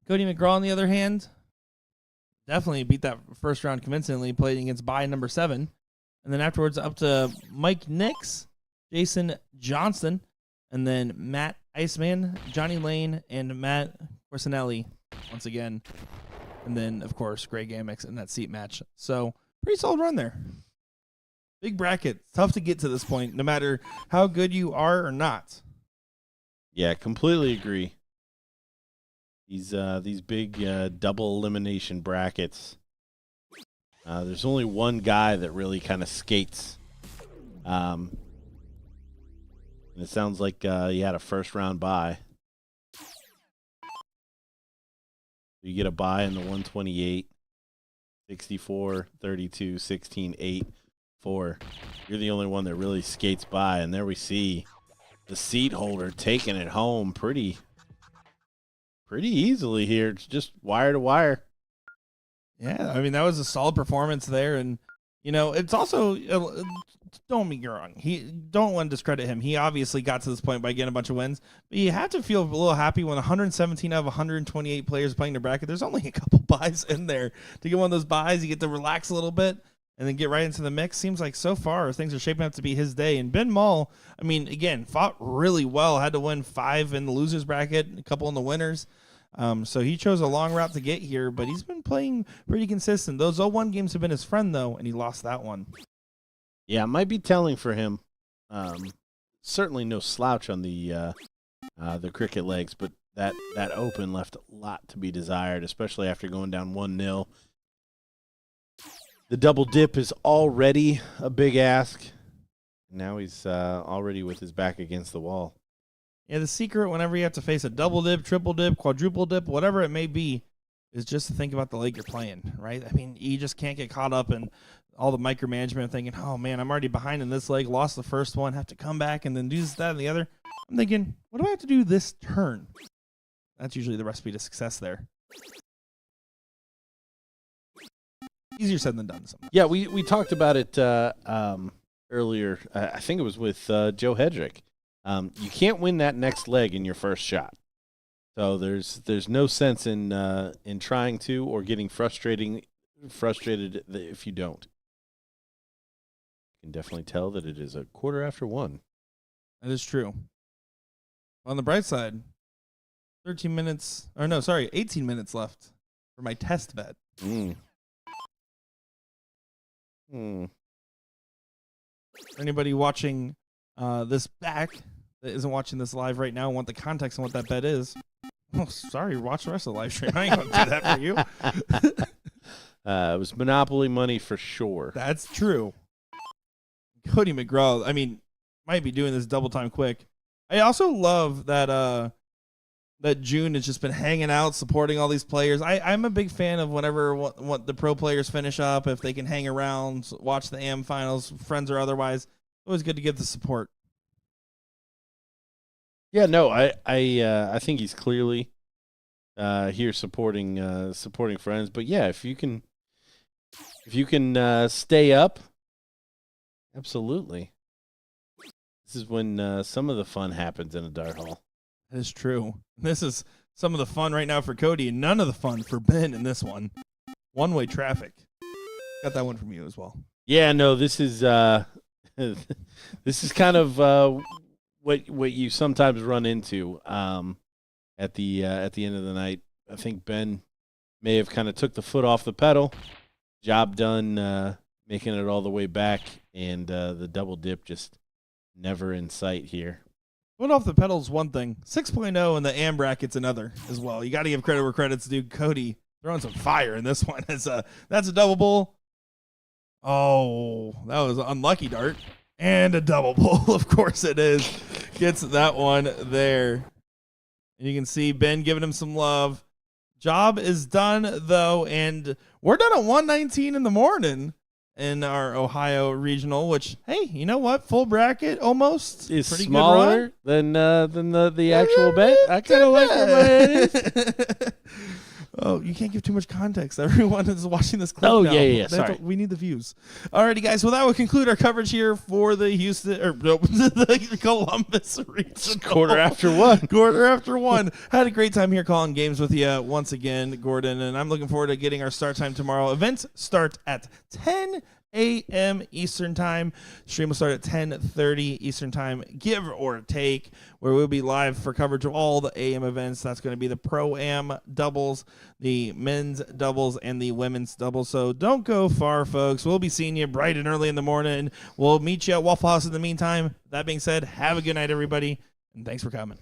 Cody McGraw, on the other hand, definitely beat that first round convincingly, played against bye number 7. And then afterwards up to Mike Nix, Jason Johnston, and then Matt Iceman, Johnny Lane, and Matt Corsinelli once again. And then, of course, Greg Amex in that seat match. So pretty solid run there. Big bracket. Tough to get to this point, no matter how good you are or not. Yeah, completely agree. These big double elimination brackets. There's only one guy that really kind of skates. And it sounds like he had a first round bye. You get a bye in the 128, 64, 32, 16, 8, 4. You're the only one that really skates by, and there we see the seat holder taking it home pretty easily here. It's just wire to wire. Yeah, I mean, that was a solid performance there. And, you know, it's also, don't get me wrong, don't want to discredit him. He obviously got to this point by getting a bunch of wins. But you have to feel a little happy when 117 out of 128 players playing the bracket, there's only a couple buys in there. To get one of those buys, you get to relax a little bit and then get right into the mix. Seems like so far things are shaping up to be his day. And Ben Mall, I mean, again, fought really well. Had to win 5 in the losers bracket, a couple in the winners. So he chose a long route to get here, but he's been playing pretty consistent. Those 0-1 games have been his friend, though, and he lost that one. Yeah, it might be telling for him. Certainly no slouch on the cricket legs, but that open left a lot to be desired, especially after going down 1-0. The double dip is already a big ask. Now he's already with his back against the wall. Yeah, the secret whenever you have to face a double dip, triple dip, quadruple dip, whatever it may be, is just to think about the leg you're playing, right? I mean, you just can't get caught up in all the micromanagement thinking, oh, man, I'm already behind in this leg, lost the first one, have to come back and then do this, that, and the other. I'm thinking, what do I have to do this turn? That's usually the recipe to success there. Easier said than done. Sometimes. Yeah, we talked about it earlier. I think it was with Joe Hedrick. You can't win that next leg in your first shot. So there's no sense in trying to or getting frustrated if you don't. You can definitely tell that it is 1:15. That is true. On the bright side, 18 minutes left for my test bet. Anybody watching this back that isn't watching this live right now and want the context on what that bet is, oh, sorry, watch the rest of the live stream. I ain't going to do that for you. It was Monopoly money for sure. That's true. Cody McGraw, I mean, might be doing this double time quick. I also love that that June has just been hanging out, supporting all these players. I'm a big fan of whenever what the pro players finish up, if they can hang around, watch the AM finals, friends or otherwise. Always good to get the support. Yeah, no, I think he's clearly here supporting friends. But yeah, if you can stay up, absolutely. This is when some of the fun happens in a dart hall. That is true. This is some of the fun right now for Cody, and none of the fun for Ben in this one. One-way traffic. Got that one from you as well. Yeah, no, this is this is kind of what you sometimes run into at the end of the night. I think Ben may have kind of took the foot off the pedal. Job done, making it all the way back, and the double dip just never in sight here. Foot off the pedal is one thing. 6.0 and the AM bracket's another as well. You got to give credit where credit's due. Cody throwing some fire in this one. That's a double bull. Oh, that was an unlucky dart. And a double bull, of course it is. Gets that one there. And you can see Ben giving him some love. Job is done, though, and we're done at 1:19 in the morning in our Ohio regional, which, hey, you know what? Full bracket almost. Is pretty smaller good than the actual bet. I kind of like where my head is. Oh, you can't give too much context. Everyone is watching this clip Oh, now. yeah. Sorry. We need the views. Alrighty, guys. Well, that will conclude our coverage here for the the Columbus regional. Quarter after one. Quarter after one. Had a great time here calling games with you once again, Gordon, and I'm looking forward to getting our start time tomorrow. Events start at 10 a.m. Eastern Time. Stream will start at 10:30 Eastern Time, give or take, where we'll be live for coverage of all the AM events. That's going to be the Pro-Am doubles, the men's doubles, and the women's doubles. So don't go far, folks. We'll be seeing you bright and early in the morning. We'll meet you at Waffle House in the meantime. That being said, have a good night, everybody, and thanks for coming.